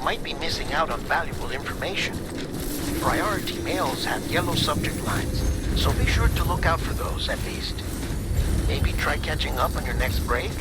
might be missing out on valuable information. Priority mails have yellow subject lines, so be sure to look out for those at least. Maybe try catching up on your next break?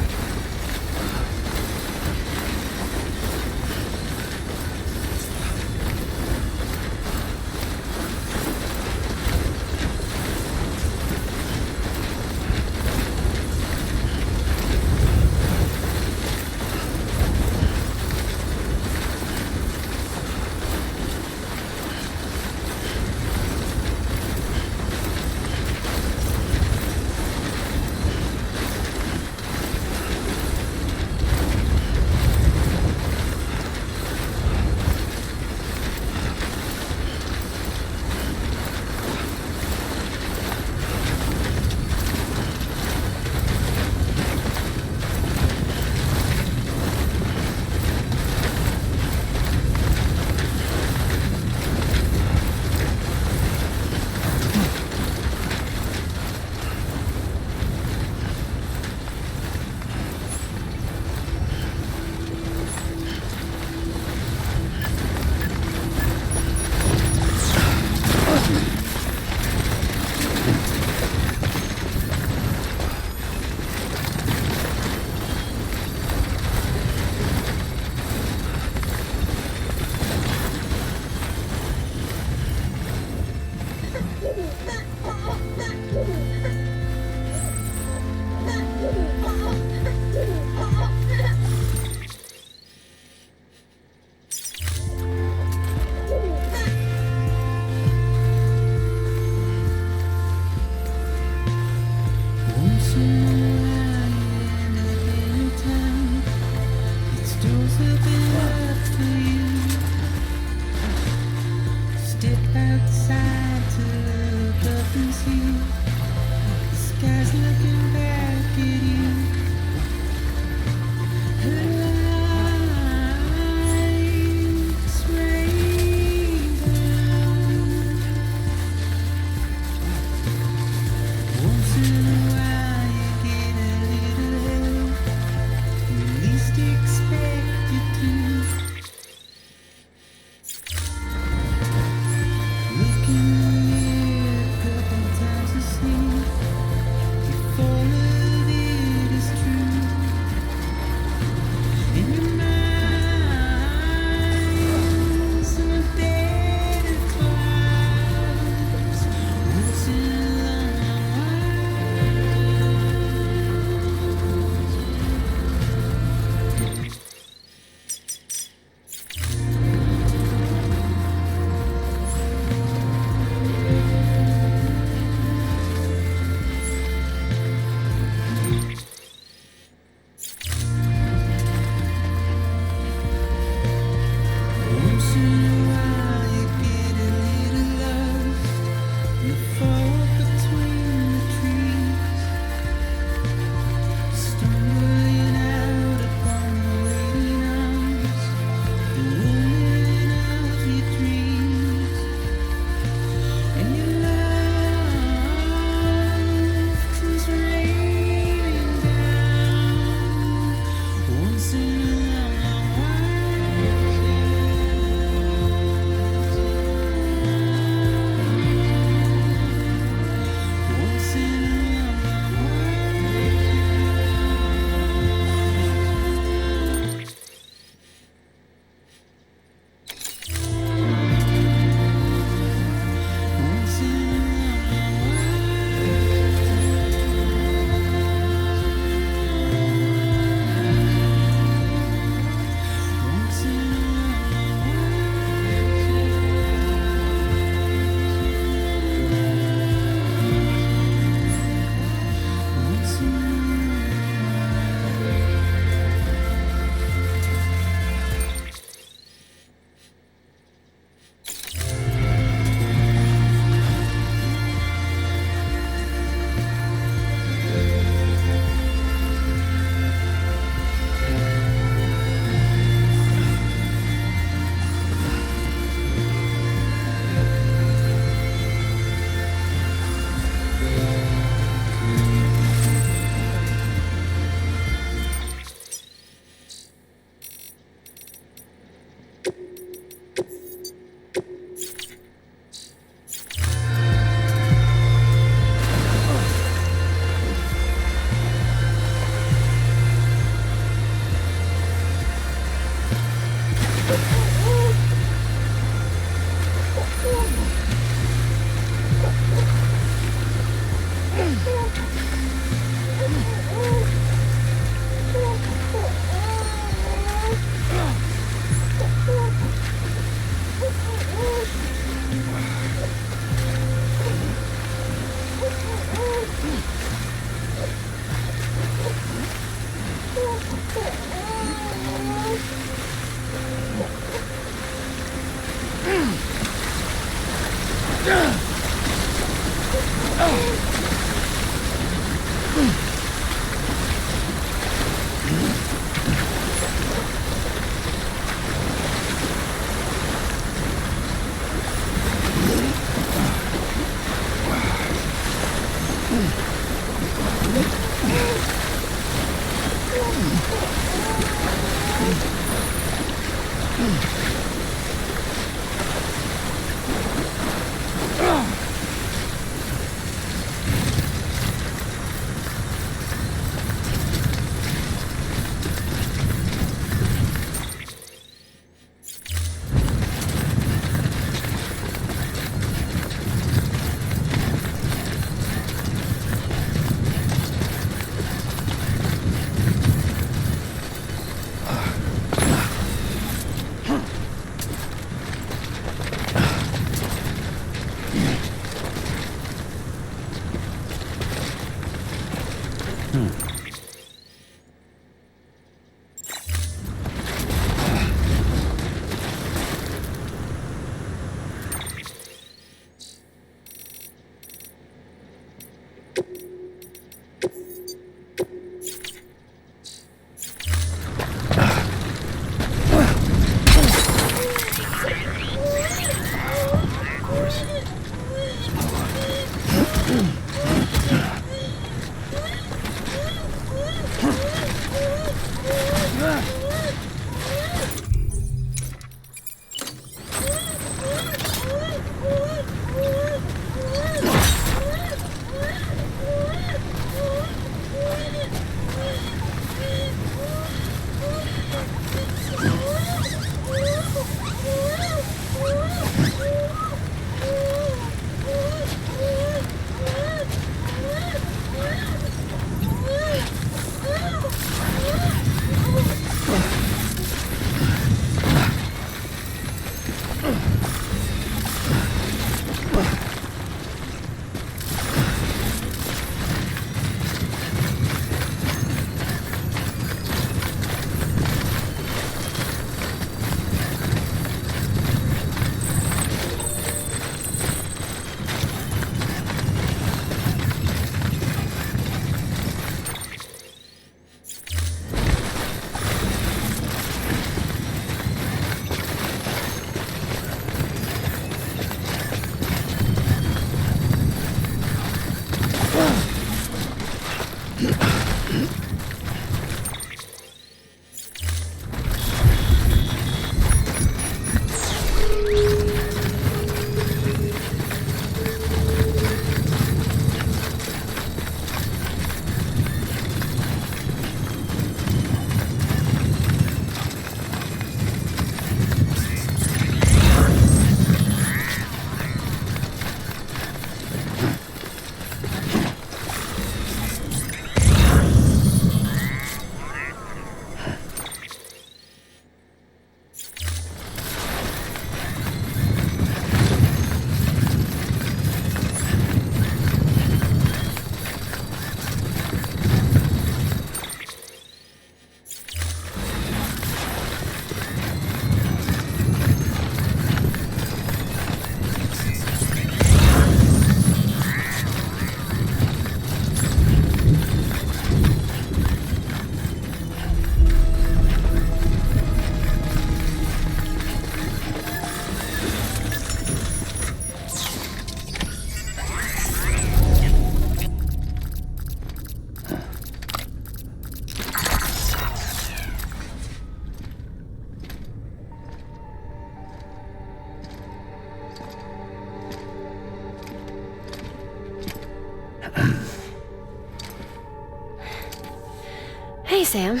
Hey, Sam.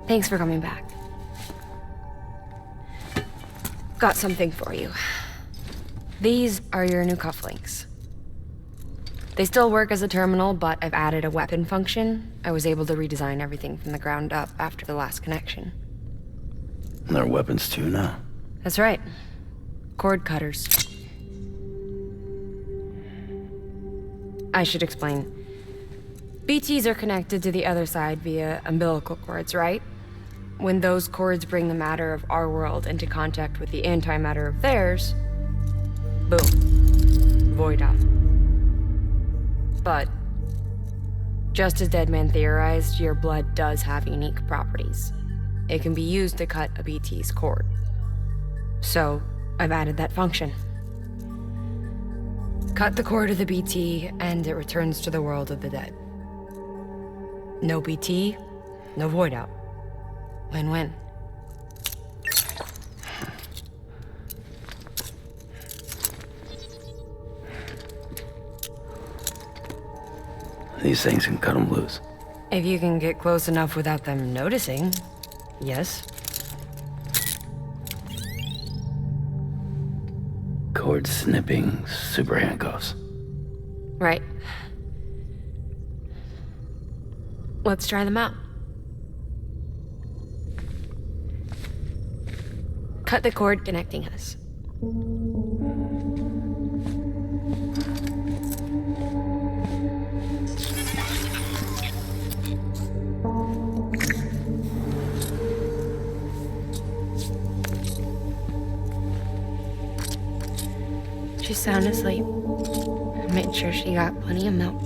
Thanks for coming back. Got something for you. These are your new cufflinks. They still work as a terminal, but I've added a weapon function. I was able to redesign everything from the ground up after the last connection. And they're weapons too now. That's right. Cord cutters. I should explain. BTs are connected to the other side via umbilical cords, right? When those cords bring the matter of our world into contact with the antimatter of theirs, boom. Void out. But, just as Deadman theorized, your blood does have unique properties. It can be used to cut a BT's cord. So, I've added that function. Cut the cord of the BT, and it returns to the world of the dead. No BT, no void out. Win-win. These things can cut them loose. If you can get close enough without them noticing, yes. Cord snipping, super handcuffs. Right. Let's try them out. Cut the cord connecting us. sound asleep. I made sure she got plenty of milk.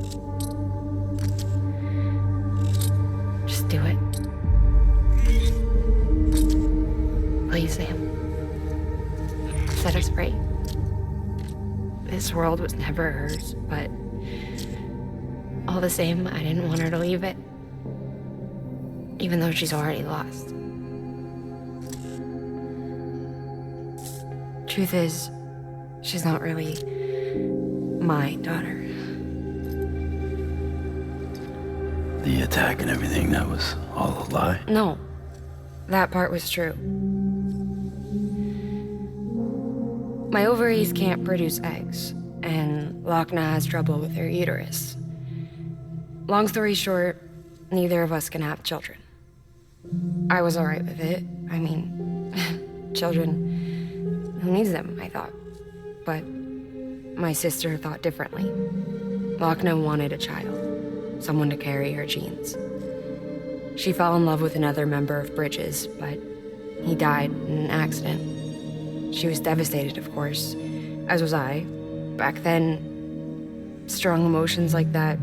Just do it. Please, Sam. Set us free. This world was never hers, but all the same, I didn't want her to leave it. Even though she's already lost. Truth is, she's not really my daughter. The attack and everything, that was all a lie? No, that part was true. My ovaries can't produce eggs, and Lochna has trouble with her uterus. Long story short, neither of us can have children. I was alright with it. I mean, children, who needs them, I thought. But my sister thought differently. Lochna wanted a child, someone to carry her genes. She fell in love with another member of Bridges, but he died in an accident. She was devastated, of course, as was I. Back then, strong emotions like that,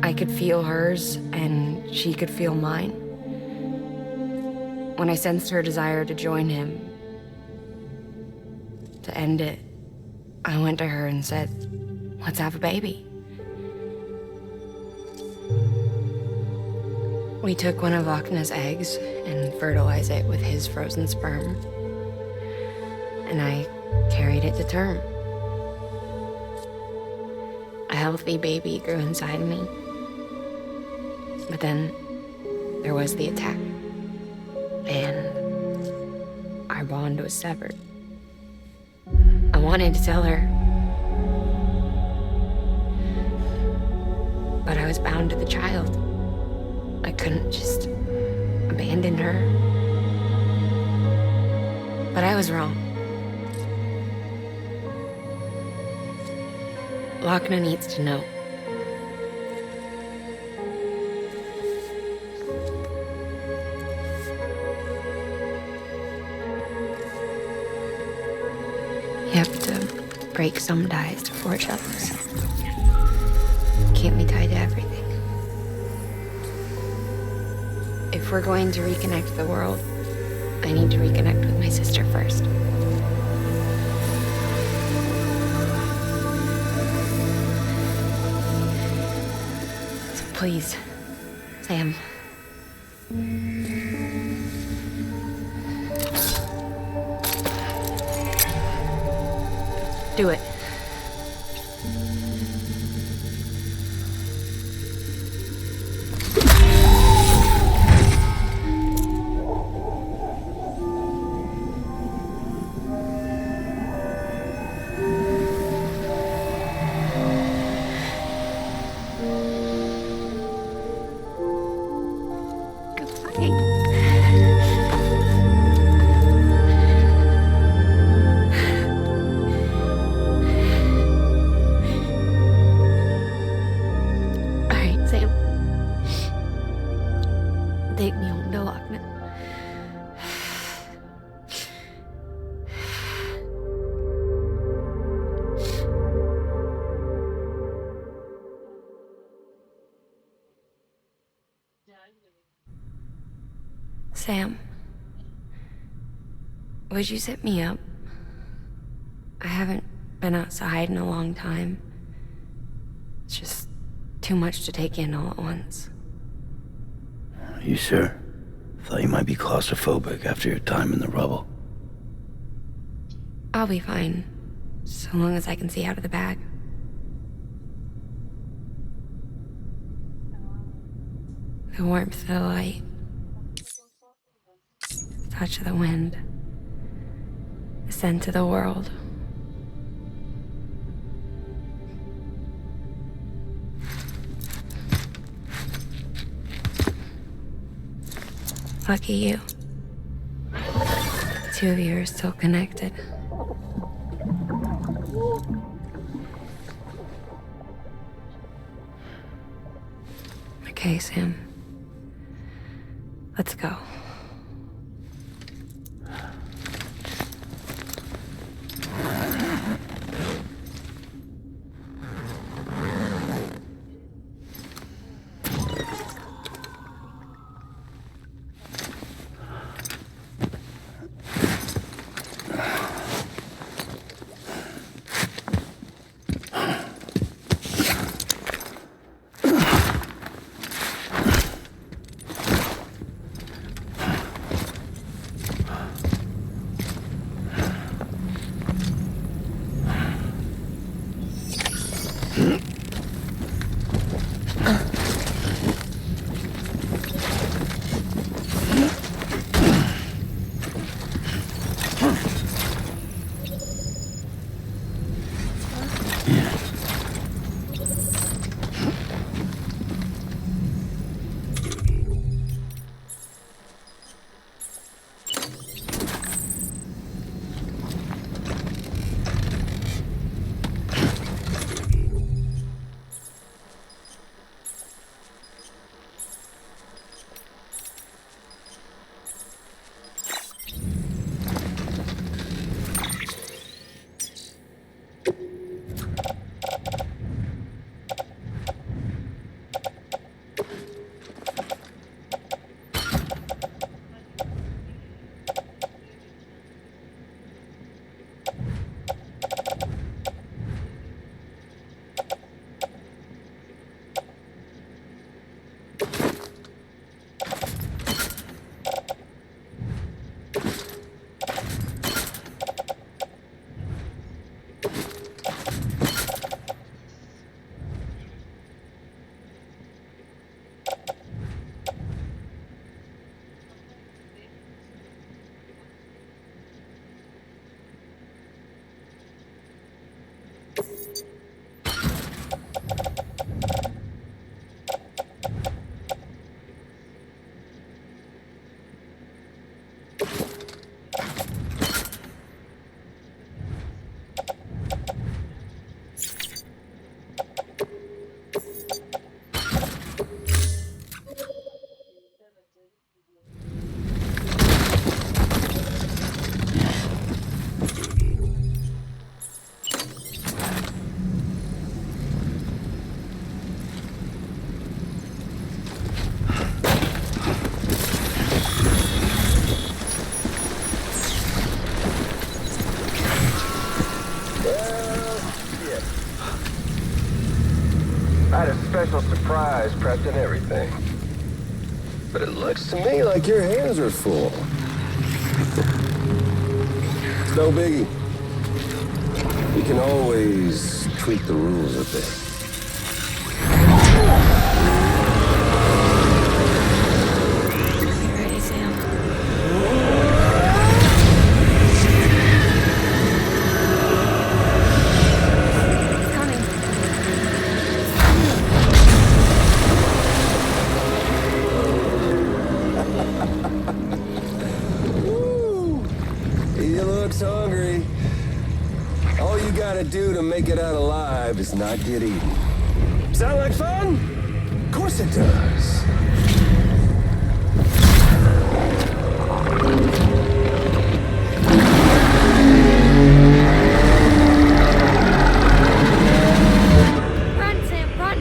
I could feel hers, and she could feel mine. When I sensed her desire to join him, to end it, I went to her and said, let's have a baby. We took one of Lochna's eggs and fertilized it with his frozen sperm. And I carried it to term. A healthy baby grew inside me. But then there was the attack. And our bond was severed. I wanted to tell her. But I was bound to the child. I couldn't just abandon her. But I was wrong. Lochna needs to know. You have to break some ties to forge others. Can't be tied to everything. If we're going to reconnect the world, I need to reconnect with my sister first. So please, Sam. Do it. Take me home to Lochna. Sam, would you sit me up? I haven't been outside in a long time. It's just too much to take in all at once. You sure? Thought you might be claustrophobic after your time in the rubble. I'll be fine, so long as I can see out of the bag. The warmth of the light. The touch of the wind. The scent of the world. Lucky you. The two of you are still connected. Okay, Sam. Let's go. I had a special surprise prepped and everything. But it looks to me like your hands are full. It's no biggie. You can always tweak the rules a bit. You ready, Sam? It's coming. He looks hungry. All you gotta do to make it out alive is not get eaten. Sound like fun? Of course it does. Run, Sam, run!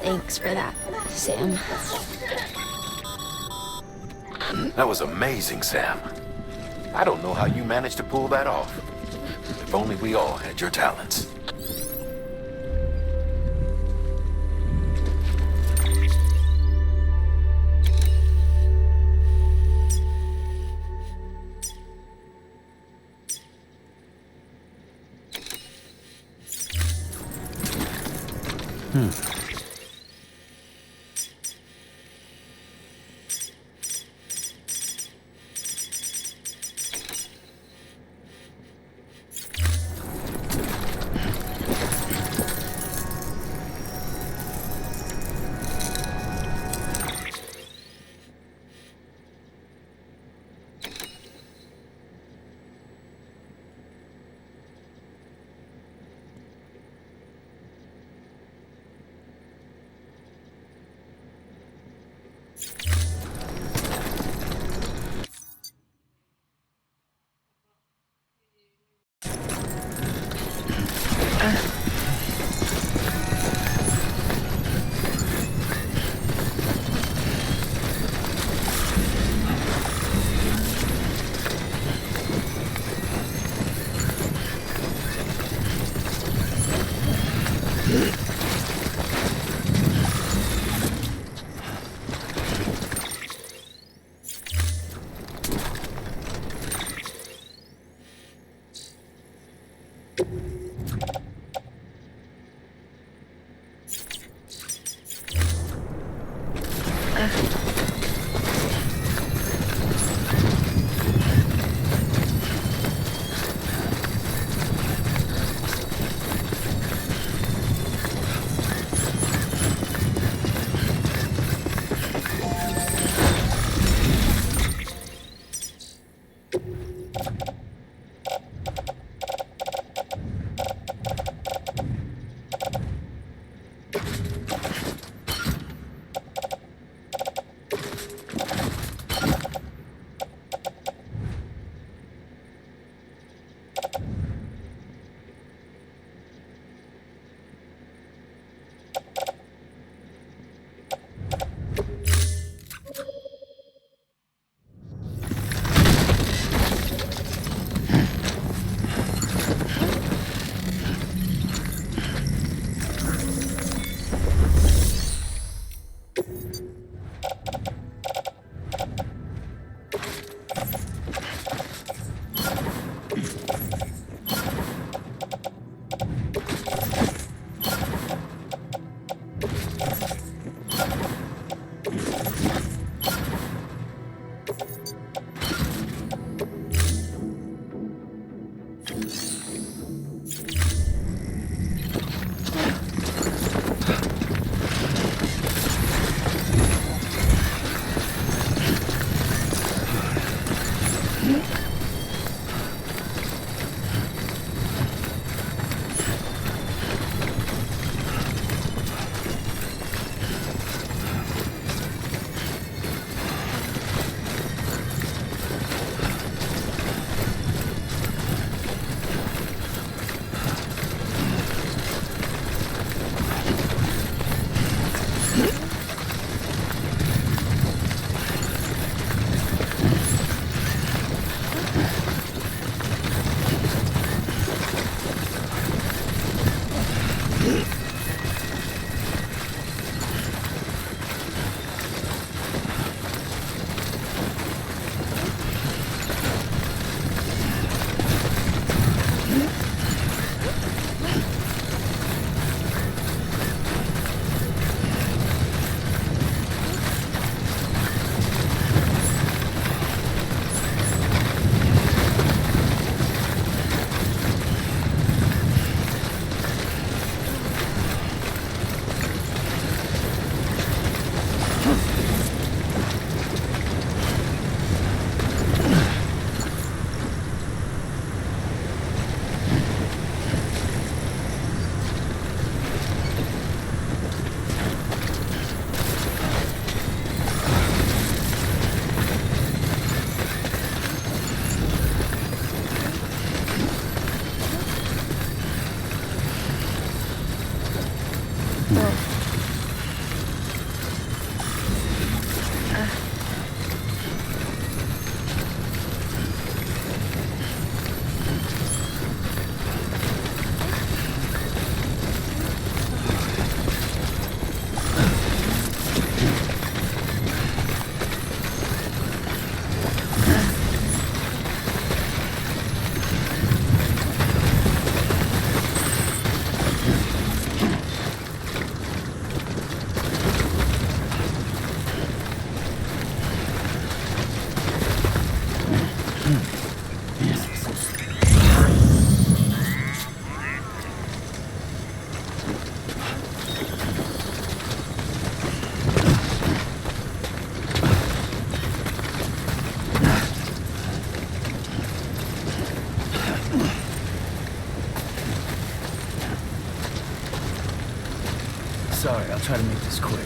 Thanks for that, Sam. That was amazing, Sam. I don't know how you managed to pull that off. If only we all had your talents. Sorry, I'll try to make this quick.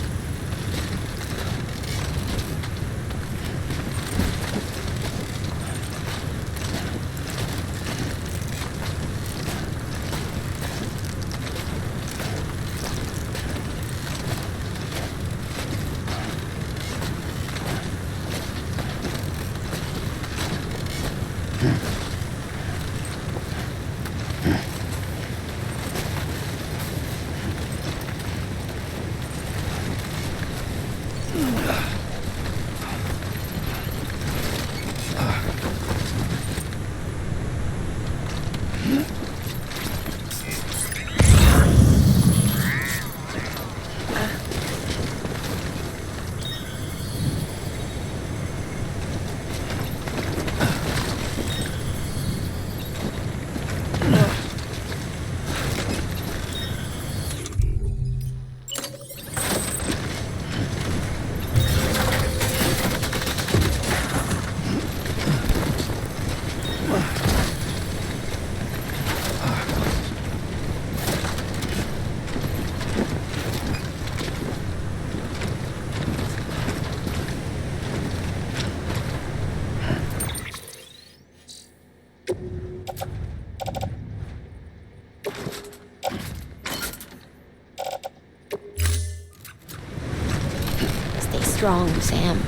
Stay strong, Sam.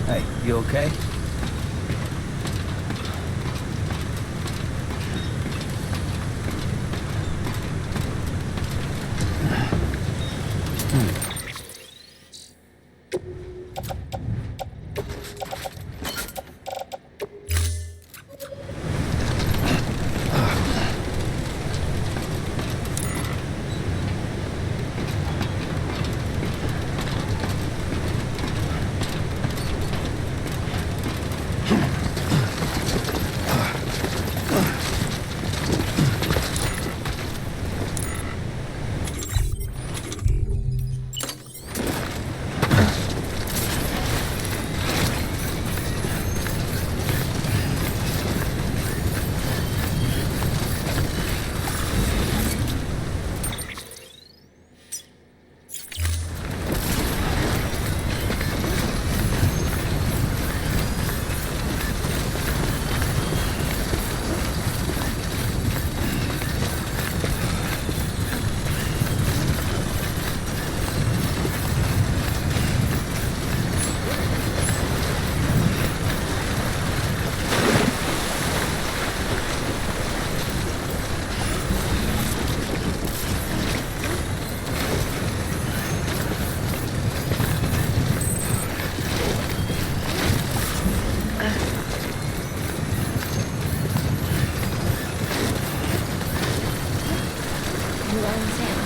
Hey, you okay? You learn, Sam.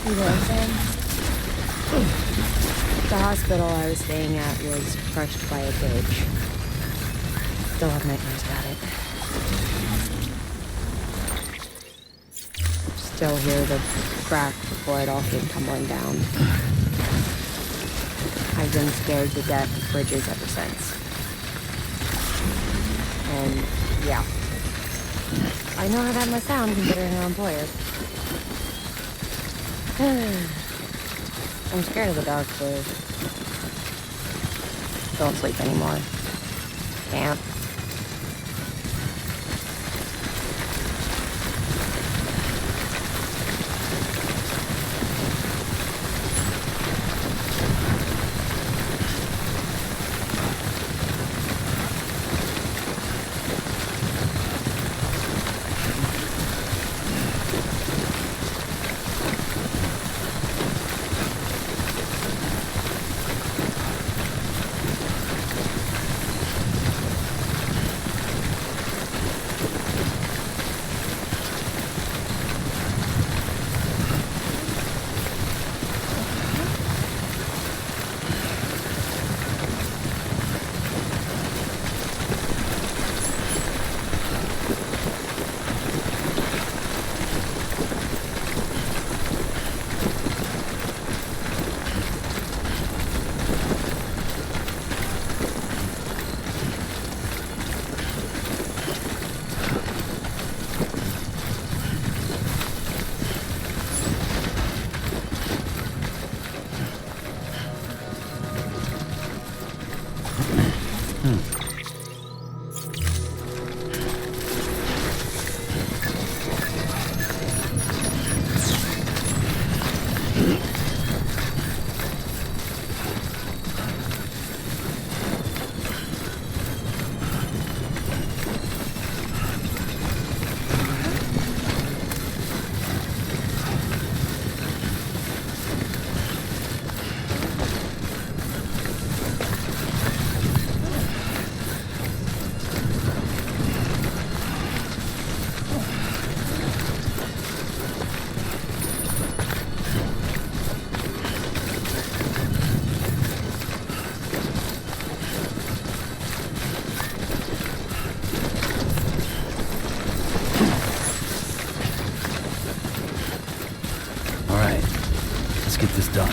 You learn, Sam. The hospital I was staying at was crushed by a ditch. Still have nightmares about it. Still hear the crack before it all came tumbling down. I've been scared to death of bridges ever since. And yeah, I know how that must sound considering our employer. I'm scared of the dark too. Don't sleep anymore. Can't. Let's get this done.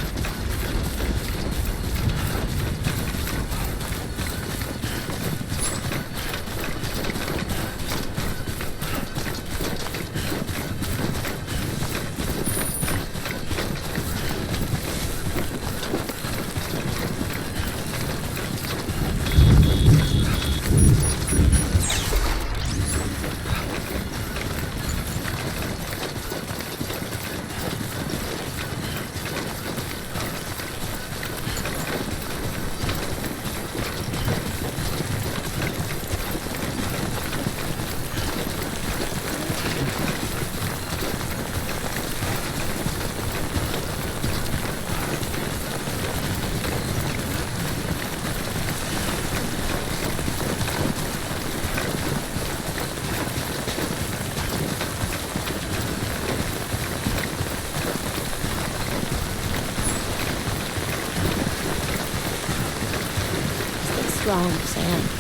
Stay strong, Sam.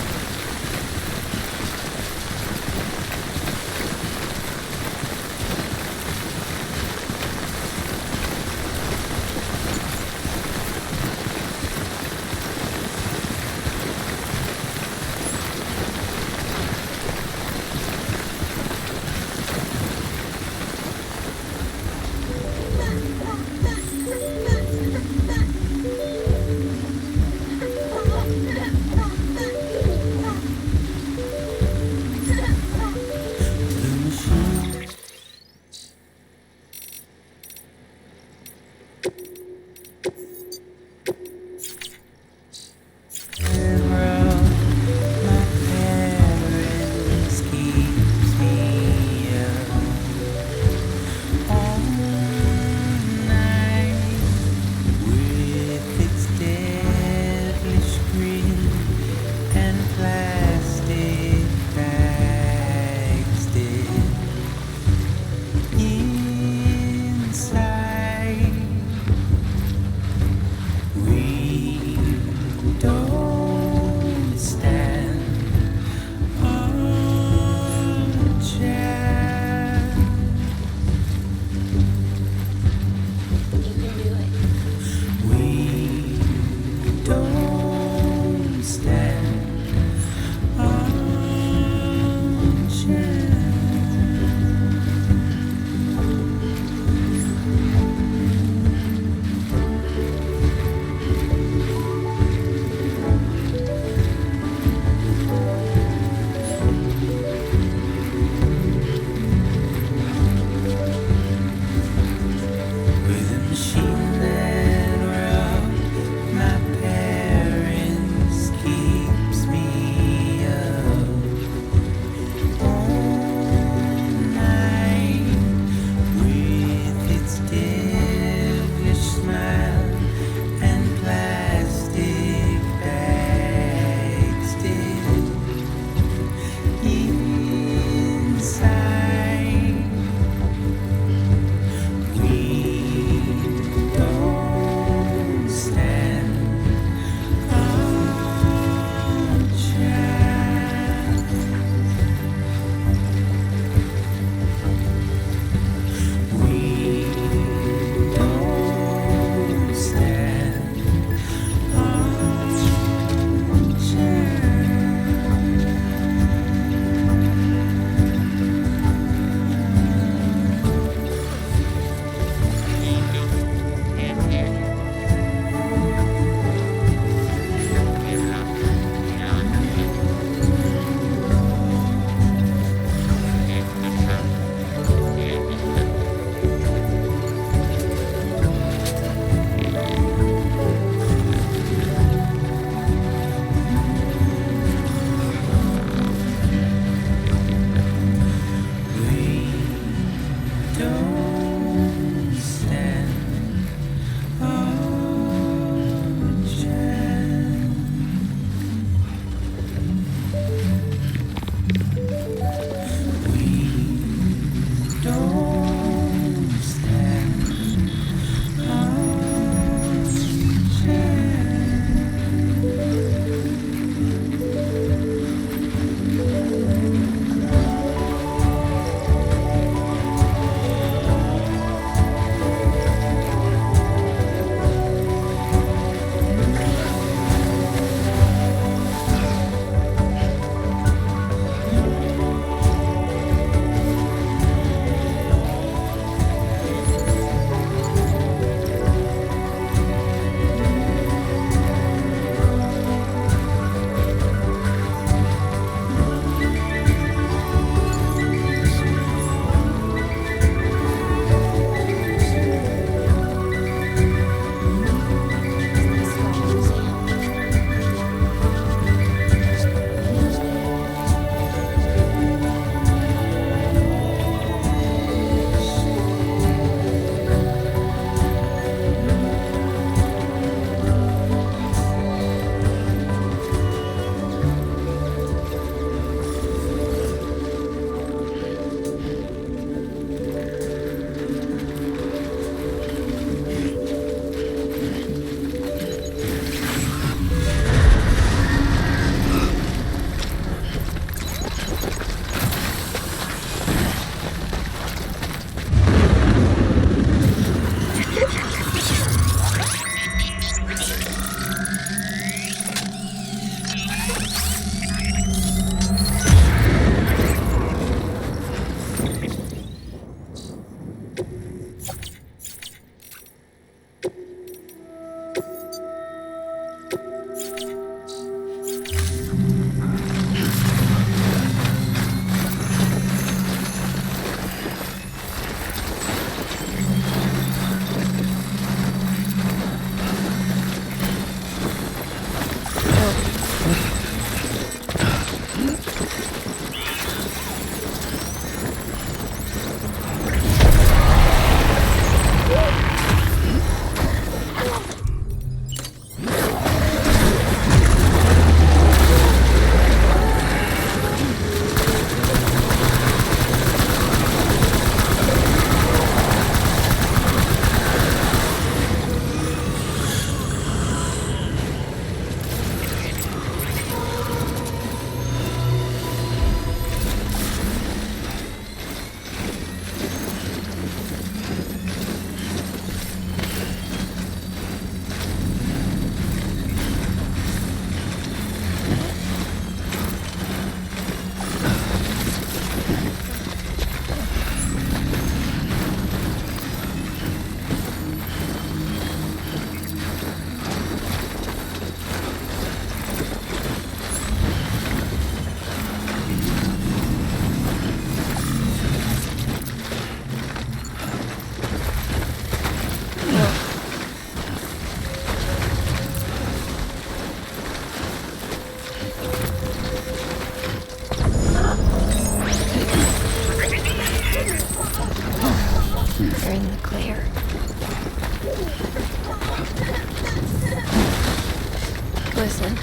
Listen.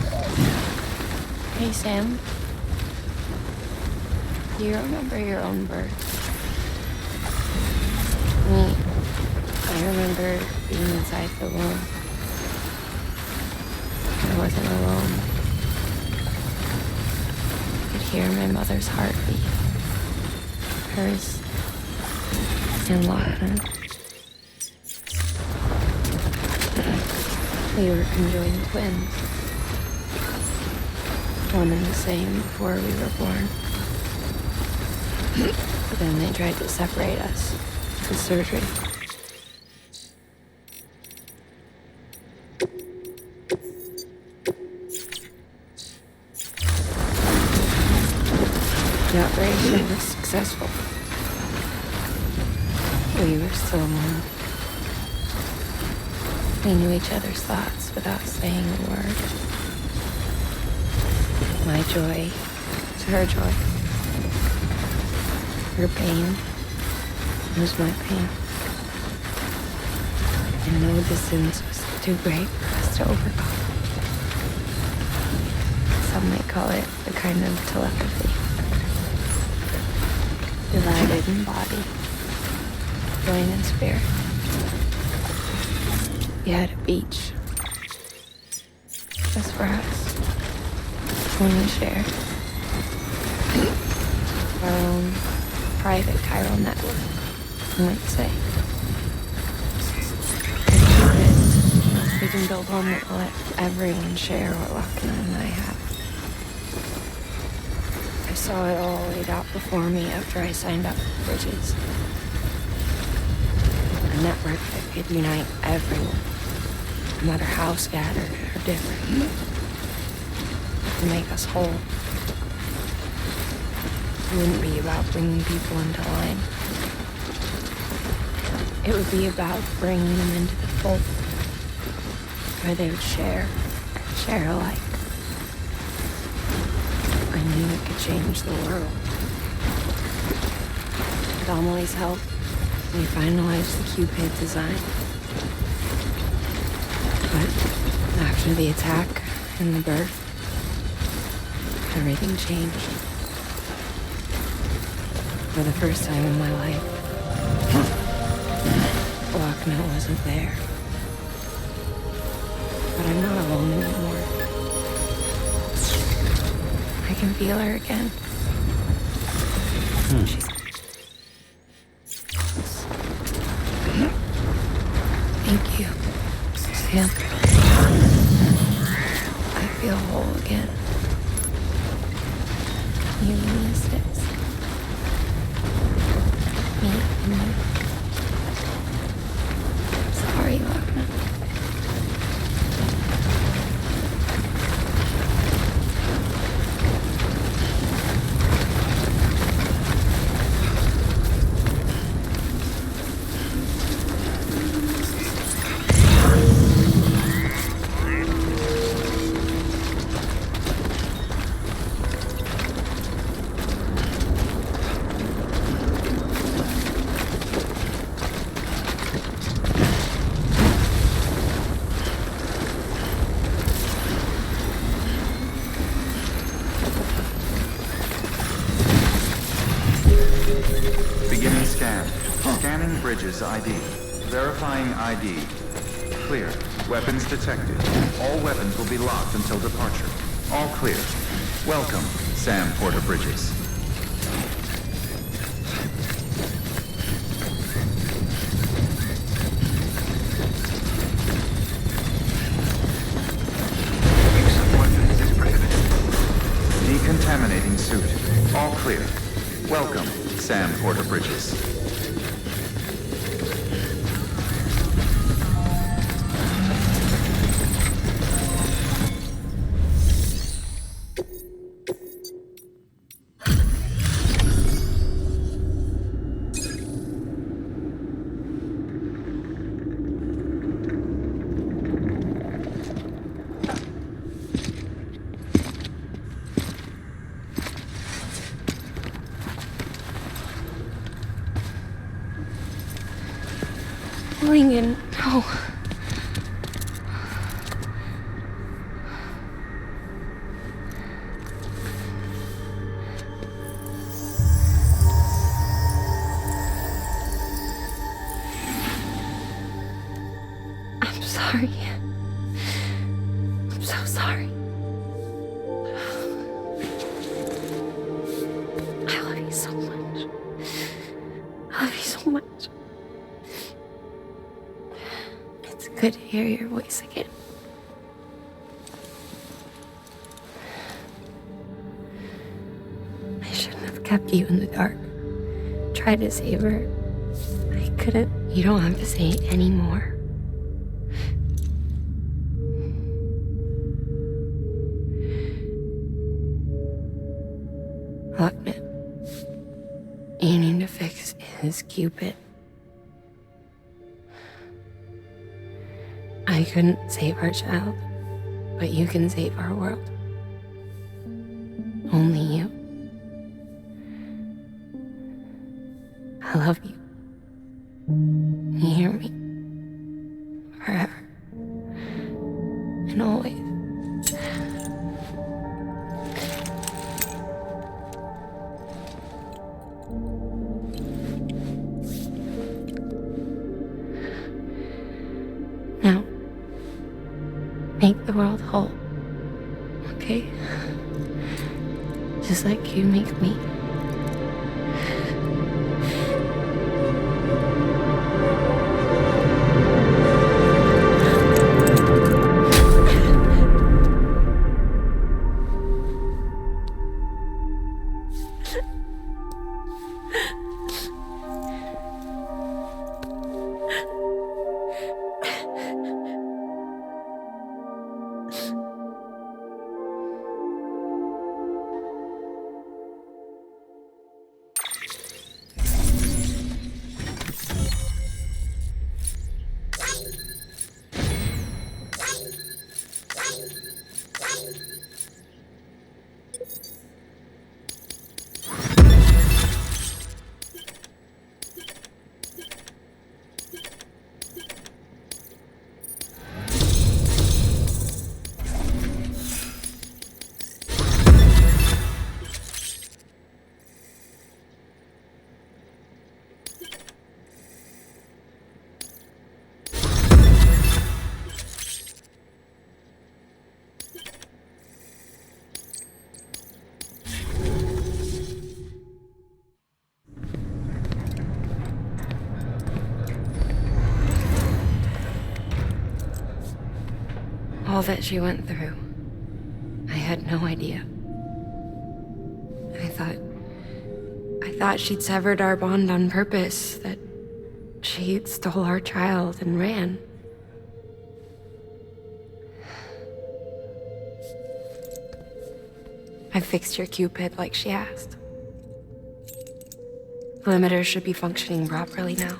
Hey, Sam. Do you remember your own birth? Me. I remember being inside the womb. I wasn't alone. I could hear my mother's heartbeat. Hers and Lachlan. We were conjoined twins. One and the same before we were born. But then they tried to separate us with surgery. The operation was successful. We were still alone. We knew each other's thoughts without saying a word. My joy was her joy. Her pain was my pain. And no distance was too great for us to overcome. Some might call it a kind of telepathy. Divided in body, joined in spirit. We had a beach. Just for us. One we shared. Our own private chiral network, you might say. We can build one that will let everyone share what Lachlan and I have. I saw it all laid out before me after I signed up for Bridges. A network that could unite everyone, no matter how scattered or different, to make us whole. It wouldn't be about bringing people into line. It would be about bringing them into the fold, where they would share alike. I knew it could change the world. With Amelie's help, we finalized the Cupid design. But after the attack and the birth, everything changed. For the first time in my life, Lochna wasn't there. But I'm not alone anymore. I can feel her again. She's... Thank you, Sam. I feel whole again. You and me, Sis. Me and you. Sorry, Lochna. Scanning Bridges ID. Verifying ID. Clear. Weapons detected. All weapons will be locked until departure. All clear. Welcome, Sam Porter Bridges. Use of weapons is prohibited. Decontaminating suit. All clear. Welcome, Sam Porter Bridges. Lincoln, no. sorry. I'm so sorry. I love you so much. I love you so much. It's good to hear your voice again. I shouldn't have kept you in the dark. Tried to save her. I couldn't. You don't have to say any more. Look, man. You need to fix his Cupid. I couldn't save our child, but you can save our world. Only you. I love you. You hear me? Forever. And always. Now, make the world whole. Okay? Just like you make me. All that she went through, I had no idea. I thought she'd severed our bond on purpose, that she stole our child and ran. I fixed your Cupid like she asked. The limiter should be functioning properly now.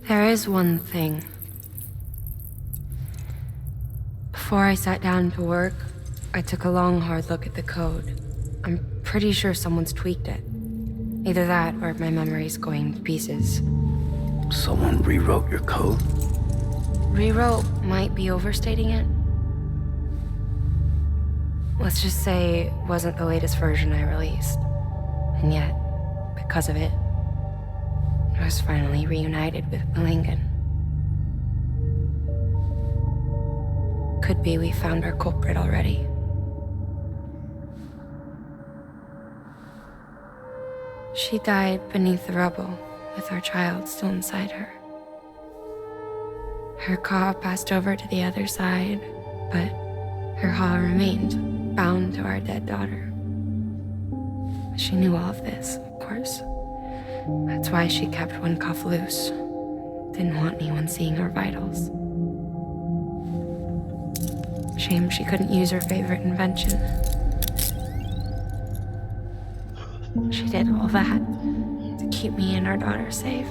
There is one thing. Before I sat down to work, I took a long, hard look at the code. I'm pretty sure someone's tweaked it. Either that, or my memory's going to pieces. Someone rewrote your code? Rewrote might be overstating it. Let's just say it wasn't the latest version I released. And yet, because of it, I was finally reunited with Malingan. Could be we found our culprit already. She died beneath the rubble, with our child still inside her. Her Ka passed over to the other side, but her Ha remained, bound to our dead daughter. She knew all of this, of course. That's why she kept one cuff loose. Didn't want anyone seeing her vitals. Shame she couldn't use her favorite invention. She did all that to keep me and our daughter safe.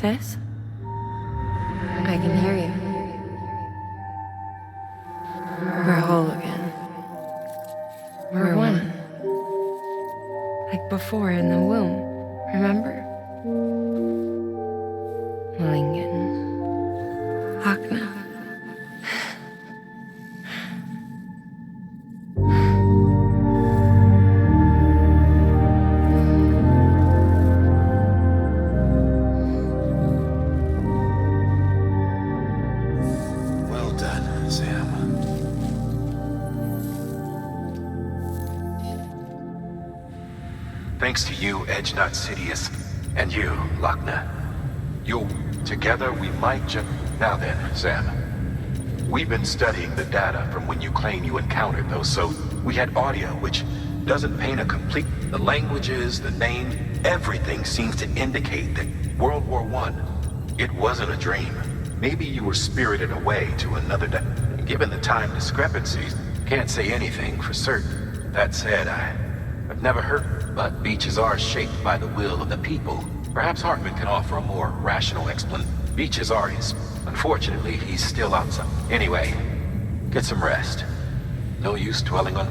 Sis? I can hear you. We're whole again. We're one. Like before in the womb, remember? Lingen. Hakna. Well done, Sam. Thanks to you, Edge Not Sidious, and you, Lochna. Together we might just... Now then, Sam. We've been studying the data from when you claim you encountered those, so we had audio which doesn't paint a complete... The languages, the names, everything seems to indicate that World War I, it wasn't a dream. Maybe you were spirited away to another day. Given the time discrepancies, can't say anything for certain. That said, I've never heard, but beaches are shaped by the will of the people. Perhaps Hartman can offer a more rational explanation. Beaches are his. Unfortunately, he's still outside. Anyway, get some rest. No use dwelling on...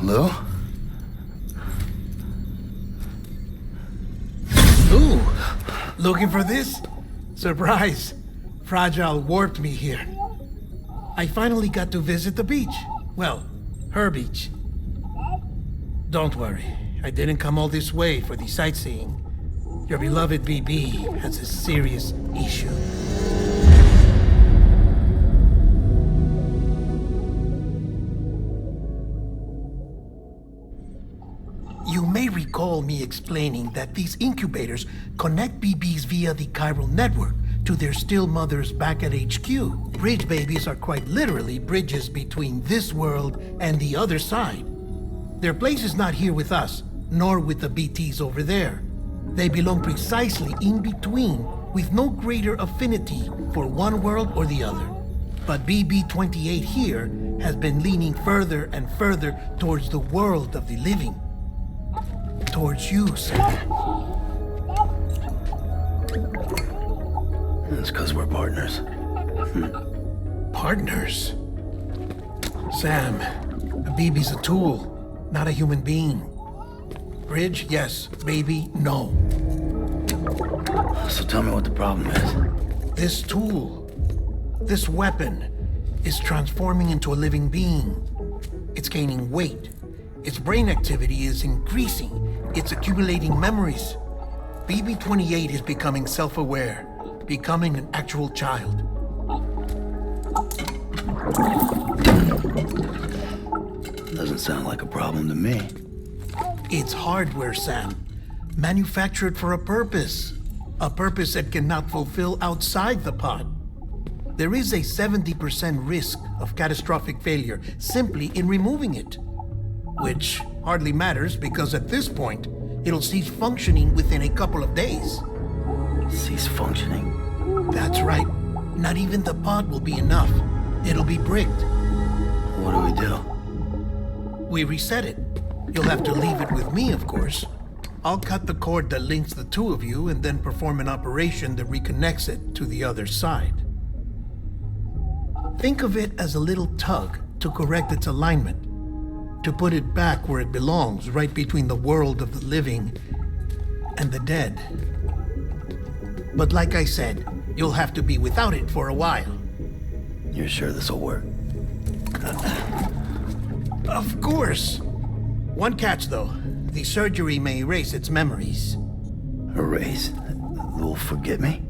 Hello? Ooh, looking for this? Surprise. Fragile warped me here. I finally got to visit the beach. Well, her beach. Don't worry, I didn't come all this way for the sightseeing. Your beloved BB has a serious issue. You may recall me explaining that these incubators connect BBs via the chiral network to their still mothers back at HQ. Bridge babies are quite literally bridges between this world and the other side. Their place is not here with us, nor with the BTs over there. They belong precisely in between, with no greater affinity for one world or the other. But BB-28 here has been leaning further and further towards the world of the living. Towards you, Sam. It's because we're partners. Partners? Sam, a BB's a tool, not a human being. Bridge, yes. Baby, no. So tell me what the problem is. This tool, this weapon, is transforming into a living being. It's gaining weight. Its brain activity is increasing. It's accumulating memories. BB-28 is becoming self-aware, becoming an actual child. Doesn't sound like a problem to me. It's hardware, Sam. Manufactured for a purpose. A purpose it cannot fulfill outside the pod. There is a 70% risk of catastrophic failure simply in removing it. Which hardly matters because at this point, it'll cease functioning within a couple of days. Cease functioning? That's right. Not even the pod will be enough. It'll be bricked. What do we do? We reset it. You'll have to leave it with me, of course. I'll cut the cord that links the two of you and then perform an operation that reconnects it to the other side. Think of it as a little tug to correct its alignment, to put it back where it belongs, right between the world of the living and the dead. But like I said, you'll have to be without it for a while. You're sure this'll work? Of course. One catch, though. The surgery may erase its memories. Erase? They'll forget me?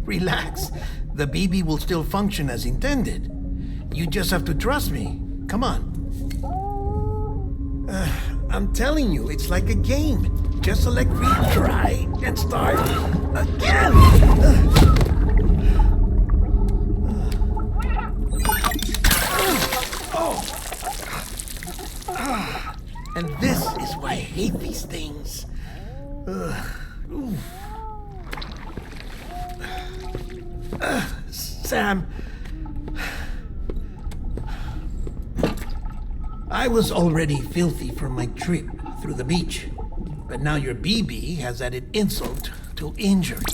Relax. The BB will still function as intended. You just have to trust me. Come on. I'm telling you, it's like a game. Just select retry and start again. And this is why I hate these things. Sam, I was already filthy from my trip through the beach, but now your BB has added insult to injury.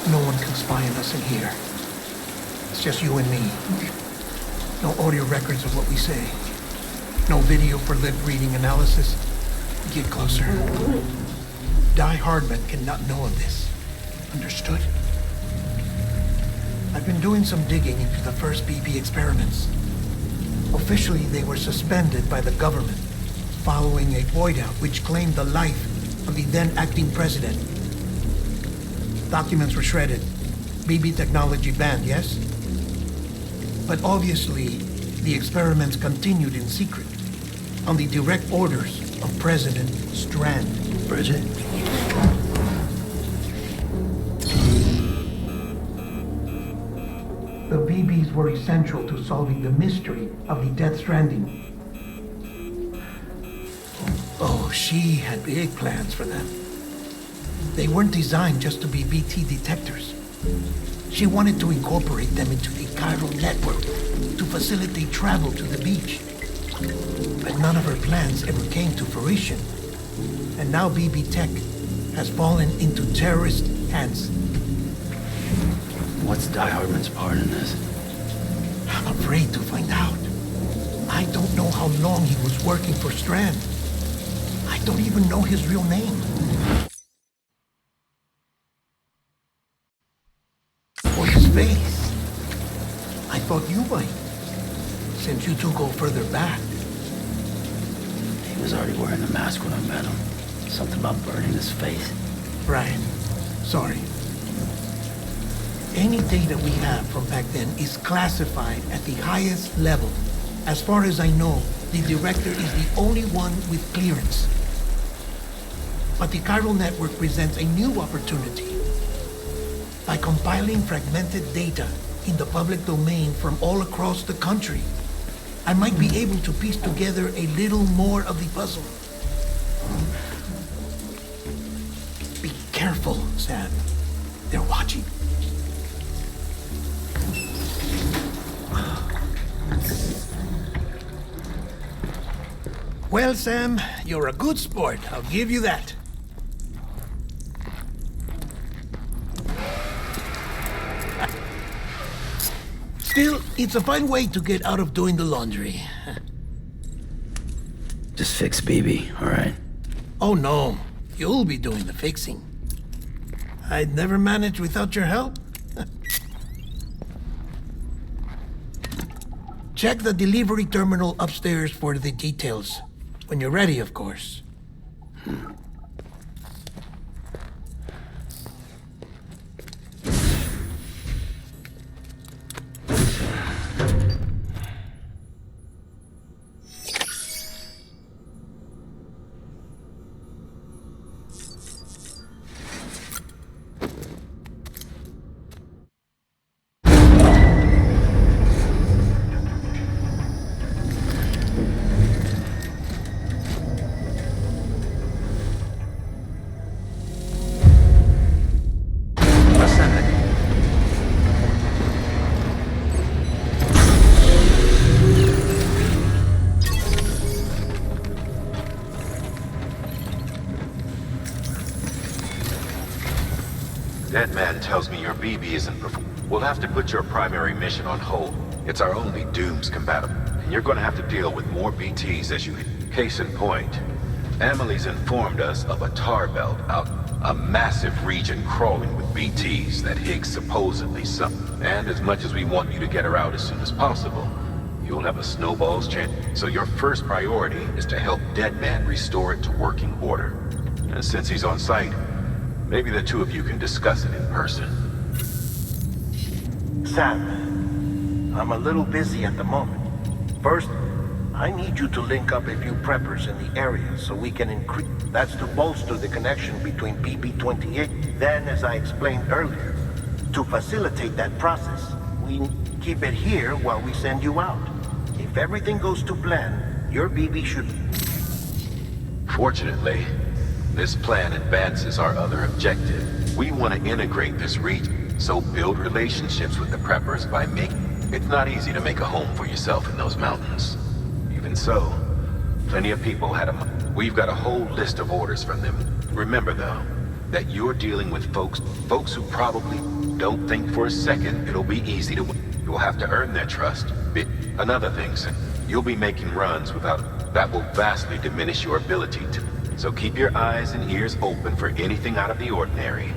No one can spy on us in here. It's just you and me. No audio records of what we say. No video for lip-reading analysis. Get closer. Die Hardman cannot know of this. Understood? I've been doing some digging into the first BB experiments. Officially, they were suspended by the government following a void-out which claimed the life of the then-acting president. Documents were shredded. BB technology banned, yes? But obviously, the experiments continued in secret, on the direct orders of President Strand. Bridget? The BBs were essential to solving the mystery of the Death Stranding. Oh, she had big plans for them. They weren't designed just to be BT detectors. She wanted to incorporate them into the chiral network to facilitate travel to the beach. But none of her plans ever came to fruition. And now BB Tech has fallen into terrorist hands. What's Die Hardman's part in this? I'm afraid to find out. I don't know how long he was working for Strand. I don't even know his real name. Or his face. I thought you might, since you two go further back. He was already wearing the mask when I met him. Something about burning his face. Right. Sorry. Any data we have from back then is classified at the highest level. As far as I know, the director is the only one with clearance. But the chiral network presents a new opportunity. By compiling fragmented data in the public domain from all across the country, I might be able to piece together a little more of the puzzle. Be careful, Sam. They're watching. Well, Sam, you're a good sport. I'll give you that. Still, it's a fine way to get out of doing the laundry. Just fix BB, all right? Oh no, you'll be doing the fixing. I'd never manage without your help. Check the delivery terminal upstairs for the details. When you're ready, of course. Ascending. That man tells me your BB isn't We'll have to put your primary mission on hold. It's our only Dooms compatible. And you're gonna have to deal with more BTs as you... Case in point, Amelie's informed us of a tar belt out... A massive region crawling with BTs that Higgs supposedly sunk. And as much as we want you to get her out as soon as possible, you'll have a snowball's chance. So your first priority is to help Deadman restore it to working order. And since he's on site, maybe the two of you can discuss it in person. Sam, I'm a little busy at the moment. First, I need you to link up a few preppers in the area so we can increase... That's to bolster the connection between BB-28. Then, as I explained earlier, to facilitate that process, we keep it here while we send you out. If everything goes to plan, your BB should... Fortunately, this plan advances our other objective. We want to integrate this region, so build relationships with the preppers by making... It's not easy to make a home for yourself in those mountains. Even so, plenty of people had a... We've got a whole list of orders from them. Remember, though, that you're dealing with folks who probably don't think for a second it'll be easy to... You'll have to earn their trust. Another thing, sir, you'll be making runs without... That will vastly diminish your ability to... So keep your eyes and ears open for anything out of the ordinary.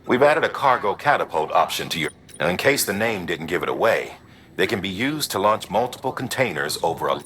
We've added a cargo catapult option to your... In case the name didn't give it away, they can be used to launch multiple containers over a...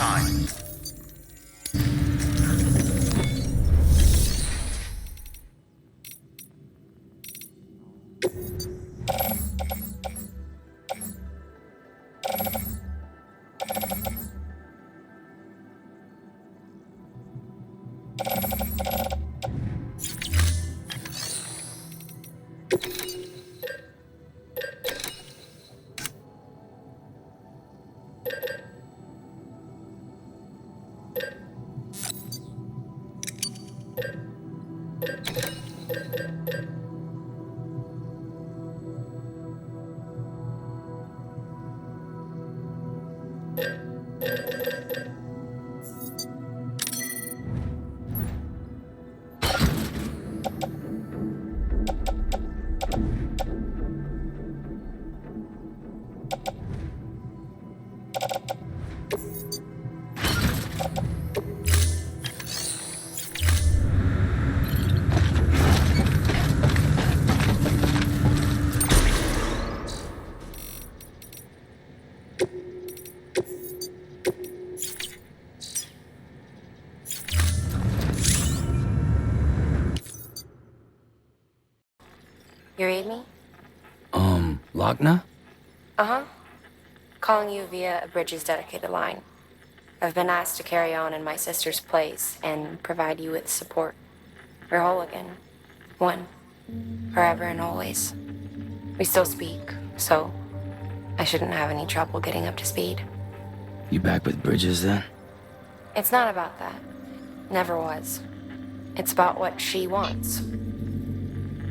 time. You read me? Lochna? Uh-huh. Calling you via a Bridges dedicated line. I've been asked to carry on in my sister's place and provide you with support. We're whole again. One. Forever and always. We still speak, so I shouldn't have any trouble getting up to speed. You back with Bridges then? It's not about that. Never was. It's about what she wants.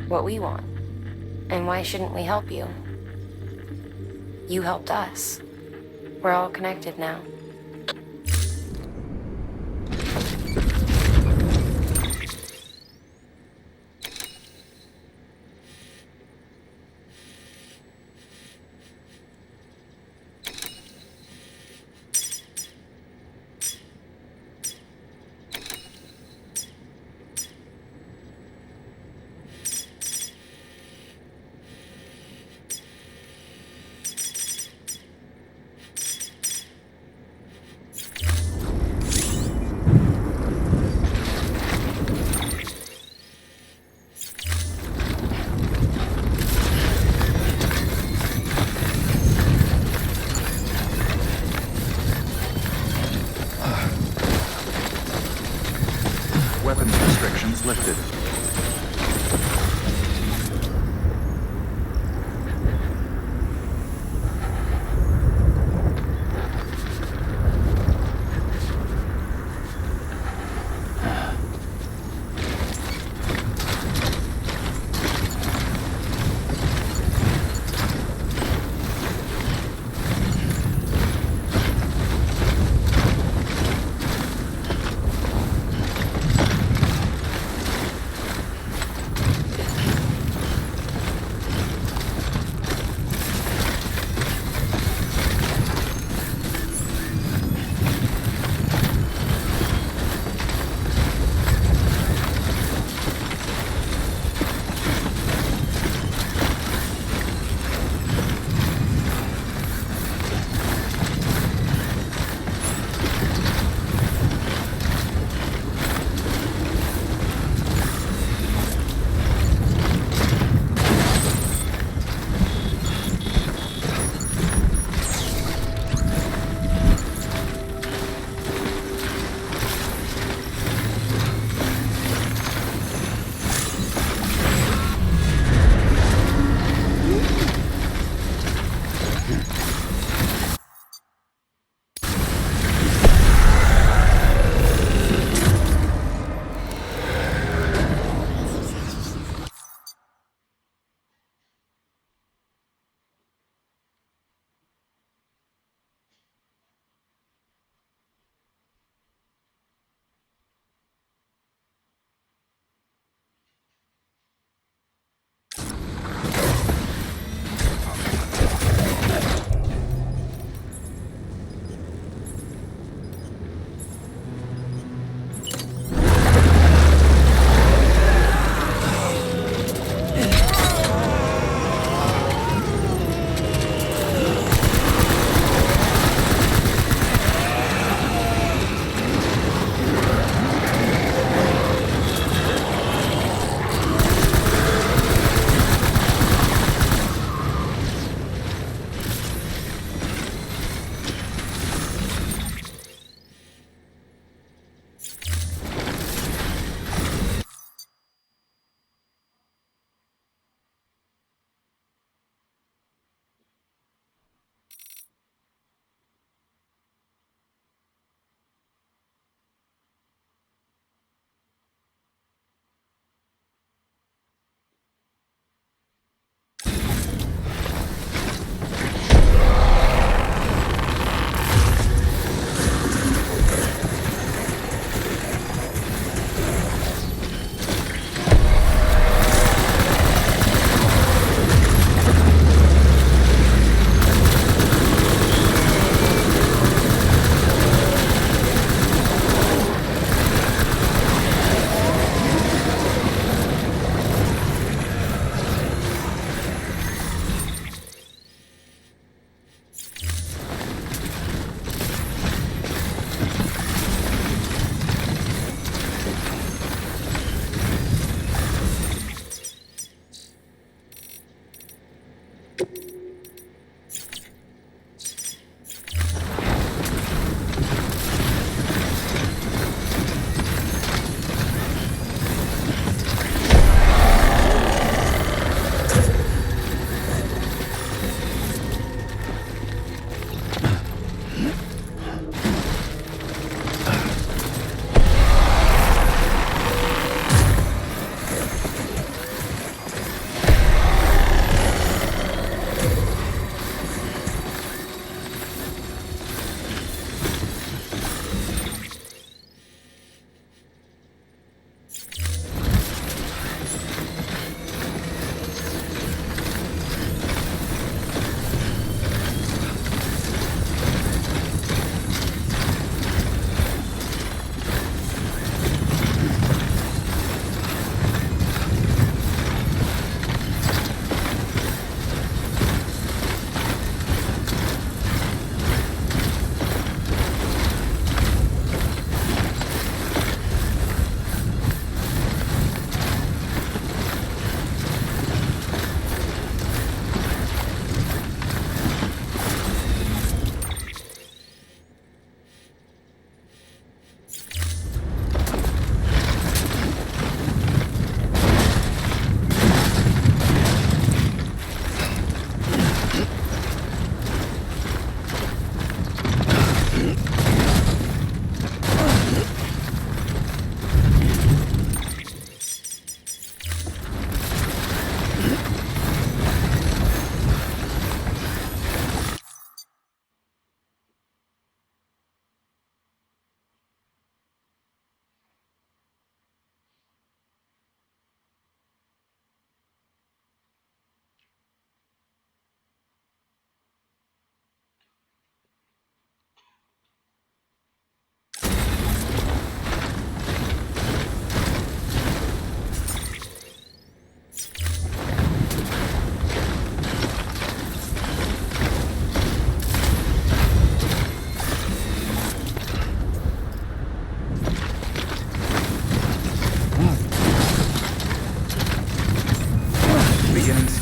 What we want. And why shouldn't we help you? You helped us. We're all connected now. Weapons restrictions lifted.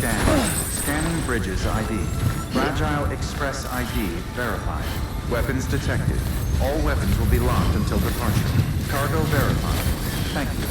Scan. Scanning bridges ID. Fragile Express ID verified. Weapons detected. All weapons will be locked until departure. Cargo verified. Thank you.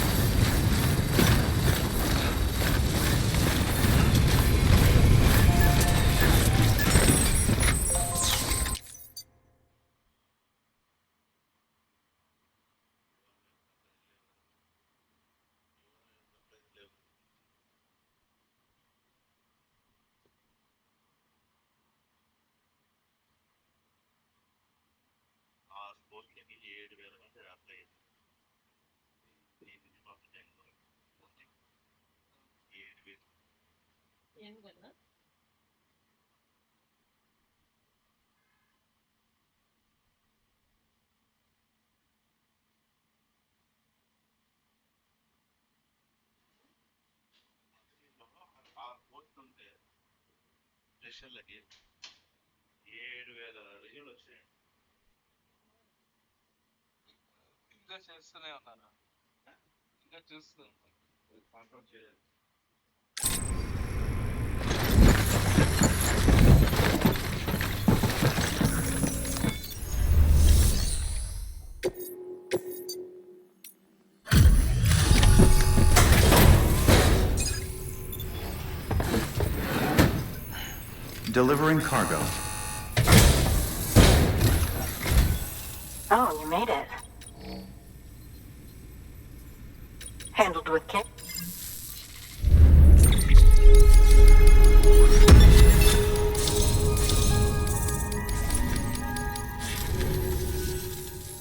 Delivering cargo. Oh, you made it. Handled with care.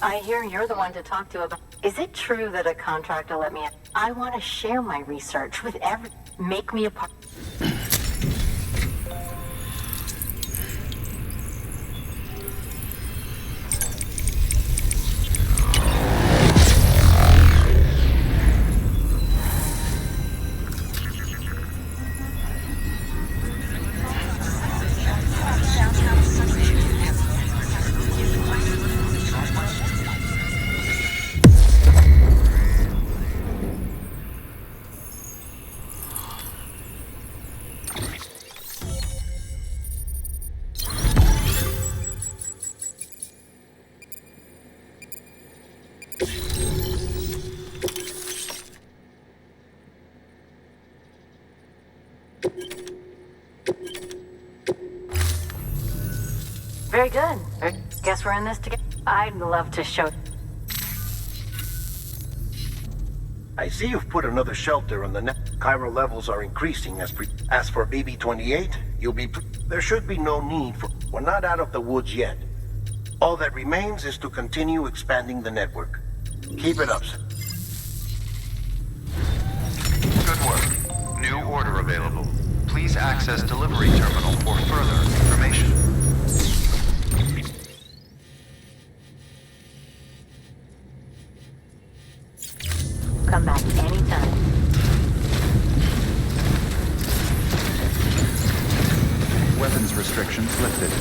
I hear you're the one to talk to about. Is it true that a contractor let me in? I want to share my research with every. Make me a part. Very good. Guess we're in this together. I'd love to show. I see you've put another shelter on the net. Chiral levels are increasing as for BB-28, there should be no need for... We're not out of the woods yet. All that remains is to continue expanding the network. Keep it up, sir. Good work. New order available. Please access delivery terminal for further information. Come back anytime. Weapons restrictions lifted.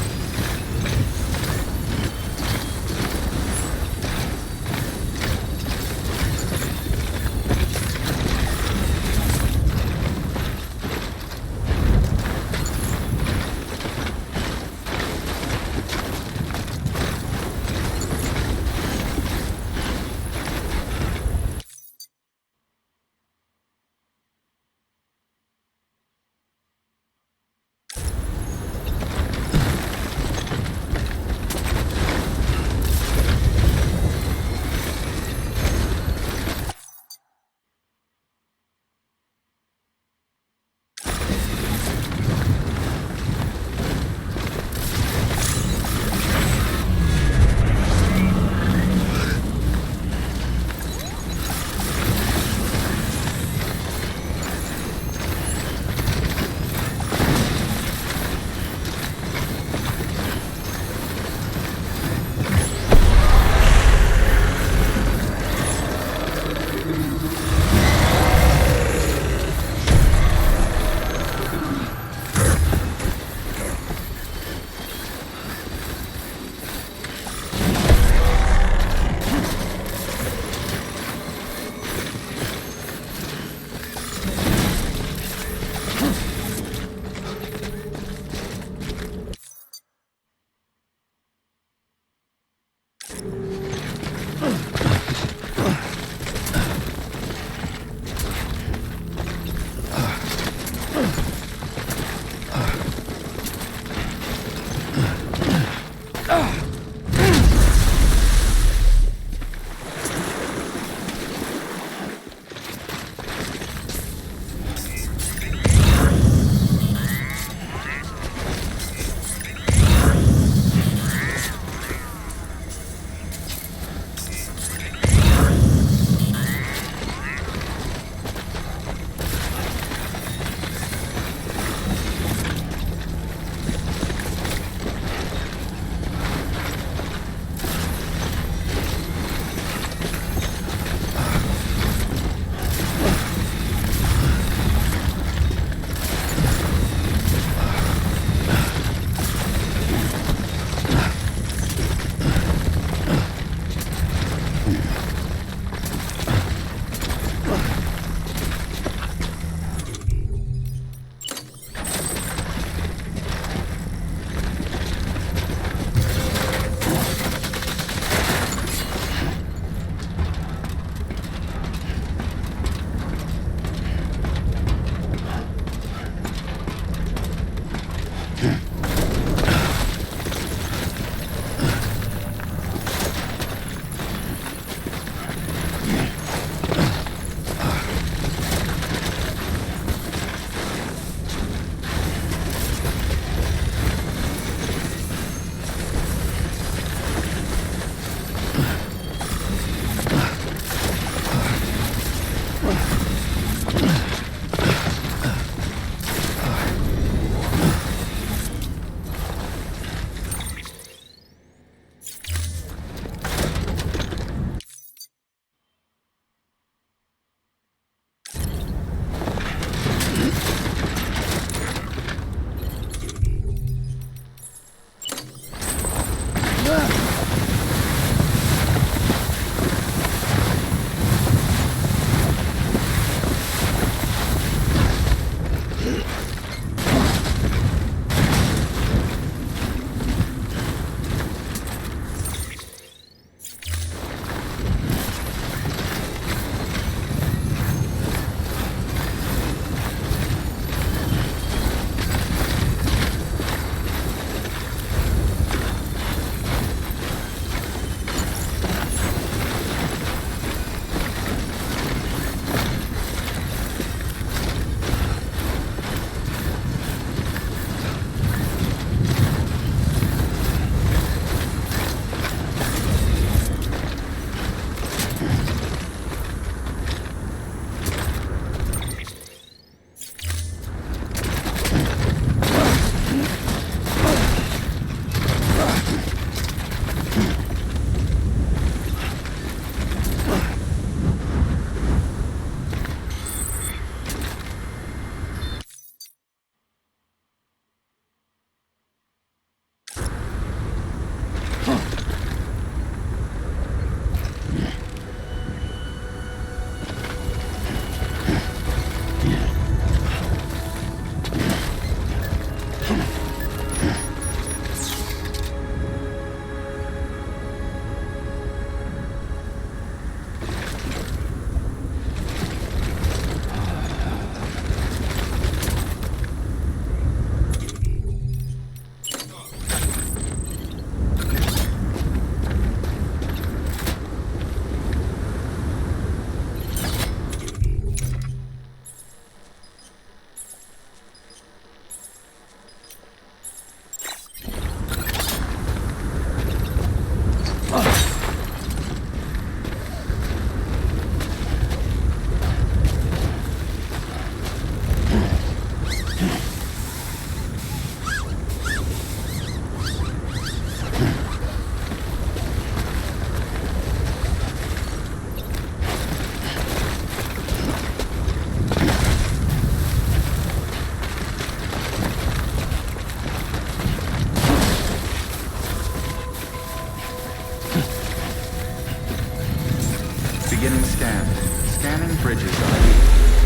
Beginning scan. Scanning bridges ID.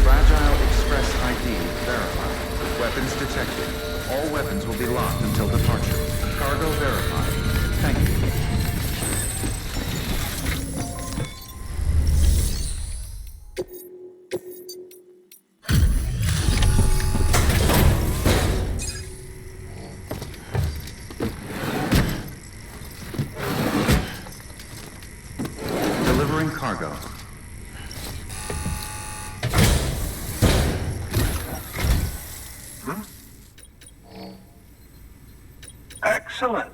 Fragile Express ID verified. Weapons detected. All weapons will be locked until departure. Cargo verified. Thank you. Delivering cargo. Excellent.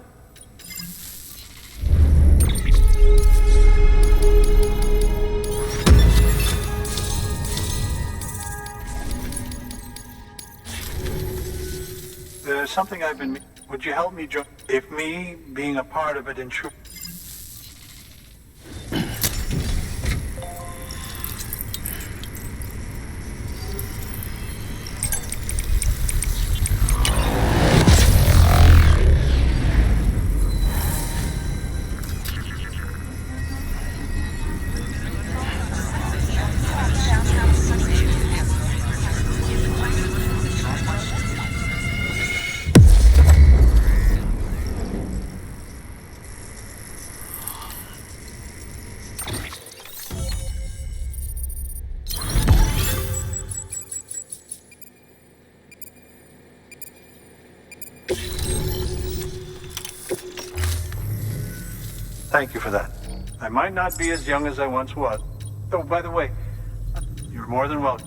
There's something I've been... Would you help me, Joe? If me being a part of it in truth... Thank you for that. I might not be as young as I once was. Oh, by the way, you're more than welcome.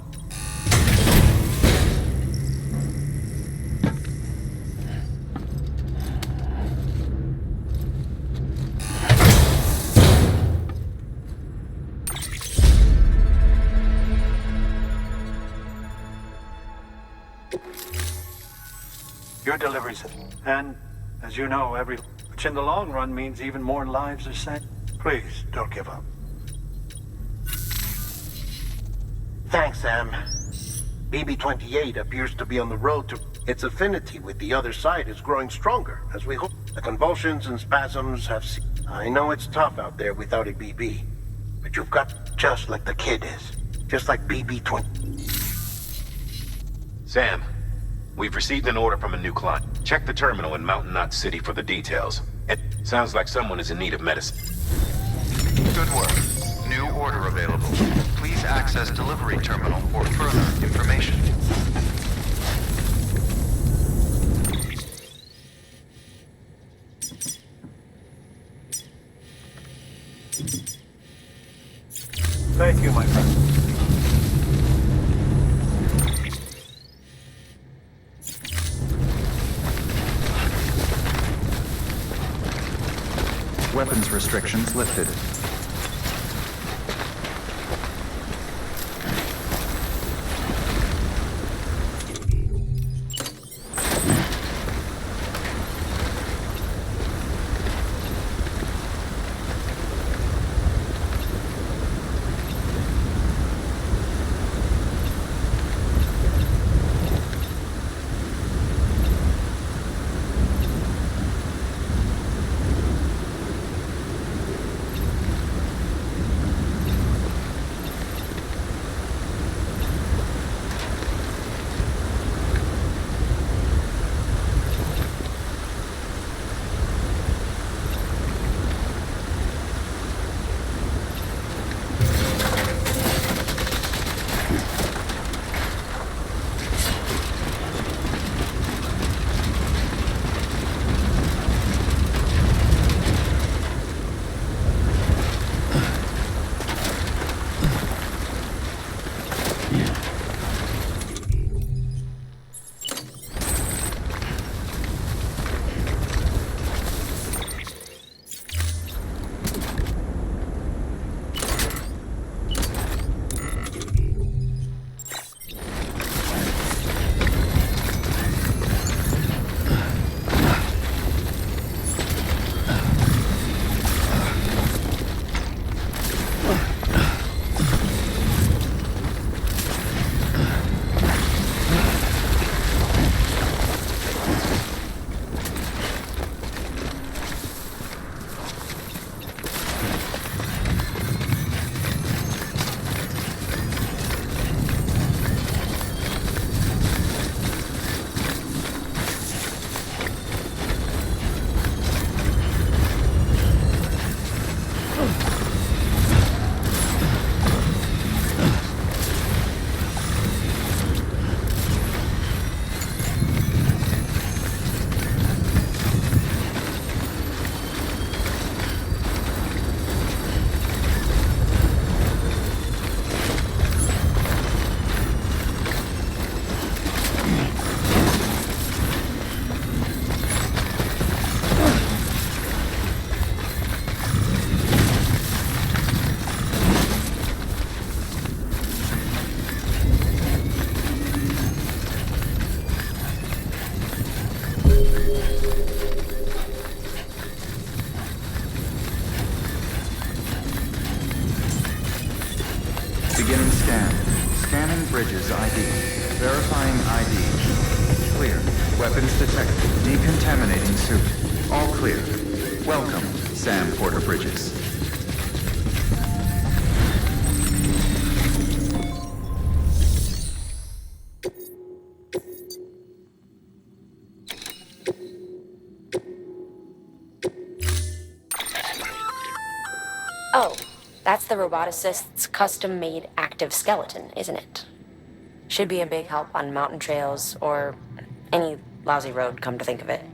Your deliveries, and as you know, which in the long run means even more lives are saved. Please, don't give up. Thanks, Sam. BB-28 appears to be on the road to... Its affinity with the other side is growing stronger, as we hope. The convulsions and spasms have... I know it's tough out there without a BB, but you've got just like the kid is. Just like BB-20... Sam, we've received an order from a new client. Check the terminal in Mountain Knot City for the details. It sounds like someone is in need of medicine. Good work. New order available. Please access delivery terminal for further information. Thank you, my friend. Weapons restrictions lifted. Beginning scan. Scanning bridges ID. Verifying ID. Clear. Weapons detected. Decontaminating suit. All clear. Welcome, Sam Porter Bridges. Oh, that's the roboticist's custom-made active skeleton, isn't it? Should be a big help on mountain trails or any lousy road, come to think of it.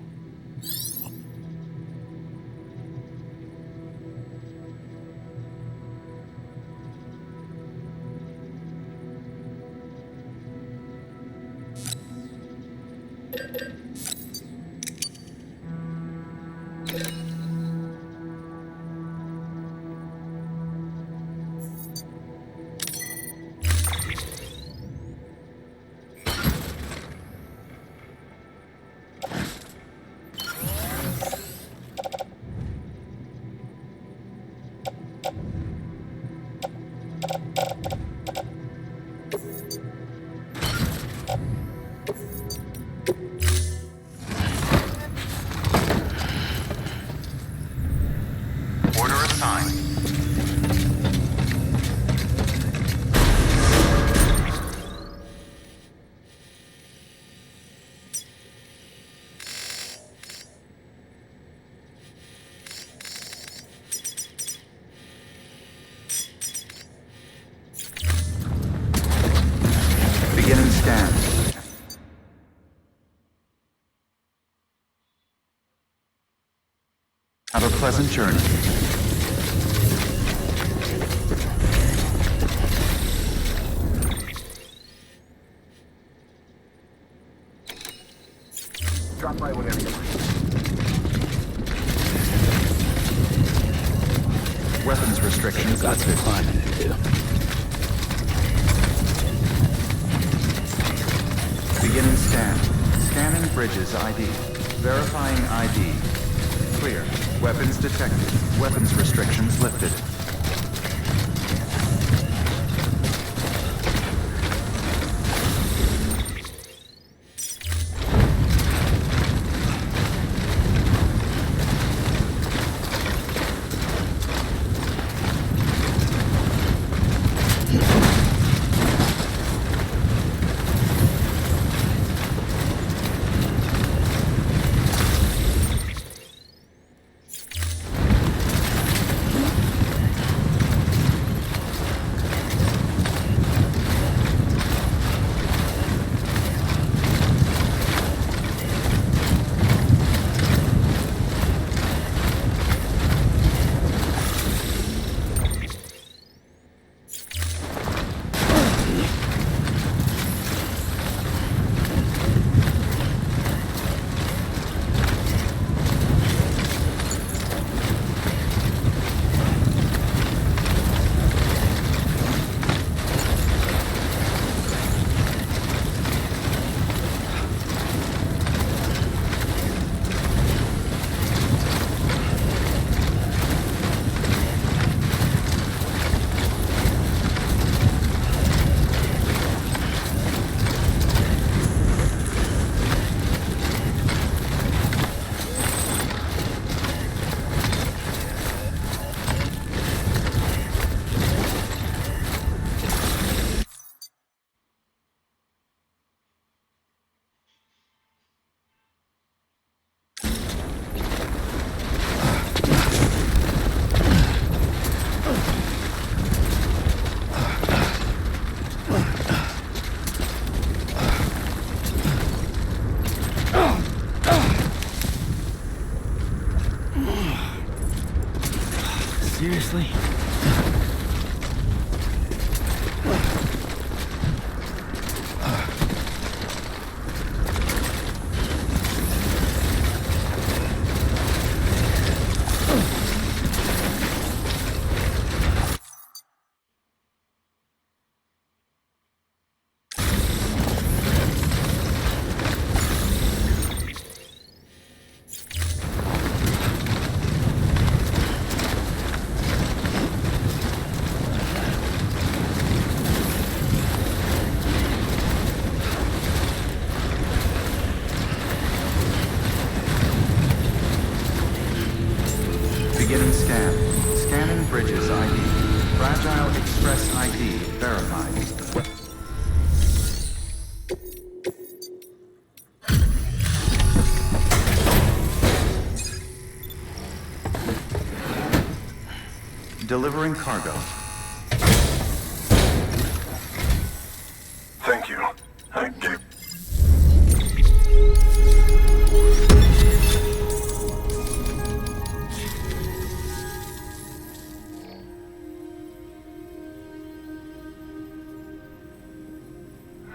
Order assigned. Beginning scan. Have a pleasant journey. Drop by whenever you like. Weapons restrictions Got some lifted. climbing to do. Beginning scan. Scanning bridges ID. Verifying ID. Clear. Weapons detected. Weapons restrictions lifted. Fragile Express ID verified. Delivering cargo. Thank you. I gave...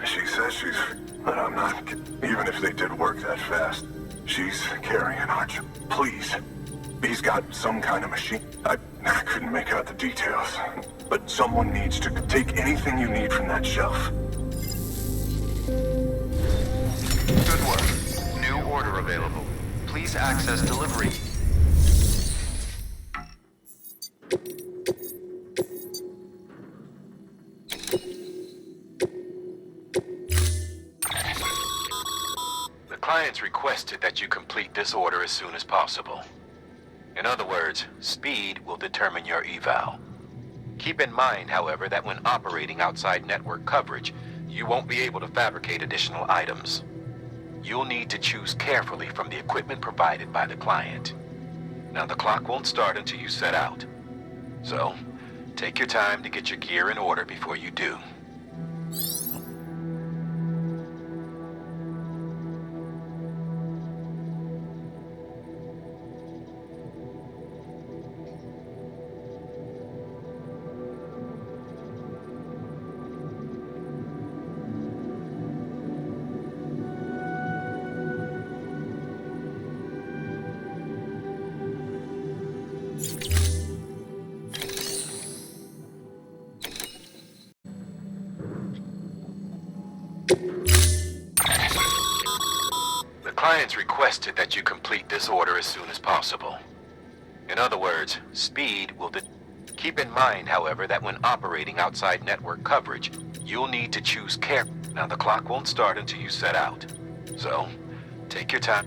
She says she's... But I'm not... Even if they did work that fast, she's carrying Arch. Please. He's got some kind of machine. I couldn't make out the details. But someone needs to take anything you need from that shelf. Good work. New order available. Please access delivery. The clients requested that you complete this order as soon as possible. In other words, speed will determine your eval. Keep in mind, however, that when operating outside network coverage, you won't be able to fabricate additional items. You'll need to choose carefully from the equipment provided by the client. Now, the clock won't start until you set out. So, take your time to get your gear in order before you do. Clients requested that you complete this order as soon as possible. In other words, speed will keep in mind, however, that when operating outside network coverage, you'll need to choose care. Now, the clock won't start until you set out. So, take your time.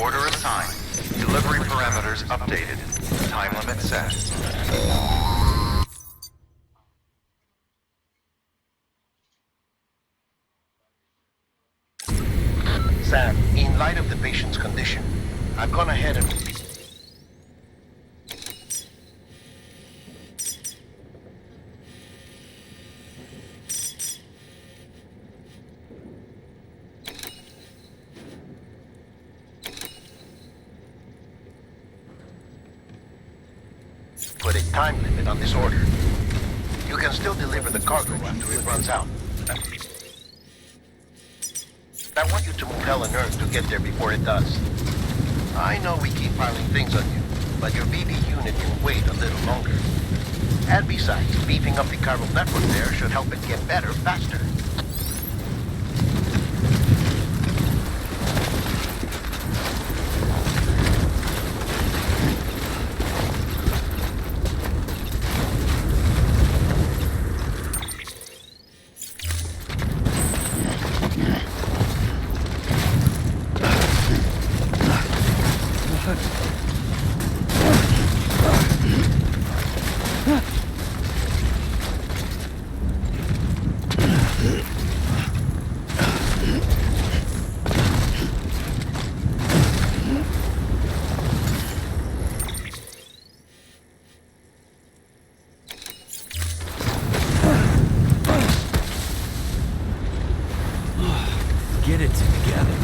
Order assigned. Delivery parameters updated. Time limit set. Sam, in light of the patient's condition, I've gone ahead and... put a time limit on this order. You can still deliver the cargo after it runs out. I want you to move hell and earth to get there before it does. I know we keep piling things on you, but your BB unit can wait a little longer. And besides, beefing up the chiral network there should help it get better faster. Get it together.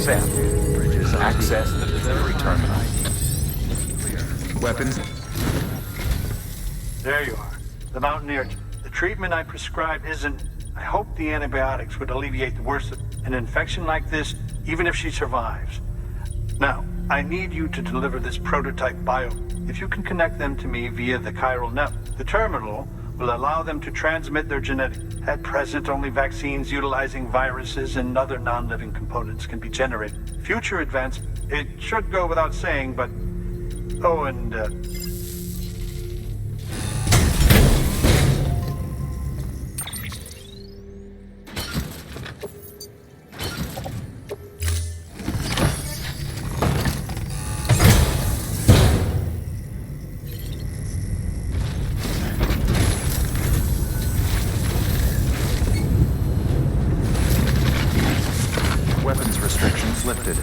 Sam, Bridges ID. access the delivery terminal. Weapons. There you are. The Mountaineer. The treatment I prescribed isn't... I hope the antibiotics would alleviate the worst of an infection like this, even if she survives. Now, I need you to deliver this prototype bio. If you can connect them to me via the chiral network, the terminal will allow them to transmit their genetic. At present, only vaccines utilizing viruses and other non-living components can be generated. Future advance, it should go without saying, but... Oh, and, Weapons restrictions lifted.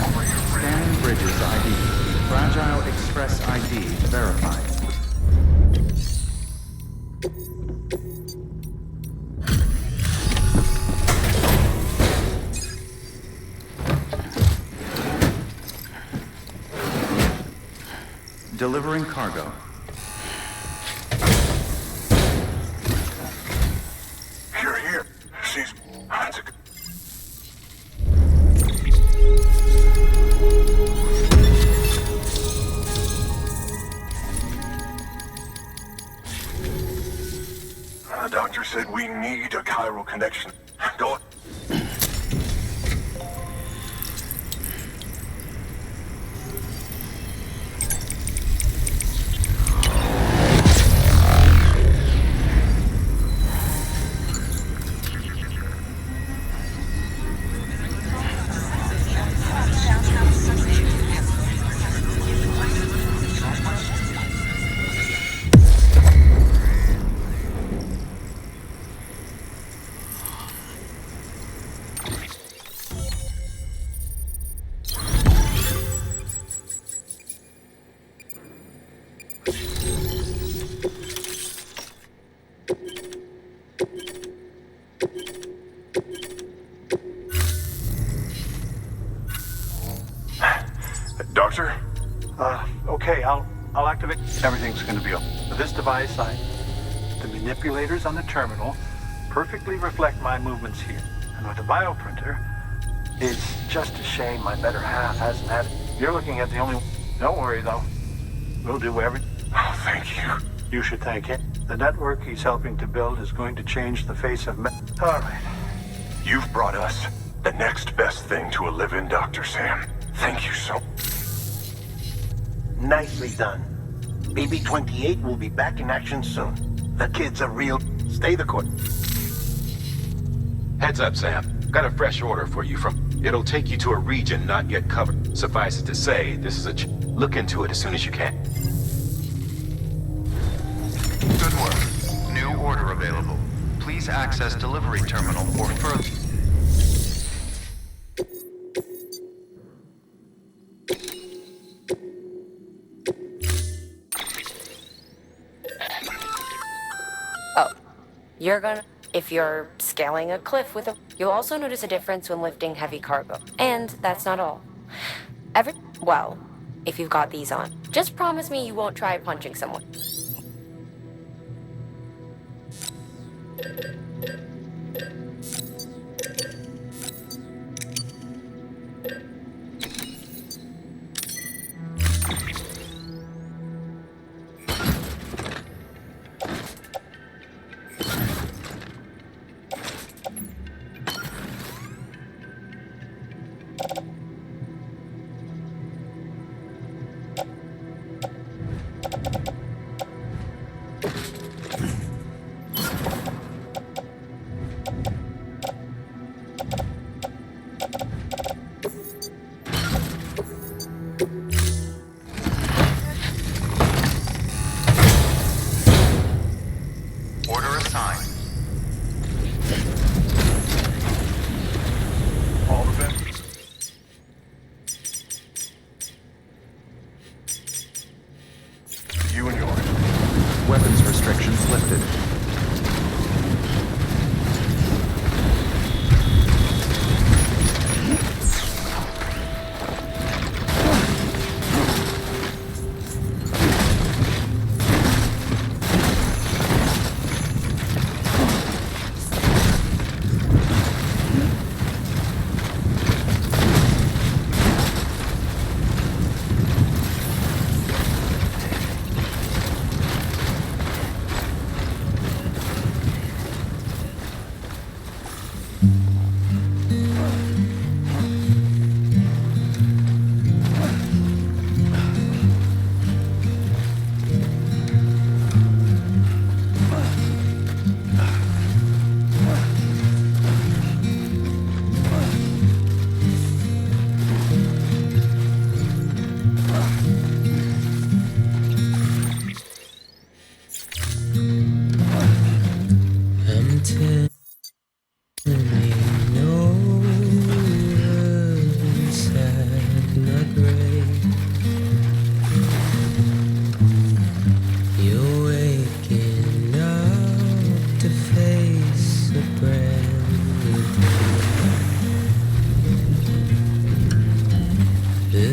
Scanning Bridges ID. Fragile Express ID verified. Delivering cargo. Here. She's... That's a... The doctor said we need a chiral connection. Go on. Doctor? Okay, I'll activate. Everything's gonna be okay. This device, the manipulators on the terminal perfectly reflect my movements here. And with the bioprinter, it's just a shame my better half hasn't had it. You're looking at the only... Don't worry, though. We'll do everything. Oh, thank you. You should thank him. The network he's helping to build is going to change the face of... All right. You've brought us the next best thing to a live-in, Dr. Sam. Thank you so... Nicely done. BB-28 will be back in action soon. The kid's a real... Stay the course. Heads up, Sam. Got a fresh order for you from... It'll take you to a region not yet covered. Suffice it to say, this is a... Look into it as soon as you can. Good work. New order available. Please access delivery terminal or further. Oh, you're gonna... If you're scaling a cliff with a... You'll also notice a difference when lifting heavy cargo. And that's not all. Well, if you've got these on. Just promise me you won't try punching someone.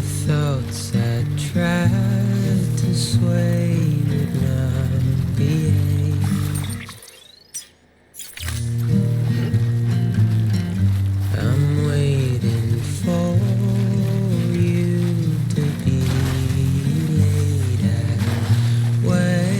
thoughts I tried to sway would not behave. I'm waiting for you to be laid out. Wait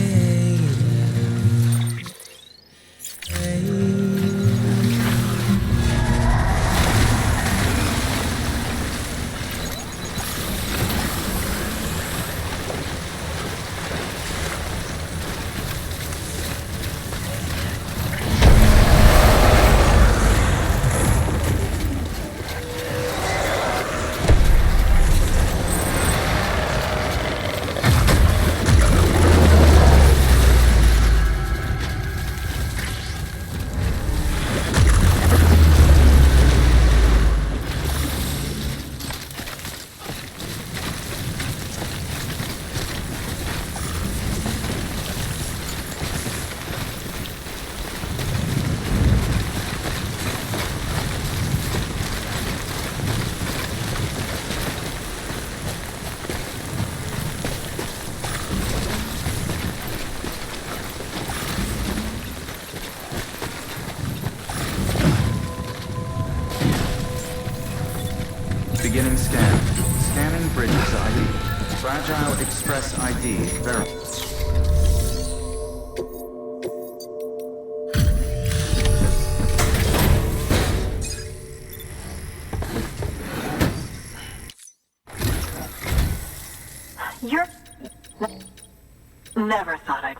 Beginning scan. Scanning bridges ID. Fragile Express ID. Verify. You're... Never thought I'd...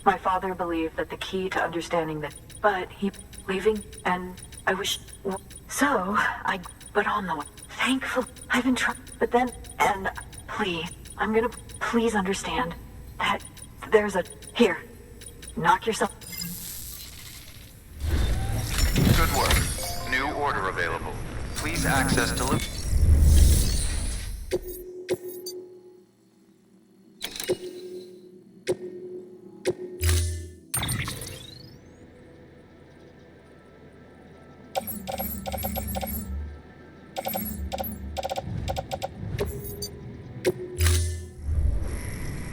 My father believed that the key to understanding that, but he leaving, and I wish. So I put on the way. Thankful I've been trying, but then, and please, I'm gonna please understand that there's a here. Knock yourself. Good work. New order available. Please access delivery.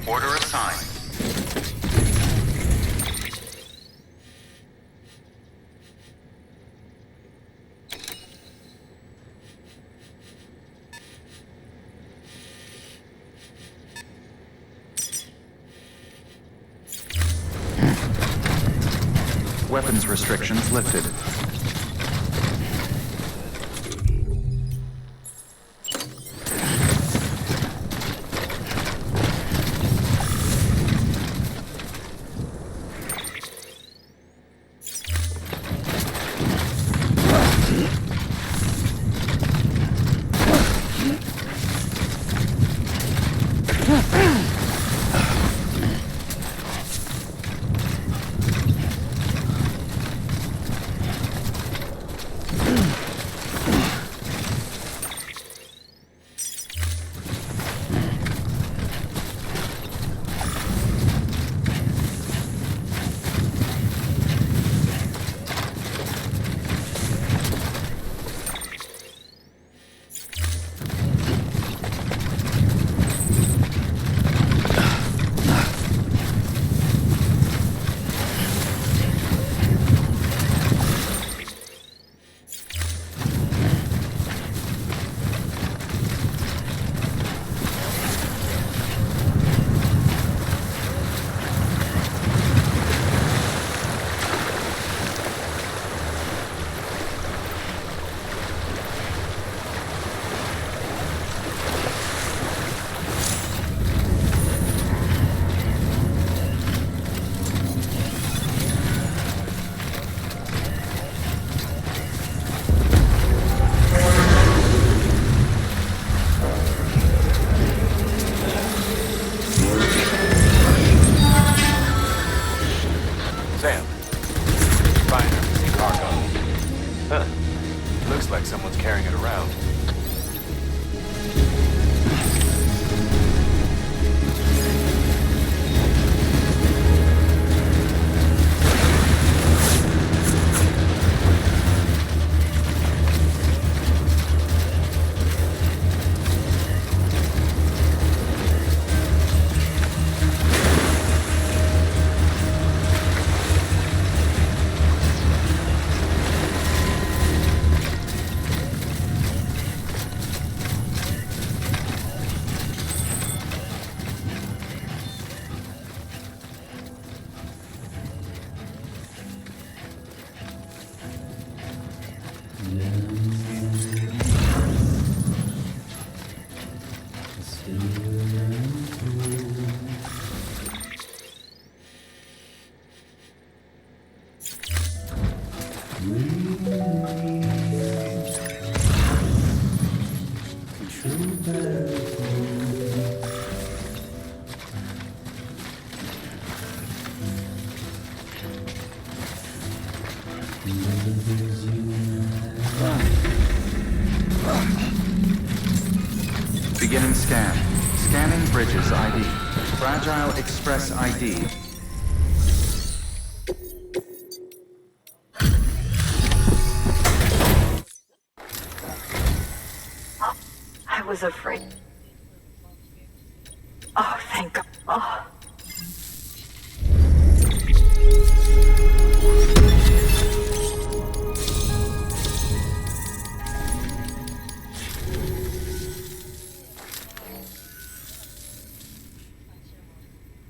Order assigned. Weapons restrictions lifted. Beginning scan. Scanning bridges ID. Fragile Express ID. I was afraid. Oh, thank God. Oh.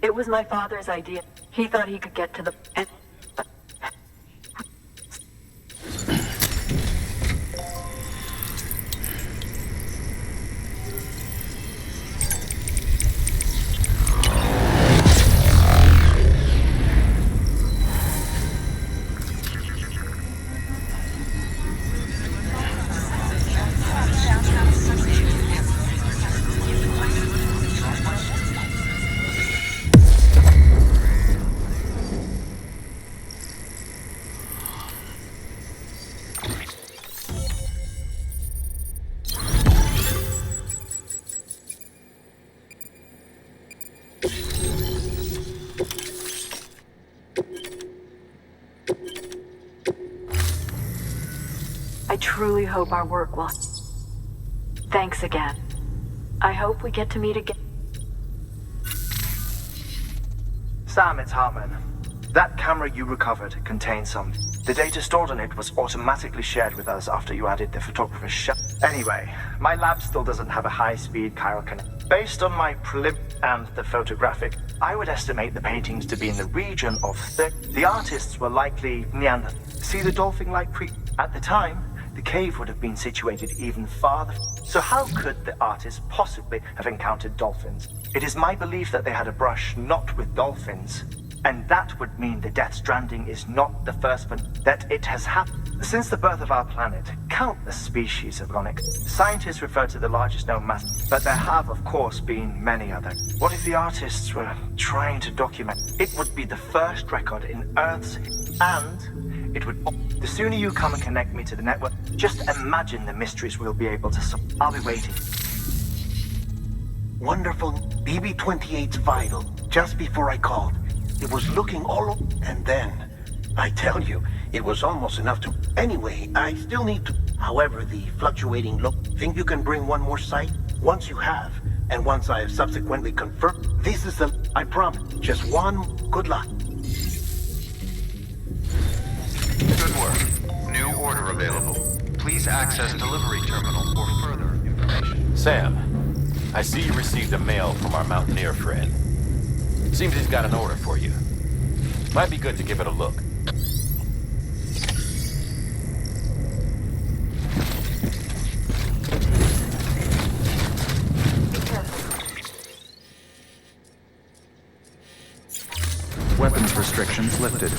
It was my father's idea. He thought he could get to the... I truly hope our work will... Thanks again. I hope we get to meet again. Sam, it's Hartman. That camera you recovered contains some... The data stored on it was automatically shared with us after you added the photographer's shot. Anyway, my lab still doesn't have a high-speed chiral connect. Based on my prelim and the photographic, I would estimate the paintings to be in the region of 30. The artists were likely Neanderthal. See the dolphin-like At the time, the cave would have been situated even farther. So how could the artists possibly have encountered dolphins? It is my belief that they had a brush not with dolphins. And that would mean the Death Stranding is not the first one, that it has happened. Since the birth of our planet, countless species have gone extinct. Scientists refer to the largest known mass, but there have, of course, been many others. What if the artists were trying to document? It would be the first record in Earth's... And it would... The sooner you come and connect me to the network, just imagine the mysteries we'll be able to solve. I'll be waiting. Wonderful. BB-28's vital. Just before I called, it was looking all over, and then, I tell you, it was almost enough to... Anyway, I still need to... However, the fluctuating look... Think you can bring one more site? Once you have, and once I have subsequently confirmed, this is the... I promise. Just one. Good luck. Good work. New order available. Please access delivery terminal for further information. Sam, I see you received a mail from our Mountaineer friend. Seems he's got an order for you. Might be good to give it a look. Weapons restrictions lifted.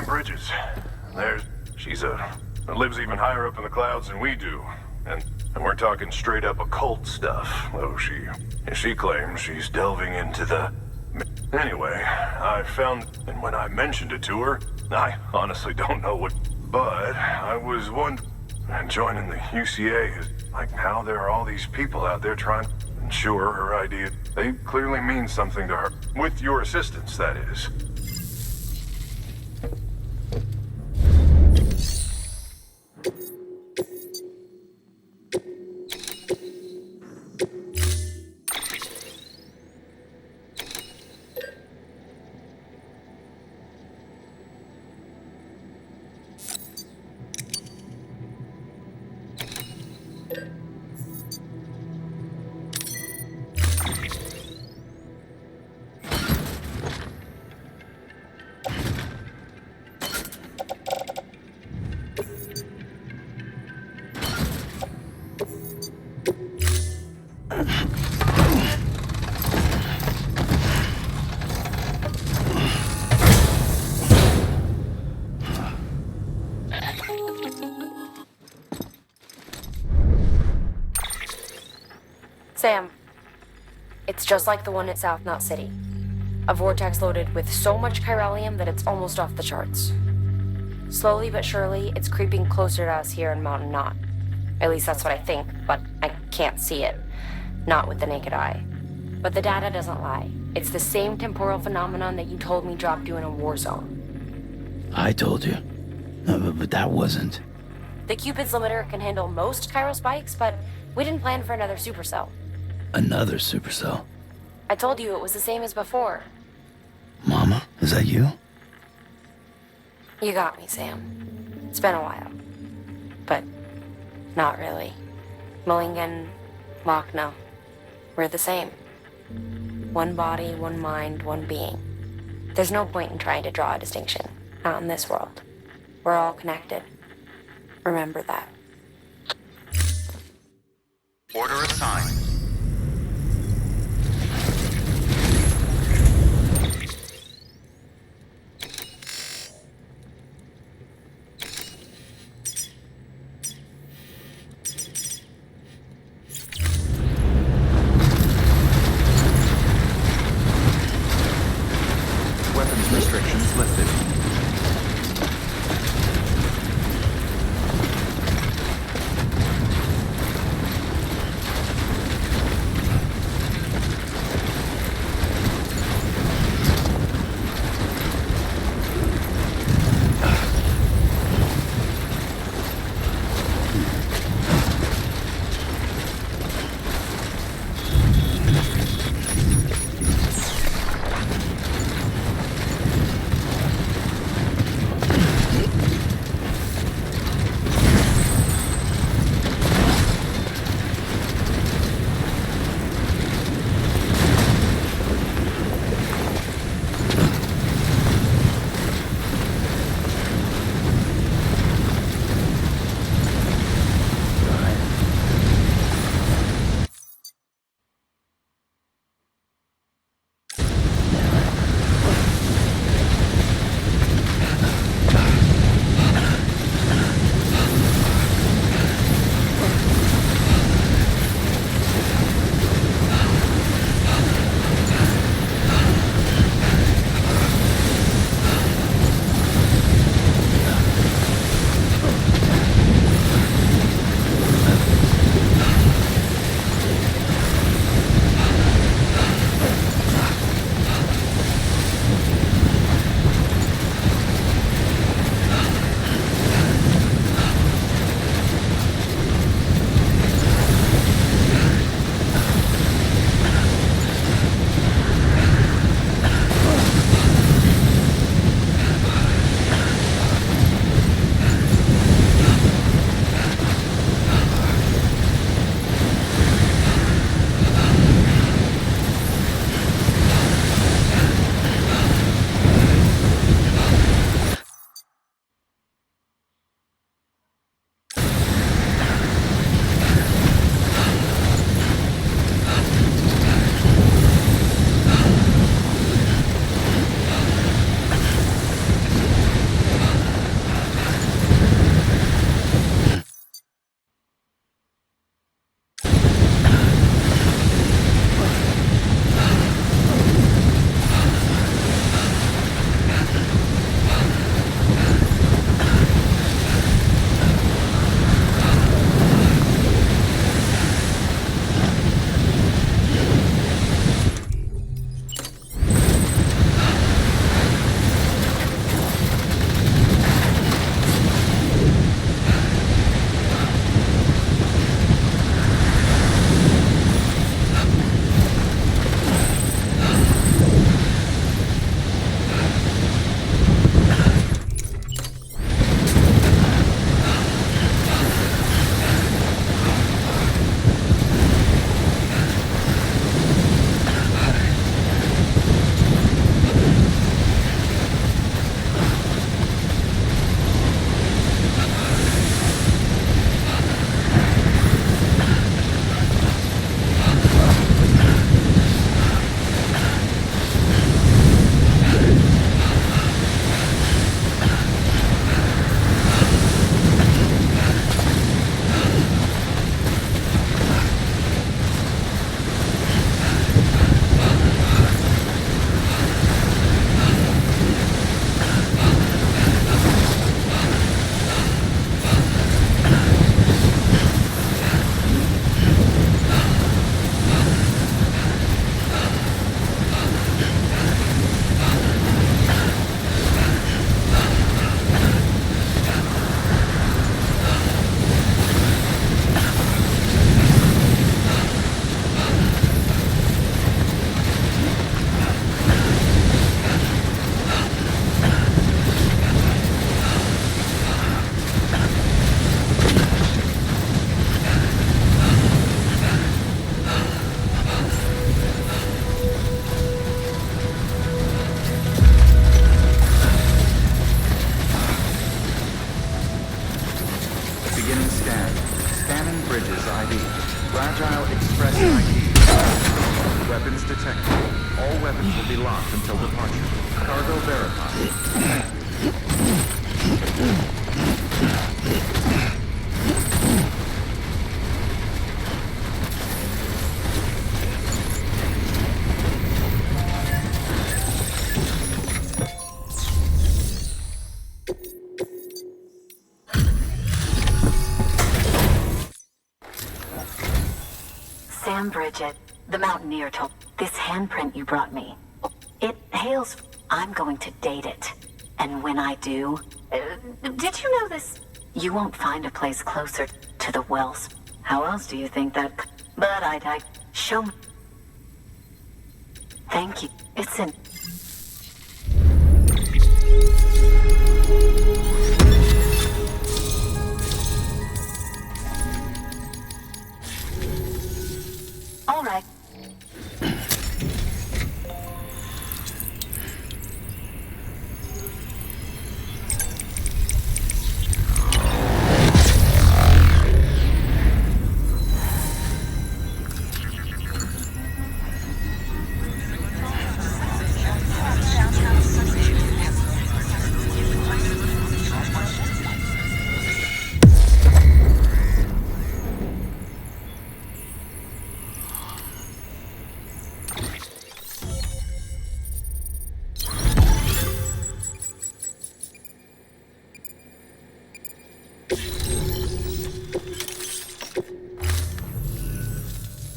Sam Bridges. She's lives even higher up in the clouds than we do. And we're talking straight up occult stuff, though she claims she's delving into the... Anyway, I found, and when I mentioned it to her, I honestly don't know what, but I was wondering, joining the UCA is like how there are all these people out there trying, and sure, her idea, they clearly mean something to her. With your assistance, that is. Sam, it's just like the one at South Knot City. A vortex loaded with so much chiralium that it's almost off the charts. Slowly but surely, it's creeping closer to us here in Mountain Knot. At least that's what I think, but I can't see it. Not with the naked eye. But the data doesn't lie. It's the same temporal phenomenon that you told me dropped you in a war zone. I told you. But that wasn't. The Cupid's limiter can handle most chiral spikes, but we didn't plan for another supercell. Another supercell. I told you it was the same as before. Mama, is that you? You got me, Sam. It's been a while. But not really. Mulligan, Lochner, we're the same. One body, one mind, one being. There's no point in trying to draw a distinction. Not in this world. We're all connected. Remember that. Order assigned. Weapons restrictions lifted. Cargo verified. Sam Bridget, the Mountaineer told this handprint you brought me. It hails. I'm going to date it. And when I do, did you know this? You won't find a place closer to the wells. How else do you think that? But I'd show me. Thank you. It's in. All right.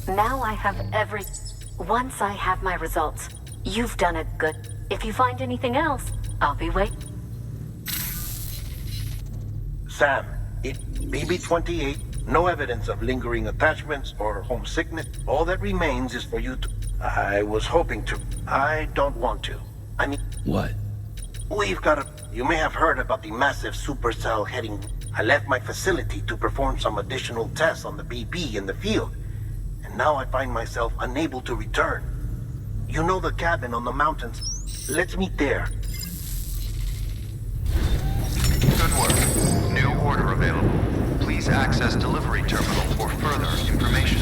Now I have every... Once I have my results, you've done it good. If you find anything else, I'll be waiting. Sam, BB-28, no evidence of lingering attachments or homesickness. All that remains is for you to... I was hoping to... I don't want to. I mean... What? We've got a... You may have heard about the massive supercell heading... I left my facility to perform some additional tests on the BB in the field. And now I find myself unable to return. You know the cabin on the mountains. Let's meet there. Good work. New order available. Please access delivery terminal for further information.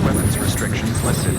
Weapons restrictions lifted.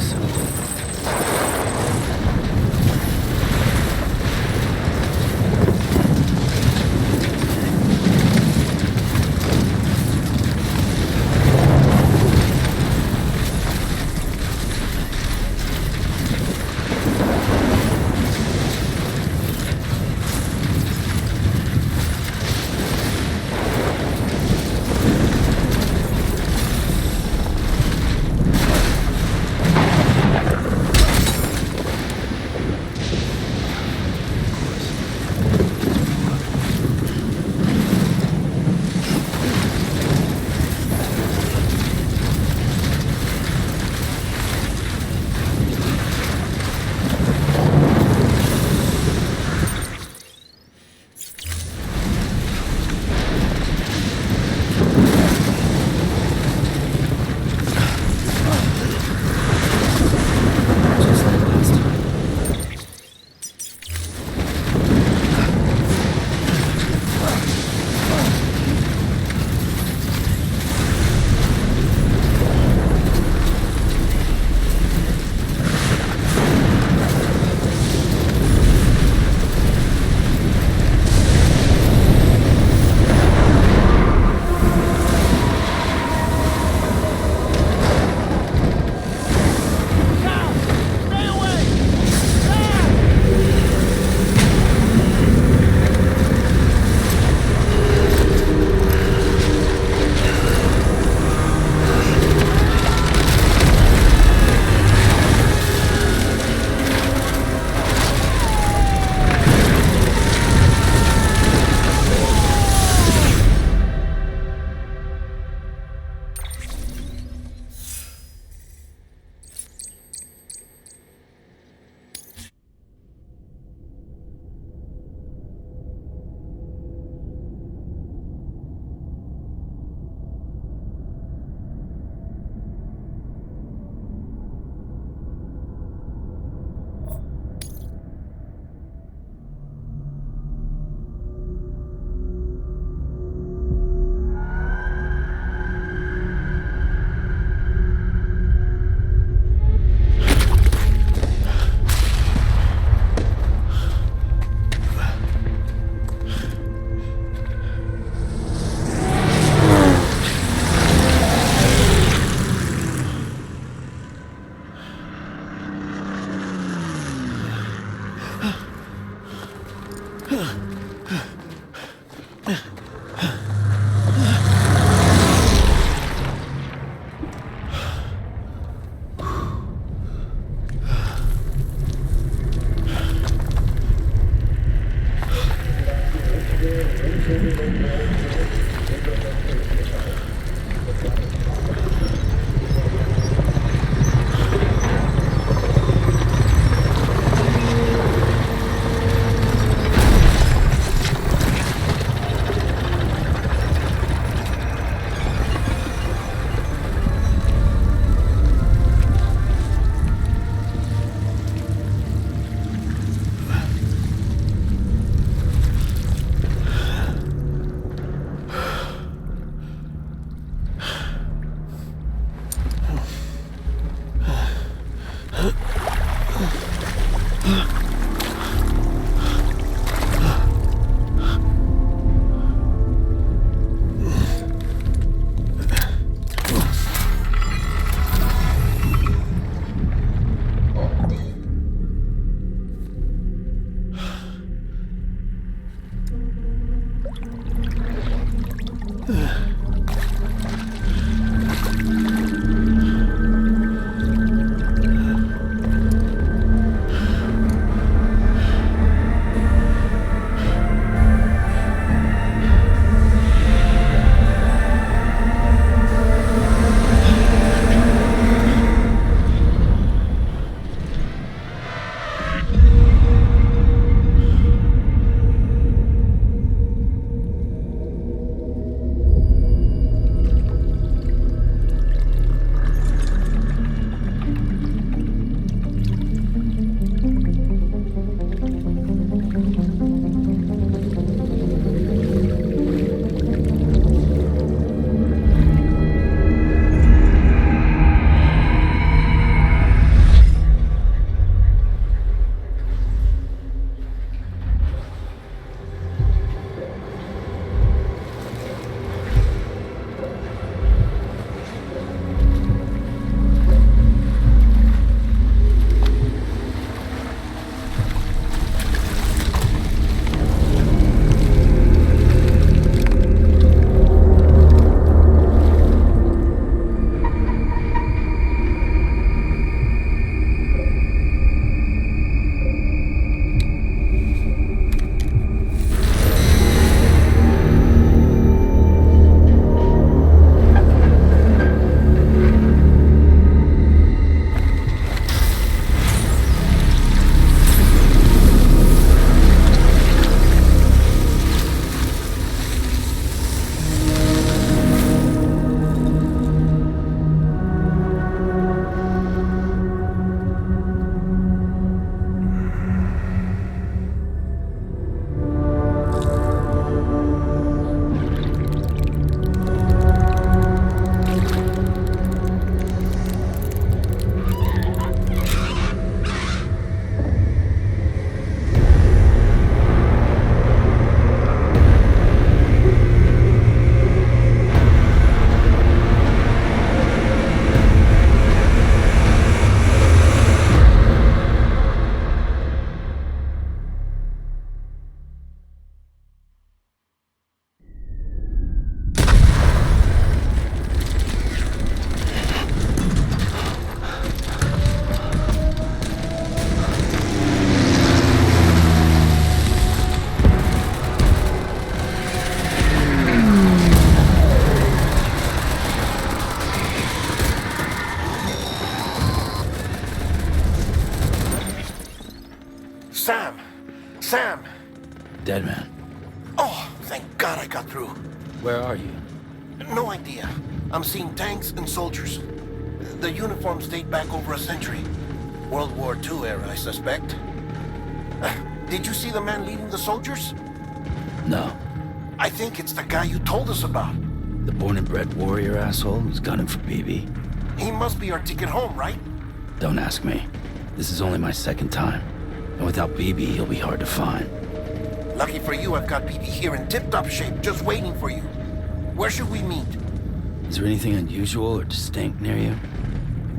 Sam! Dead man. Oh, thank God I got through. Where are you? No idea. I'm seeing tanks and soldiers. The uniforms date back over a century. World War II era, I suspect. Did you see the man leading the soldiers? No. I think it's the guy you told us about. The born and bred warrior asshole who's gunning for BB. He must be our ticket home, right? Don't ask me. This is only my second time. And without BB, he'll be hard to find. Lucky for you, I've got BB here in tip-top shape, just waiting for you. Where should we meet? Is there anything unusual or distinct near you?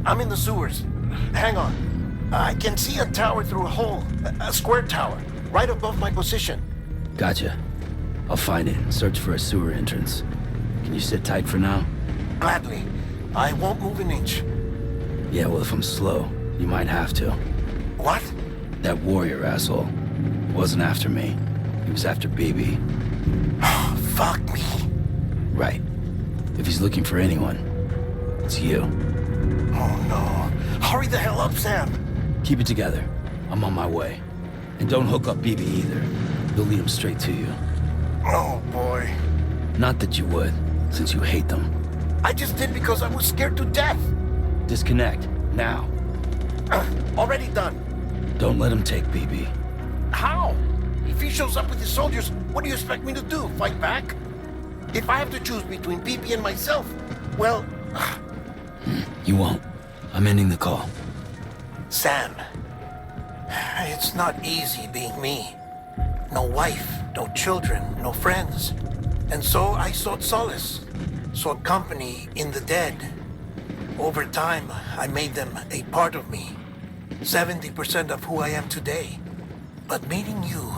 I'm in the sewers. Hang on. I can see a tower through a hole. A square tower, right above my position. Gotcha. I'll find it and search for a sewer entrance. Can you sit tight for now? Gladly. I won't move an inch. Yeah, well, if I'm slow, you might have to. What? That warrior asshole wasn't after me. He was after BB. Fuck me. Right. If he's looking for anyone, it's you. Oh no. Hurry the hell up, Sam. Keep it together. I'm on my way. And don't hook up BB either. He'll lead him straight to you. Oh boy. Not that you would, since you hate them. I just did because I was scared to death. Disconnect, now. Already done. Don't let him take BB. How? If he shows up with his soldiers, what do you expect me to do? Fight back? If I have to choose between BB and myself, well... You won't. I'm ending the call. Sam, it's not easy being me. No wife, no children, no friends. And so I sought solace, sought company in the dead. Over time, I made them a part of me. 70% of who I am today. But meeting you...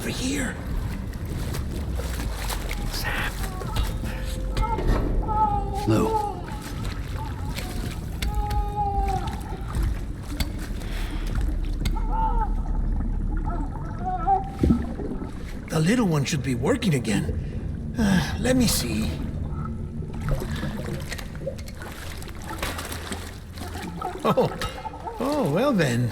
over here. Sam. Lou. The little one should be working again. Let me see. Oh, well then.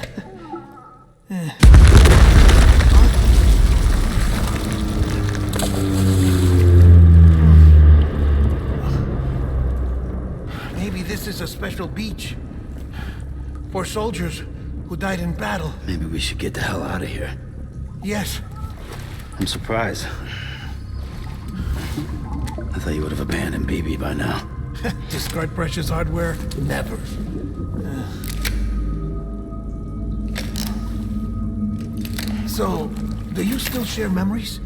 Maybe this is a special beach for soldiers who died in battle. Maybe we should get the hell out of here. Yes. I'm surprised. I thought you would have abandoned BB by now. Discard precious hardware? Never. So, do you still share memories?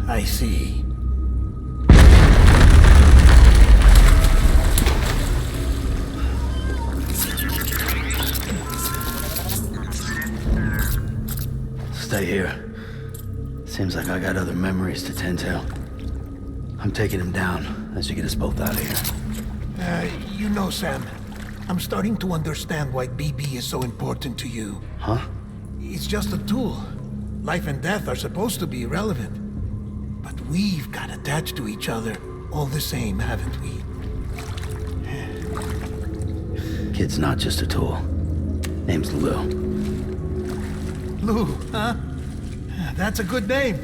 I see. Stay here. Seems like I got other memories to tend to. I'm taking him down as you get us both out of here. You know, Sam, I'm starting to understand why BB is so important to you. Huh? It's just a tool. Life and death are supposed to be irrelevant. But we've got attached to each other all the same, haven't we? Kid's not just a tool. Name's Lou. Lou, huh? That's a good name.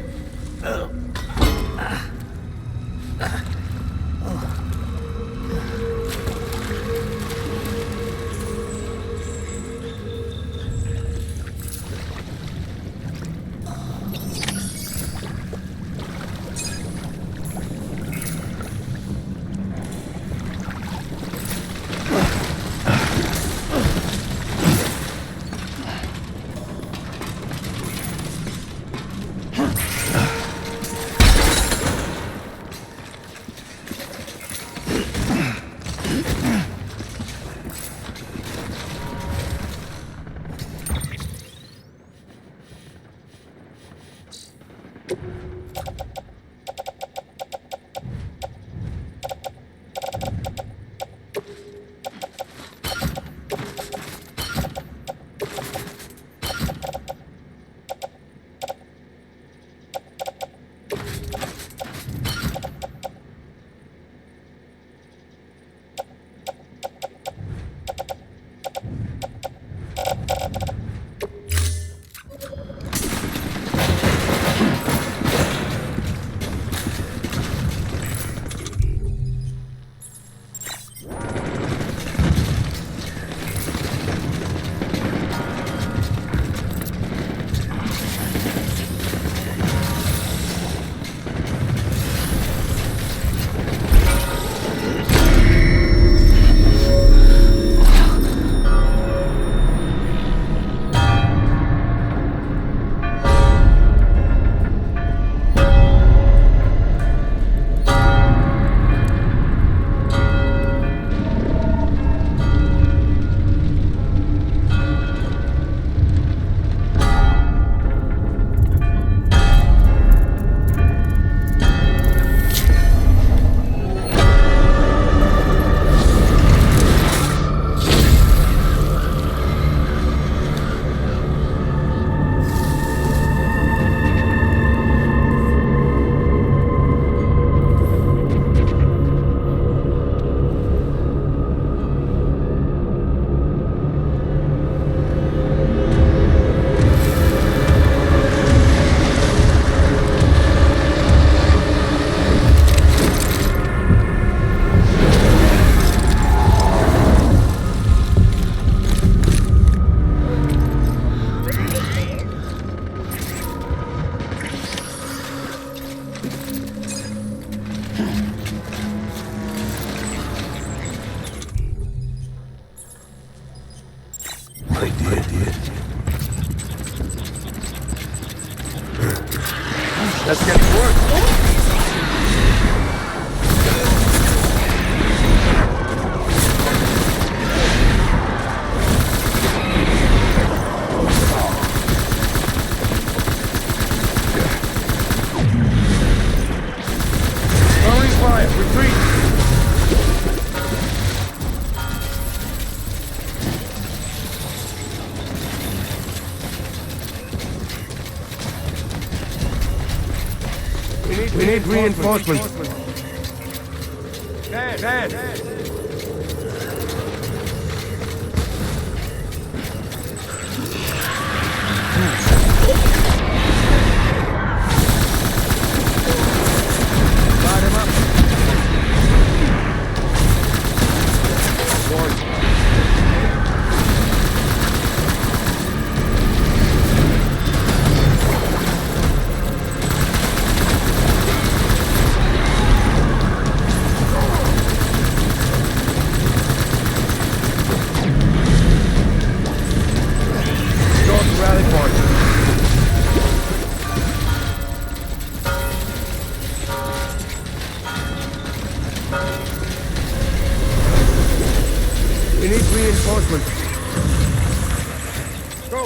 That's getting worse. We need reinforcements. Dad! Light him up. We need reinforcements. Go!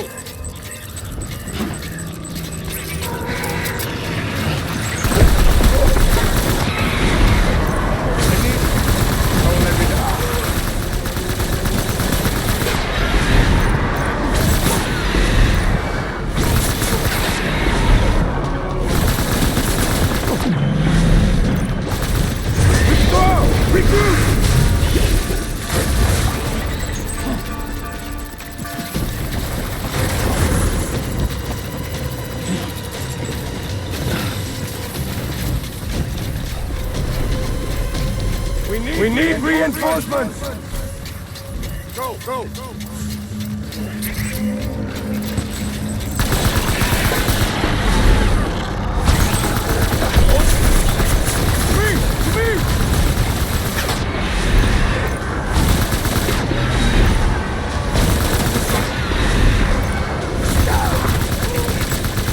We need reinforcements! Go!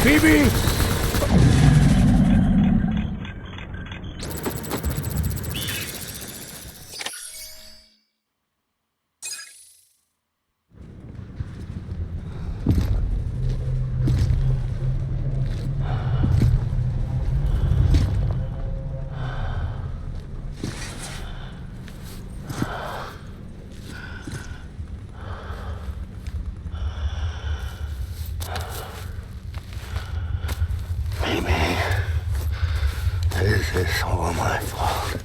Phoebe! This is all my fault.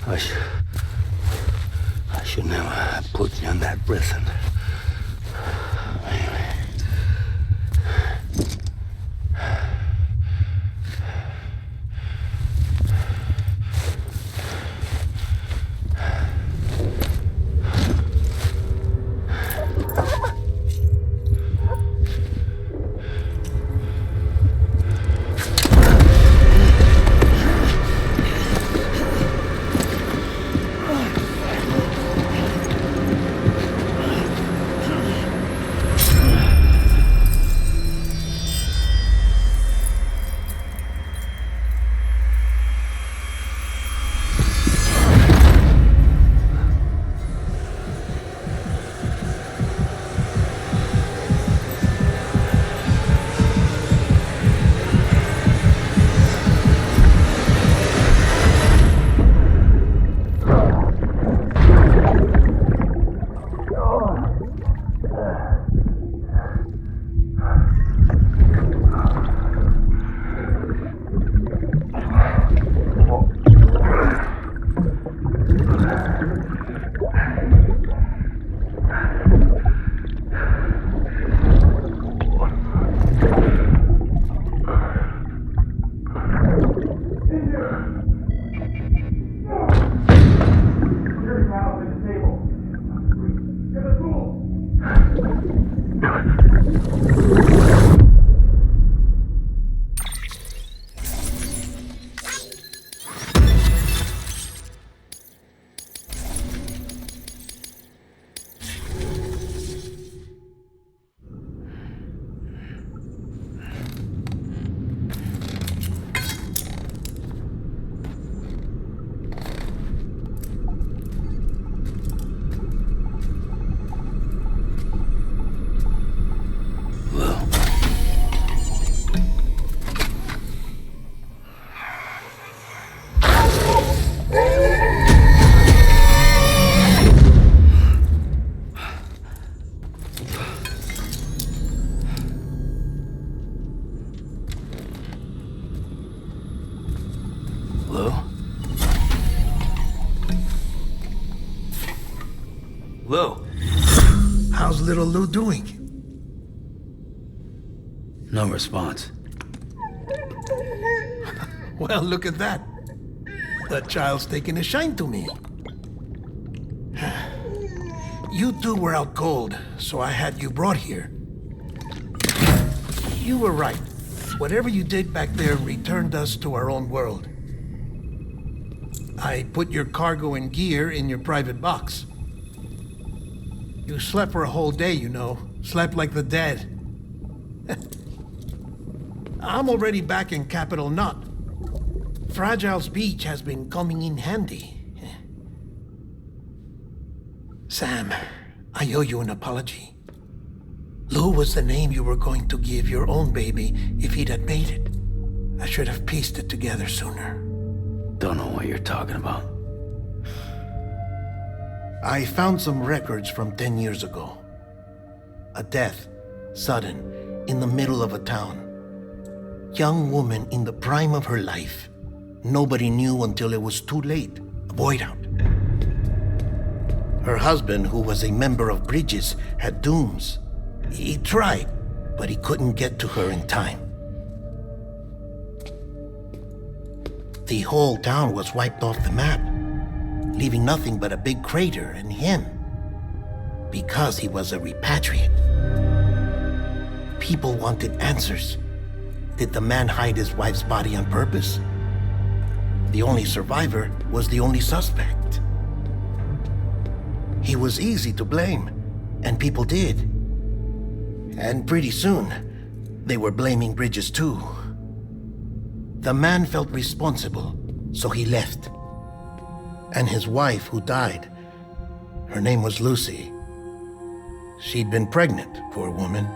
I should never have put you in that prison. little Lou doing? No response. Well, look at that. That child's taking a shine to me. You two were out cold, so I had you brought here. You were right. Whatever you did back there returned us to our own world. I put your cargo and gear in your private box. You slept for a whole day, you know. Slept like the dead. I'm already back in Capital Knot. Fragile's beach has been coming in handy. Sam, I owe you an apology. Lou was the name you were going to give your own baby if he'd had made it. I should have pieced it together sooner. Don't know what you're talking about. I found some records from 10 years ago. A death, sudden, in the middle of a town. Young woman in the prime of her life. Nobody knew until it was too late. A void out. Her husband, who was a member of Bridges, had dooms. He tried, but he couldn't get to her in time. The whole town was wiped off the map, leaving nothing but a big crater and him, because he was a repatriate. People wanted answers. Did the man hide his wife's body on purpose? The only survivor was the only suspect. He was easy to blame, and people did. And pretty soon, they were blaming Bridges too. The man felt responsible, so he left. And his wife, who died, her name was Lucy. She'd been pregnant, poor woman.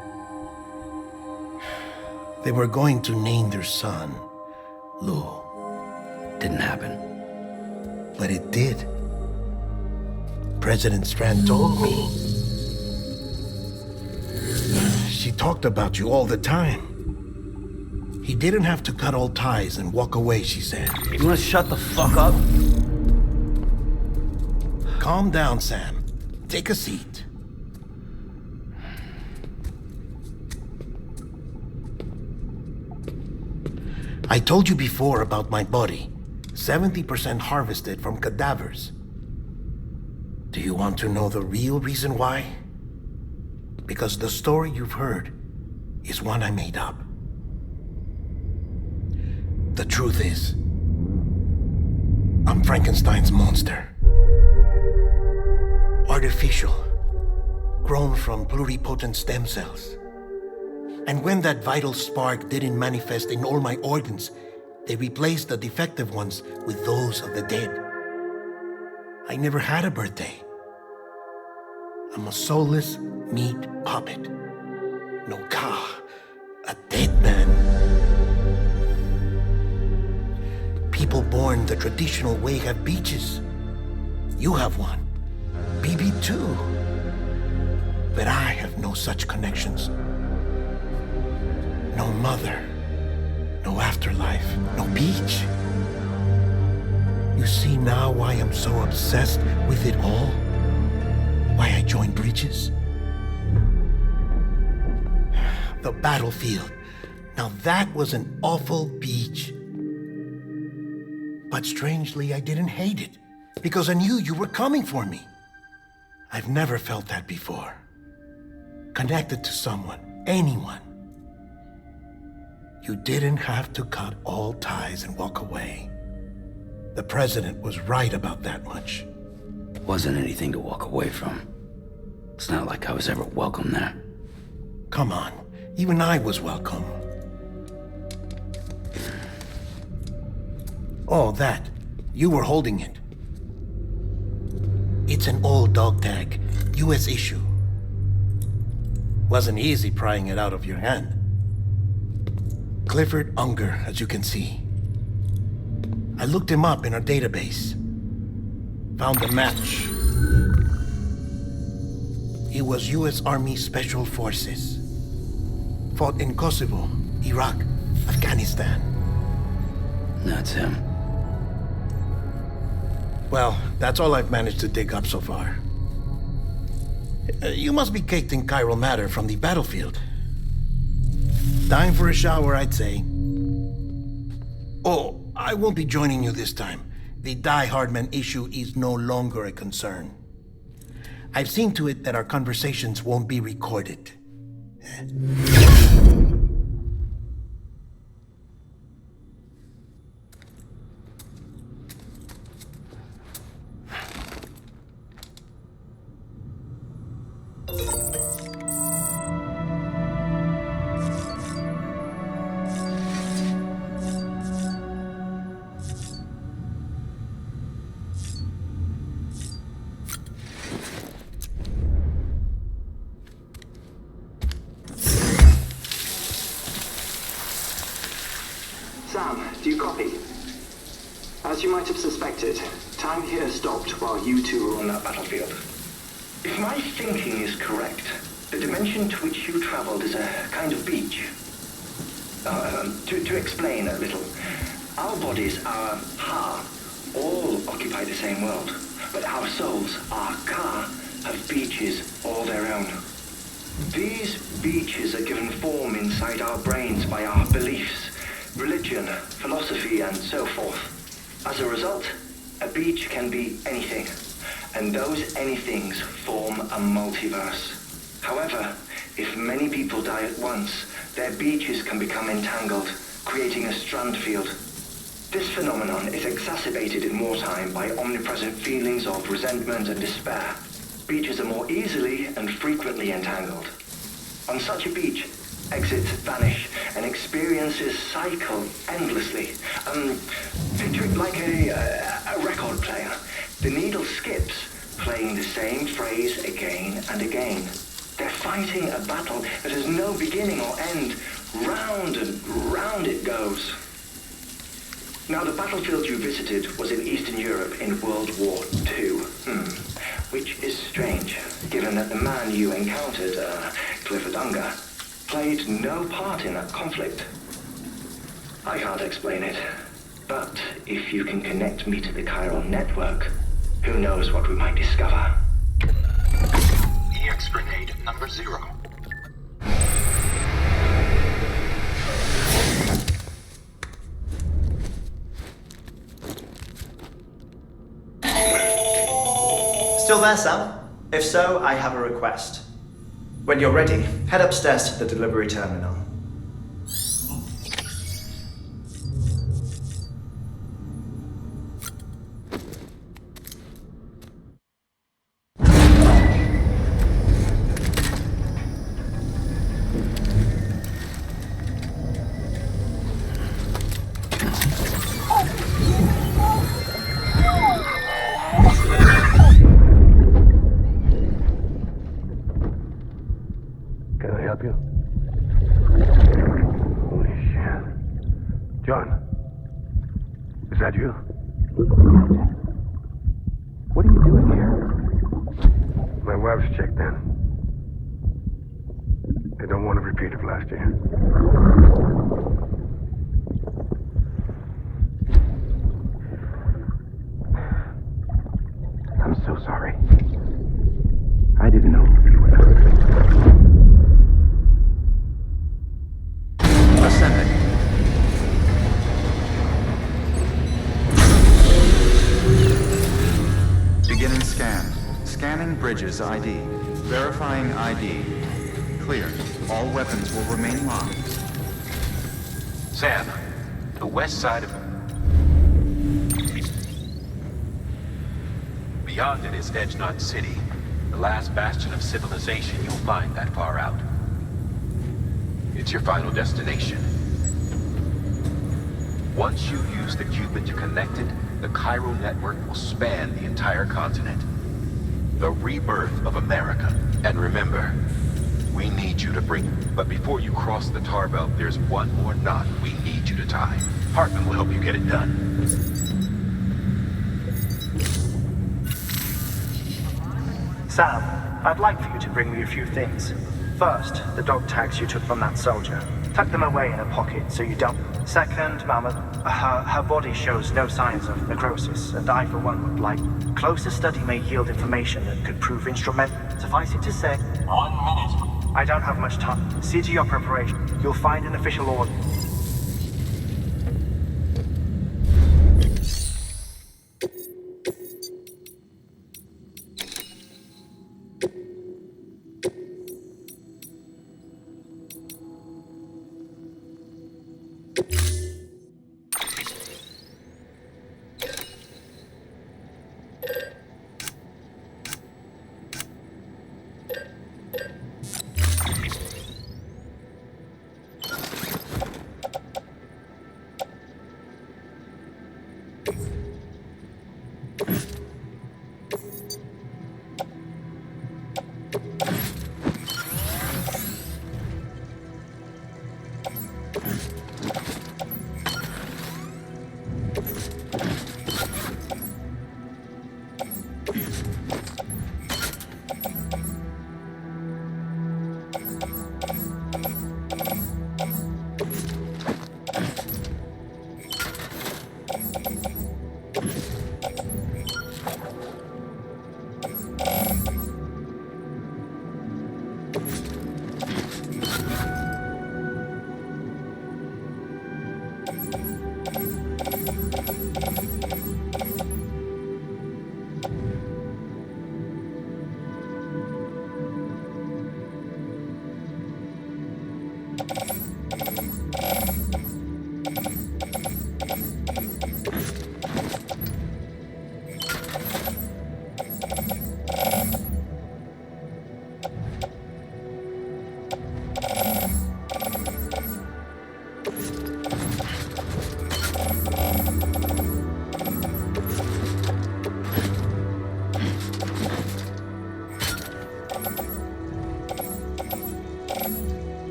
They were going to name their son Lou. Didn't happen. But it did. President Strand told me. She talked about you all the time. He didn't have to cut all ties and walk away, she said. You wanna shut the fuck up? Calm down, Sam. Take a seat. I told you before about my body. 70% harvested from cadavers. Do you want to know the real reason why? Because the story you've heard is one I made up. The truth is, I'm Frankenstein's monster. Artificial, grown from pluripotent stem cells. And when that vital spark didn't manifest in all my organs, they replaced the defective ones with those of the dead. I never had a birthday. I'm a soulless meat puppet. No ka, a dead man. People born the traditional way have beaches. You have one. BB too. But I have no such connections. No mother. No afterlife. No beach. You see now why I'm so obsessed with it all? Why I joined Bridges? The battlefield. Now that was an awful beach. But strangely, I didn't hate it, because I knew you were coming for me. I've never felt that before. Connected to someone, anyone. You didn't have to cut all ties and walk away. The president was right about that much. Wasn't anything to walk away from. It's not like I was ever welcome there. Come on, even I was welcome. Oh, that. You were holding it. It's an old dog tag, US issue. Wasn't easy prying it out of your hand. Clifford Unger, as you can see. I looked him up in our database. Found a match. He was US Army Special Forces. Fought in Kosovo, Iraq, Afghanistan. That's him. Well, that's all I've managed to dig up so far. You must be caked in chiral matter from the battlefield. Time for a shower, I'd say. Oh, I won't be joining you this time. The Die Hardman issue is no longer a concern. I've seen to it that our conversations won't be recorded. Sam, do you copy? As you might have suspected, time here stopped while you two were on that battlefield. If my thinking is correct, the dimension to which you traveled is a kind of beach. To explain a little, our bodies, our ha, all occupy the same world, but our souls, our ka, have beaches all their own. These beaches are given form inside our brains by our beliefs, religion, philosophy, and so forth. As a result, a beach can be anything, and those anythings form a multiverse. However, if many people die at once, their beaches can become entangled, creating a strand field. This phenomenon is exacerbated in wartime by omnipresent feelings of resentment and despair. Beaches are more easily and frequently entangled. On such a beach, exits vanish and experiences cycle endlessly. Picture it like a record player. The needle skips, playing the same phrase again and again. They're fighting a battle that has no beginning or end. Round and round it goes. Now, the battlefield you visited was in Eastern Europe in World War II. Which is strange, given that the man you encountered, Clifford Unger, played no part in that conflict. I can't explain it, but if you can connect me to the chiral network, who knows what we might discover. EX grenade number 0. Still there, Sam? If so, I have a request. When you're ready, head upstairs to the delivery terminal. Can I help you? Holy shit. John, is that you? What are you doing here? My wife's checked in. They don't want a repeat of last year. I'm so sorry. I didn't know you were there. Ascending. Beginning scan. Scanning bridges ID. Verifying ID. Clear. All weapons will remain locked. Sam, the west side of... Beyond it is Edge Knot City, the last bastion of civilization you'll find that far out. It's your final destination. Once you use the qubit to connect it, the chiral network will span the entire continent. The rebirth of America. And remember, we need you to bring... But before you cross the tar belt, there's one more knot we need you to tie. Hartman will help you get it done. Sam, I'd like for you to bring me a few things. First, the dog tags you took from that soldier. Tuck them away in a pocket so you don't. Second, Mama, her body shows no signs of necrosis, and I, for one, would like. Closer study may yield information that could prove instrumental. Suffice it to say, 1 minute. I don't have much time. See to your preparation. You'll find an official order.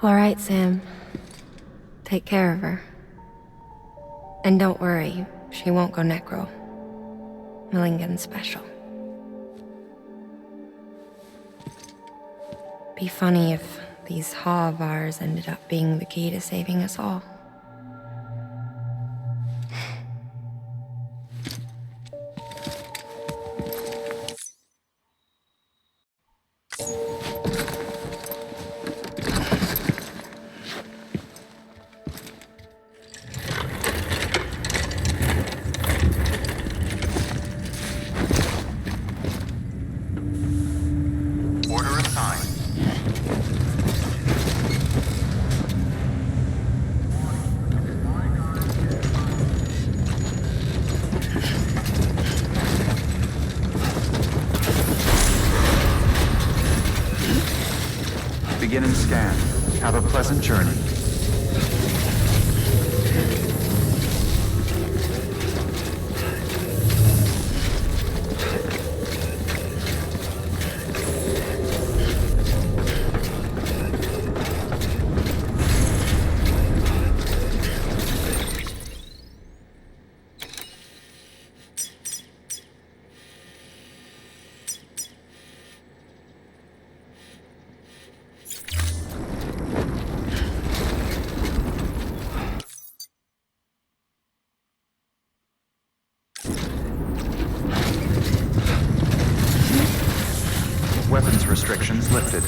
All right, Sam. Take care of her. And don't worry, she won't go necro. Millingen's special. Be funny if these Ha of ours ended up being the key to saving us all. Begin and scan. Have a pleasant journey. Weapons restrictions lifted.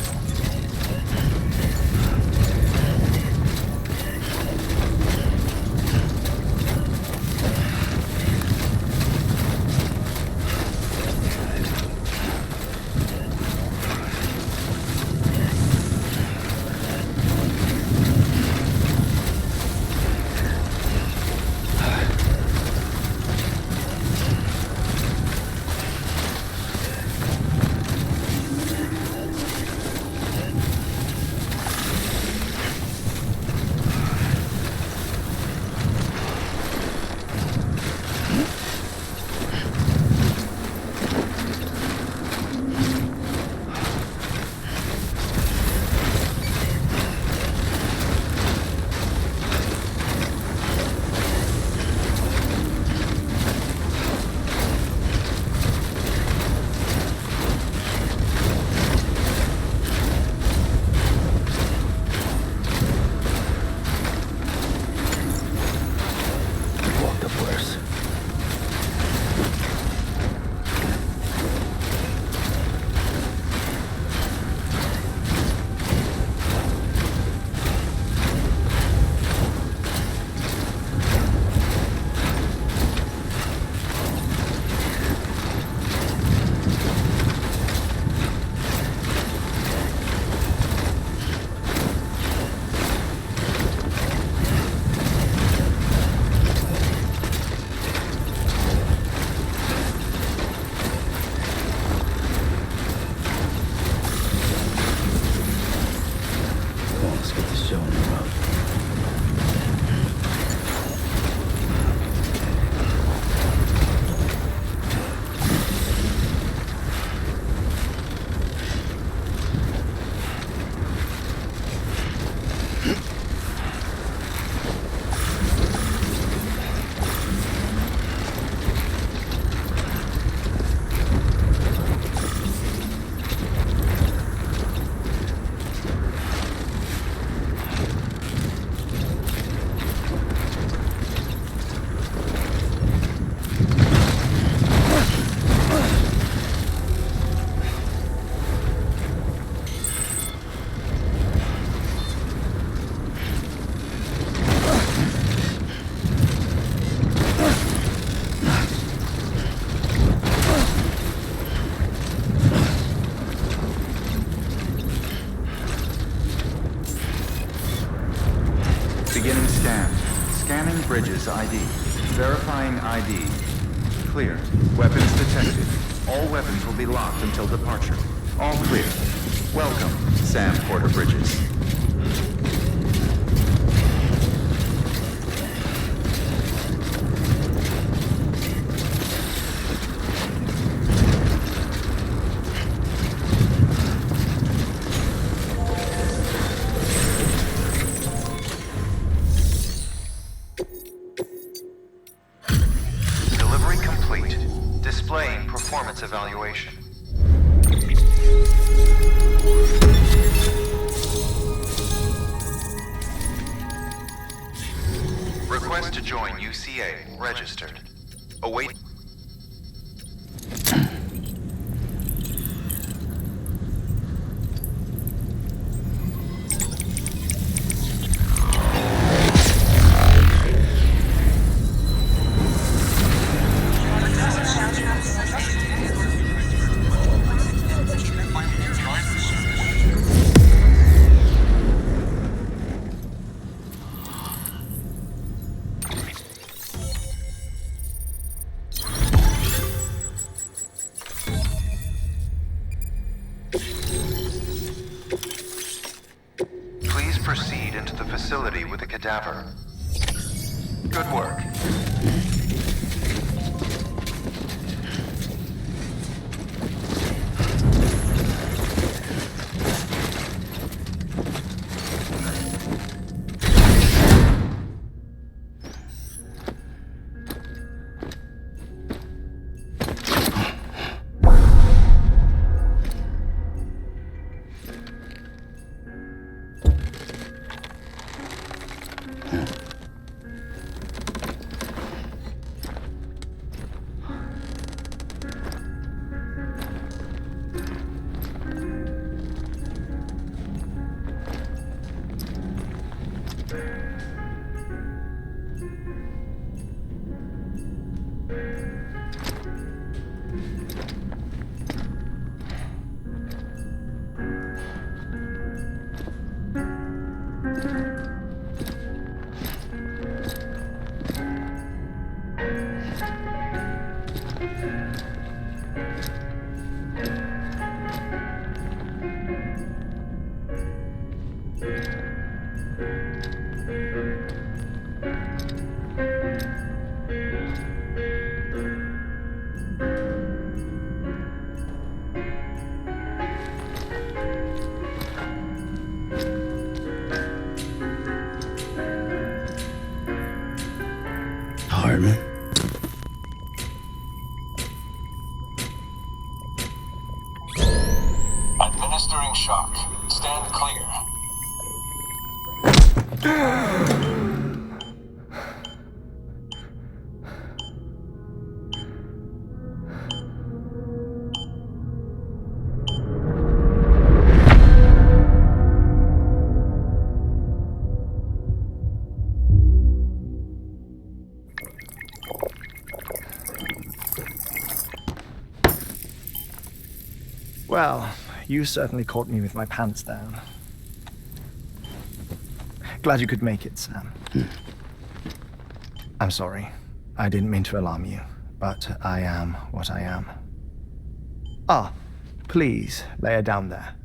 Beginning scan. Scanning bridges ID. Verifying ID. Clear. Weapons detected. All weapons will be locked until departure. All clear. Welcome, Sam Porter Bridges. Delivery complete. Displaying performance evaluation. Request to join UCA. Registered. Await. Please proceed into the facility with the cadaver. Good work. Hartman? Administering shock. Stand clear. Well, you certainly caught me with my pants down. Glad you could make it, Sam. I'm sorry. I didn't mean to alarm you, but I am what I am. Ah, please, lay her down there.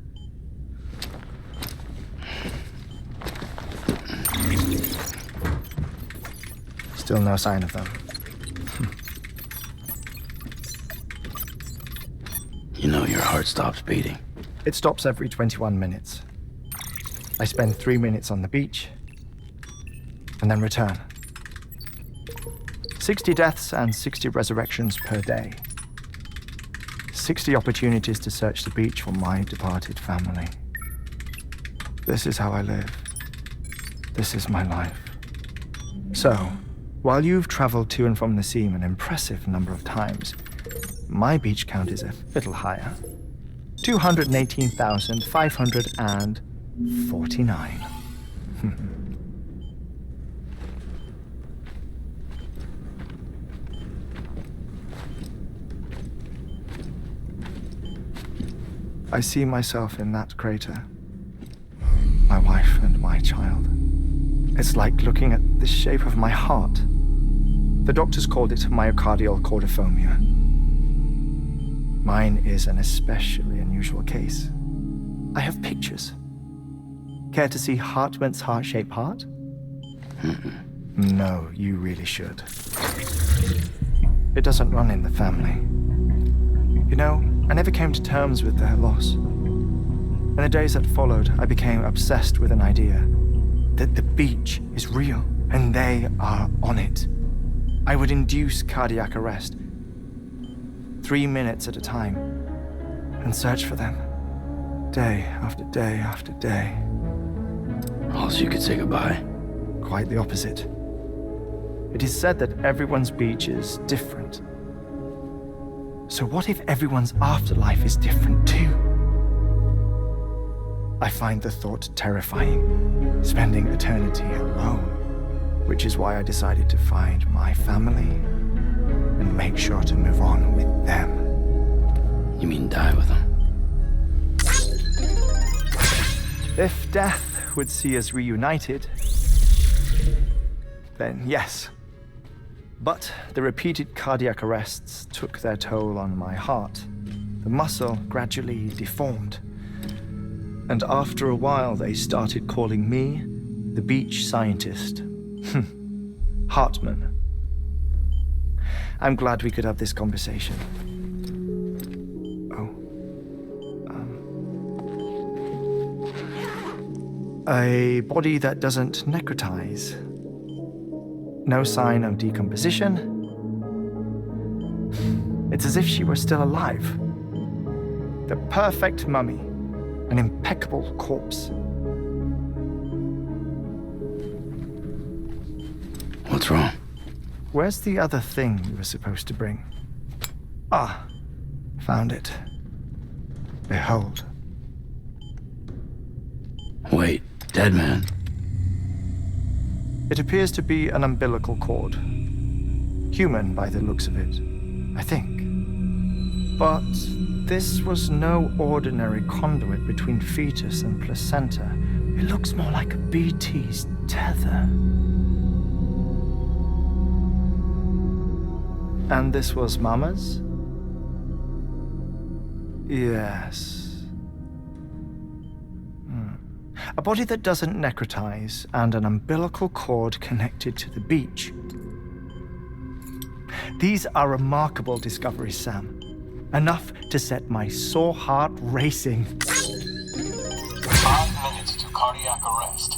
Still no sign of them. You know your heart stops beating. It stops every 21 minutes. I spend 3 minutes on the beach, and then return. 60 deaths and 60 resurrections per day. 60 opportunities to search the beach for my departed family. This is how I live. This is my life. So, while you've traveled to and from the scene an impressive number of times, my beach count is a little higher. 218,549. I see myself in that crater. My wife and my child. It's like looking at the shape of my heart. The doctors called it myocardial cordiformia. Mine is an especially unusual case. I have pictures. Care to see Hartmann's heart-shaped heart? No, you really should. It doesn't run in the family. You know, I never came to terms with their loss. In the days that followed, I became obsessed with an idea that the beach is real and they are on it. I would induce cardiac arrest, 3 minutes at a time, and search for them, day after day after day. Also, you could say goodbye. Quite the opposite. It is said that everyone's beach is different. So what if everyone's afterlife is different too? I find the thought terrifying, spending eternity alone, which is why I decided to find my family and make sure to move on with them. You mean die with them? If death would see us reunited, then yes. But the repeated cardiac arrests took their toll on my heart. The muscle gradually deformed. And after a while, they started calling me the beach scientist. Hartmann. I'm glad we could have this conversation. A body that doesn't necrotize. No sign of decomposition. It's as if she were still alive. The perfect mummy. An impeccable corpse. What's wrong? Where's the other thing you were supposed to bring? Ah, found it. Behold. Wait, dead man? It appears to be an umbilical cord. Human by the looks of it, I think. But this was no ordinary conduit between fetus and placenta. It looks more like a BT's tether. And this was Mama's? Yes. A body that doesn't necrotize and an umbilical cord connected to the beach. These are remarkable discoveries, Sam. Enough to set my sore heart racing. 5 minutes to cardiac arrest.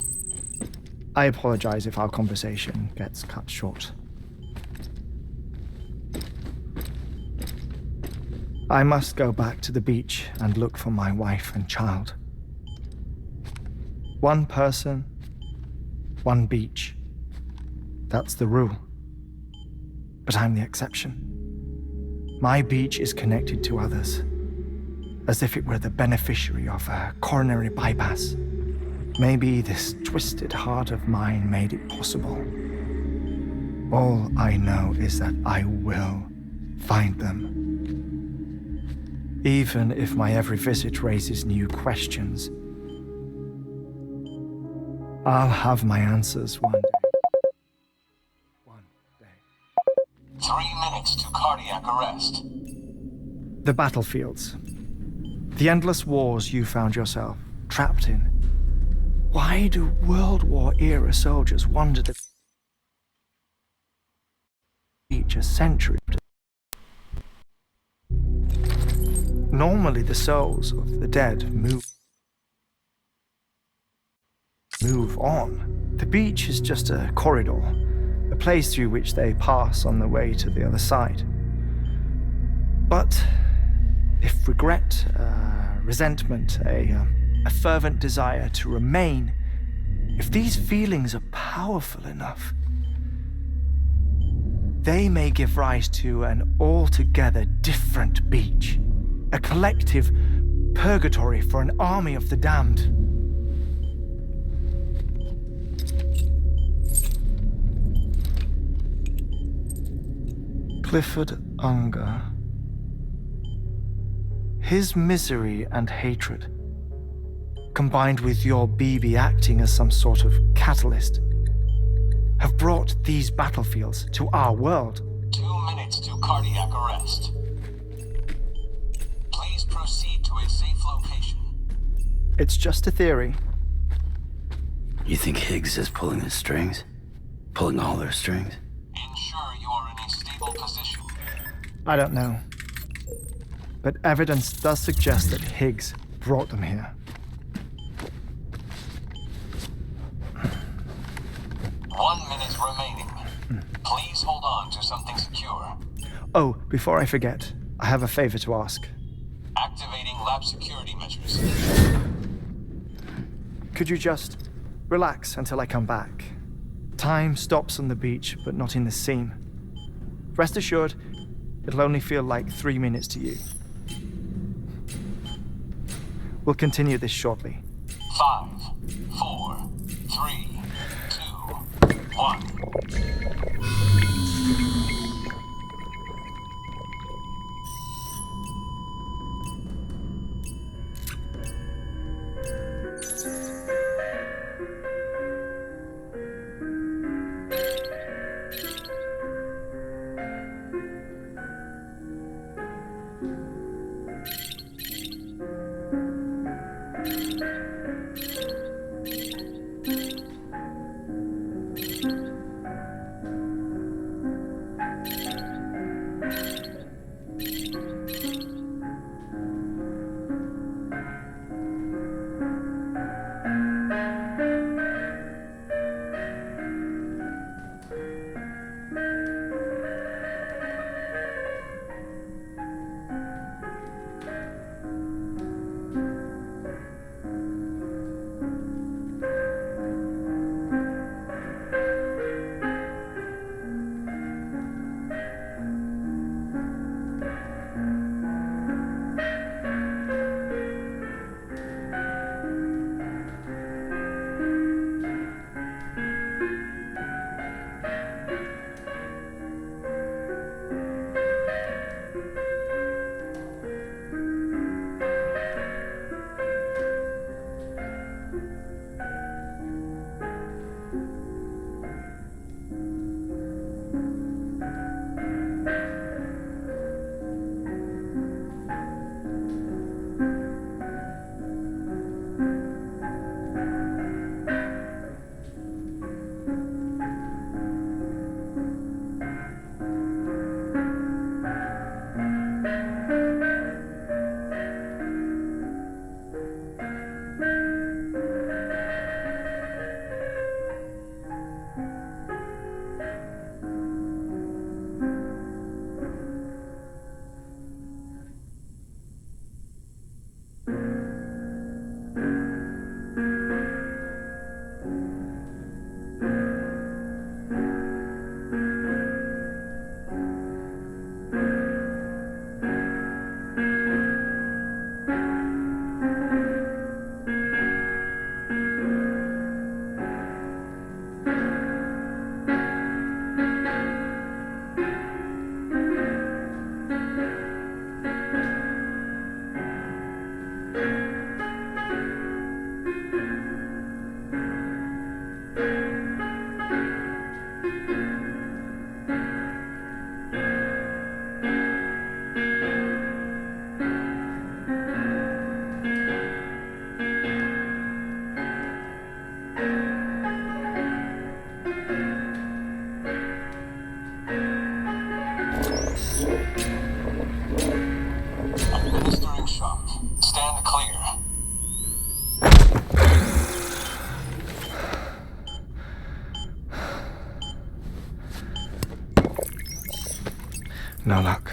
I apologize if our conversation gets cut short. I must go back to the beach and look for my wife and child. One person, one beach. That's the rule. But I'm the exception. My beach is connected to others, as if it were the beneficiary of a coronary bypass. Maybe this twisted heart of mine made it possible. All I know is that I will find them. Even if my every visit raises new questions, I'll have my answers one day. 3 minutes to cardiac arrest. The battlefields. The endless wars you found yourself trapped in. Why do World War-era soldiers wander the beach a century? Normally the souls of the dead move on. The beach is just a corridor, a place through which they pass on the way to the other side. But if regret, resentment, a fervent desire to remain, if these feelings are powerful enough, they may give rise to an altogether different beach, a collective purgatory for an army of the damned. Clifford Unger. His misery and hatred combined with your BB acting as some sort of catalyst, have brought these battlefields to our world. 2 minutes to cardiac arrest. Please proceed to a safe location. It's just a theory. You think Higgs is pulling the strings? Pulling all their strings? Ensure you are in a stable position. I don't know. But evidence does suggest that Higgs brought them here. 1 minute remaining. Please hold on to something secure. Oh, before I forget, I have a favor to ask. Activating lab security measures. Could you just relax until I come back? Time stops on the beach, but not in the scene. Rest assured, it'll only feel like 3 minutes to you. We'll continue this shortly. 5, 4, 3, 2, 1. Administering shock. Stand clear. No luck.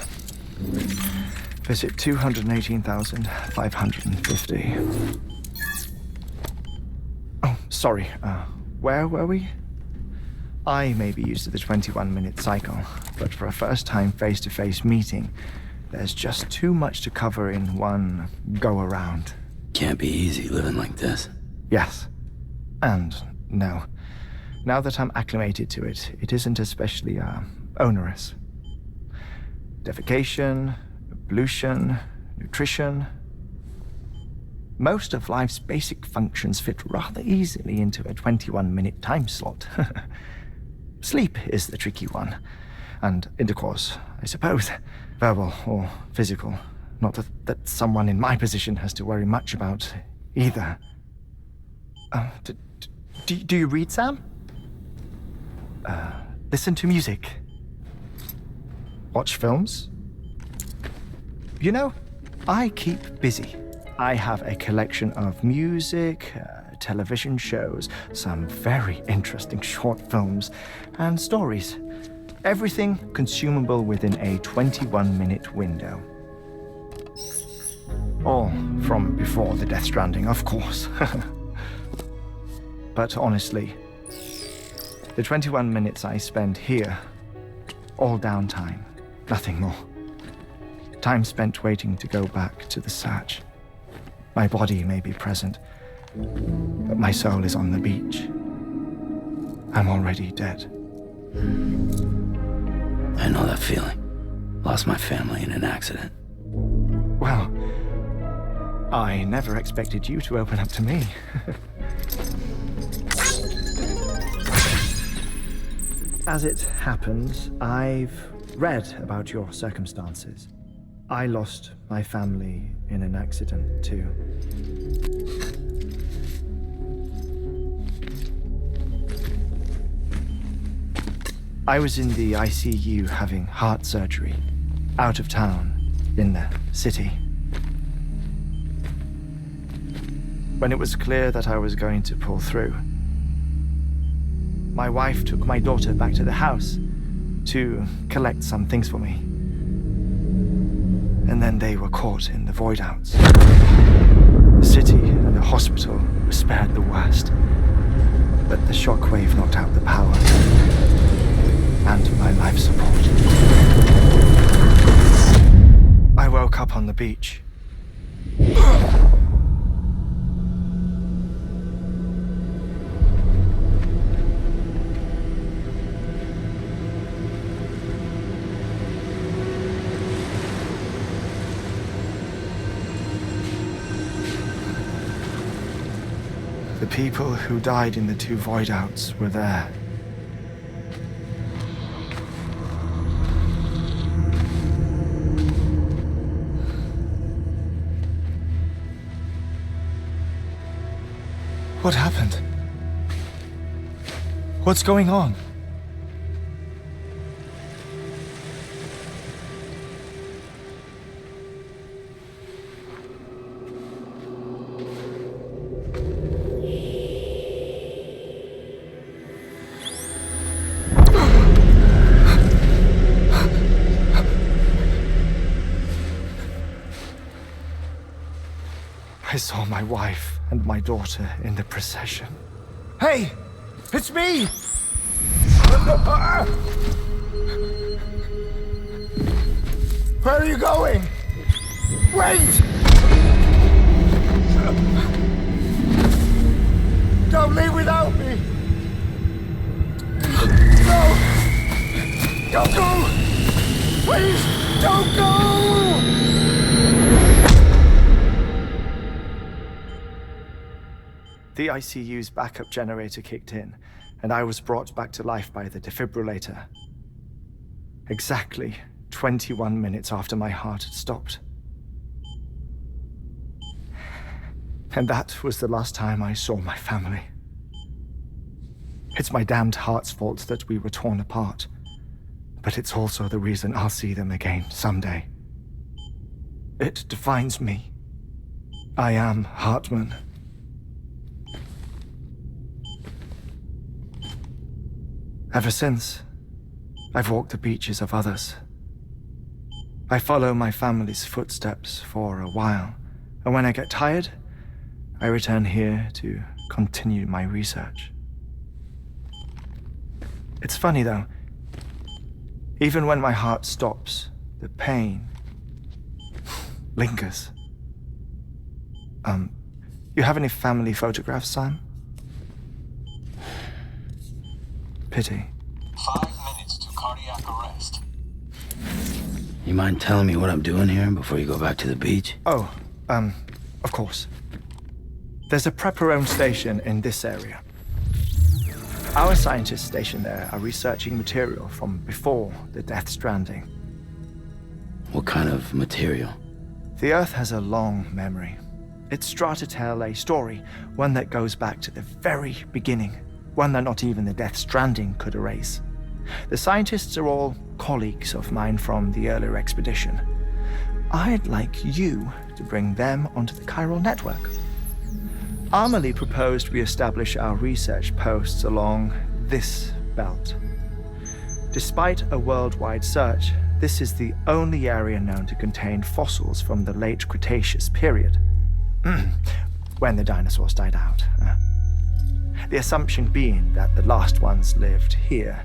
Visit 218,550. Oh, sorry. Where were we? I may be used to the 21-minute cycle, but for a first-time face-to-face meeting, there's just too much to cover in one go-around. Can't be easy living like this. Yes. And no. Now that I'm acclimated to it, it isn't especially, onerous. Defecation, ablution, nutrition. Most of life's basic functions fit rather easily into a 21-minute time slot. Sleep is the tricky one. And intercourse, I suppose. Verbal or physical. Not that someone in my position has to worry much about either. Do you read, Sam? Listen to music. Watch films? You know, I keep busy. I have a collection of music, television shows, some very interesting short films, and stories. Everything consumable within a 21-minute window. All from before the Death Stranding, of course. But honestly, the 21 minutes I spend here, all downtime, nothing more. Time spent waiting to go back to the Satch. My body may be present, but my soul is on the beach. I'm already dead. I know that feeling. Lost my family in an accident. Well, I never expected you to open up to me. As it happens, I've read about your circumstances. I lost my family in an accident, too. I was in the ICU having heart surgery, out of town, in the city. When it was clear that I was going to pull through, my wife took my daughter back to the house to collect some things for me. And then they were caught in the void outs. The city and the hospital were spared the worst, but the shockwave knocked out the power and my life support. I woke up on the beach. The people who died in the 2 void outs were there. What happened? What's going on? I saw my wife and my daughter in the procession. Hey! It's me! Where are you going? Wait! Don't leave without me! No! Don't go! Please, don't go! The ICU's backup generator kicked in, and I was brought back to life by the defibrillator. Exactly 21 minutes after my heart had stopped. And that was the last time I saw my family. It's my damned heart's fault that we were torn apart, but it's also the reason I'll see them again someday. It defines me. I am Hartman. Ever since, I've walked the beaches of others. I follow my family's footsteps for a while, and when I get tired, I return here to continue my research. It's funny though, even when my heart stops, the pain lingers. You have any family photographs, Sam? Pity. 5 minutes to cardiac arrest. You mind telling me what I'm doing here before you go back to the beach? Oh, of course. There's a prepper-owned station in this area. Our scientists stationed there are researching material from before the Death Stranding. What kind of material? The Earth has a long memory. It's trying to tell a story, one that goes back to the very beginning, one that not even the Death Stranding could erase. The scientists are all colleagues of mine from the earlier expedition. I'd like you to bring them onto the chiral network. Amelie proposed we establish our research posts along this belt. Despite a worldwide search, this is the only area known to contain fossils from the late Cretaceous period, when the dinosaurs died out. The assumption being that the last ones lived here,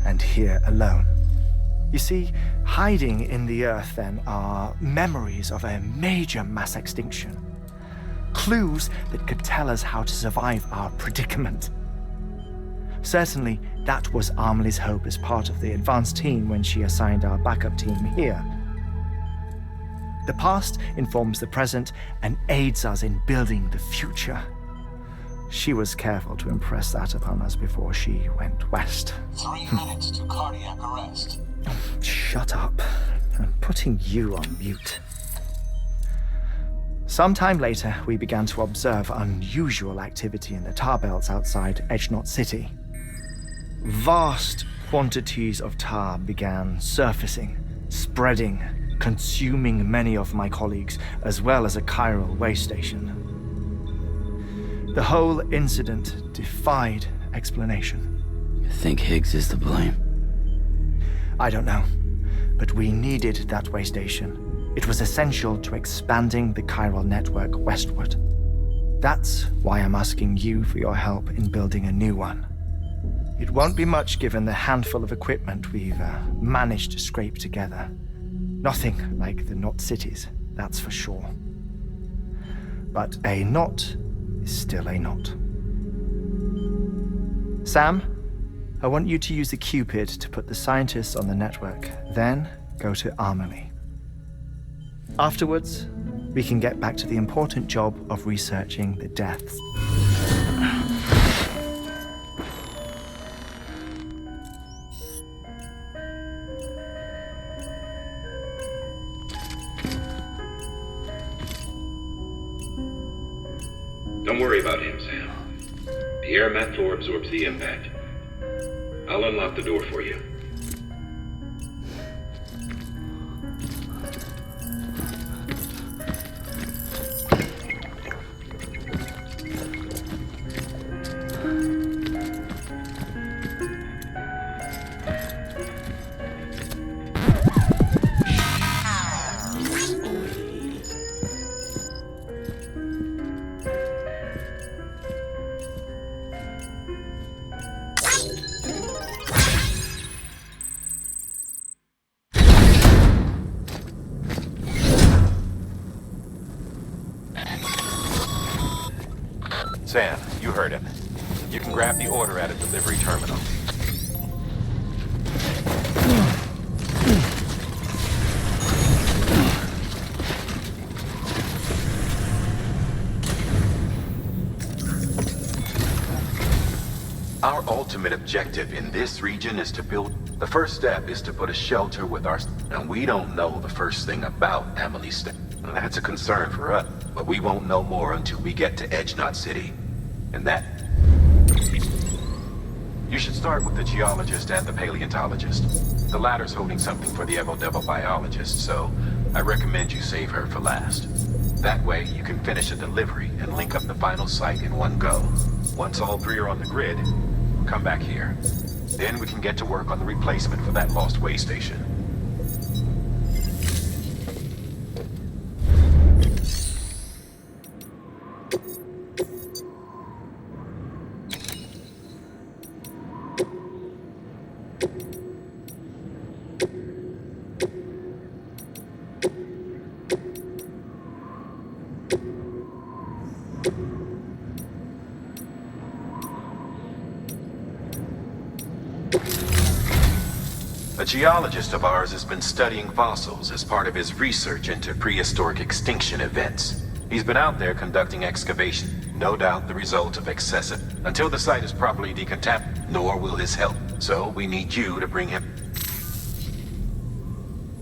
and here alone. You see, hiding in the Earth then are memories of a major mass extinction. Clues that could tell us how to survive our predicament. Certainly, that was Amelie's hope as part of the advanced team when she assigned our backup team here. The past informs the present and aids us in building the future. She was careful to impress that upon us before she went west. 3 minutes to cardiac arrest. Shut up. I'm putting you on mute. Sometime later, we began to observe unusual activity in the tar belts outside Edgenot City. Vast quantities of tar began surfacing, spreading, consuming many of my colleagues, as well as a chiral way station. The whole incident defied explanation. You think Higgs is to blame? I don't know, but we needed that way station. It was essential to expanding the chiral network westward. That's why I'm asking you for your help in building a new one. It won't be much given the handful of equipment we've managed to scrape together. Nothing like the knot cities, that's for sure. But a knot is still a knot. Sam, I want you to use the Cupid to put the scientists on the network, then go to Amelie. Afterwards, we can get back to the important job of researching the deaths. Don't worry about him, Sam. The air mat floor absorbs the impact. I'll unlock the door for you. Sam, you heard him. You can grab the order at a delivery terminal. Our ultimate objective in this region is to build... The first step is to put a shelter with our... And we don't know the first thing about Amelie's step. That's a concern for us, but we won't know more until we get to Edgenot City. And that... You should start with the geologist and the paleontologist. The latter's holding something for the Evo-Devo biologist, so I recommend you save her for last. That way, you can finish a delivery and link up the final site in one go. Once all three are on the grid, come back here. Then we can get to work on the replacement for that lost way station. A geologist of ours has been studying fossils as part of his research into prehistoric extinction events. He's been out there conducting excavation. No doubt the result of excessive. Until the site is properly decontaminated, nor will his help. So we need you to bring him.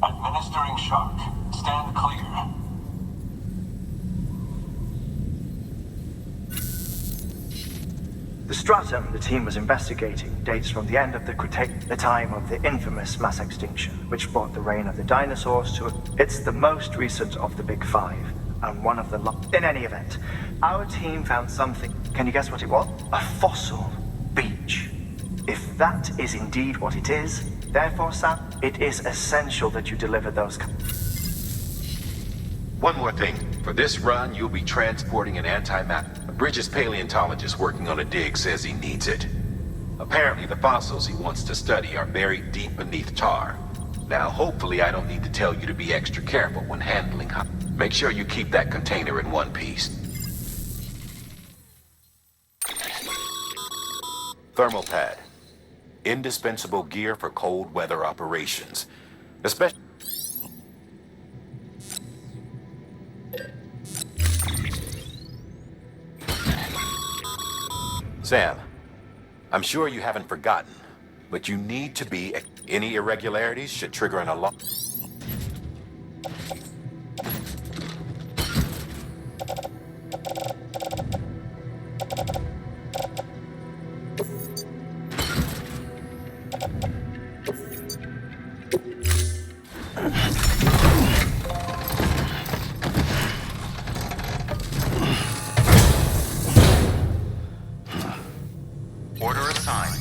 Administering shock. Stand clear. The stratum the team was investigating dates from the end of the Cretaceous, the time of the infamous mass extinction, which brought the reign of the dinosaurs to a... It's the most recent of the Big Five, and one of the... In any event, our team found something. Can you guess what it was? A fossil beach. If that is indeed what it is, therefore, Sam, it is essential that you deliver those... One more thing. For this run, you'll be transporting an anti-map. Bridges' paleontologist working on a dig says he needs it. Apparently, the fossils he wants to study are buried deep beneath tar. Now, hopefully, I don't need to tell you to be extra careful when handling them. Make sure you keep that container in one piece. Thermal pad. Indispensable gear for cold weather operations. Especially... Sam, I'm sure you haven't forgotten, but you need to be... Any irregularities should trigger an alarm. Order assigned.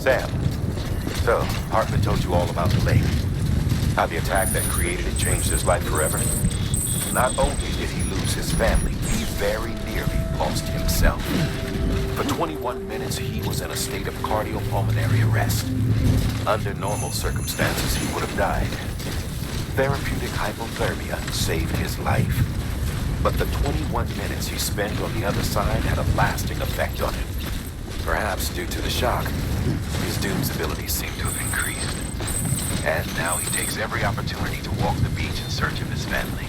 Sam, so, Hartman told you all about the lake. How the attack that created it changed his life forever. Not only did he lose his family, he very nearly lost himself. For 21 minutes, he was in a state of cardiopulmonary arrest. Under normal circumstances, he would have died. Therapeutic hypothermia saved his life. But the 21 minutes he spent on the other side had a lasting effect on him. Perhaps due to the shock, his Doom's abilities seem to have increased. And now he takes every opportunity to walk the beach in search of his family.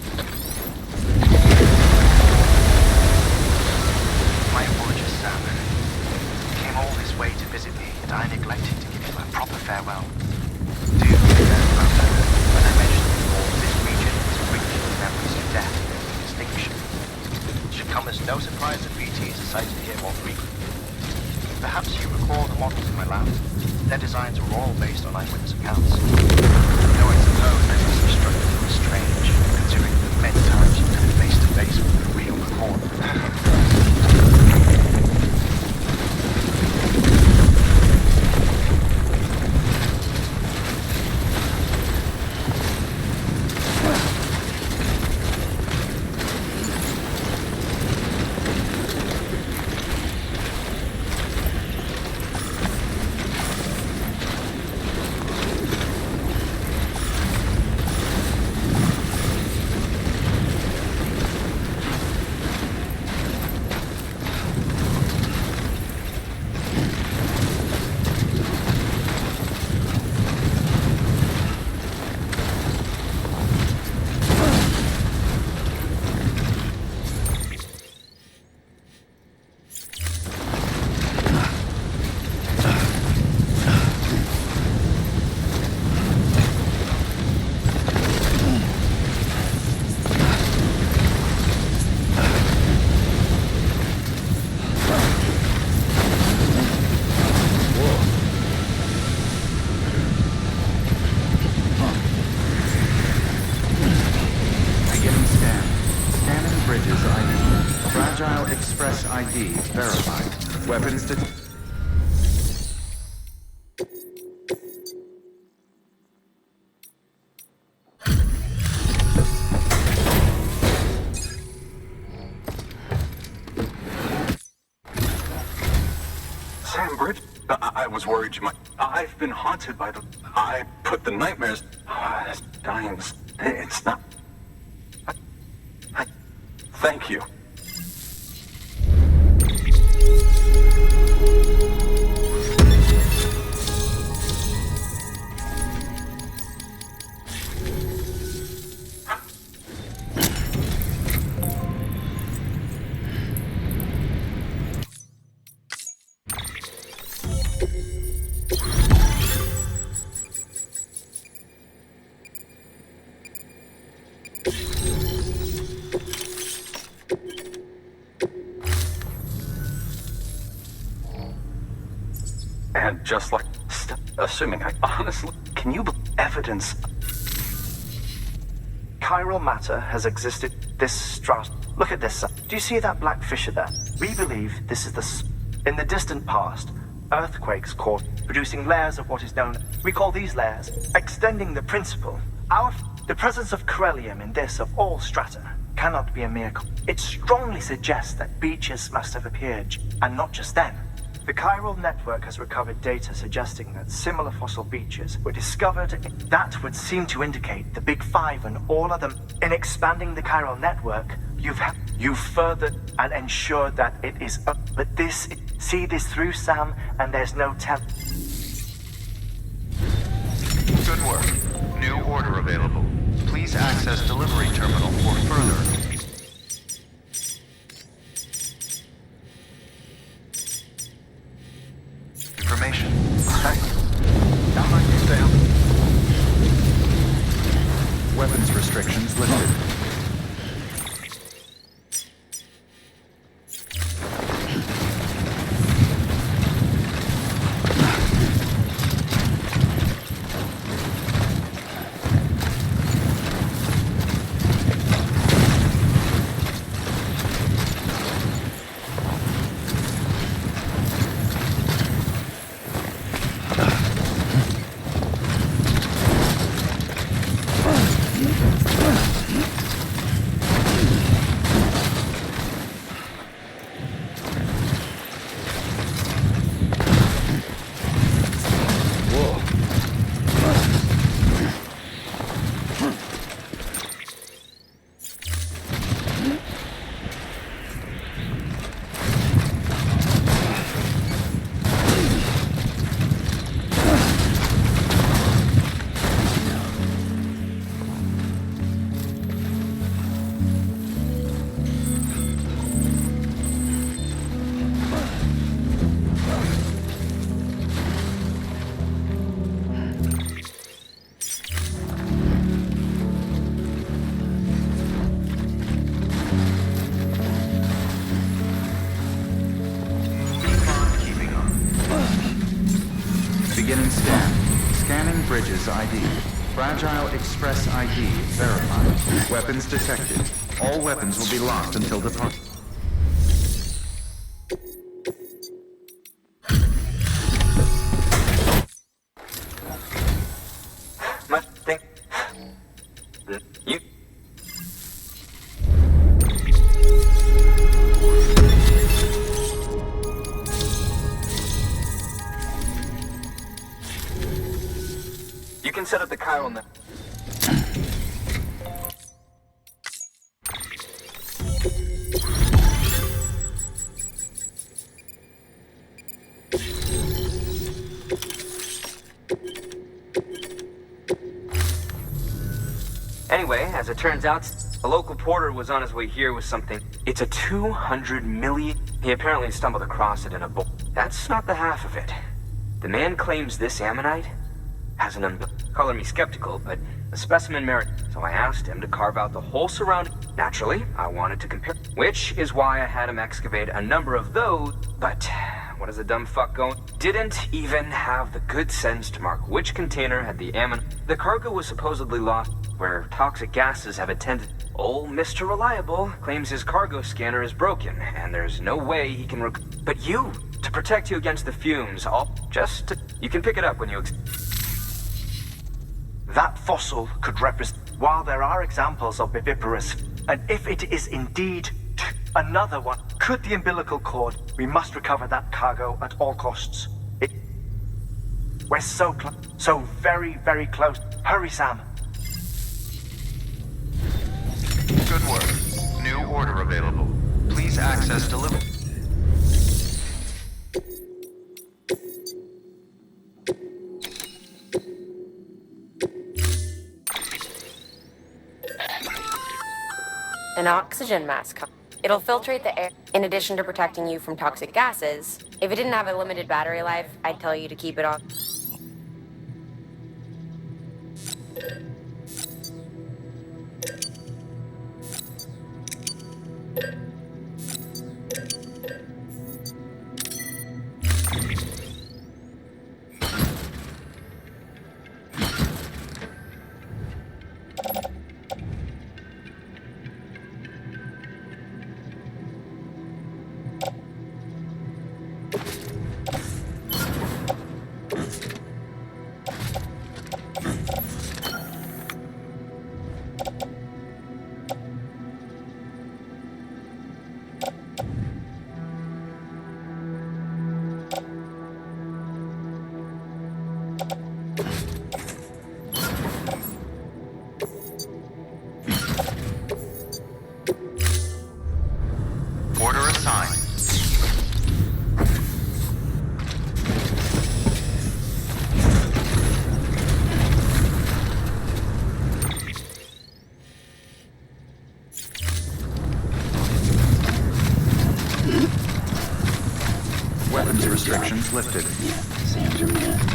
My apologies, Sam. You came all this way to visit me, and I neglected to give you a proper farewell. Do you remember when I mentioned before this region is rich with memories of death and extinction? It should come as no surprise that BT is cited here more frequently. Perhaps you recall the models in my lab. Their designs were all based on eyewitness accounts. Though I suppose that must have struck you as strange, considering the many times you've come face to face with the real McCall. ID verified. Weapons detected. Sam Bridge? I was worried you might. I've been haunted by I put the nightmares. Dying. It's not. Thank you. And just like, assuming I honestly, can you believe evidence? Chiral matter has existed this strat. Look at this. Do you see that black fissure there? We believe this is in the distant past, earthquakes caused, producing layers of what is known. We call these layers extending the principle. The presence of corellium in this of all strata cannot be a miracle. It strongly suggests that beaches must have appeared, and not just then. The chiral network has recovered data suggesting that similar fossil beaches were discovered. That would seem to indicate the Big Five and all other. In expanding the chiral network, you've furthered and ensured that it is up. But see this through, Sam, and there's no tell. Good work. New order available. Please access delivery terminal for further. Information. Down on you, Sam. Weapons restrictions lifted. Beginning scan. Scanning bridges ID. Fragile Express ID verified. Weapons detected. All weapons will be locked until departure. You can set up the chiral net. Anyway, as it turns out, a local porter was on his way here with something. It's a 200 million. He apparently stumbled across it in a bowl. That's not the half of it. The man claims this ammonite has an color me skeptical, but a specimen merit. So I asked him to carve out the whole surrounding. Naturally, I wanted to compare, which is why I had him excavate a number of those. But what is the dumb fuck going? Didn't even have the good sense to mark which container had the ammonite. The cargo was supposedly lost where toxic gases have attended. Old Mr. Reliable claims his cargo scanner is broken, and there's no way he can But you, to protect you against the fumes, you can pick it up when you That fossil could represent, while there are examples of viviparous, and if it is indeed another one, cut the umbilical cord. We must recover that cargo at all costs. We're so close. So very, very close. Hurry, Sam. Good work. New order available. Please access delivery. An oxygen mask. It'll filtrate the air, in addition to protecting you from toxic gases. If it didn't have a limited battery life, I'd tell you to keep it on. Order assigned. Weapons restrictions lifted. Sam's your man.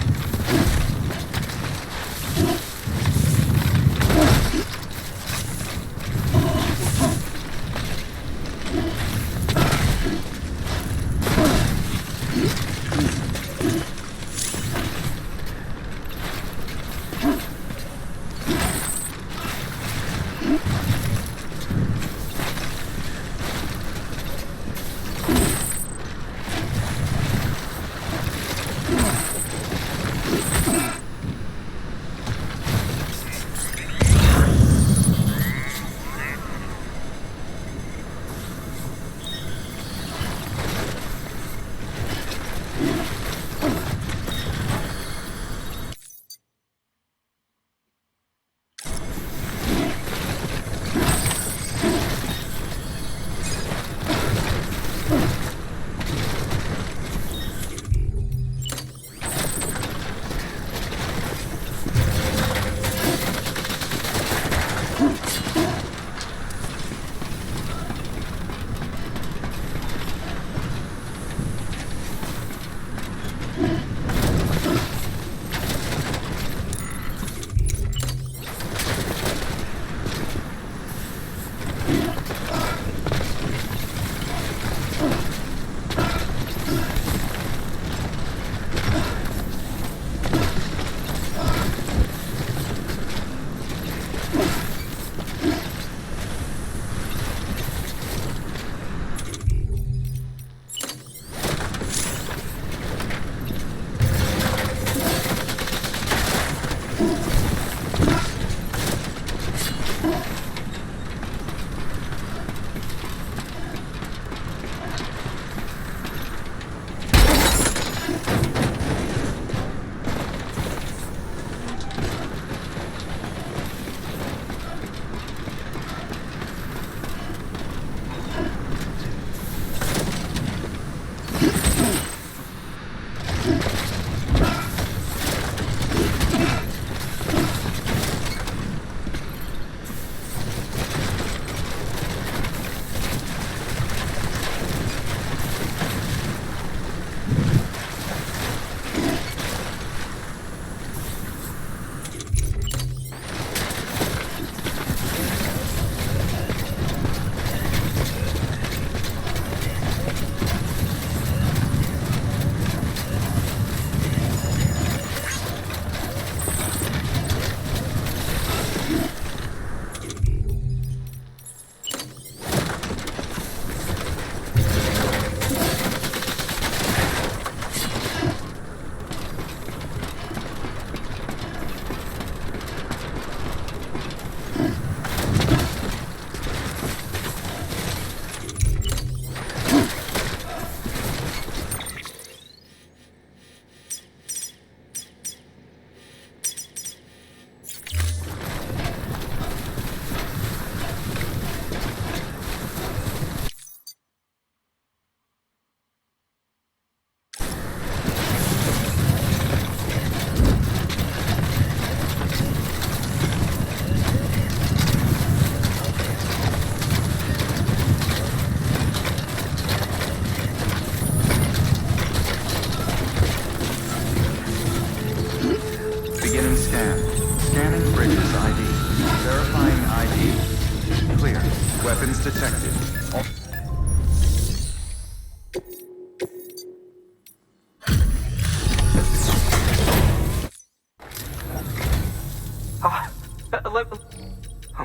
Oh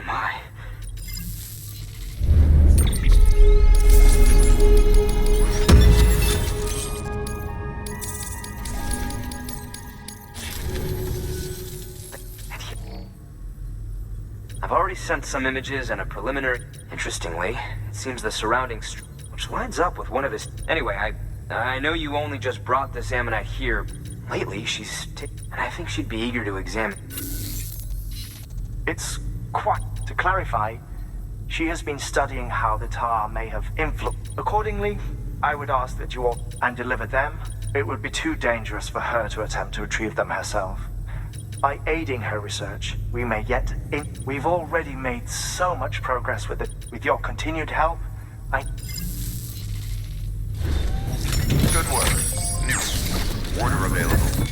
my. I've already sent some images and a preliminary. Interestingly, it seems the surrounding which lines up with one of his. Anyway, I know you only just brought this ammonite here. Lately, she's and I think she'd be eager to examine. It's quite. To clarify, she has been studying how the tar may have influenced. Accordingly, I would ask that you all and deliver them. It would be too dangerous for her to attempt to retrieve them herself. By aiding her research, we may yet. We've already made so much progress with it. With your continued help, Good work. New order available.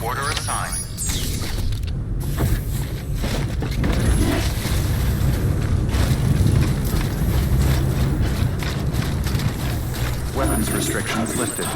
Order assigned. Weapons restrictions lifted.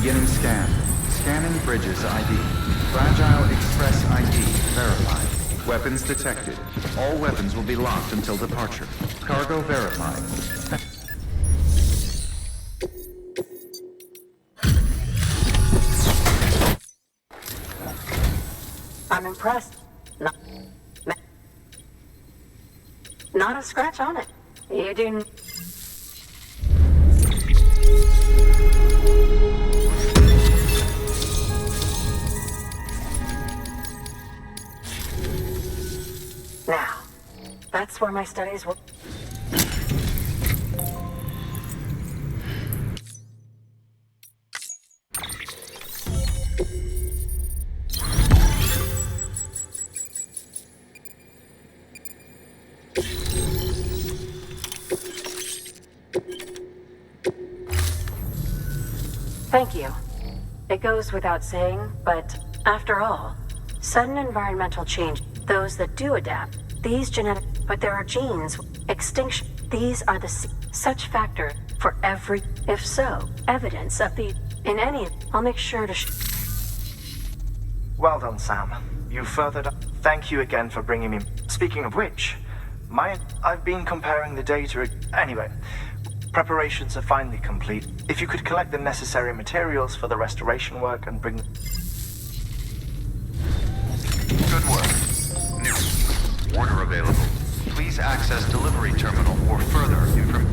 Beginning scan. Scanning bridges ID. Fragile Express ID verified. Weapons detected. All weapons will be locked until departure. Cargo verified. I'm impressed. Not a scratch on it. You do. Now, that's where my studies will. Thank you. It goes without saying, but after all, sudden environmental change, those that do adapt, these but there are genes, extinction, these are the such factor for every, if so, evidence of the, in any, I'll make sure to Well done, Sam. You furthered up. Thank you again for bringing me. Speaking of which, I've been comparing the data. Anyway, preparations are finally complete. If you could collect the necessary materials for the restoration work and bring. Good work. New. Order available. Please access delivery terminal or further information.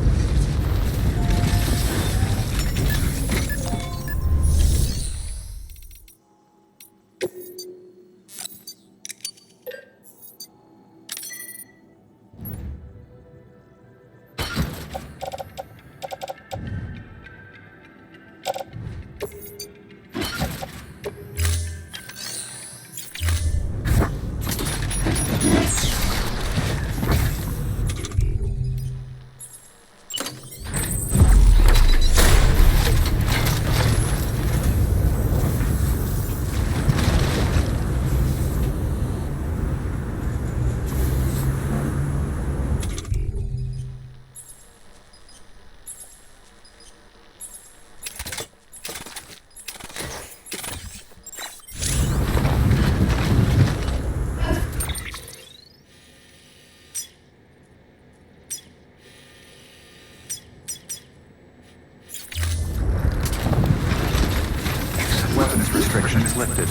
Restrictions lifted.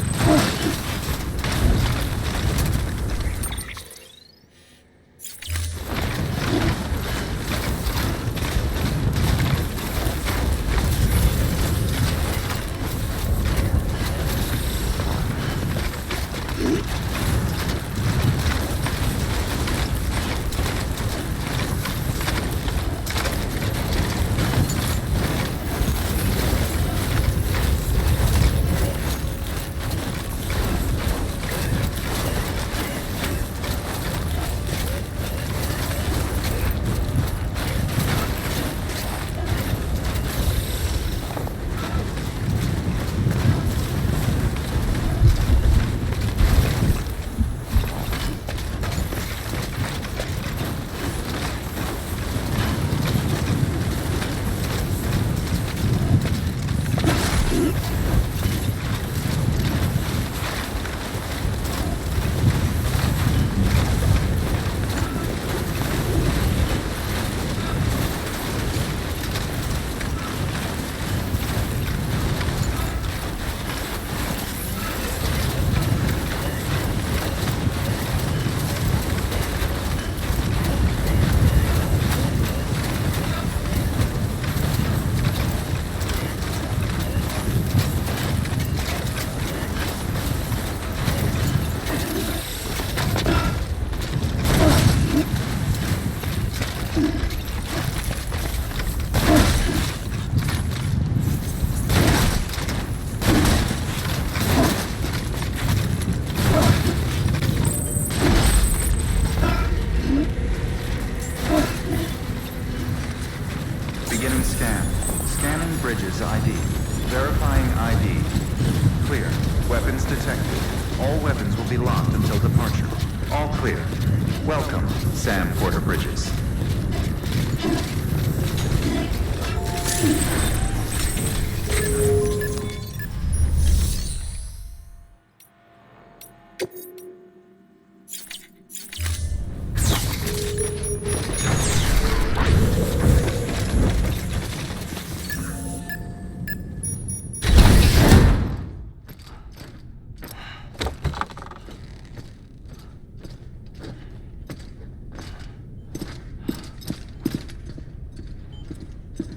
Beginning scan. Scanning bridges ID. Verifying ID. Clear. Weapons detected. All weapons will be locked until departure. All clear. Welcome, Sam Porter Bridges.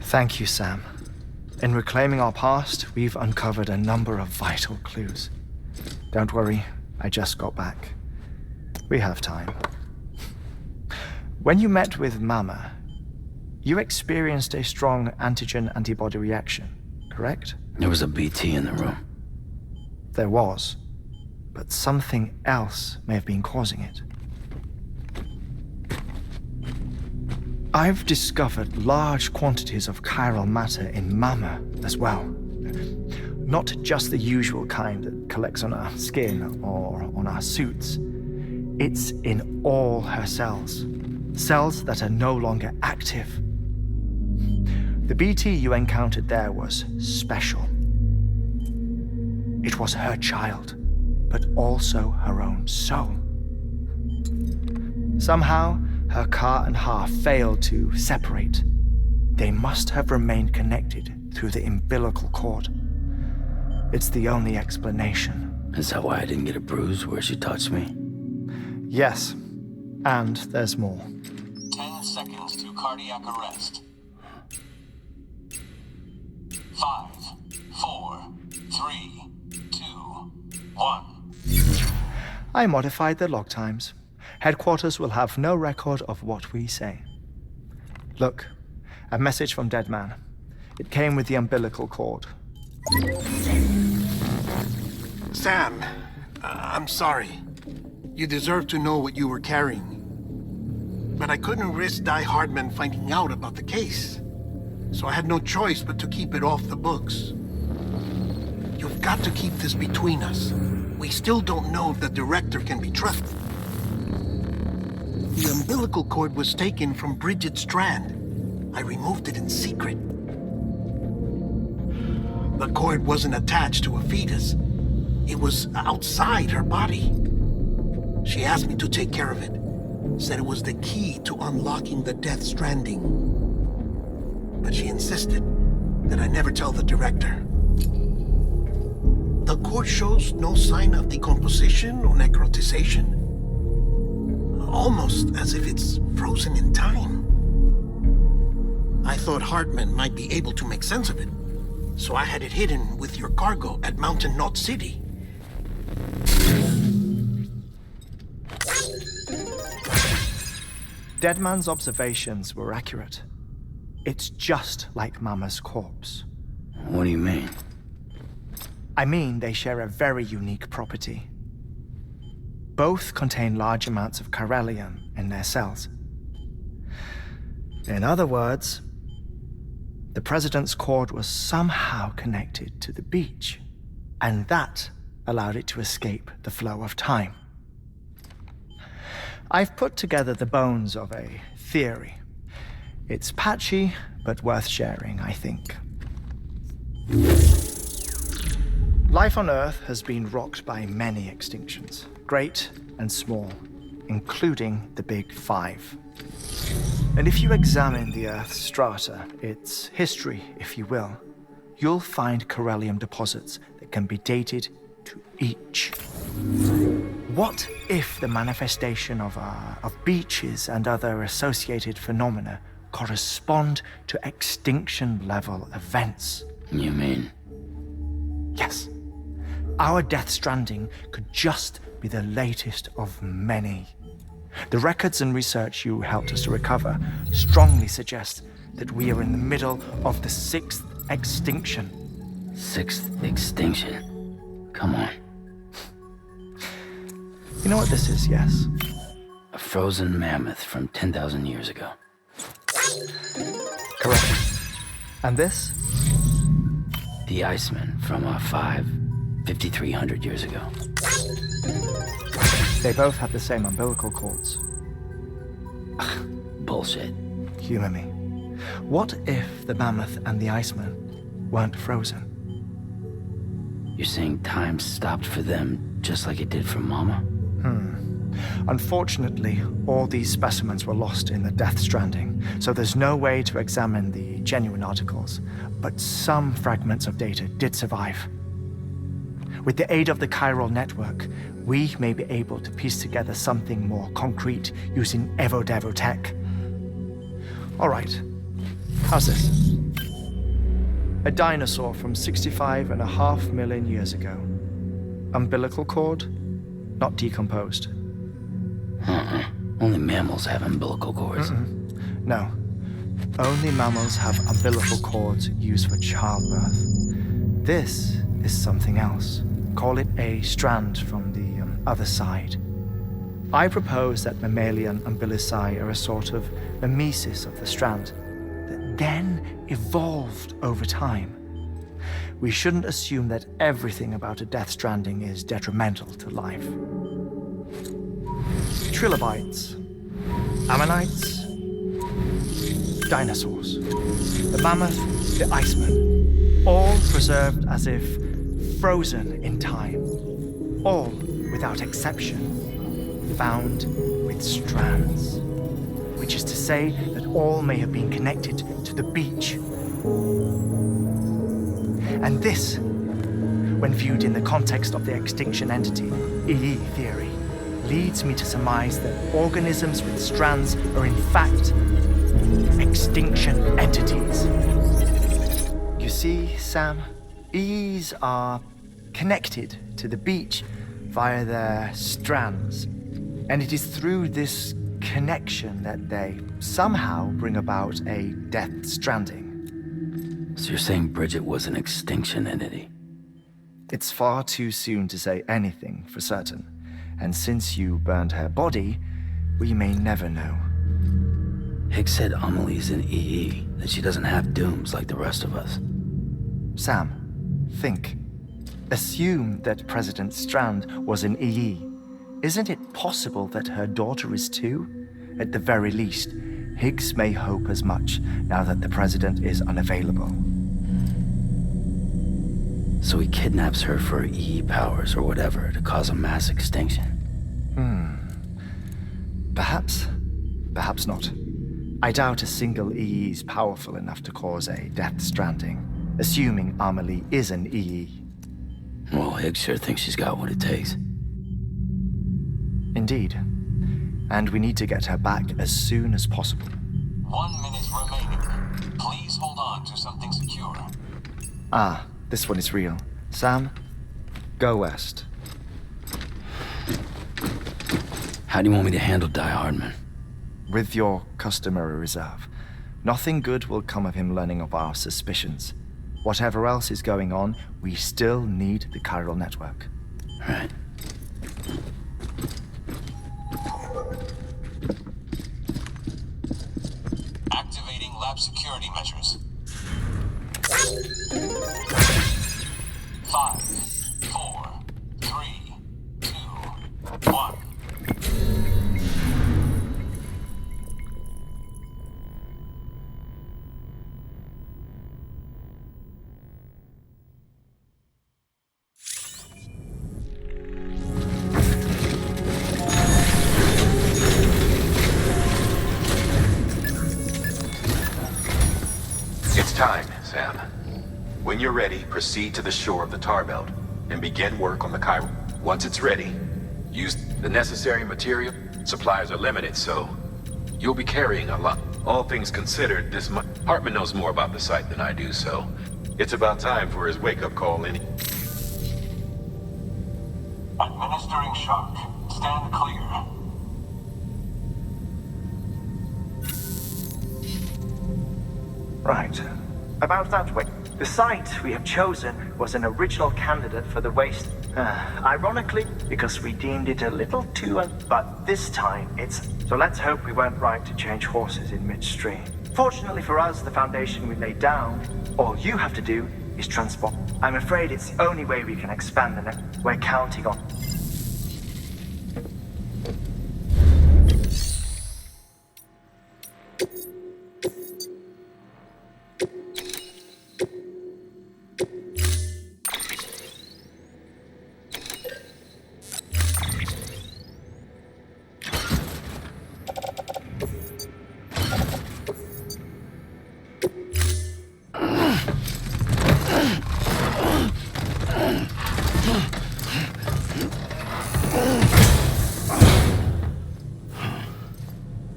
Thank you, Sam. In reclaiming our past, we've uncovered a number of vital clues. Don't worry, I just got back. We have time. When you met with Mama, you experienced a strong antigen-antibody reaction, correct? There was a BT in the room. There was, but something else may have been causing it. I've discovered large quantities of chiral matter in Mama as well. Not just the usual kind that collects on our skin or on our suits. It's in all her cells. Cells that are no longer active. The BT you encountered there was special. It was her child, but also her own soul. Somehow, her car and half failed to separate. They must have remained connected through the umbilical cord. It's the only explanation. Is that why I didn't get a bruise where she touched me? Yes, and there's more. 10 seconds to cardiac arrest. 5, 4, 3, 2, 1. I modified the log times. Headquarters will have no record of what we say. Look, a message from Dead Man. It came with the umbilical cord. Sam, I'm sorry. You deserve to know what you were carrying. But I couldn't risk Die Hardman finding out about the case. So I had no choice but to keep it off the books. You've got to keep this between us. We still don't know if the director can be trusted. The umbilical cord was taken from Bridget Strand. I removed it in secret. The cord wasn't attached to a fetus. It was outside her body. She asked me to take care of it. Said it was the key to unlocking the Death Stranding. But she insisted that I never tell the director. The cord shows no sign of decomposition or necrotization. Almost as if it's frozen in time. I thought Hartman might be able to make sense of it, so I had it hidden with your cargo at Mountain Knot City. Deadman's observations were accurate. It's just like Mama's corpse. What do you mean? I mean they share a very unique property. Both contain large amounts of chiralium in their cells. In other words, the president's cord was somehow connected to the beach, and that allowed it to escape the flow of time. I've put together the bones of a theory. It's patchy, but worth sharing, I think. Life on Earth has been rocked by many extinctions, great and small, including the Big Five. And if you examine the Earth's strata, its history, if you will, you'll find chiralium deposits that can be dated to each. What if the manifestation of beaches and other associated phenomena correspond to extinction-level events? You mean? Yes. Our Death Stranding could just be the latest of many. The records and research you helped us to recover strongly suggest that we are in the middle of the 6th extinction. 6th extinction? Come on. You know what this is, yes? A frozen mammoth from 10,000 years ago. Correct. And this? The Iceman from 5,300 years ago. They both have the same umbilical cords. Bullshit. Humor me. What if the mammoth and the Iceman weren't frozen? You're saying time stopped for them just like it did for Mama? Unfortunately, all these specimens were lost in the Death Stranding, so there's no way to examine the genuine articles, but some fragments of data did survive. With the aid of the chiral network, we may be able to piece together something more concrete using Evo Devo tech. All right, how's this? A dinosaur from 65.5 million years ago. Umbilical cord, not decomposed. Only mammals have umbilical cords. No. Only mammals have umbilical cords used for childbirth. This is something else. Call it a strand from the other side. I propose that mammalian umbilici are a sort of mimesis of the strand that then evolved over time. We shouldn't assume that everything about a death stranding is detrimental to life. Trilobites, ammonites, dinosaurs, the mammoth, the iceman, all preserved as if frozen in time, all, without exception, found with strands, which is to say that all may have been connected to the beach. And this, when viewed in the context of the extinction entity, EE theory, leads me to surmise that organisms with strands are in fact extinction entities. You see, Sam, EEs are connected to the beach via their strands, and it is through this connection that they somehow bring about a death stranding. So you're saying Bridget was an extinction entity? It's far too soon to say anything for certain, and since you burned her body, we may never know. Higgs said Amelie's an EE, that she doesn't have dooms like the rest of us. Sam, think. Assume that President Strand was an EE. Isn't it possible that her daughter is too? At the very least, Higgs may hope as much now that the president is unavailable. So he kidnaps her for EE powers or whatever to cause a mass extinction. Perhaps. Perhaps not. I doubt a single EE is powerful enough to cause a death stranding, assuming Amelie is an EE. Well, Higgs sure thinks she's got what it takes. Indeed. And we need to get her back as soon as possible. 1 minute remaining. Please hold on to something secure. Ah, this one is real. Sam, go west. How do you want me to handle Die Hardman? With your customary reserve. Nothing good will come of him learning of our suspicions. Whatever else is going on, we still need the chiral network. Right. Activating lab security measures. 5, 4, 3, 2, 1. It's time, Sam. When you're ready, proceed to the shore of the tar belt and begin work on the chiral. Once it's ready, use the necessary material. Supplies are limited, so you'll be carrying a lot. All things considered, this Hartman knows more about the site than I do, so it's about time for his wake-up call in. Administering shock. Stand clear. Right. About that way. The site we have chosen was an original candidate for the waste. Ironically, because we deemed it a little too but this time it's... So let's hope we weren't right to change horses in midstream. Fortunately for us, the foundation we laid down, all you have to do is transport. I'm afraid it's the only way we can expand the net. We're counting on...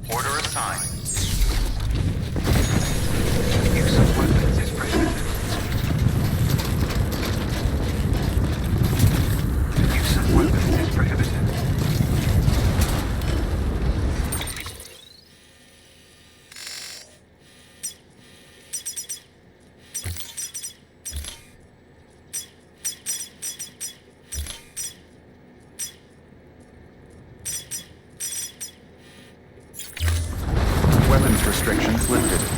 Order assigned. Use of weapons is prohibited. restrictions lifted.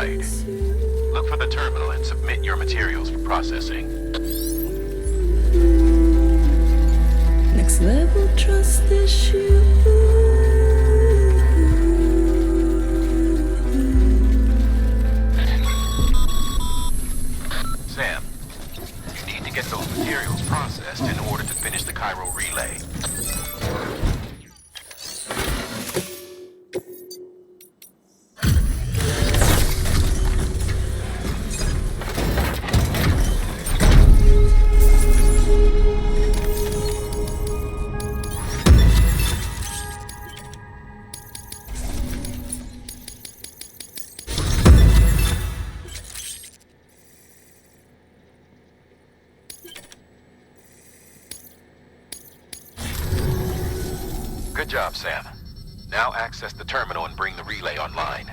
Right. Look for the terminal and submit your materials for processing. Next level trust issue. Sam, you need to get those materials processed in order to finish the Cairo relay. Good job, Sam. Now access the terminal and bring the relay online.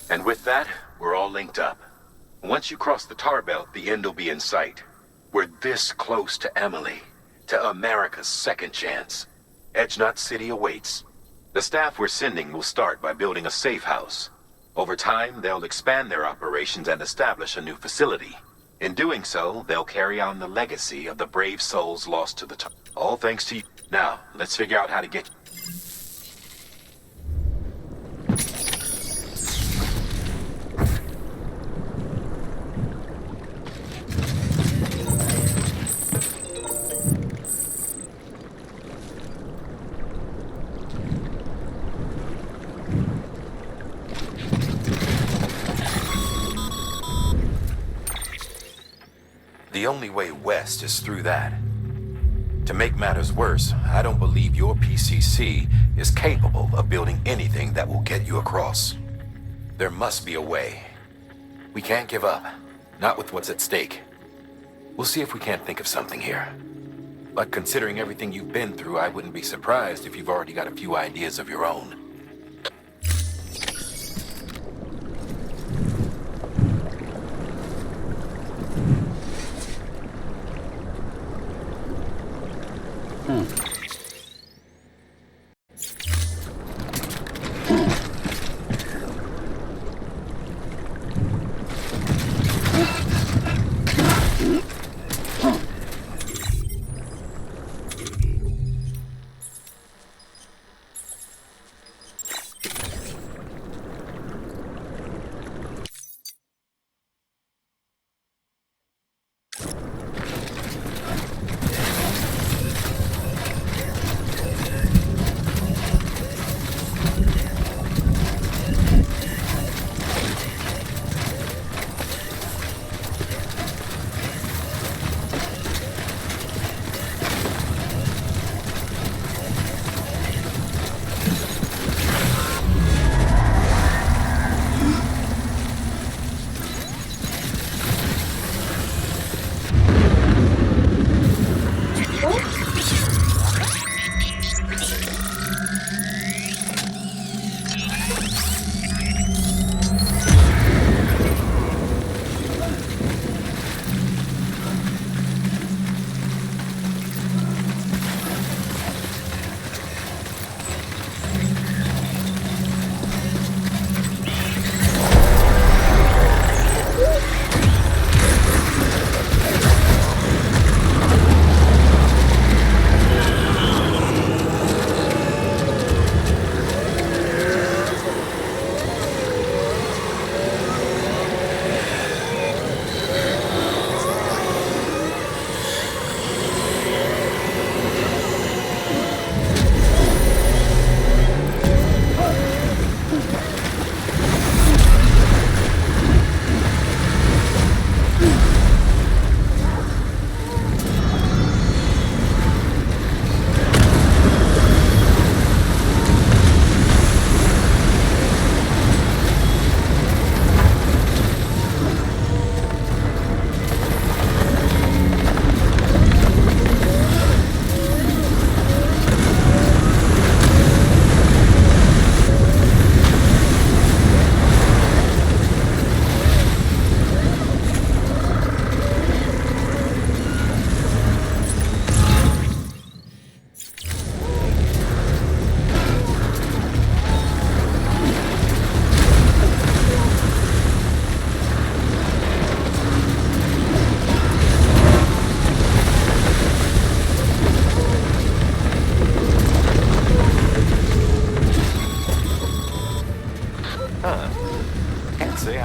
And with that, we're all linked up. Once you cross the tar belt, the end will be in sight. We're this close to Emily, to America's second chance. Edgenut City awaits. The staff we're sending will start by building a safe house. Over time, they'll expand their operations and establish a new facility. In doing so, they'll carry on the legacy of the brave souls lost to the tar. All thanks to you. Now, let's figure out how to get... The only way west is through that. To make matters worse, I don't believe your PCC is capable of building anything that will get you across. There must be a way. We can't give up, not with what's at stake. We'll see if we can't think of something here. But considering everything you've been through, I wouldn't be surprised if you've already got a few ideas of your own.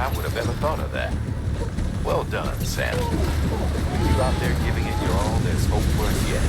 I would have ever thought of that. Well done, Sam. With you out there giving it your all, there's hope for us yet.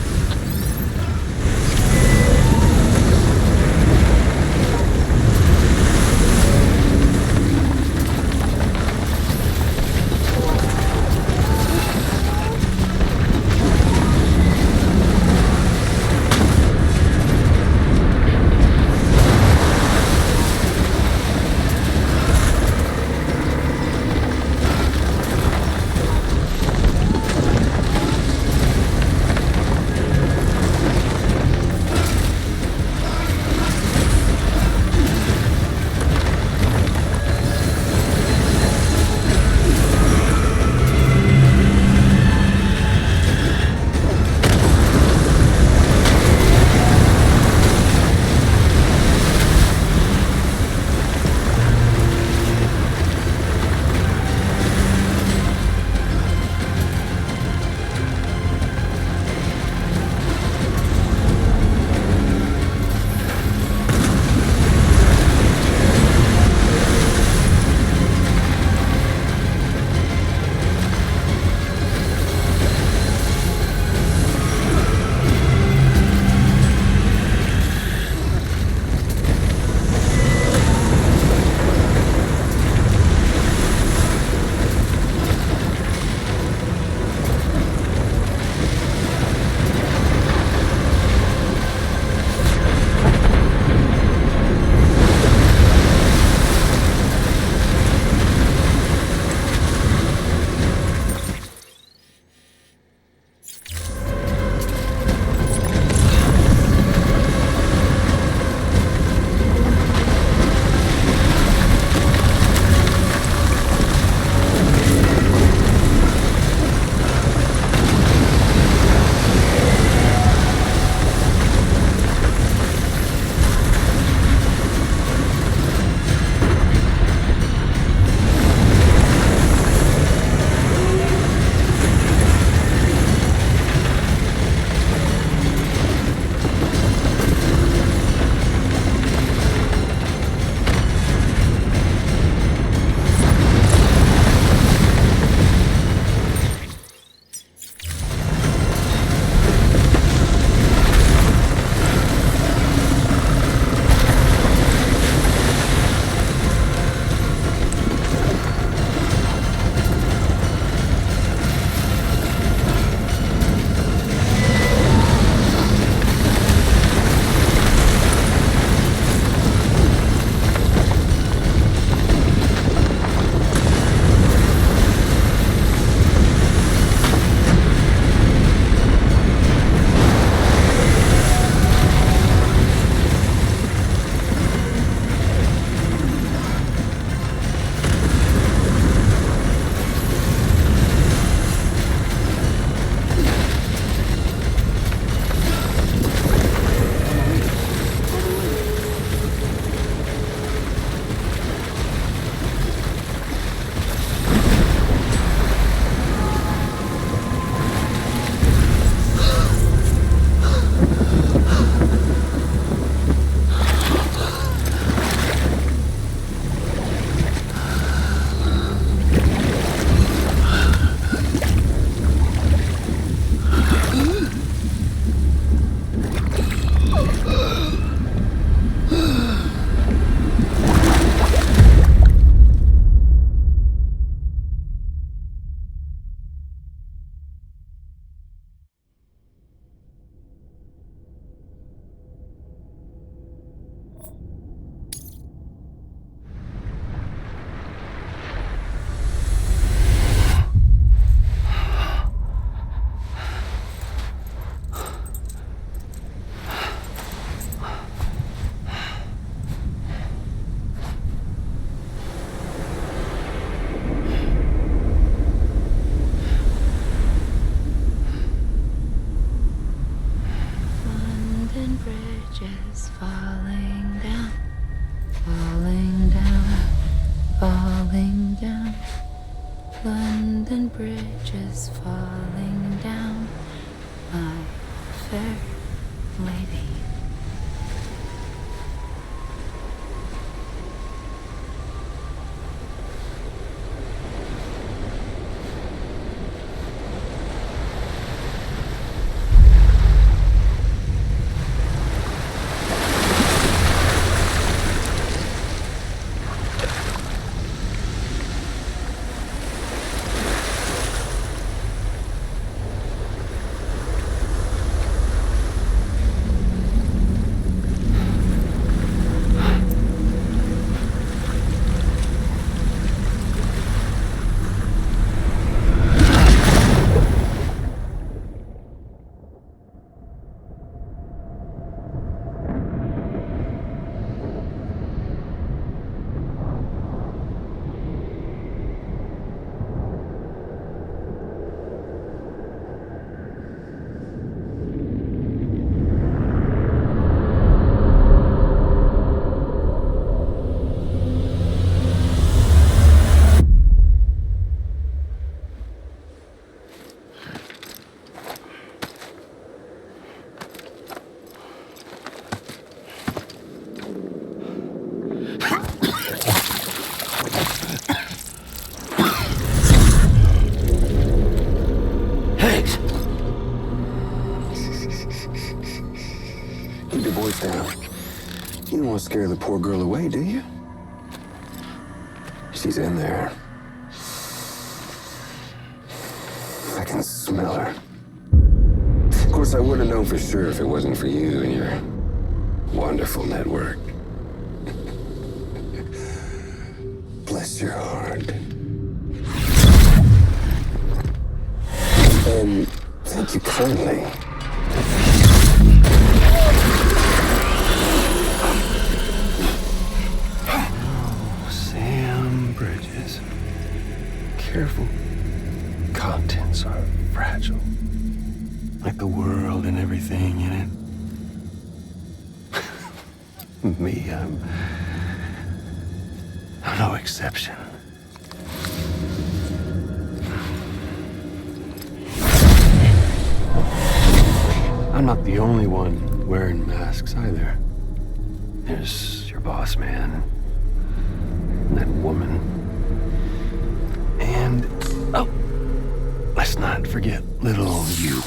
London Bridge is falling down, my fair lady. scare the poor girl away, do you? She's in there. I can smell her. Of course, I wouldn't have known for sure if it wasn't for you and your wonderful network. Bless your heart. And thank you kindly. Oh, Sam Bridges. Careful. Contents are fragile. Like the world and everything in it. Me, I'm no exception. I'm not the only one wearing masks either. There's your boss man, and that woman, and oh, let's not forget little you.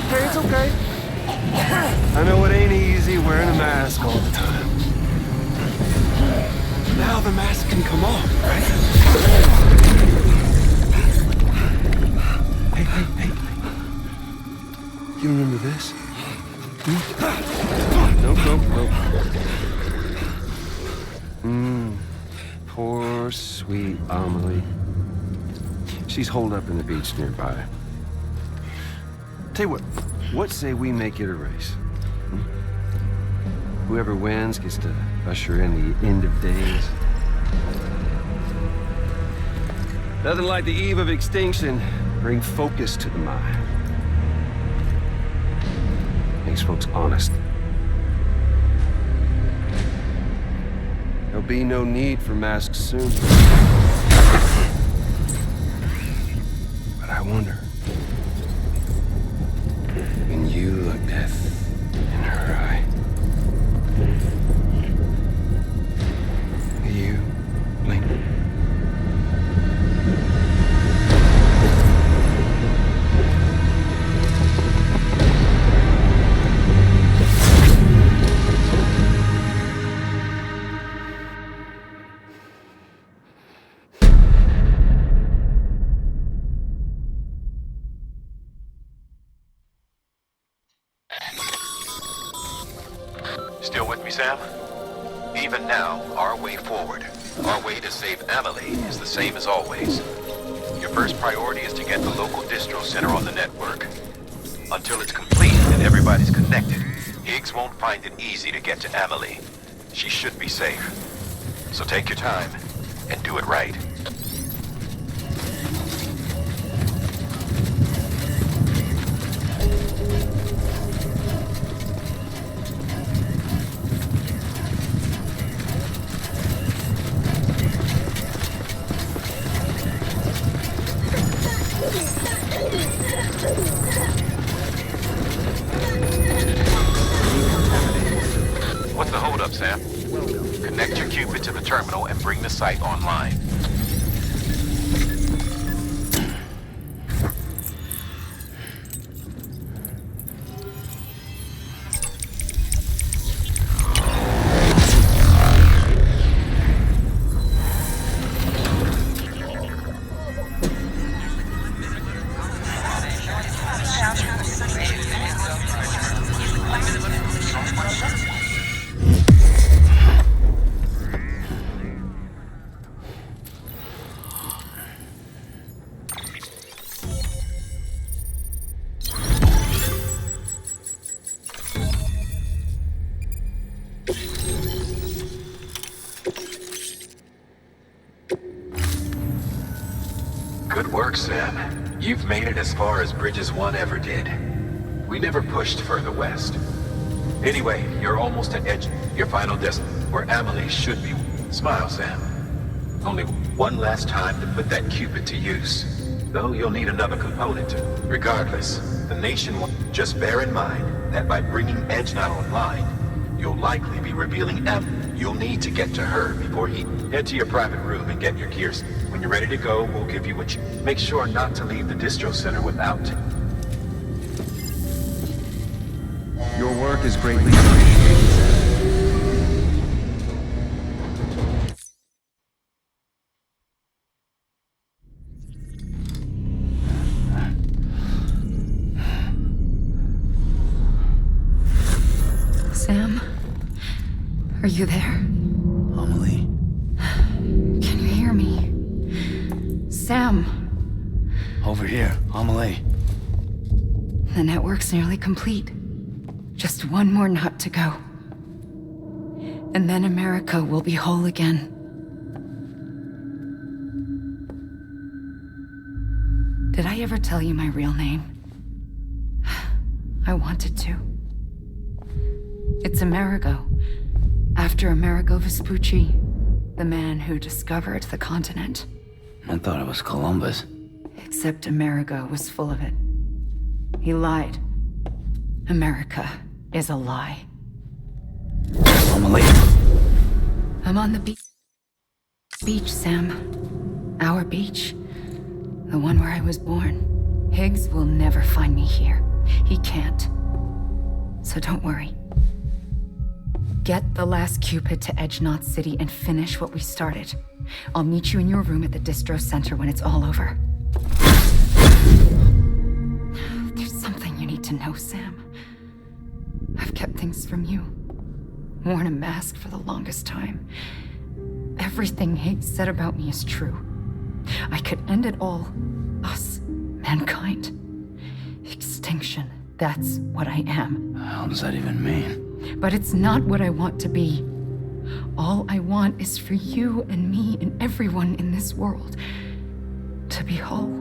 Okay, it's okay. I know it ain't easy wearing a mask all the time. Now the mask can come off, right? Hey. You remember this? Nope. Poor, sweet Amelie. She's holed up in the beach nearby. Tell you what say we make it a race? Whoever wins gets to usher in the end of days. Nothing like the eve of extinction. Bring focus to the mind. Makes folks honest. There'll be no need for masks soon. But I wonder, when you look death in her eye, will you blink? Still with me, Sam? Even now, our way forward, our way to save Amelie is the same as always. Your first priority is to get the local distro center on the network. Until it's complete and everybody's connected, Higgs won't find it easy to get to Amelie. She should be safe. So take your time and do it right. What's the holdup, Sam? Connect your Cupid to the terminal and bring the site online. Good work, Sam. You've made it as far as Bridges 1 ever did. We never pushed further west. Anyway, you're almost at Edge, your final destination, where Amelie should be. Smile, Sam. Only one last time to put that Cupid to use. Though you'll need another component. Regardless, the nation will just bear in mind that by bringing Edge not online, you'll likely be revealing You'll need to get to her before he... Head to your private room and get your gears. When you're ready to go, we'll give you what you... Make sure not to leave the distro center without... Your work is greatly appreciated, Sam. Sam? Are you there? Amelie? Can you hear me? Sam! Over here, Amelie. The network's nearly complete. Just one more nut to go. And then America will be whole again. Did I ever tell you my real name? I wanted to. It's Amerigo. After Amerigo Vespucci, the man who discovered the continent. I thought it was Columbus. Except Amerigo was full of it. He lied. America is a lie. Amelie. I'm on the beach, Sam. Our beach. The one where I was born. Higgs will never find me here. He can't. So don't worry. Get the last Cupid to Edge Knot City and finish what we started. I'll meet you in your room at the distro center when it's all over. There's something you need to know, Sam. I've kept things from you. Worn a mask for the longest time. Everything Higgs said about me is true. I could end it all. Us. Mankind. Extinction. That's what I am. What the hell does that even mean? But it's not what I want to be. All I want is for you and me and everyone in this world to be whole.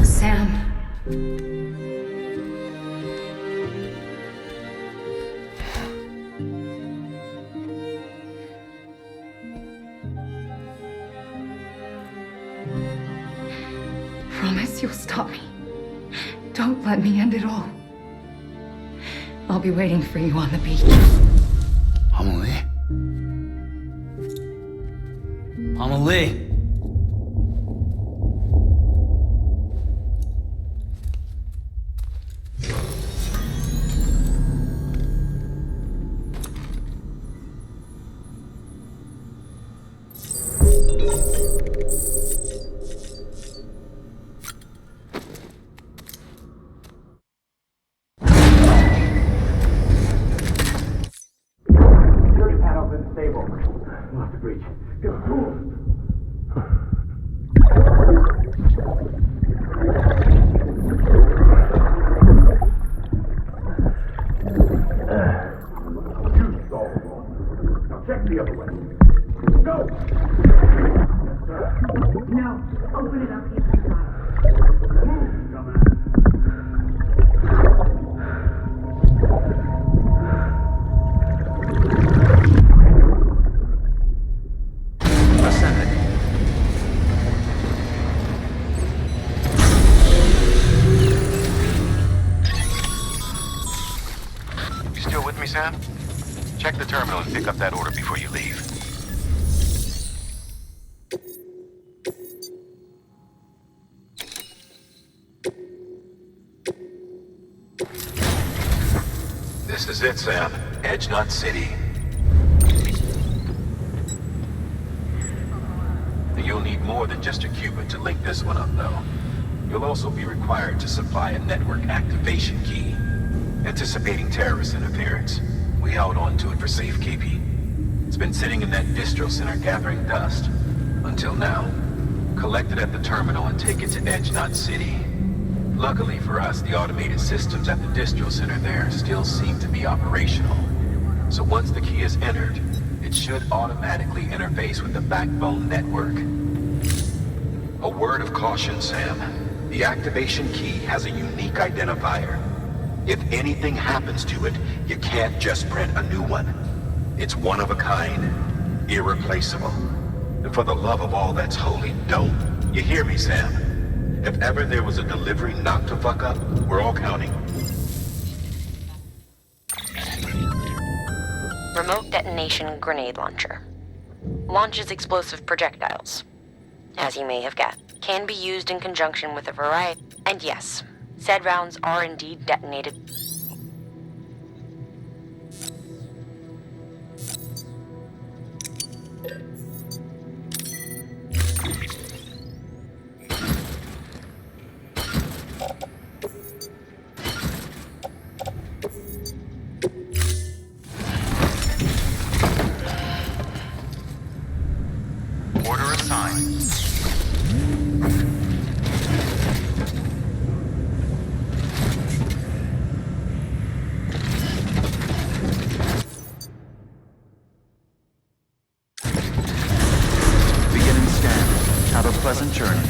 Sam. Promise you'll stop me. Don't let me end it all. I'll be waiting for you on the beach. Amelie? Amelie? Sam? Check the terminal and pick up that order before you leave. This is it, Sam. Edge Knot City. You'll need more than just a Cupid to link this one up, though. You'll also be required to supply a network activation key. Anticipating terrorist interference, we held on to it for safekeeping. It's been sitting in that distro center gathering dust. Until now. Collect it at the terminal and take it to Edge Knot City. Luckily for us, the automated systems at the distro center there still seem to be operational. So once the key is entered, it should automatically interface with the backbone network. A word of caution, Sam. The activation key has a unique identifier. If anything happens to it, you can't just print a new one. It's one of a kind, irreplaceable. And for the love of all that's holy, don't. You hear me, Sam? If ever there was a delivery not to fuck up, we're all counting. Remote detonation grenade launcher. Launches explosive projectiles. As you may have can be used in conjunction with a variety. And yes, said rounds are indeed detonated. Order assigned. Beginning scan. Have a pleasant journey.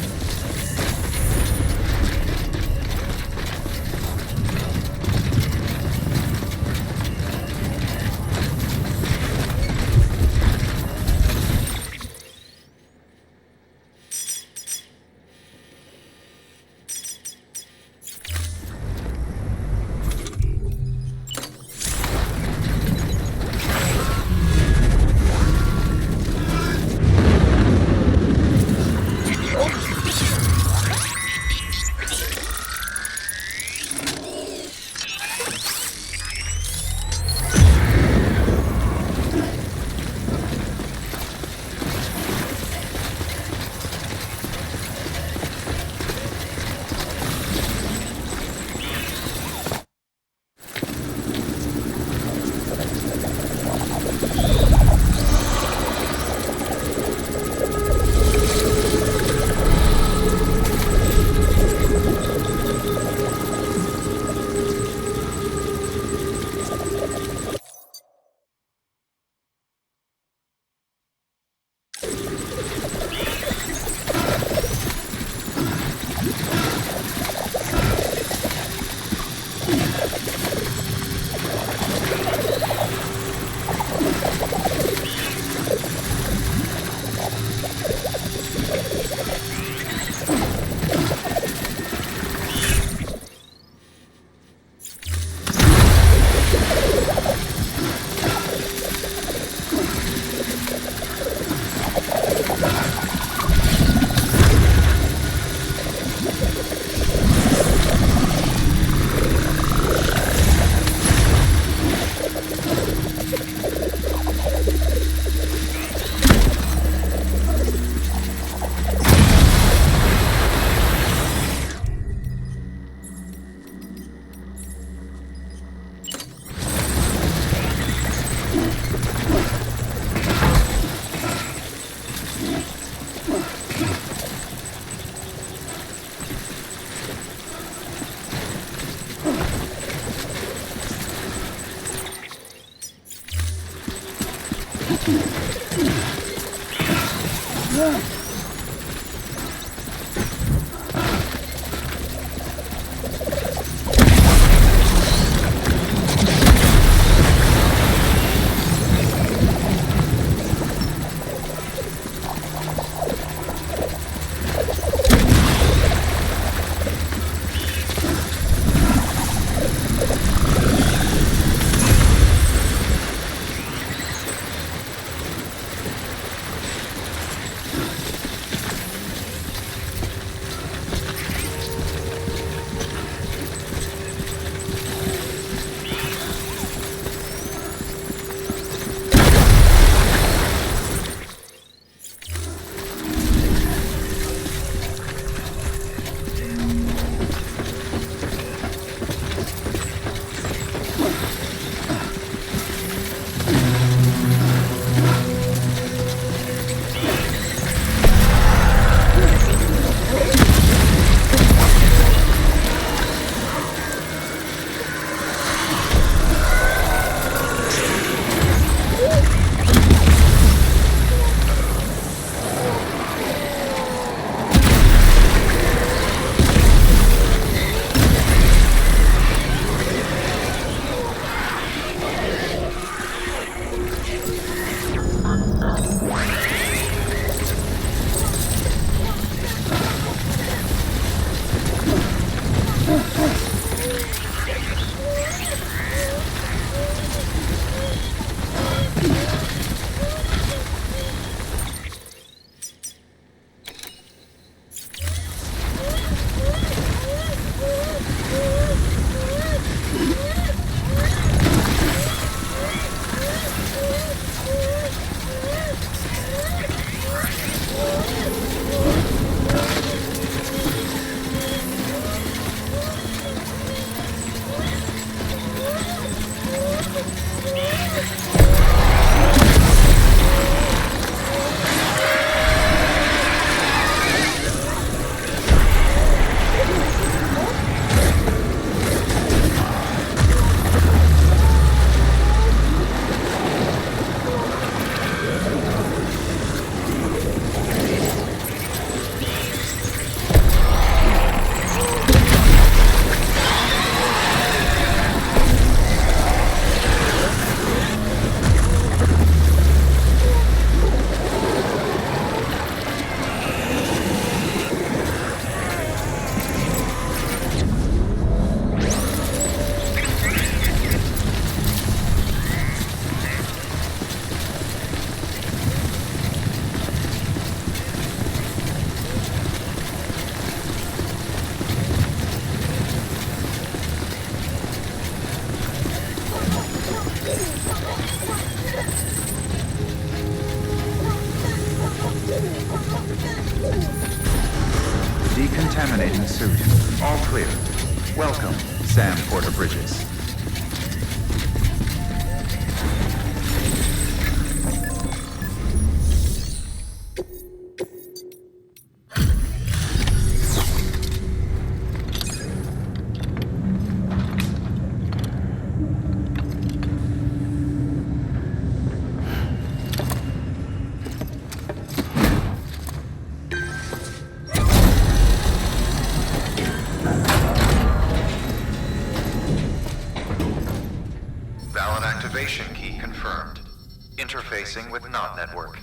clear. Welcome, Sam Porter Bridges. Valid activation key confirmed. Interfacing with NOT network.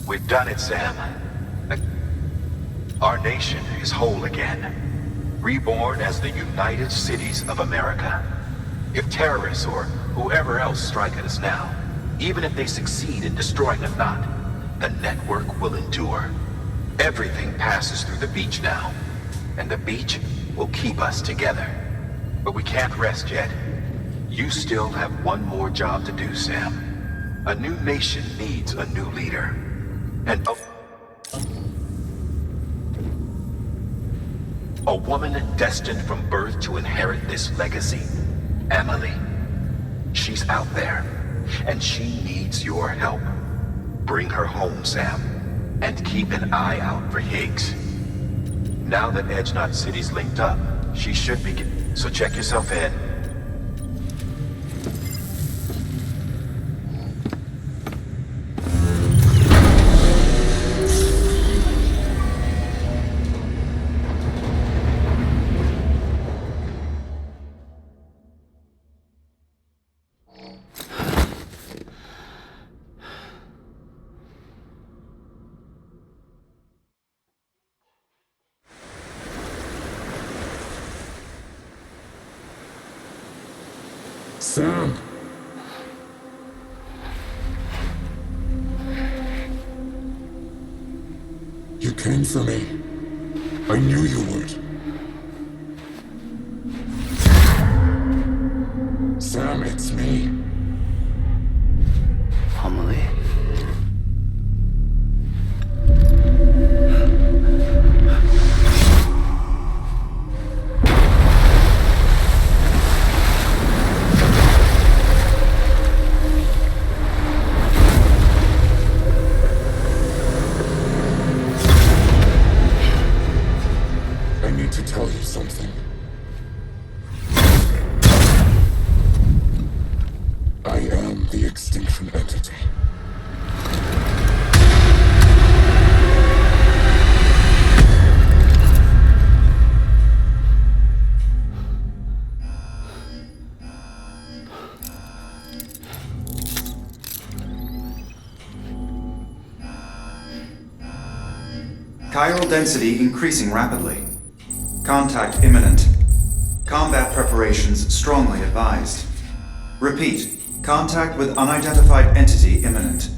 We've done it, Sam. Our nation is whole again. Reborn as the United Cities of America. If terrorists or whoever else strike at us now, even if they succeed in destroying the knot, the network will endure. Everything passes through the beach now, and the beach will keep us together. But we can't rest yet. You still have one more job to do, Sam. A new nation needs a new leader. And a woman destined from birth to inherit this legacy. Emily. She's out there, and she needs your help. Bring her home, Sam, and keep an eye out for Higgs. Now that Edge Knot City's linked up, she should be... So check yourself in. Sam! You came for me. I knew you would. Sam, it's me. Amelie? Chiral density increasing rapidly. Contact imminent. Combat preparations strongly advised. Repeat, contact with unidentified entity imminent.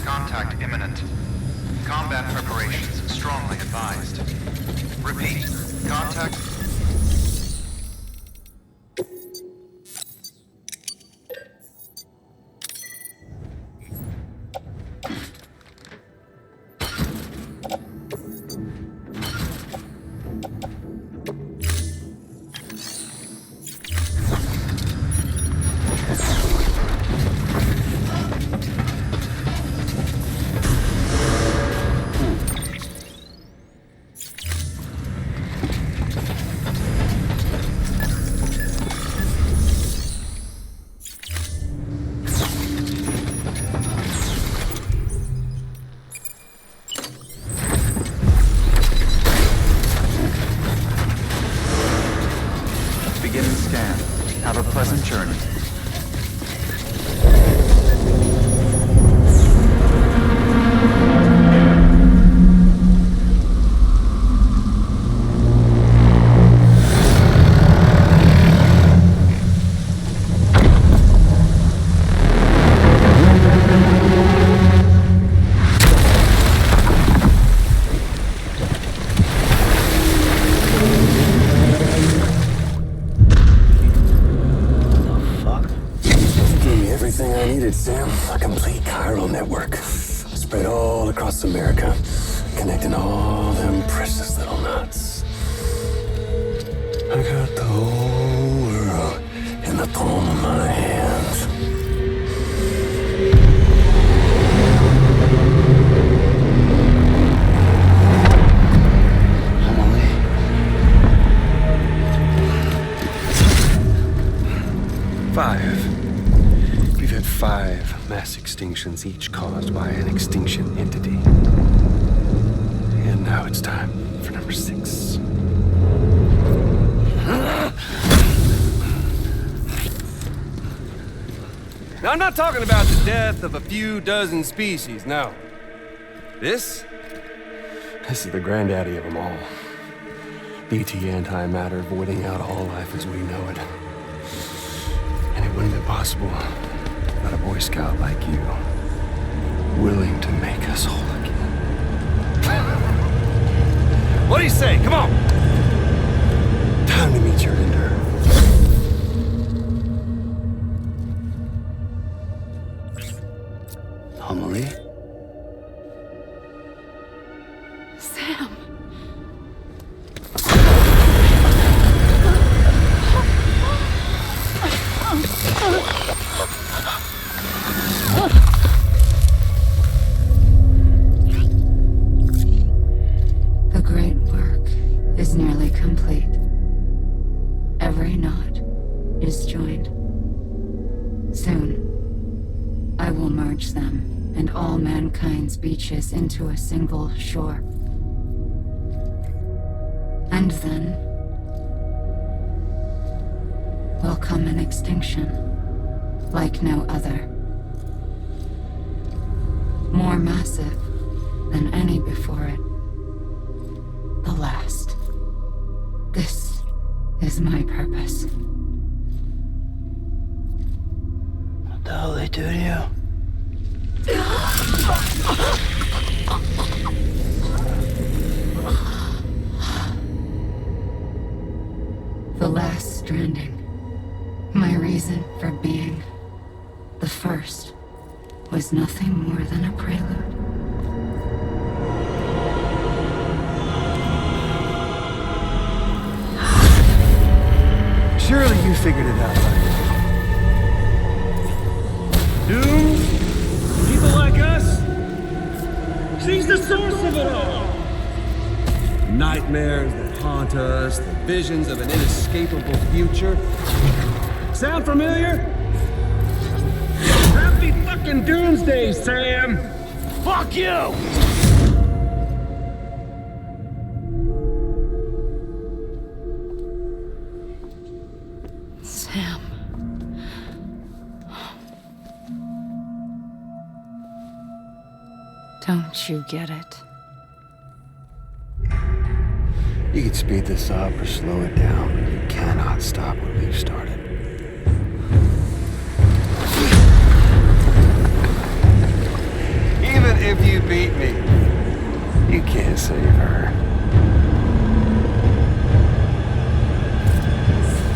Contact imminent. Combat preparations strongly advised. Repeat, contact... Beginning scan. Have a pleasant journey. Everything I needed, Sam. A complete chiral network. Spread all across America. Connecting all them precious little knots. I got the whole world in the palm of my hands. We've had 5 mass extinctions, each caused by an extinction entity. And now it's time for number 6. Now, I'm not talking about the death of a few dozen species, no. This is the granddaddy of them all. BT antimatter voiding out all life as we know it. And it wouldn't have been possible without a Boy Scout like you, willing to make us whole again. What do you say? Come on! Time to meet your ender. Amelie? Sam. The great work is nearly complete. Every knot is joined. Soon, I will merge them and all mankind's beaches into a single shore. And then will come an extinction like no other. More massive than any before it. The last. This is my purpose. What the hell they do to you? The last stranding. My reason for being. The first was nothing more than a prelude. Surely you figured it out. Doom? People like us? She's the source of it all! Nightmares that haunt us, the visions of an inescapable future. Sound familiar? Happy fucking doomsday, Sam! Fuck you! Sam. Don't you get it? You can speed this up or slow it down, but you cannot stop what we've started. Even if you beat me, you can't save her.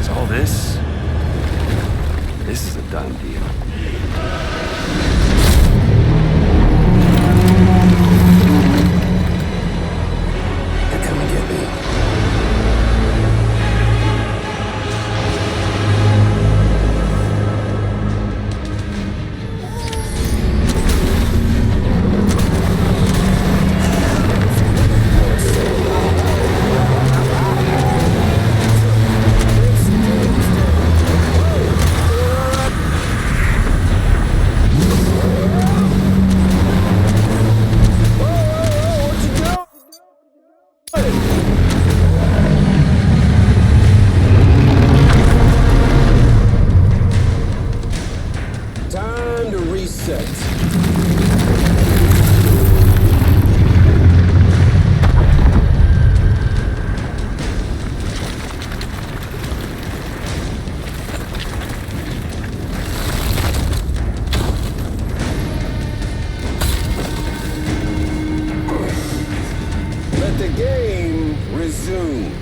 So all this is a done deal. They're coming to get me. Time to reset. Let the game resume.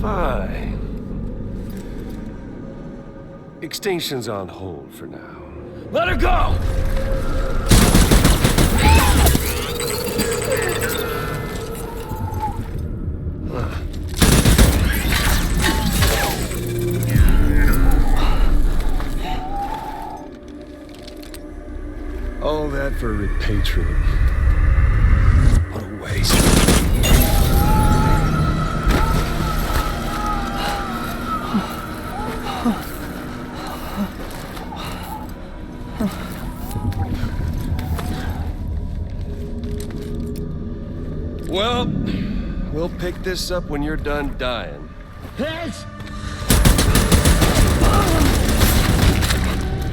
Fine. Extinction's on hold for now. Let her go! All that for repatriate. What a waste. Well, we'll pick this up when you're done dying. Heads!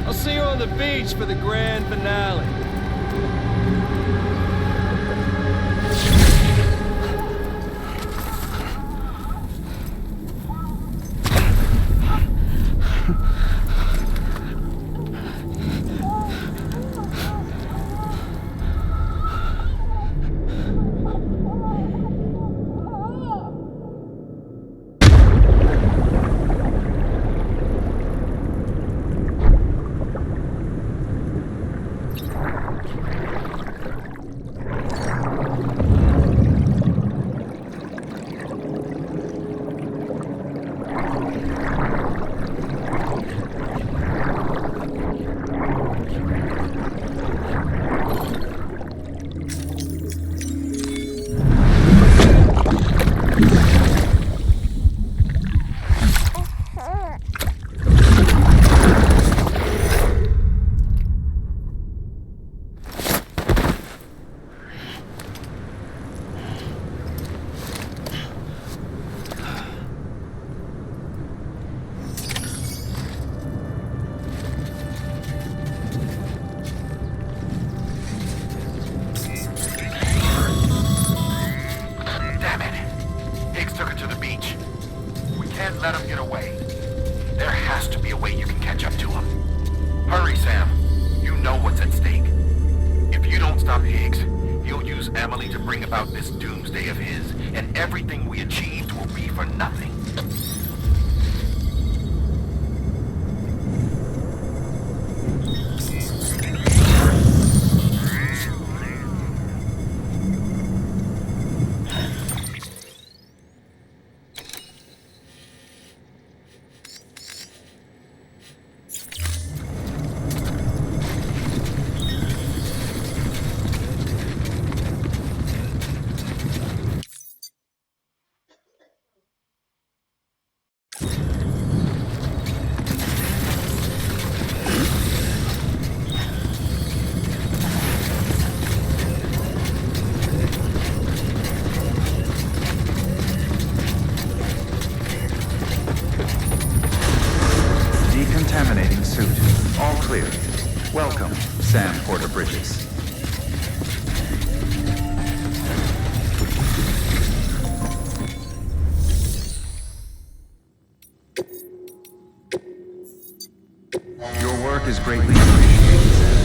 I'll see you on the beach for the grand finale. Let him get away. There has to be a way you can catch up to him. Hurry, Sam. You know what's at stake. If you don't stop Higgs, he'll use Emily to bring about this doomsday of his, and everything we achieved will be for nothing. Decontaminating suit. All clear. Welcome, Sam Porter Bridges. Your work is greatly appreciated, Sam.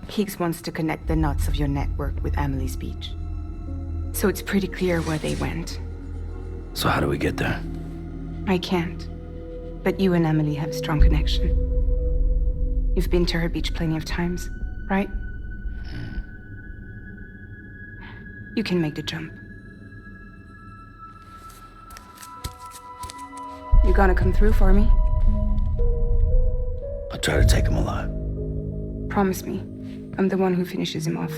Higgs wants to connect the knots of your network with Amelie's beach. So it's pretty clear where they went. So how do we get there? I can't. But you and Emily have a strong connection. You've been to her beach plenty of times, right? You can make the jump. You gonna come through for me? I'll try to take him alive. Promise me. I'm the one who finishes him off.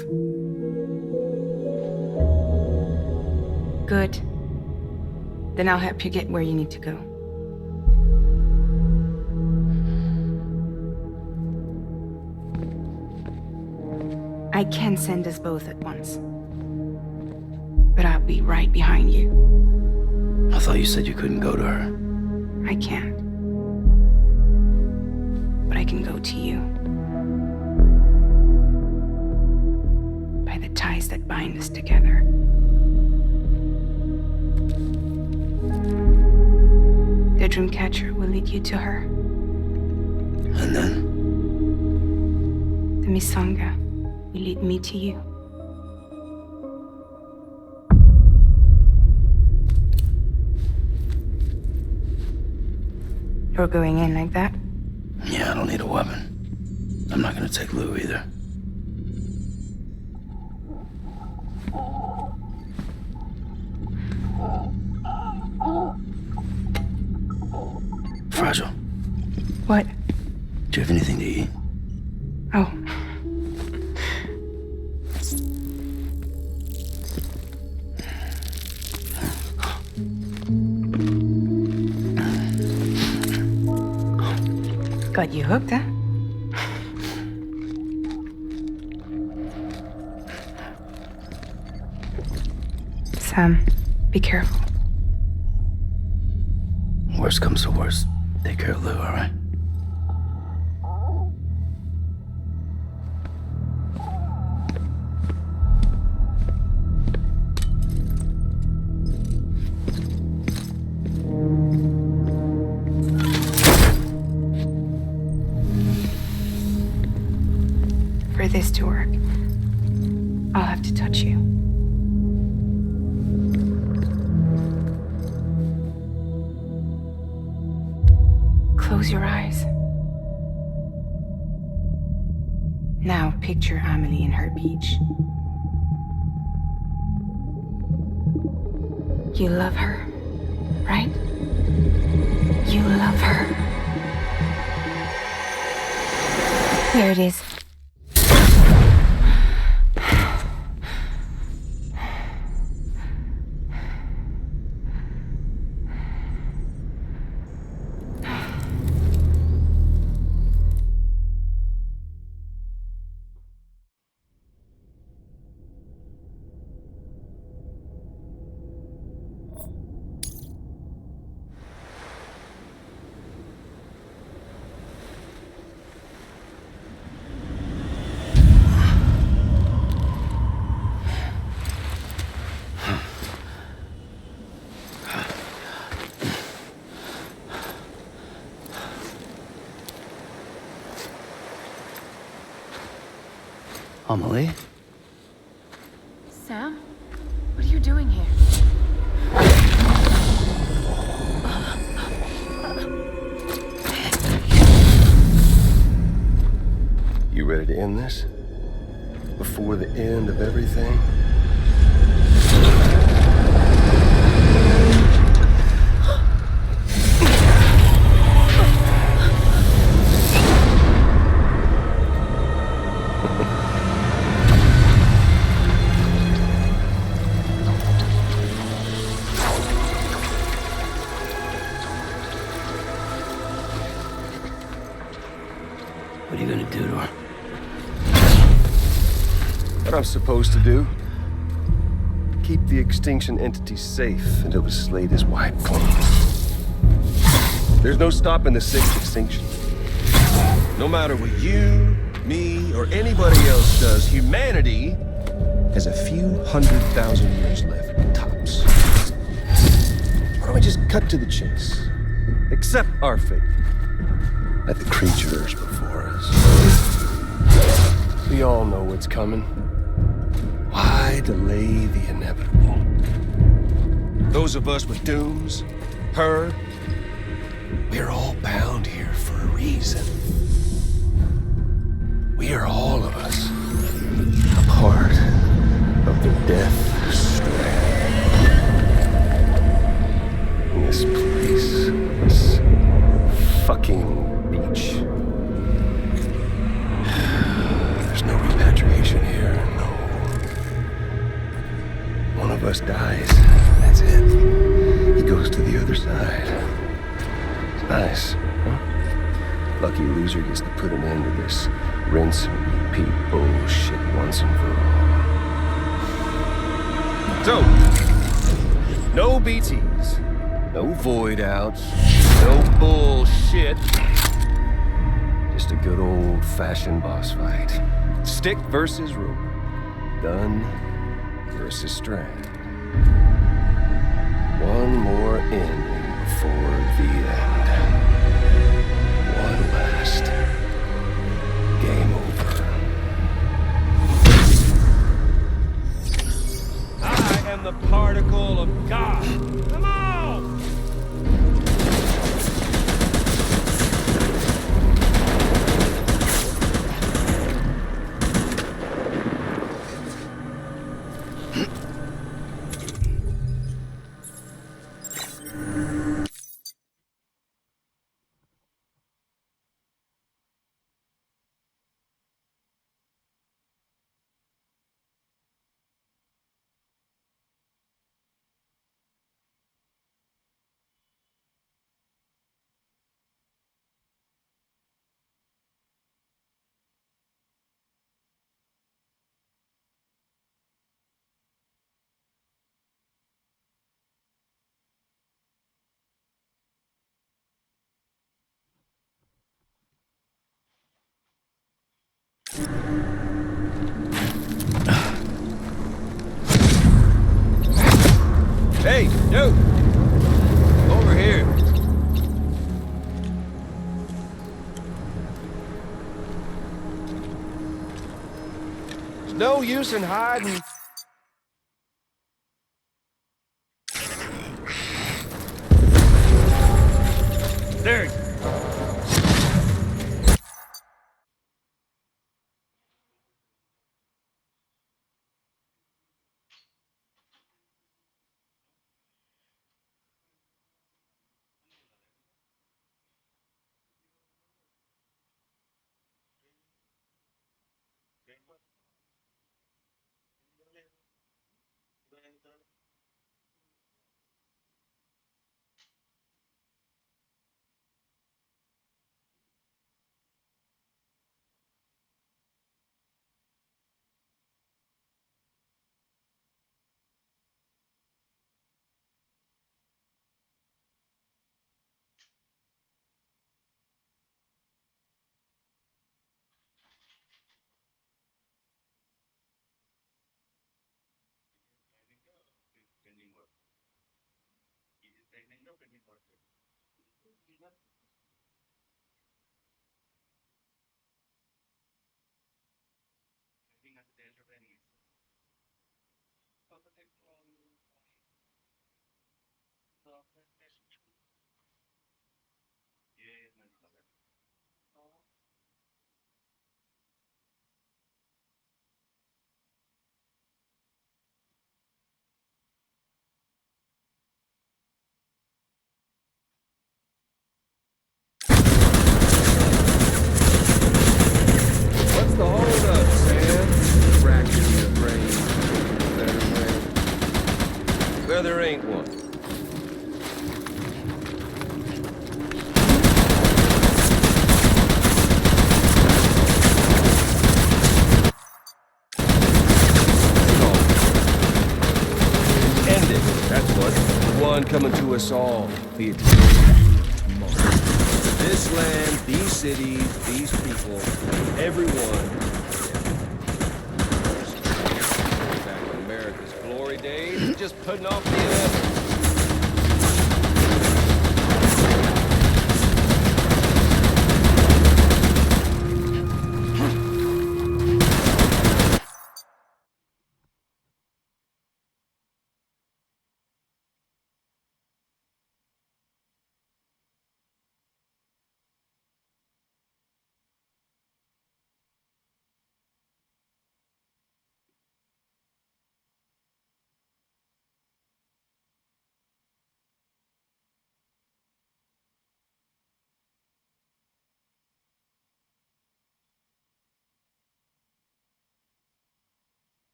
Good. Then I'll help you get where you need to go. I can send us both at once. But I'll be right behind you. I thought you said you couldn't go to her. I can't. But I can go to you. ties that bind us together. The Dreamcatcher will lead you to her. And then? The Misanga will lead me to you. You're going in like that? Yeah, I don't need a weapon. I'm not gonna take Lou either. Fragile. What? Do you have anything to eat? Oh. Got you hooked, huh? Sam, be careful. Worst comes to worst. Take care of Lou, all right? For this to work, I'll have to touch you. Close your eyes. Now picture Amelie in her beach. You love her, right? You love her. There it is. Amelie? Sam? What are you doing here? You ready to end this? Before the end of everything? What are you gonna do to her? What I'm supposed to do? Keep the extinction entity safe until the slate is wiped clean. There's no stopping the sixth extinction. No matter what you, me, or anybody else does, humanity has a few 100,000 years left, tops. Why don't we just cut to the chase? Accept our fate. At the creatures before us. We all know what's coming. Why delay the inevitable? Those of us with dooms, her, we're all bound here for a reason. We are all of us a part of the Death Strand. In this place, this fucking beach. There's no repatriation here, no. One of us dies, that's it. He goes to the other side. It's nice, huh? Lucky loser gets to put an end to this rinse and repeat bullshit once and for all. So, no BTs, no void outs, no bullshit. Just a good old-fashioned boss fight. Stick versus rope. Done versus Strand. One more inning before the end. One last. Game over. I am the particle of God. Come on! Hey, dude! Over here. There's no use in hiding. There you What's the holdup, Sam? Fracturing your brain. Where there ain't one. End it. That's what. The one coming to us all. The this land, these cities, these people, everyone. Back in America's glory days, just putting off the inevitable.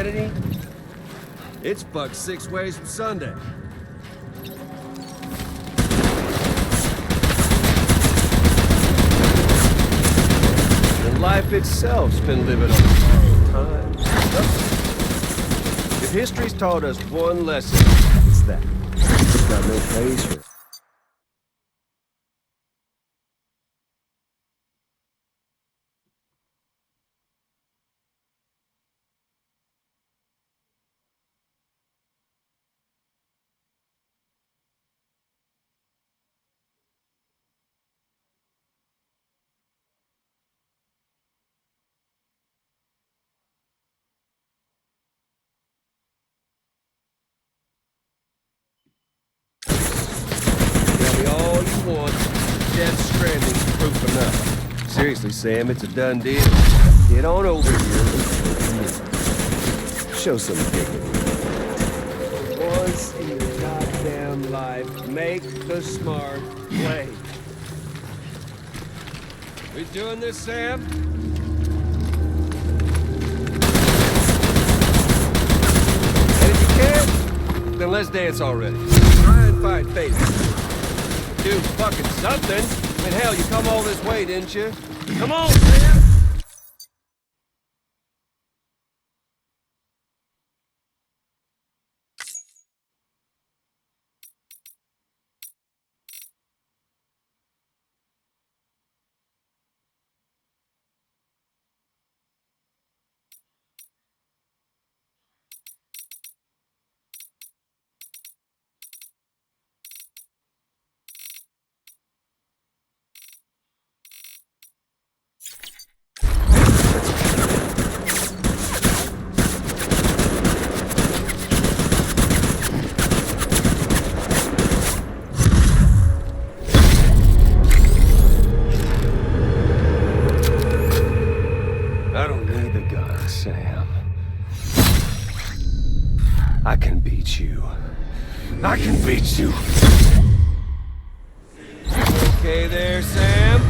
humanity, it's fucked 6 ways from Sunday. And life itself's been living on borrowed time. If history's taught us one lesson, it's that. It's got no place for it. Tell me all you want. Death Stranding's proof enough. Seriously, Sam, it's a done deal. Get on over here and show some dignity. Once in your goddamn life, make the smart play. We doing this, Sam? And if you can't, then let's dance already. Try and find faith. Do fucking something. I mean, hell, you come all this way, didn't you? Come on, Sam! I don't need the gun, Sam. I can beat you. I can beat you. Okay there, Sam?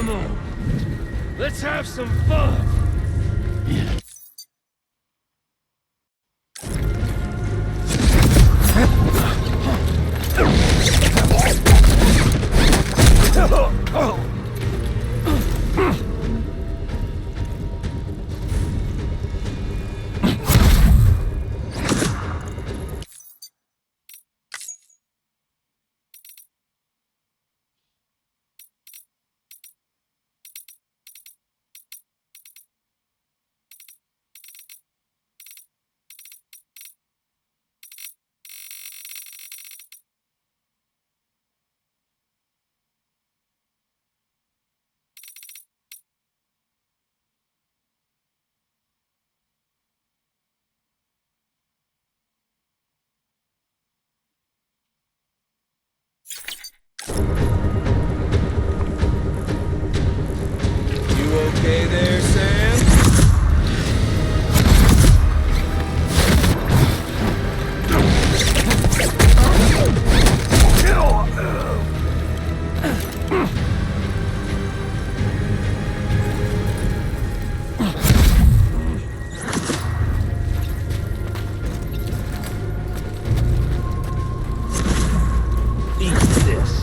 Come on. Let's have some fun. You okay there, Sam? Eat this.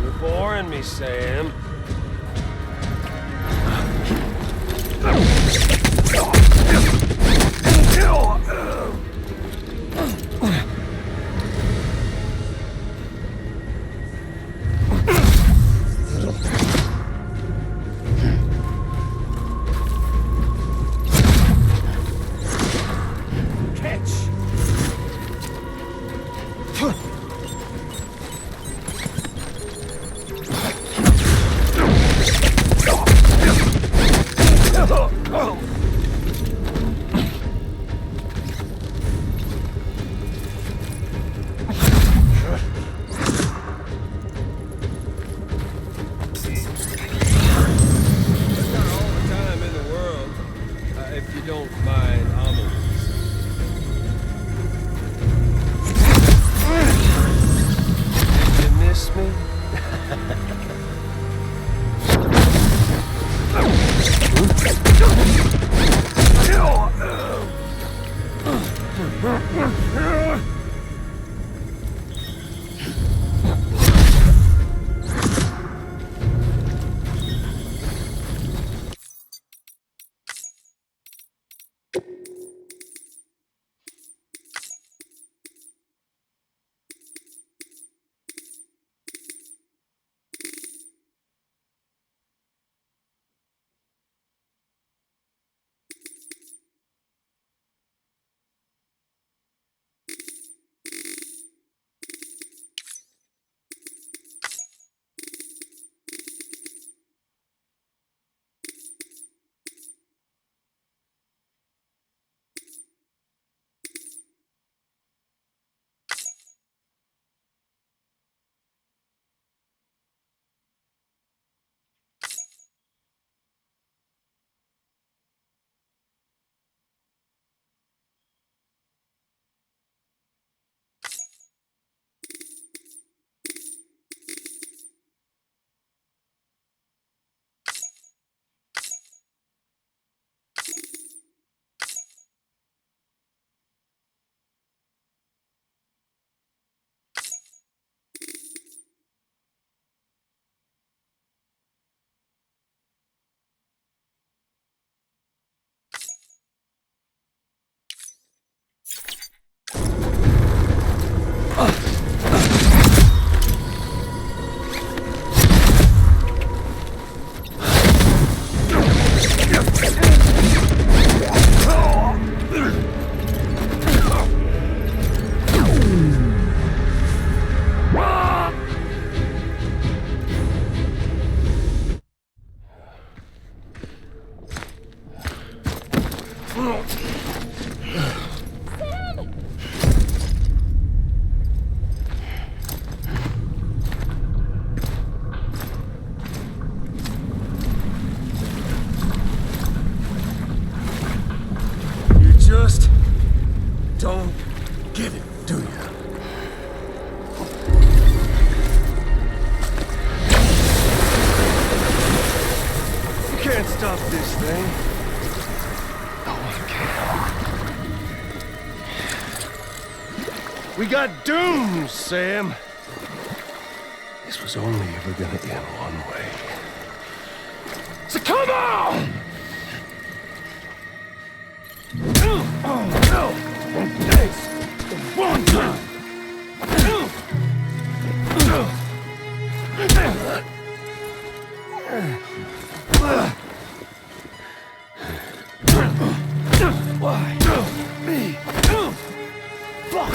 You're boring me, Sam. If you don't mind, did you miss me? You just don't get it, do you? You can't stop this thing. No one can. We got dooms, Sam. This was only ever gonna end one way. So come on! Oh, no! Thanks! One time! Why? Me? Fuck!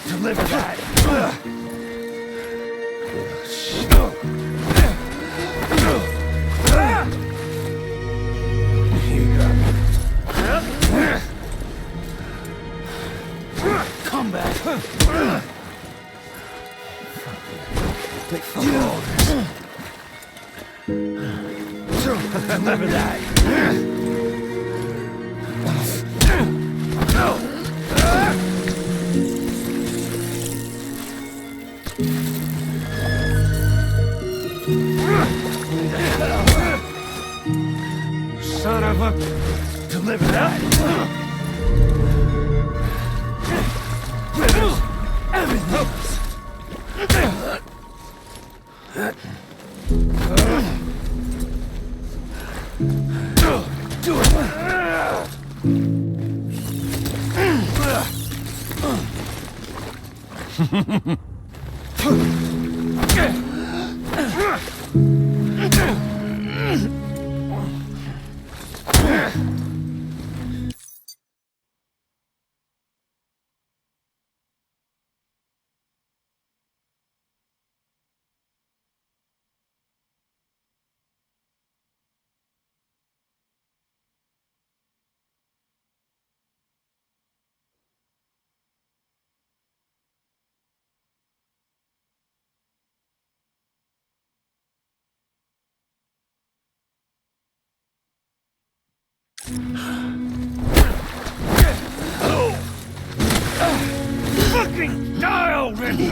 Deliver that! You got me. Come back. Fuck all this. Deliver that. No. Son of a... Deliver that! Everything! Do it! Fucking die already!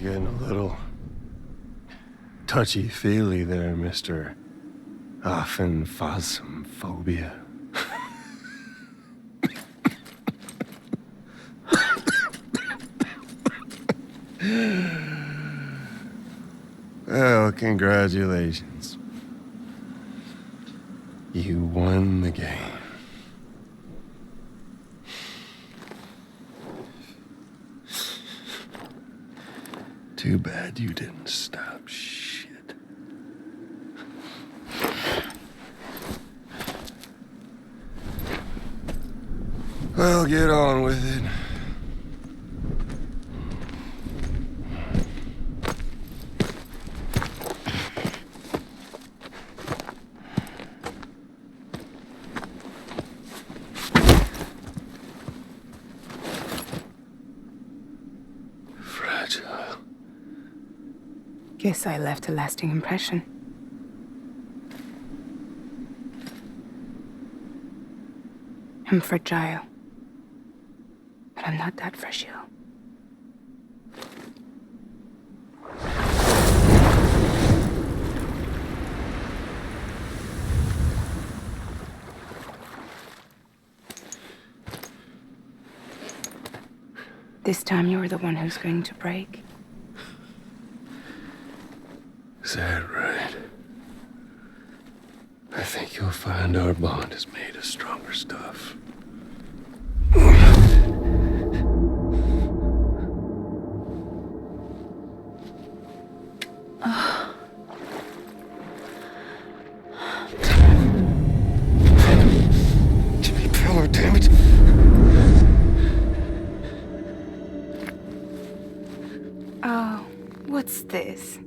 Getting a little touchy-feely there, Mr. Phasmophobia. Well, congratulations. You won the game. Too bad you didn't stop shit. Well, get on with it. Fragile. Guess I left a lasting impression. I'm fragile. But I'm not that fragile. This time you're the one who's going to break. Is that right? I think you'll find our bond is made of stronger stuff. Jimmy Pillar, damn it! Oh, what's this?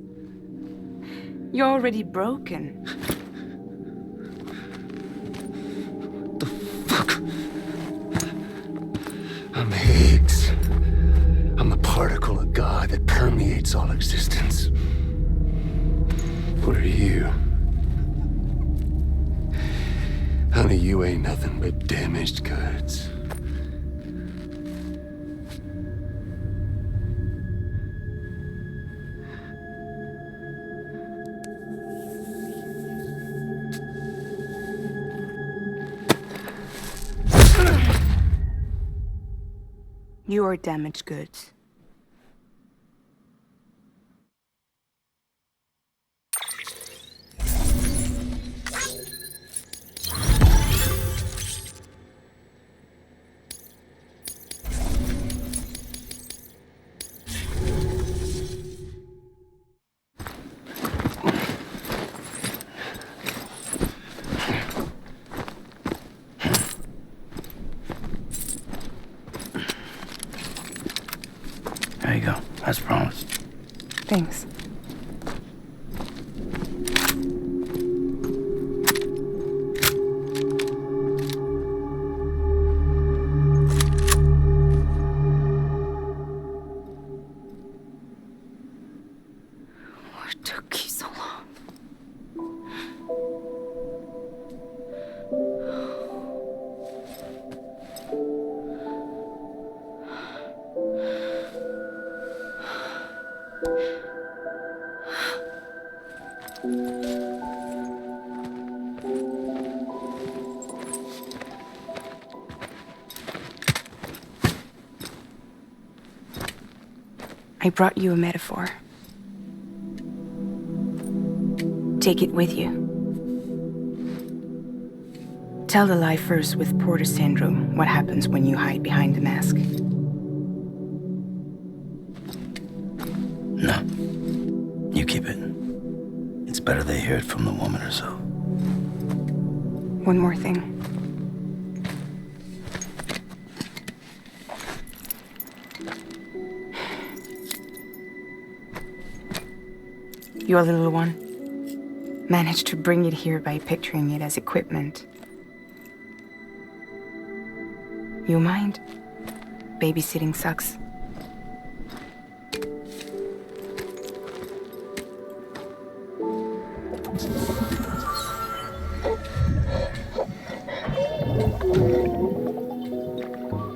You're already broken. I'm Higgs. I'm the particle of God that permeates all existence. What are you? Honey, you ain't nothing but damaged goods. You are damaged goods. There you go, as promised. Thanks. What took you so long? I brought you a metaphor. Take it with you. Tell the lifers with Porter syndrome what happens when you hide behind the mask. No. You keep it. It's better they hear it from the woman herself. One more thing. Your little one managed to bring it here by picturing it as equipment. You mind? Babysitting sucks.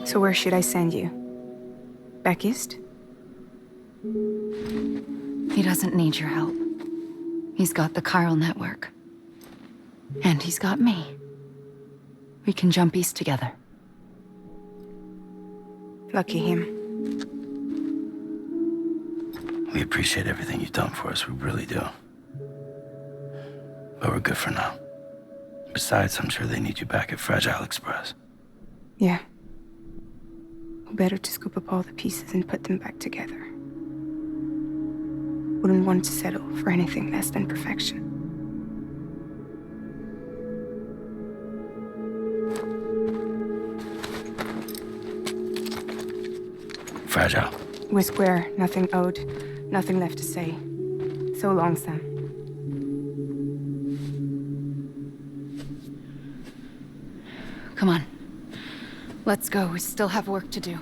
So where should I send you? Back east? He doesn't need your help. He's got the chiral network. And he's got me. We can jump east together. Lucky him. We appreciate everything you've done for us, we really do. But we're good for now. Besides, I'm sure they need you back at Fragile Express. Yeah. Better to scoop up all the pieces and put them back together. Wouldn't want to settle for anything less than perfection. Fragile. We're square, nothing owed, nothing left to say. So long, Sam. Come on. Let's go, we still have work to do.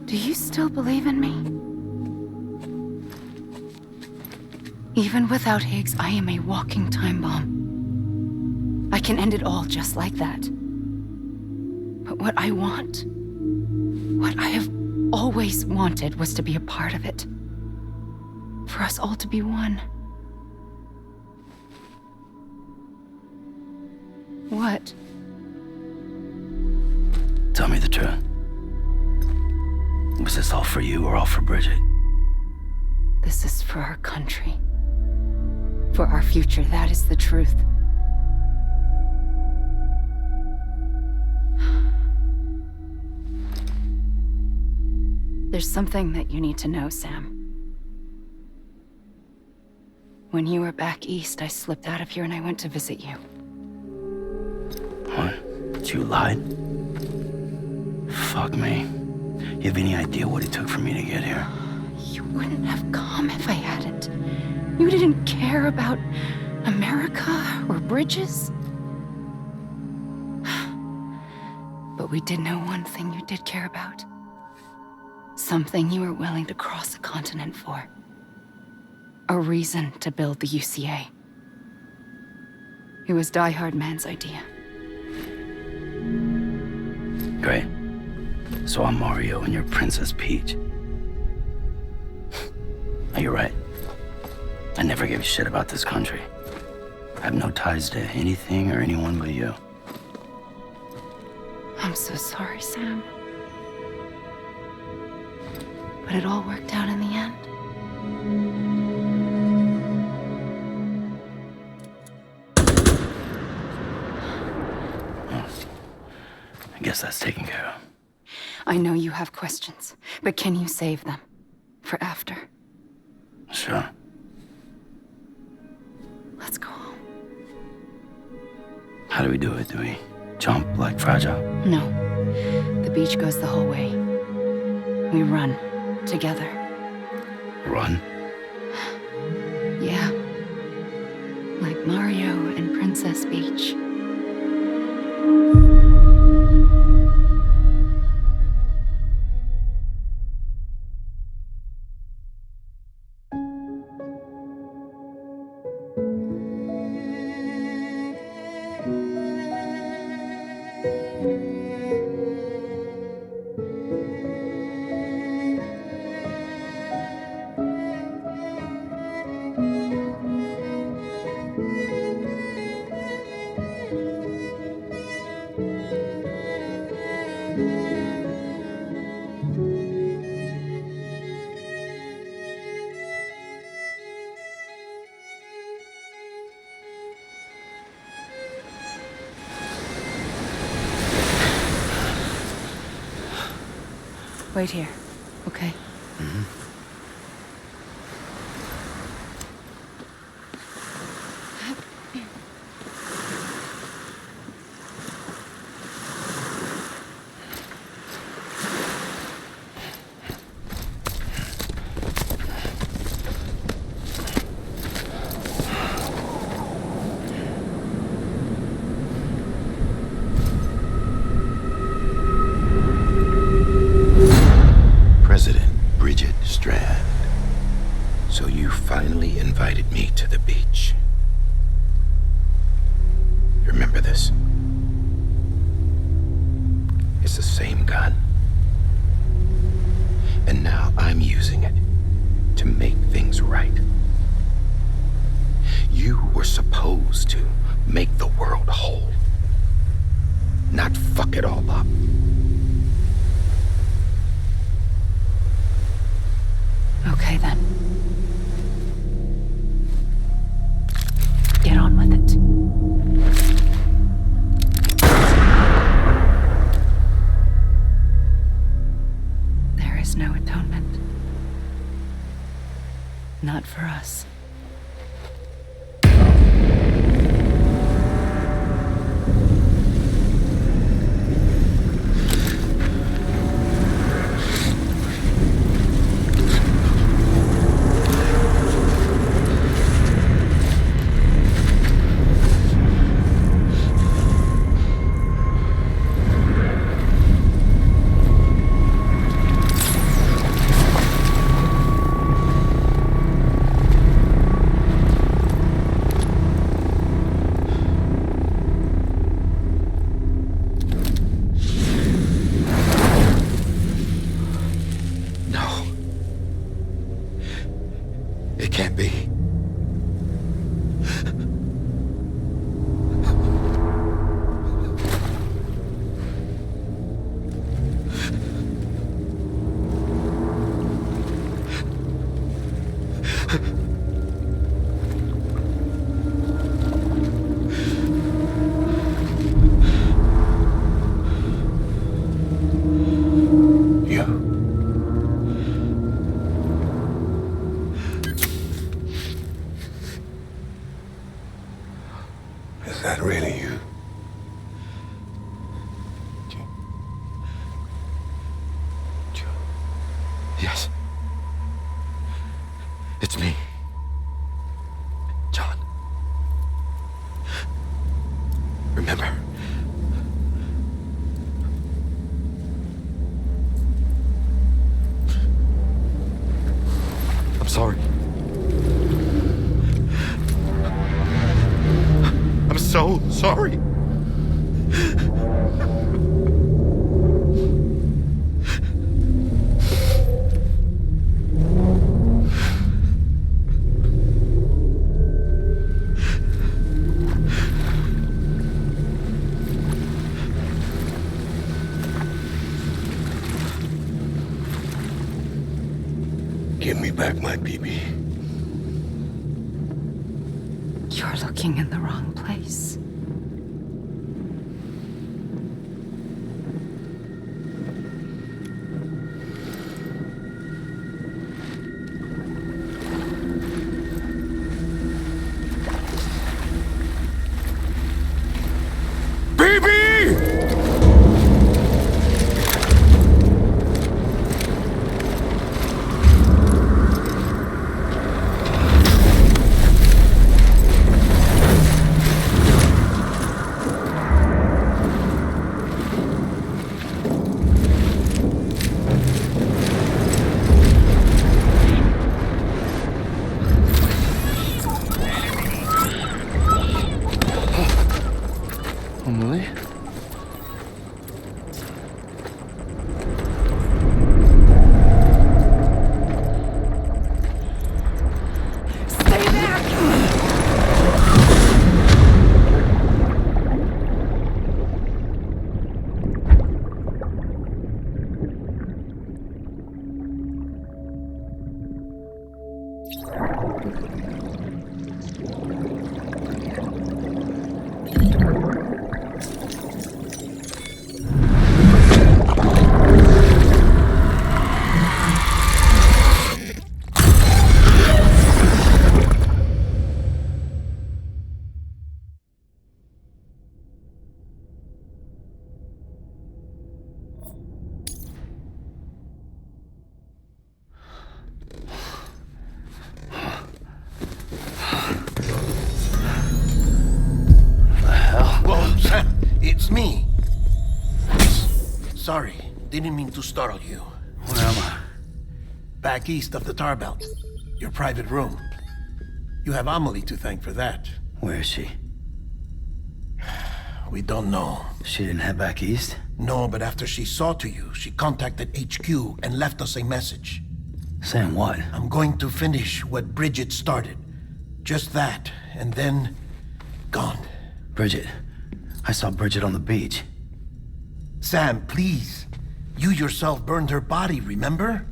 Do you still believe in me? Even without Higgs, I am a walking time bomb. I can end it all just like that. But what I want, what I have always wanted, was to be a part of it. For us all to be one. What? Tell me the truth. Was this all for you or all for Bridget? This is for our country. For our future, that is the truth. There's something that you need to know, Sam. When you were back east, I slipped out of here and I went to visit you. What? You lied? Fuck me. You have any idea what it took for me to get here? You wouldn't have come if I hadn't. You didn't care about America or bridges. But we did know one thing you did care about. Something you were willing to cross a continent for. A reason to build the UCA. It was Die Hard Man's idea. Great. So I'm Mario and you're Princess Peach. Now you're right. I never gave a shit about this country. I have no ties to anything or anyone but you. I'm so sorry, Sam. But it all worked out in the end. I guess that's taken care of. I know you have questions, but can you save them? For after? Sure. Let's go home. How do we do it? Do we jump like Fragile? No. The beach goes the whole way. We run. Together. Run? Yeah. Like Mario and Princess Peach. Wait here, okay? Mm-hmm. So you finally invited me to the beach. Remember this? It's the same gun. And now I'm using it to make things right. You were supposed to make the world whole, not fuck it all up. Okay then. Not for us. It can't be. Is that really you? Yes. It's me. John. Remember? I'm sorry. I'm so sorry. Give me back my BB. You're looking in the wrong place. Emily? It's me. Sorry, didn't mean to startle you. Where am I? Back east of the tar belt. Your private room. You have Amelie to thank for that. Where is she? We don't know. She didn't head back east? No, but after she saw to you, she contacted HQ and left us a message. Saying what? I'm going to finish what Bridget started. Just that, and then... gone. Bridget. I saw Bridget on the beach. Sam, please. You yourself burned her body, remember?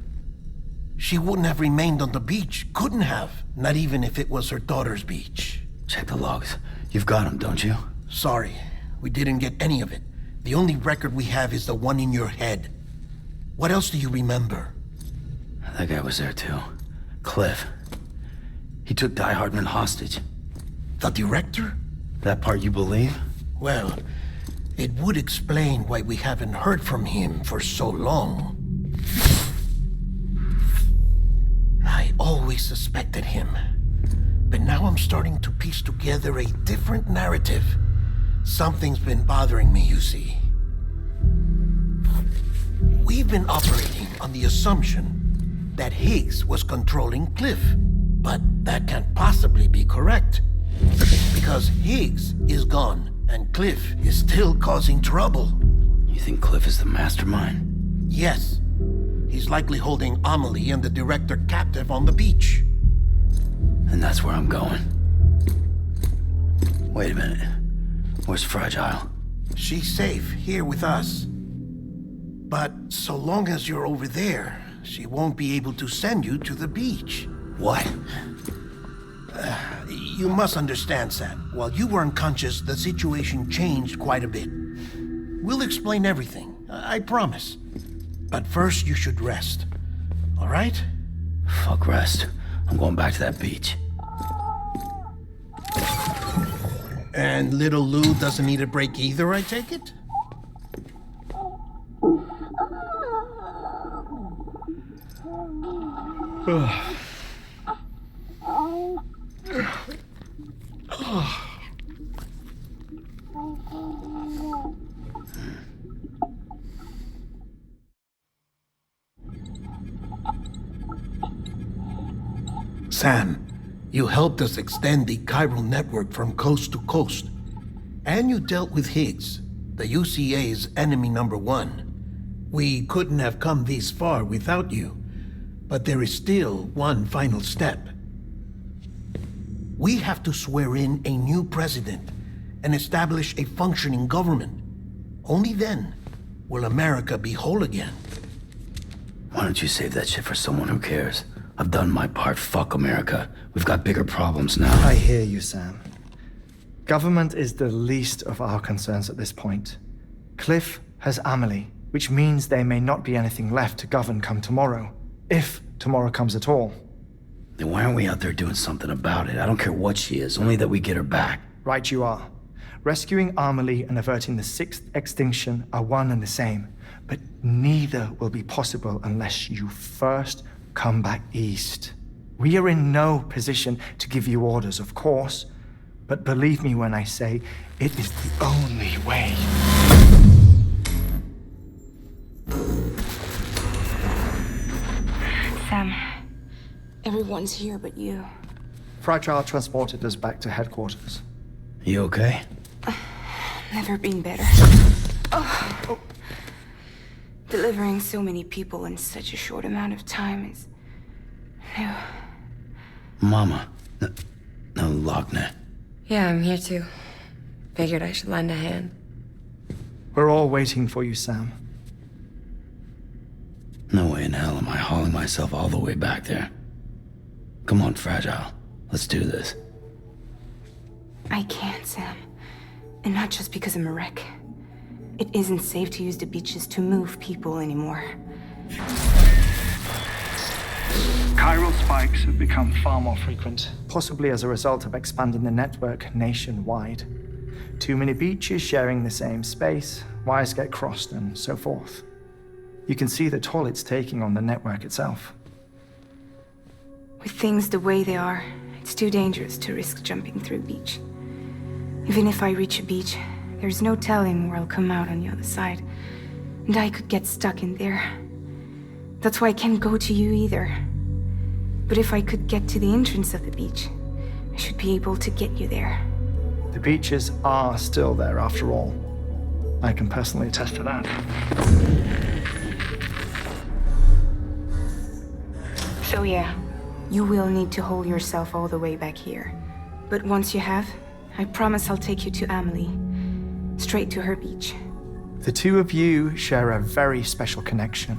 She wouldn't have remained on the beach. Couldn't have. Not even if it was her daughter's beach. Check the logs. You've got them, don't you? Sorry. We didn't get any of it. The only record we have is the one in your head. What else do you remember? That guy was there too. Cliff. He took Die Hardman hostage. The director? That part you believe? Well, it would explain why we haven't heard from him for so long. I always suspected him. But now I'm starting to piece together a different narrative. Something's been bothering me, you see. We've been operating on the assumption that Higgs was controlling Cliff. But that can't possibly be correct. Because Higgs is gone, and Cliff is still causing trouble. You think Cliff is the mastermind? Yes. He's likely holding Amelie and the director captive on the beach. And that's where I'm going. Wait a minute. Where's Fragile? She's safe here with us. But so long as you're over there, she won't be able to send you to the beach. What? You must understand, Sam. While you were unconscious, the situation changed quite a bit. We'll explain everything, I promise. But first, you should rest. All right? Fuck rest. I'm going back to that beach. And little Lou doesn't need a break either, I take it? Sam, you helped us extend the chiral network from coast to coast. And you dealt with Higgs, the UCA's enemy #1. We couldn't have come this far without you. But there is still one final step. We have to swear in a new president and establish a functioning government. Only then will America be whole again. Why don't you save that shit for someone who cares? I've done my part. Fuck America. We've got bigger problems now. I hear you, Sam. Government is the least of our concerns at this point. Cliff has Amelie, which means there may not be anything left to govern come tomorrow. If tomorrow comes at all. Then why aren't we out there doing something about it? I don't care what she is, only that we get her back. Right you are. Rescuing Amelie and averting the 6th extinction are one and the same. But neither will be possible unless you first come back east. We are in no position to give you orders, of course. But believe me when I say, it is the only way. Sam, everyone's here but you. Fragile transported us back to headquarters. You okay? Never been better. Oh. Delivering so many people in such a short amount of time is new. Mama. No, Lochner. Yeah, I'm here too. Figured I should lend a hand. We're all waiting for you, Sam. No way in hell am I hauling myself all the way back there. Come on, Fragile. Let's do this. I can't, Sam. And not just because I'm a wreck. It isn't safe to use the beaches to move people anymore. Chiral spikes have become far more frequent, possibly as a result of expanding the network nationwide. Too many beaches sharing the same space, wires get crossed, and so forth. You can see the toll it's taking on the network itself. With things the way they are, it's too dangerous to risk jumping through a beach. Even if I reach a beach, there's no telling where I'll come out on the other side. And I could get stuck in there. That's why I can't go to you either. But if I could get to the entrance of the beach, I should be able to get you there. The beaches are still there after all. I can personally attest to that. So yeah, you will need to hold yourself all the way back here. But once you have, I promise I'll take you to Amelie. Straight to her beach. The two of you share a very special connection.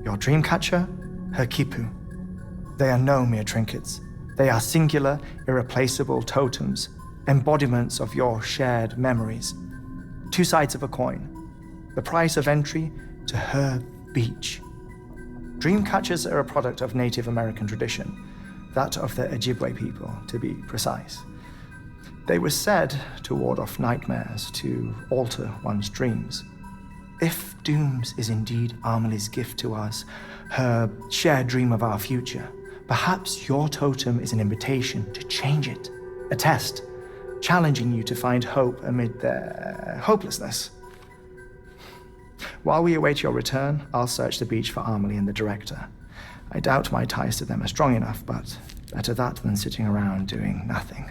Your dreamcatcher, her Kipu. They are no mere trinkets. They are singular, irreplaceable totems, embodiments of your shared memories. Two sides of a coin. The price of entry to her beach. Dreamcatchers are a product of Native American tradition. that of the Ojibwe people, to be precise. They were said to ward off nightmares, to alter one's dreams. If Dooms is indeed Amelie's gift to us, her shared dream of our future, perhaps your totem is an invitation to change it, a test, challenging you to find hope amid their hopelessness. While we await your return, I'll search the beach for Amelie and the director. I doubt my ties to them are strong enough, but better that than sitting around doing nothing.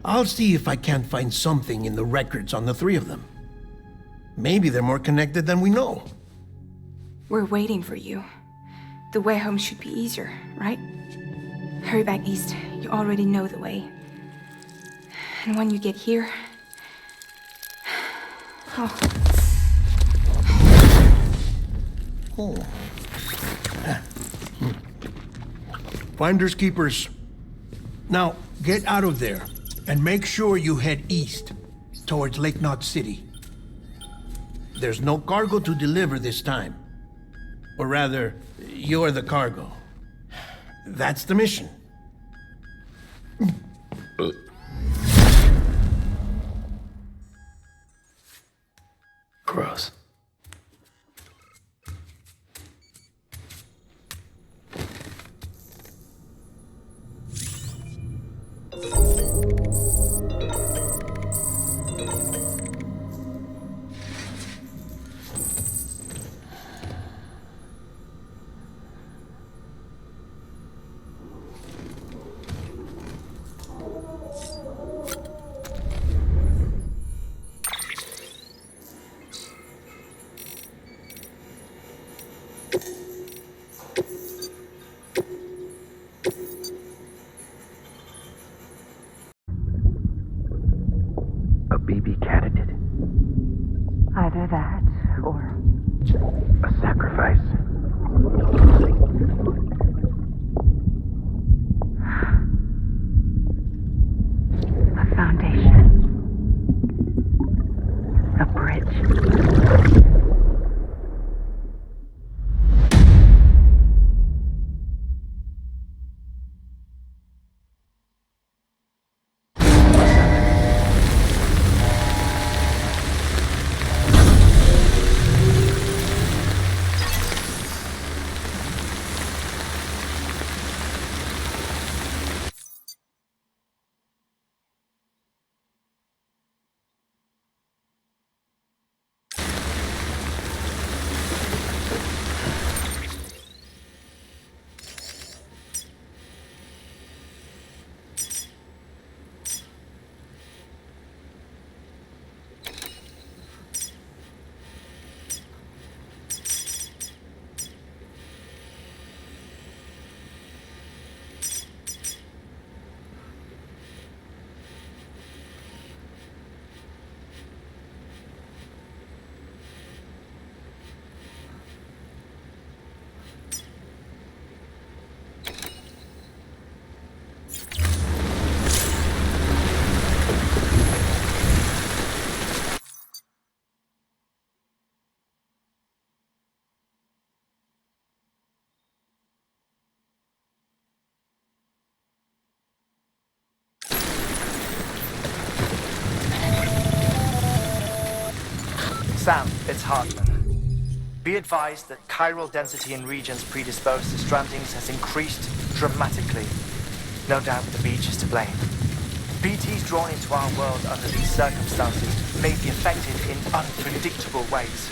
I'll see if I can't find something in the records on the three of them. Maybe they're more connected than we know. We're waiting for you. The way home should be easier, right? Hurry back east. You already know the way. And when you get here... Oh. Oh. Finders keepers. Now, get out of there, and make sure you head east, towards Lake Knot City. There's no cargo to deliver this time. Or rather, you're the cargo. That's the mission. Gross. A BB candidate? Either that, or... a sacrifice. a foundation. A bridge. Sam, it's Hartman. Be advised that chiral density in regions predisposed to strandings has increased dramatically. No doubt the beach is to blame. BTs drawn into our world under these circumstances may be affected in unpredictable ways.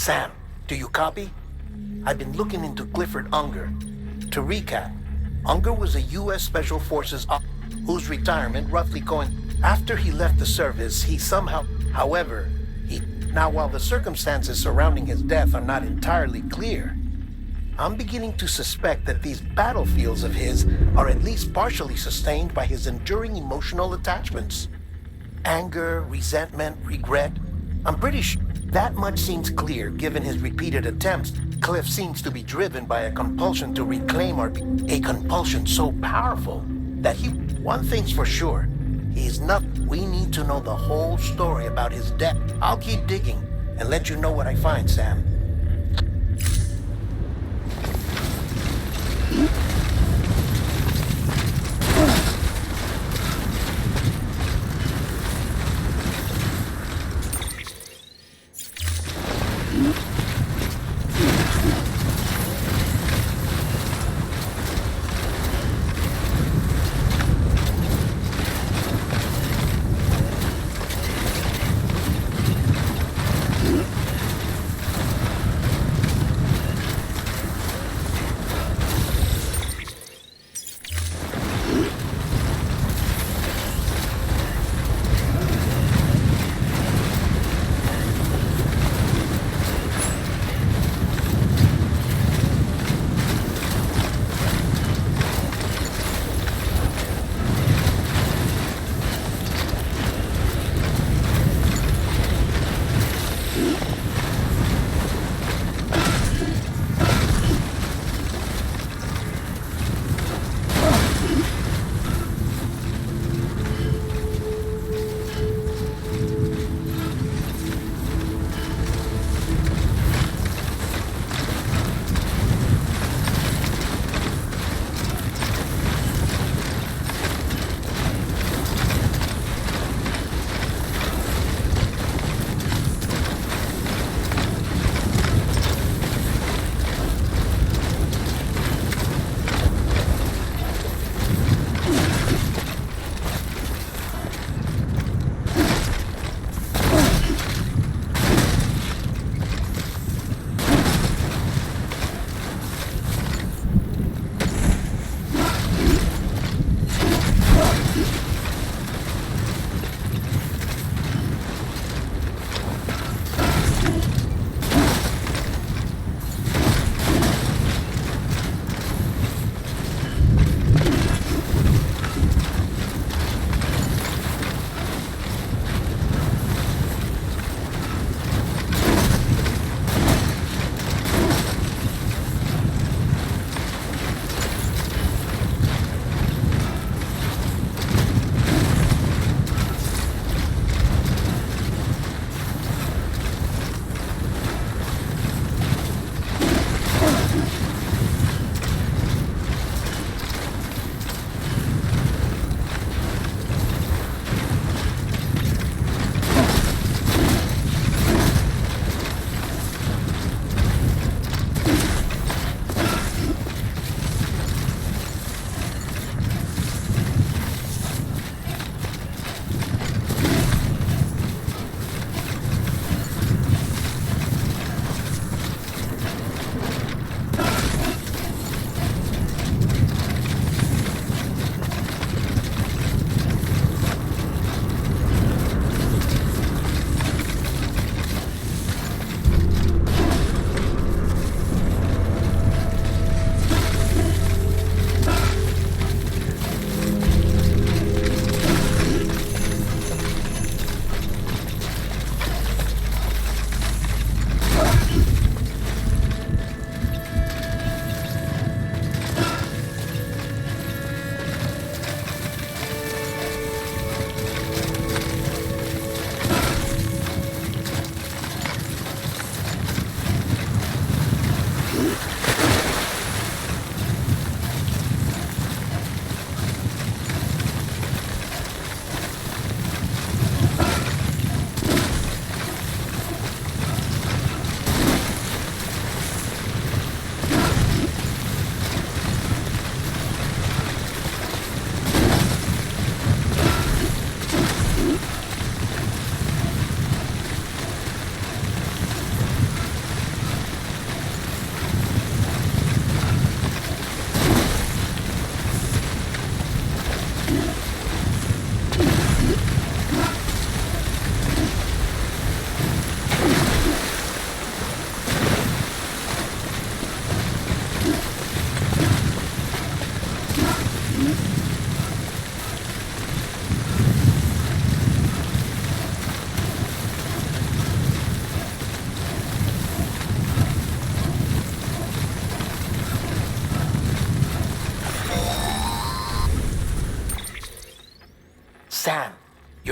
Sam, do you copy? I've been looking into Clifford Unger. To recap, Unger was a U.S. Special Forces officer whose retirement roughly coincided. After he left the service, he somehow... However, Now, while the circumstances surrounding his death are not entirely clear, I'm beginning to suspect that these battlefields of his are at least partially sustained by his enduring emotional attachments. Anger, resentment, regret. I'm pretty sure that much seems clear given his repeated attempts. Cliff seems to be driven by a compulsion to reclaim a compulsion so powerful that one thing's for sure, he's not. We need to know the whole story about his death. I'll keep digging and let you know what I find, Sam.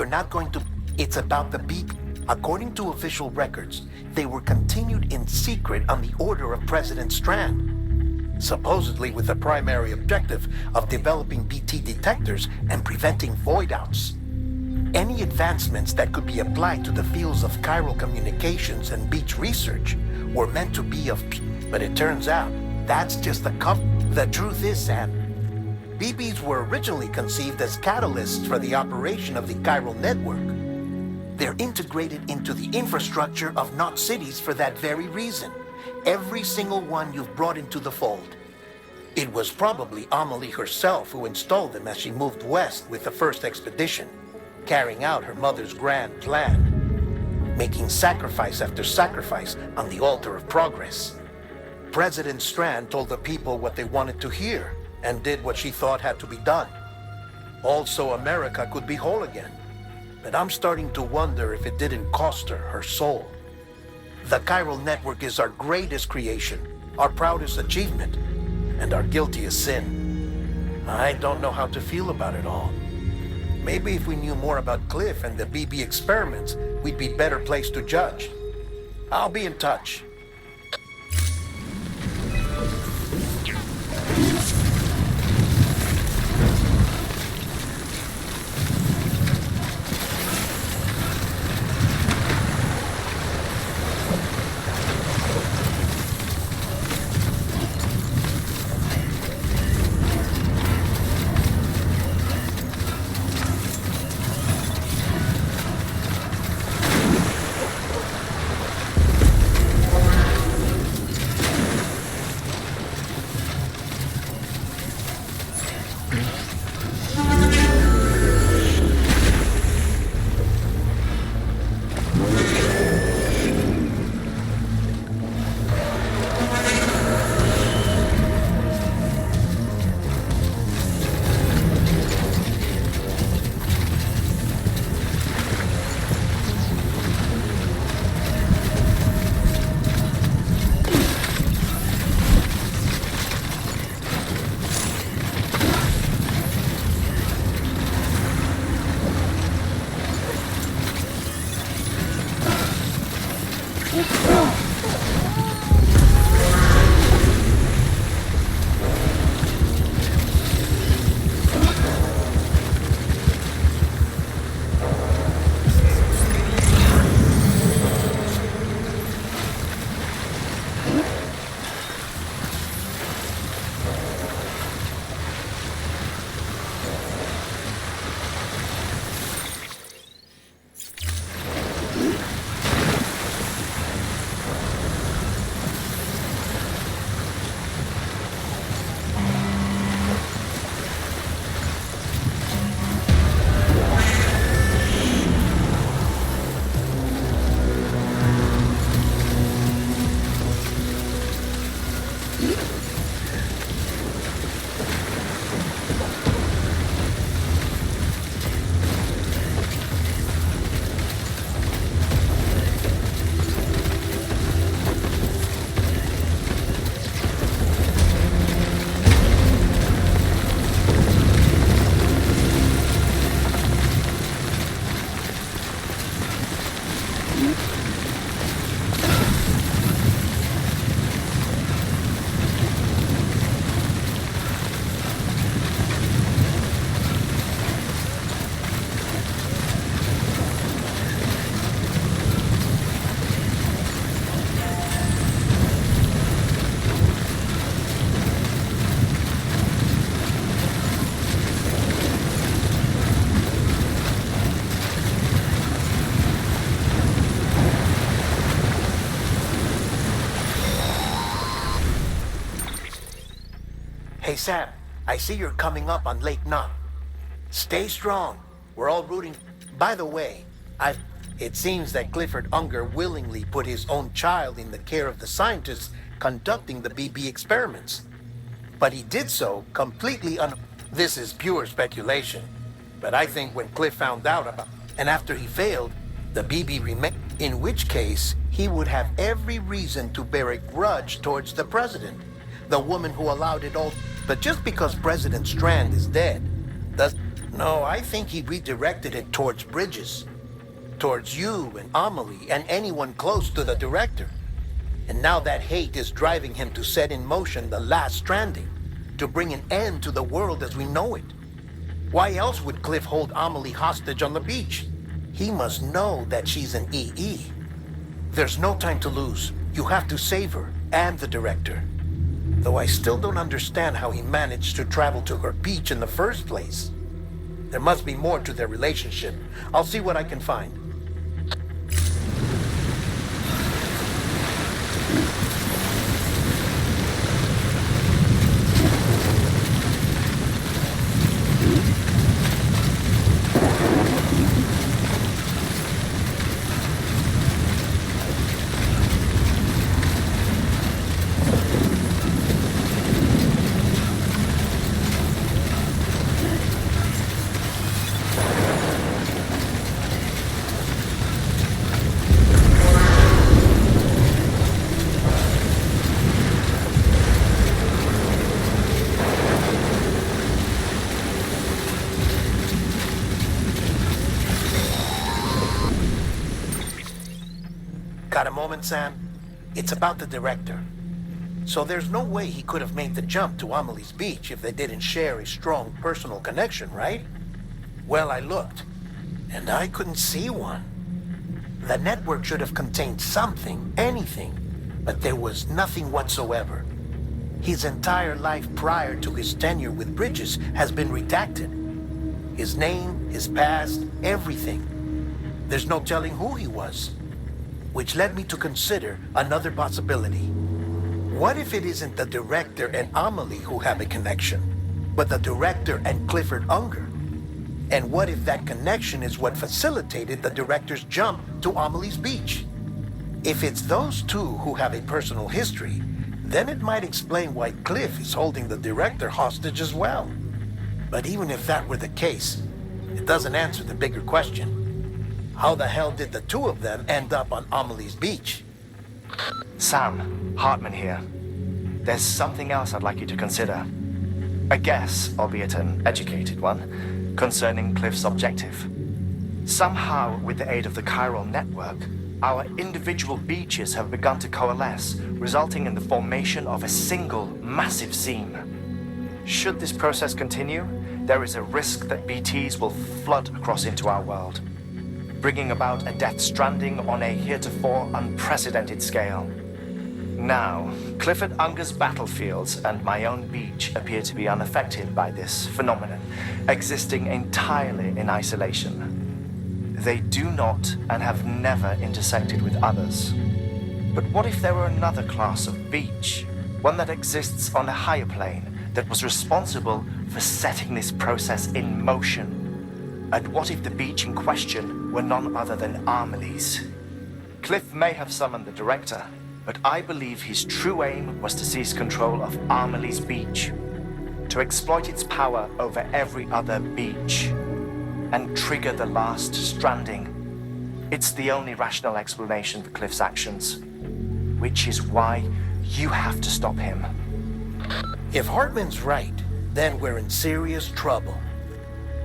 You're not going to... It's about the beep. According to official records, they were continued in secret on the order of President Strand, supposedly with the primary objective of developing BT detectors and preventing void-outs. Any advancements that could be applied to the fields of chiral communications and beach research were meant to be of... But it turns out, that's just the The truth is, Sam, BBs were originally conceived as catalysts for the operation of the chiral network. They're integrated into the infrastructure of Knot cities for that very reason. Every single one you've brought into the fold. It was probably Amelie herself who installed them as she moved west with the first expedition, carrying out her mother's grand plan, making sacrifice after sacrifice on the altar of progress. President Strand told the people what they wanted to hear and did what she thought had to be done. Also, America could be whole again. But I'm starting to wonder if it didn't cost her her soul. The chiral network is our greatest creation, our proudest achievement, and our guiltiest sin. I don't know how to feel about it all. Maybe if we knew more about Cliff and the BB experiments, we'd be better placed to judge. I'll be in touch. Hey, Sam, I see you're coming up on Lake Knot. Stay strong. We're all rooting. By the way, it seems that Clifford Unger willingly put his own child in the care of the scientists conducting the BB experiments. But he did so completely This is pure speculation. But I think when Cliff found out about... And after he failed, the BB remained... In which case, he would have every reason to bear a grudge towards the president, the woman who allowed it all. But just because President Strand is dead, No, I think he redirected it towards Bridges. Towards you and Amelie and anyone close to the director. And now that hate is driving him to set in motion the last Stranding, to bring an end to the world as we know it. Why else would Cliff hold Amelie hostage on the beach? He must know that she's an EE. There's no time to lose. You have to save her and the director. Though I still don't understand how he managed to travel to her beach in the first place. There must be more to their relationship. I'll see what I can find. Got a moment, Sam? It's about the director. So there's no way he could have made the jump to Amelie's beach if they didn't share a strong personal connection, right? Well, I looked, and I couldn't see one. The network should have contained something, anything, but there was nothing whatsoever. His entire life prior to his tenure with Bridges has been redacted. His name, his past, everything. There's no telling who he was. Which led me to consider another possibility. What if it isn't the director and Amelie who have a connection, but the director and Clifford Unger? And what if that connection is what facilitated the director's jump to Amelie's beach? If it's those two who have a personal history, then it might explain why Cliff is holding the director hostage as well. But even if that were the case, it doesn't answer the bigger question. How the hell did the two of them end up on Amelie's beach? Sam, Hartman here. There's something else I'd like you to consider. A guess, albeit an educated one, concerning Cliff's objective. Somehow, with the aid of the chiral network, our individual beaches have begun to coalesce, resulting in the formation of a single massive seam. Should this process continue, there is a risk that BTs will flood across into our world, bringing about a death stranding on a heretofore unprecedented scale. Now, Clifford Unger's battlefields and my own beach appear to be unaffected by this phenomenon, existing entirely in isolation. They do not and have never intersected with others. But what if there were another class of beach, one that exists on a higher plane, that was responsible for setting this process in motion? And what if the beach in question were none other than Amelie's? Cliff may have summoned the director, but I believe his true aim was to seize control of Amelie's beach, to exploit its power over every other beach, and trigger the last Stranding. It's the only rational explanation for Cliff's actions, which is why you have to stop him. If Hartman's right, then we're in serious trouble.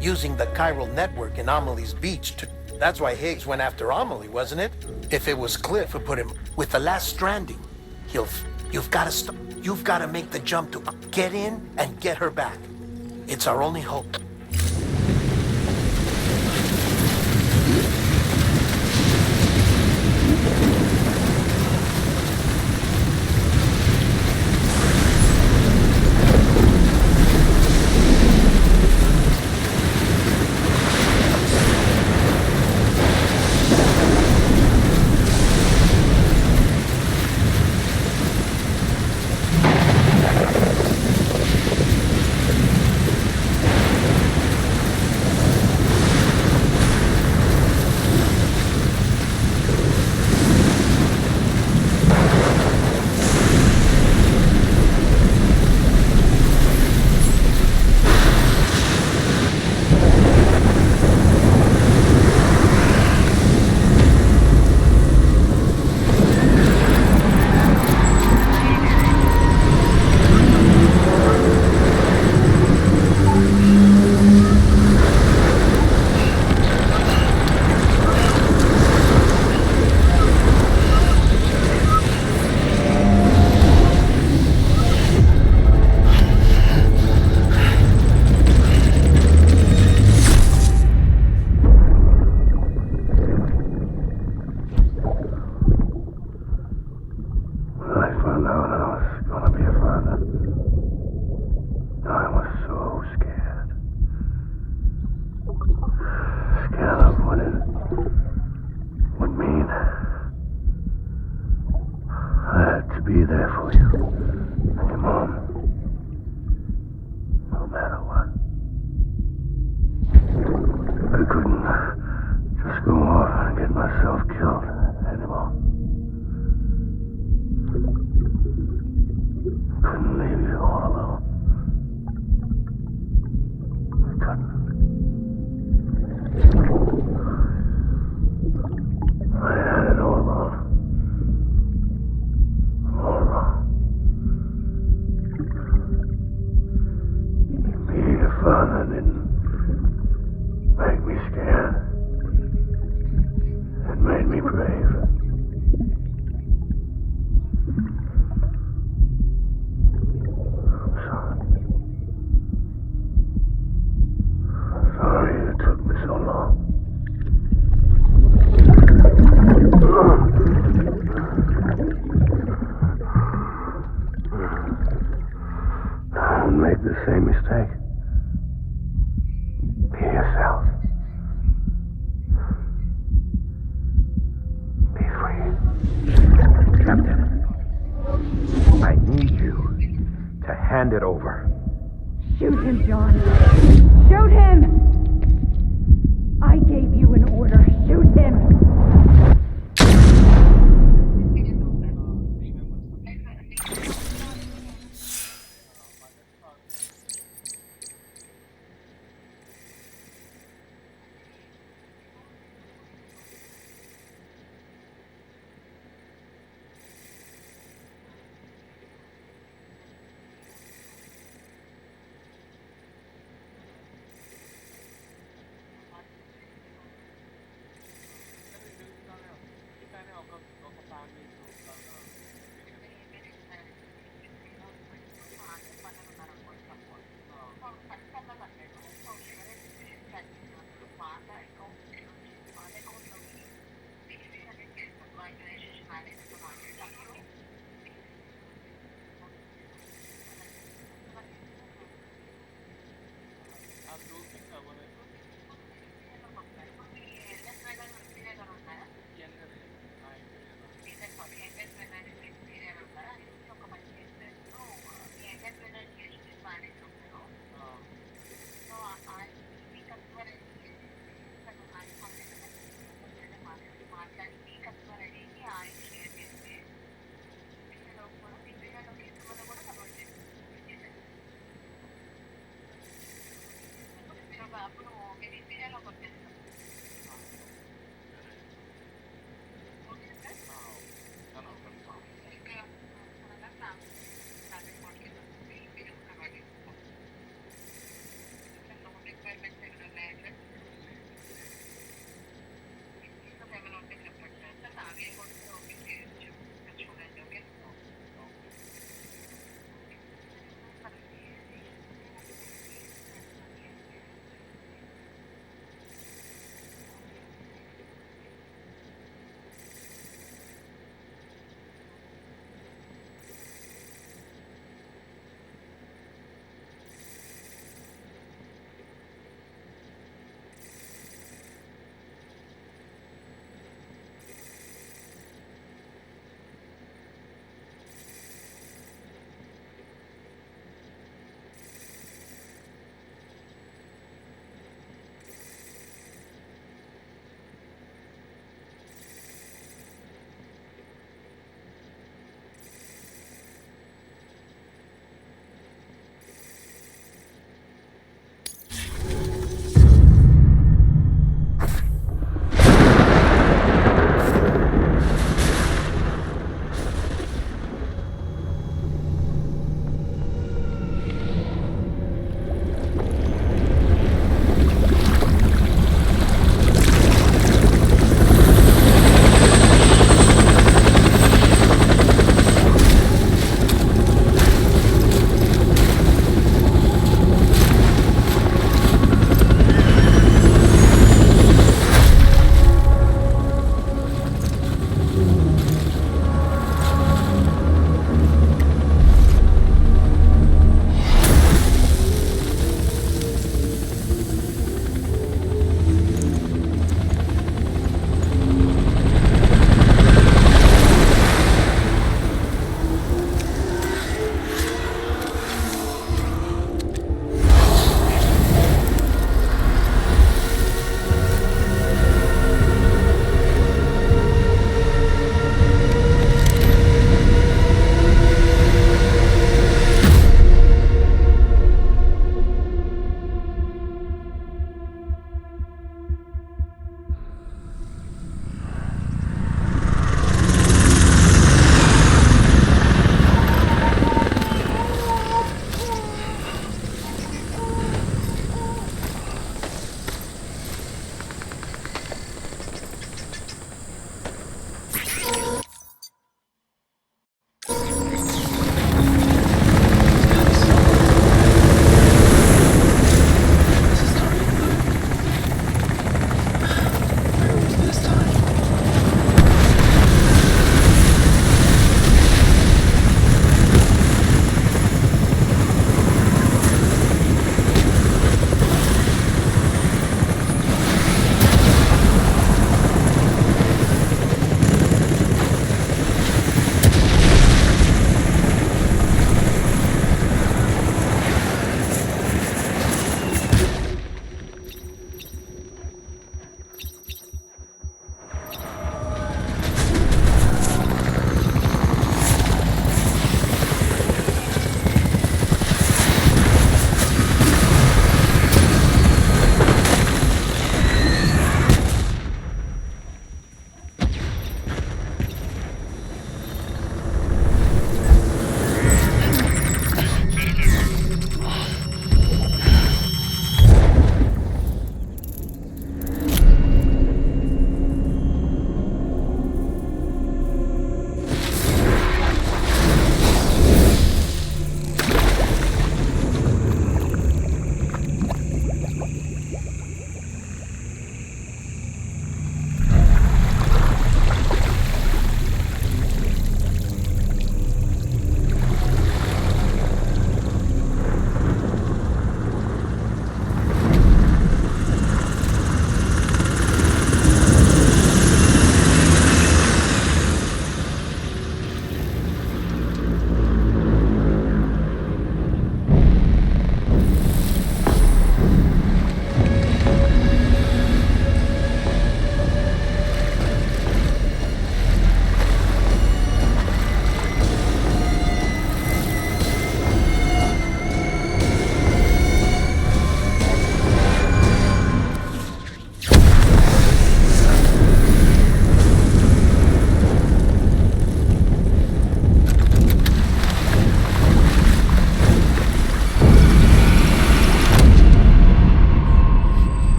Using the chiral network in Amelie's beach to... That's why Higgs went after Amelie, wasn't it? If it was Cliff who put him with the last Stranding, you've got to stop. You've got to make the jump to get in and get her back. It's our only hope. there for you. And your mom. No matter what. I couldn't just go off and get myself killed anymore. Couldn't leave you all alone. I couldn't. I had it all wrong. All wrong. Being a father didn't make me scared. It made me brave. I'm sorry. Sorry it took me so long. Don't make the same mistake. Be yourself. Be free. Captain, I need you to hand it over. Shoot him, John. Shoot him! I gave you an order. Shoot him!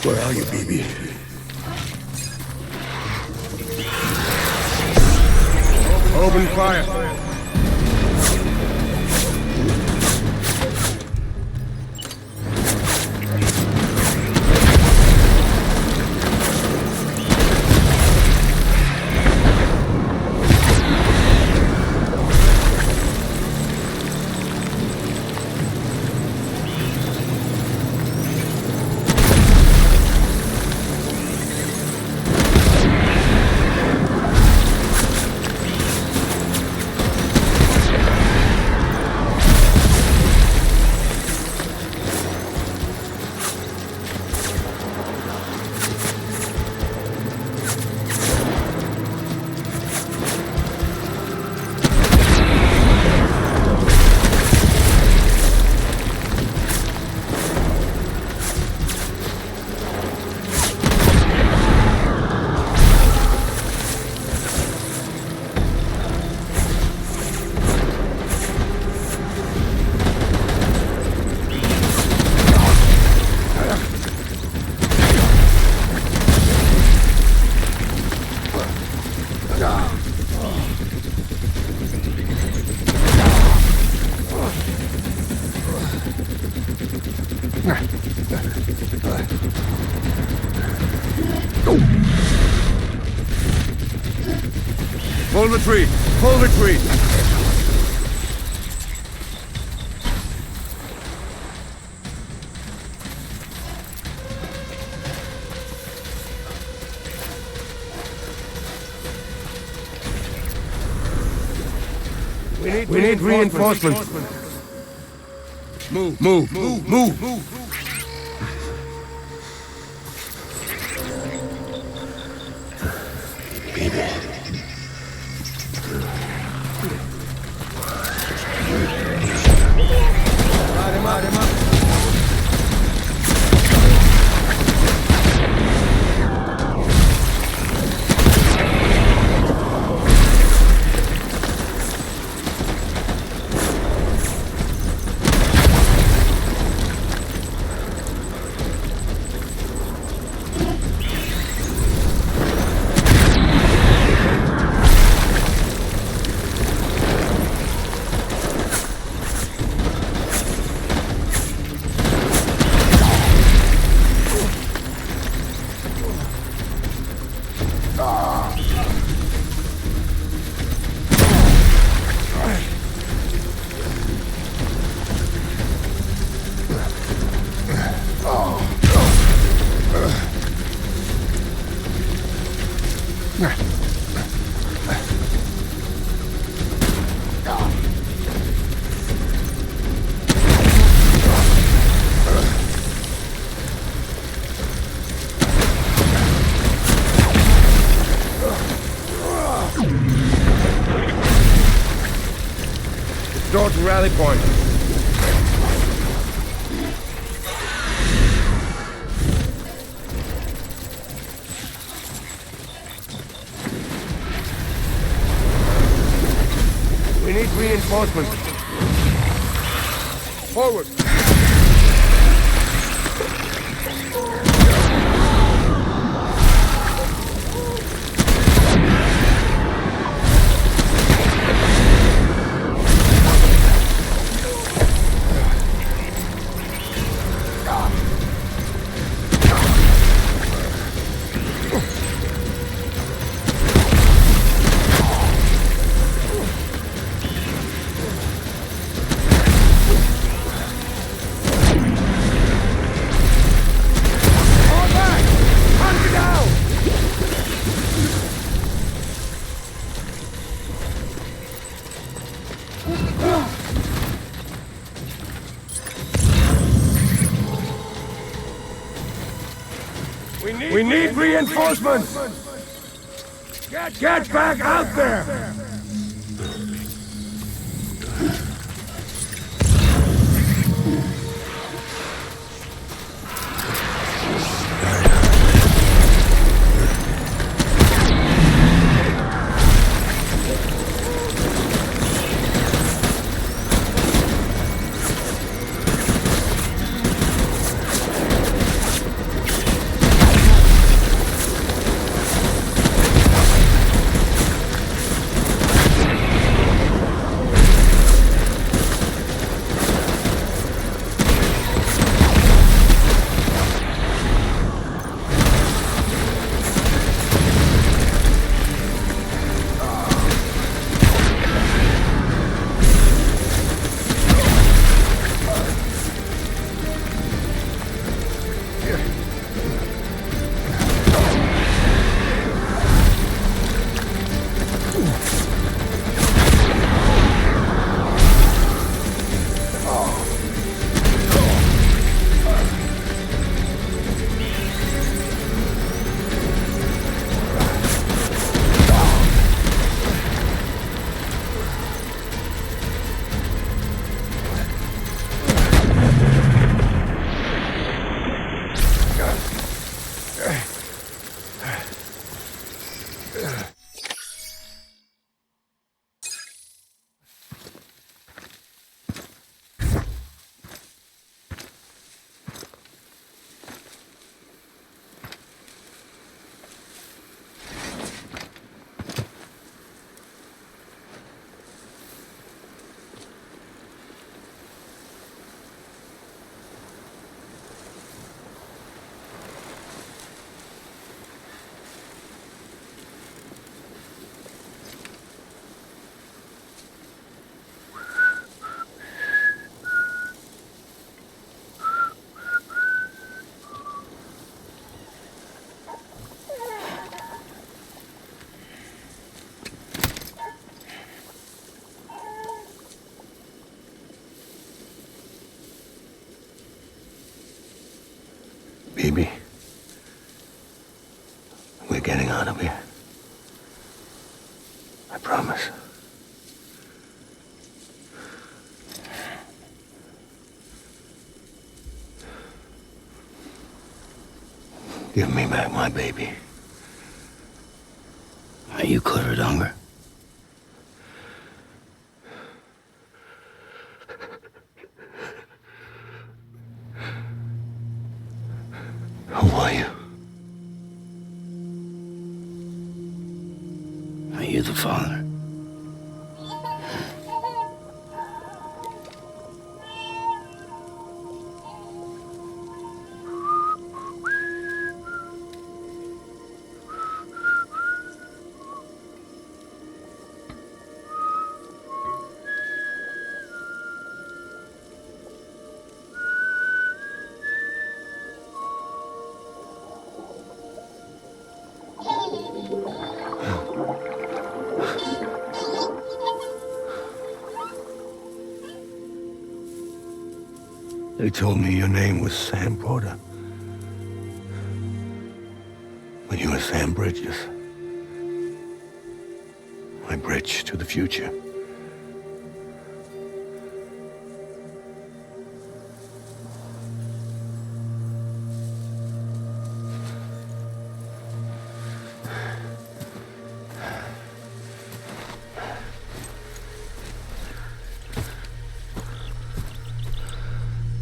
Where are you, BB? Open fire. Full retreat! Full retreat! We need reinforcements. Move, move, move, move, move. Door to rally point. We need reinforcements. Forward. We need reinforcements! Get back out there! Baby, we're getting out of here. I promise. Give me back my baby. Are you clear of hunger? Who are you? Are you the father? They told me your name was Sam Porter. But you were Sam Bridges. My bridge to the future.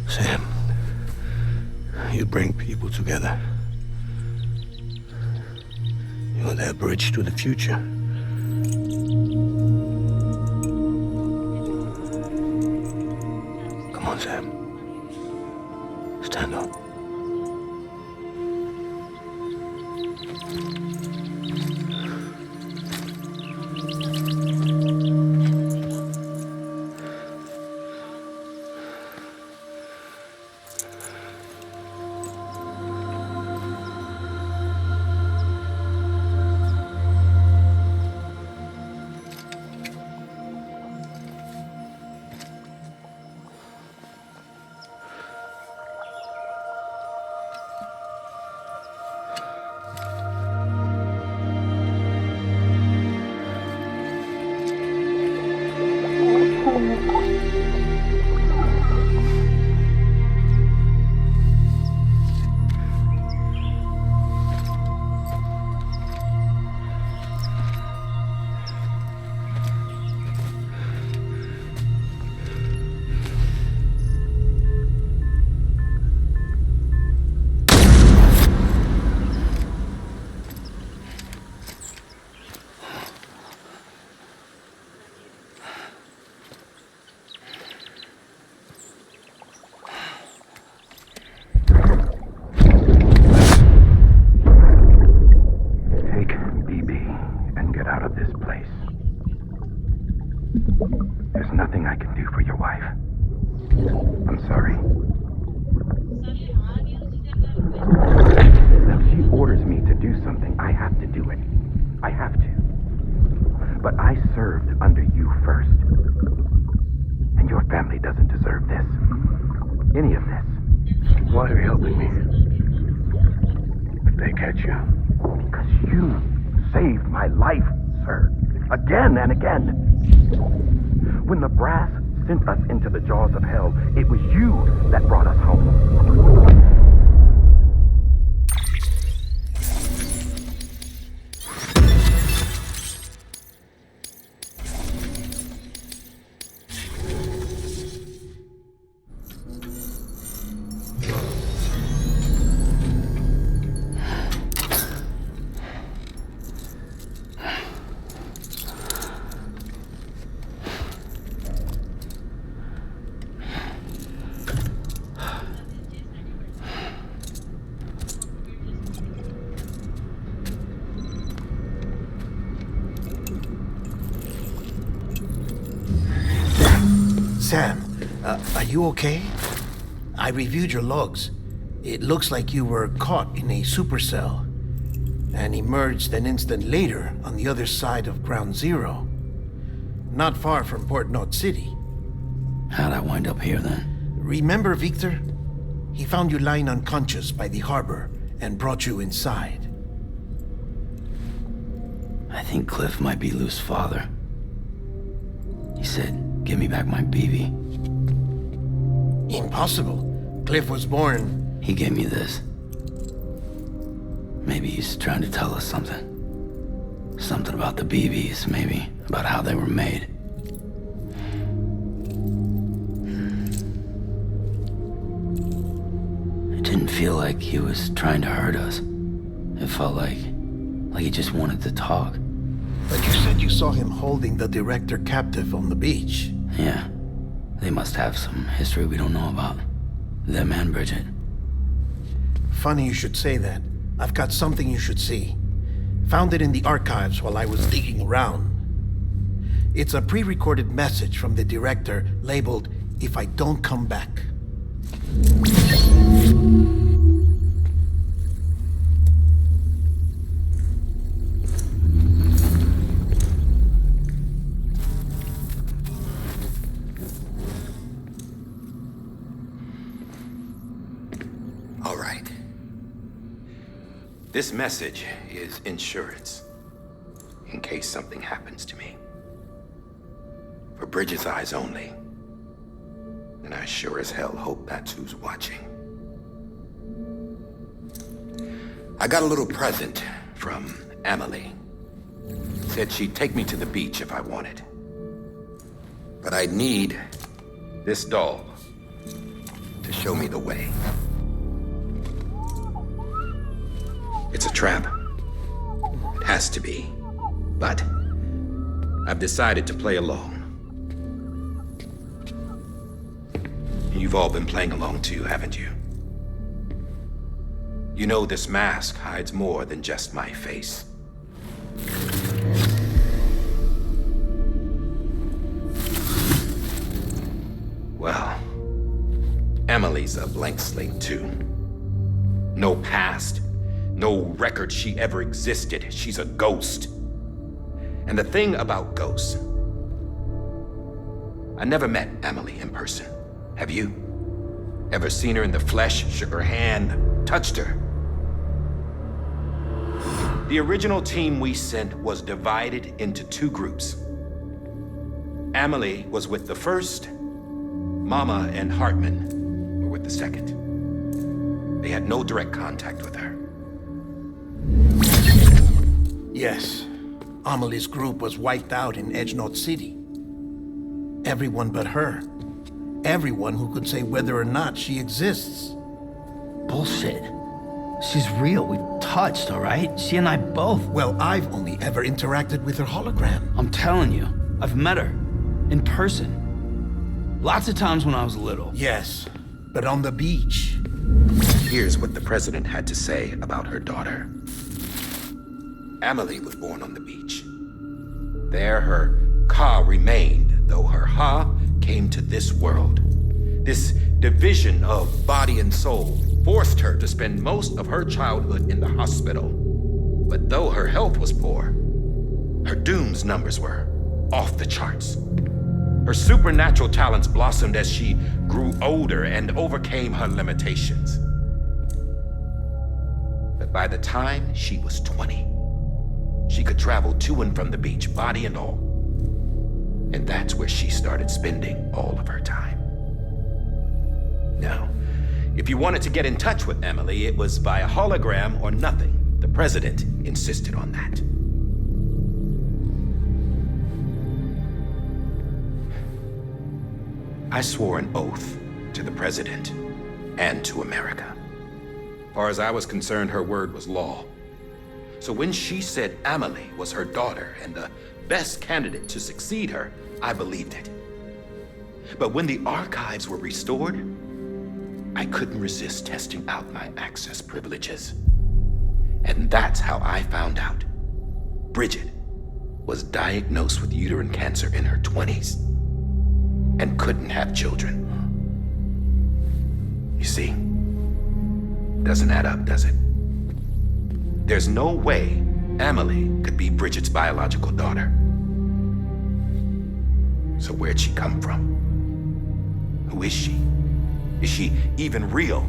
Sam, you bring people together. You're their bridge to the future. Come on, Sam. Stand up. There's nothing I can do for your wife. I'm sorry. If she orders me to do something, I have to do it. I have to. But I served under you first. And your family doesn't deserve this. Any of this. Why are you helping me? If they catch you. Because you saved my life, sir. Again and again. When the brass sent us into the jaws of hell, it was you that brought us home. Sam, are you okay? I reviewed your logs. It looks like you were caught in a supercell and emerged an instant later on the other side of Ground Zero. Not far from Port Knot City. How'd I wind up here then? Remember Victor? He found you lying unconscious by the harbor and brought you inside. I think Cliff might be Lou's father. He said, give me back my BB. Impossible. Cliff was born... He gave me this. Maybe he's trying to tell us something. Something about the BBs, maybe. About how they were made. It didn't feel like he was trying to hurt us. It felt like he just wanted to talk. But you said you saw him holding the director captive on the beach. Yeah. They must have some history we don't know about. Them and Bridget. Funny you should say that. I've got something you should see. Found it in the archives while I was digging around. It's a pre-recorded message from the director labeled, "If I don't come back." All right. This message is insurance, in case something happens to me. For Bridget's eyes only. And I sure as hell hope that's who's watching. I got a little present from Emily. Said she'd take me to the beach if I wanted. But I'd need this doll to show me the way. It's a trap. It has to be. But I've decided to play along. You've all been playing along too, haven't you? You know this mask hides more than just my face. Well, Emily's a blank slate too. No past. No record she ever existed. She's a ghost. And the thing about ghosts, I never met Emily in person. Have you? Ever seen her in the flesh, shook her hand, touched her? The original team we sent was divided into two groups. Emily was with the first. Mama and Hartman were with the second. They had no direct contact with her. Yes. Amelie's group was wiped out in Edge Knot City. Everyone but her. Everyone who could say whether or not she exists. Bullshit. She's real. We touched, all right? She and I both. Well, I've only ever interacted with her hologram. I'm telling you, I've met her. In person. Lots of times when I was little. Yes, but on the beach. Here's what the president had to say about her daughter. Emily was born on the beach. There her Ka remained, though her Ha came to this world. This division of body and soul forced her to spend most of her childhood in the hospital. But though her health was poor, her Doom's numbers were off the charts. Her supernatural talents blossomed as she grew older and overcame her limitations. But by the time she was 20, she could travel to and from the beach, body and all. And that's where she started spending all of her time. Now, if you wanted to get in touch with Emily, it was via hologram or nothing. The president insisted on that. I swore an oath to the president and to America. As far as I was concerned, her word was law. So when she said Emily was her daughter and the best candidate to succeed her, I believed it. But when the archives were restored, I couldn't resist testing out my access privileges. And that's how I found out Bridget was diagnosed with uterine cancer in her 20s and couldn't have children. You see, doesn't add up, does it? There's no way Emily could be Bridget's biological daughter. So where'd she come from? Who is she? Is she even real?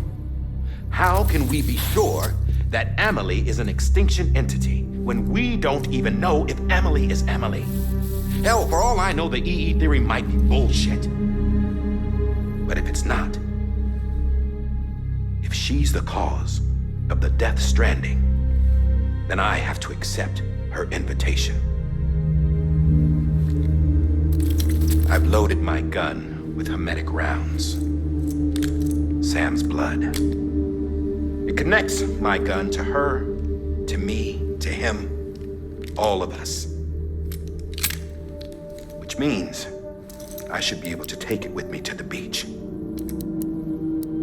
How can we be sure that Amelie is an extinction entity when we don't even know if Amelie is Amelie? Hell, for all I know, the EE theory might be bullshit. But if it's not, if she's the cause of the death stranding, then I have to accept her invitation. I've loaded my gun with hermetic rounds. Sam's blood. It connects my gun to her, to me, to him, all of us. Which means I should be able to take it with me to the beach.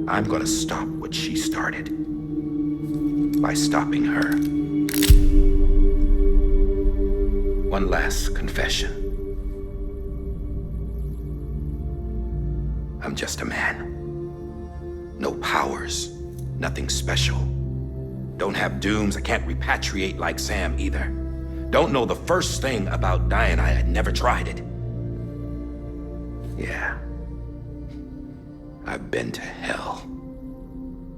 I'm gonna stop what she started by stopping her. One last confession. I'm just a man. No powers, nothing special. Don't have dooms, I can't repatriate like Sam either. Don't know the first thing about dying, I had never tried it. Yeah. I've been to hell.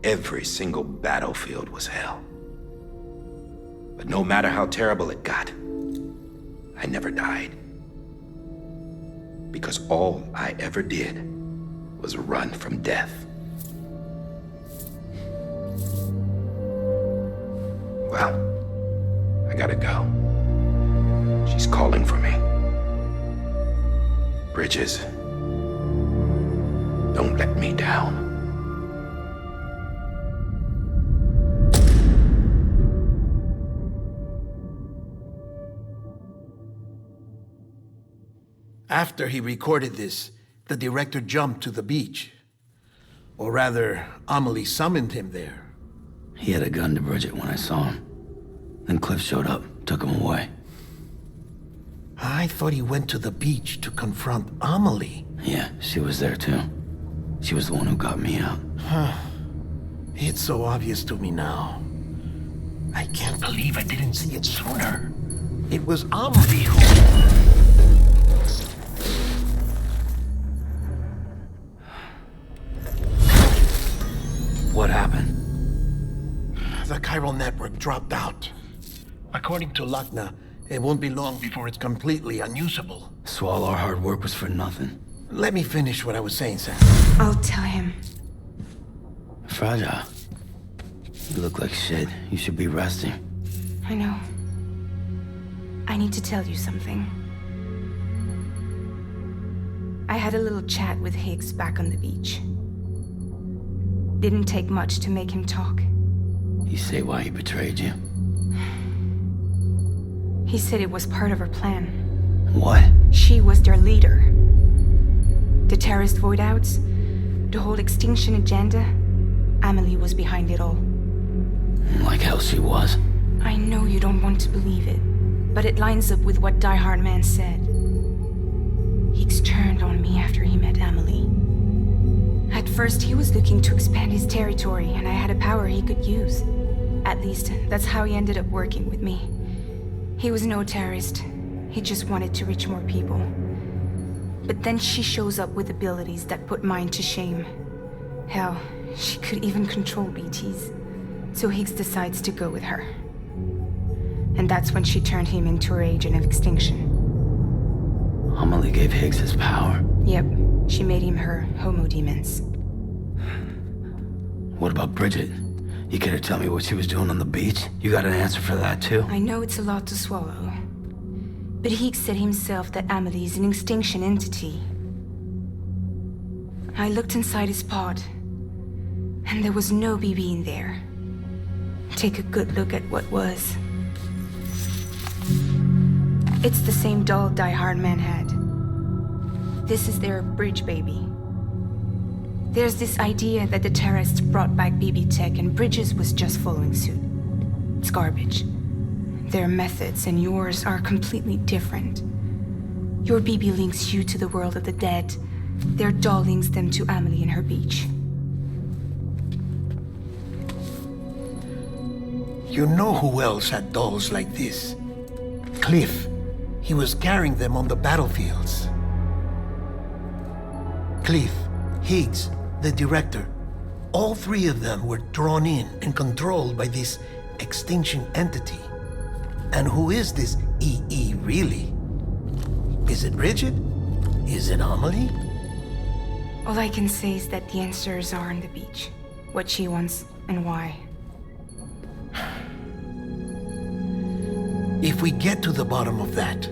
Every single battlefield was hell. But no matter how terrible it got, I never died. Because all I ever did was run from death. Well, I gotta go. She's calling for me. Bridges, don't let me down. After he recorded this, the director jumped to the beach. Or rather, Amelie summoned him there. He had a gun to Bridget when I saw him. Then Cliff showed up, took him away. I thought he went to the beach to confront Amelie. Yeah, she was there too. She was the one who got me out. It's so obvious to me now. I can't believe I didn't see it sooner. It was Amelie who... What happened? The chiral network dropped out. According to Lochner, it won't be long before it's completely unusable. So all our hard work was for nothing. Let me finish what I was saying, Sam. I'll tell him. Fragile. You look like shit. You should be resting. I know. I need to tell you something. I had a little chat with Higgs back on the beach. Didn't take much to make him talk. You say why he betrayed you? He said it was part of her plan. What? She was their leader. The terrorist voidouts, the whole extinction agenda, Amelie was behind it all. Like hell she was. I know you don't want to believe it, but it lines up with what Die Hard Man said. Higgs turned on me after he met Amelie. At first, he was looking to expand his territory, and I had a power he could use. At least, that's how he ended up working with me. He was no terrorist. He just wanted to reach more people. But then she shows up with abilities that put mine to shame. Hell, she could even control BTs. So Higgs decides to go with her. And that's when she turned him into her agent of extinction. Amelie gave Higgs his power. Yep, she made him her homo demons. What about Bridget? You care to tell me what she was doing on the beach? You got an answer for that too? I know it's a lot to swallow. But Higgs said himself that Amelie is an extinction entity. I looked inside his pod, and there was no BB in there. Take a good look at what was. It's the same doll Die Hard Man had. This is their bridge baby. There's this idea that the terrorists brought back BB tech and Bridges was just following suit. It's garbage. Their methods and yours are completely different. Your BB links you to the world of the dead. Their doll links them to Amelie and her beach. You know who else had dolls like this? Cliff. He was carrying them on the battlefields. Cliff, Higgs, the director, All three of them were drawn in and controlled by this extinction entity. And who is this EE really? Is it Bridget? Is it Amelie? All I can say is that the answers are on the beach. What she wants and why. If we get to the bottom of that,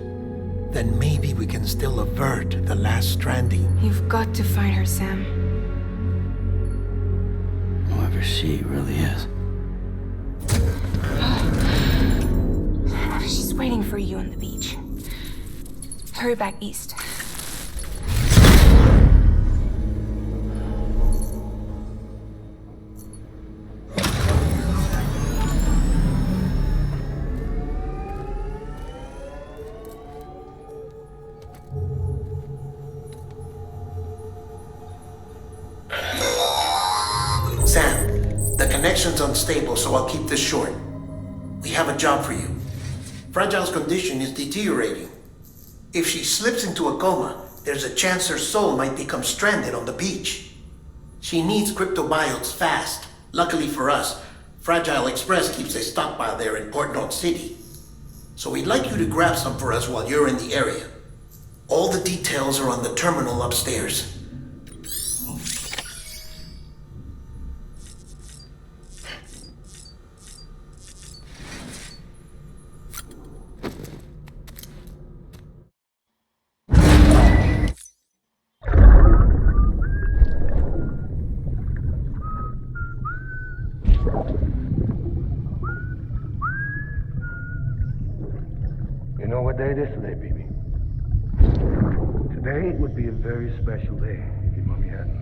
then maybe we can still avert the last stranding. You've got to find her, Sam. Whoever she really is. She's waiting for you on the beach. Hurry back east. Sam, the connection's unstable, so I'll keep this short. We have a job for you. Fragile's condition is deteriorating. If she slips into a coma, there's a chance her soul might become stranded on the beach. She needs cryptobiotes fast. Luckily for us, Fragile Express keeps a stockpile there in Port North City. So we'd like you to grab some for us while you're in the area. All the details are on the terminal upstairs. You know what day it is today, baby? Today would be a very special day if your mommy hadn't.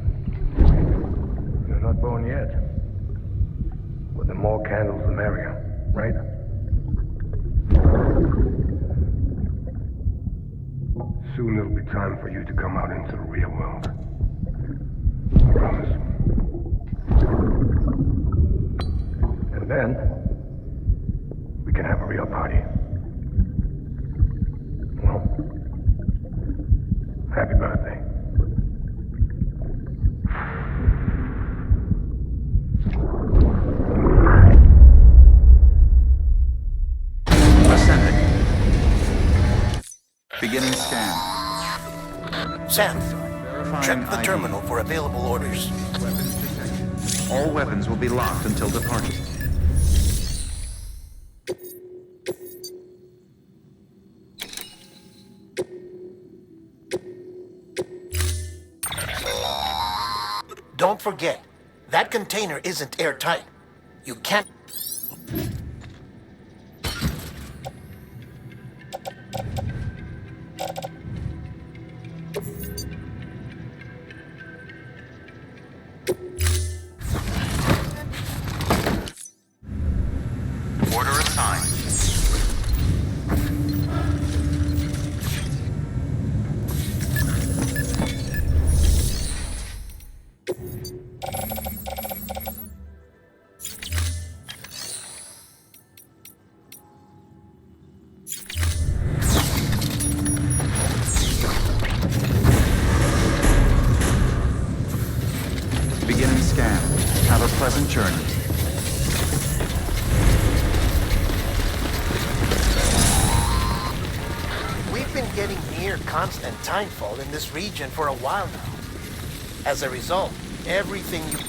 You're not born yet. But the more candles, the merrier, right? Soon it'll be time for you to come out into the real world. I promise. And then, we can have a real party. Well, happy birthday. Ascending. Beginning scan. Sam, check the ID. terminal for available orders. Weapons detected. All weapons will be locked until departure. Don't forget, that container isn't airtight. You can't... Order assigned. Beginning scan. Have a pleasant journey. We've been getting near constant timefall in this region for a while now. As a result, everything you...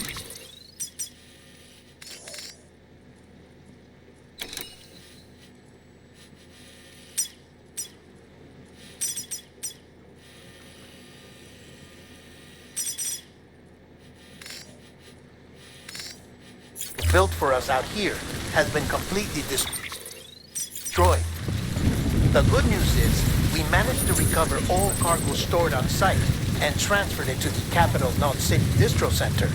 built for us out here has been completely destroyed. The good news is we managed to recover all cargo stored on site and transferred it to the capital North City Distro Center.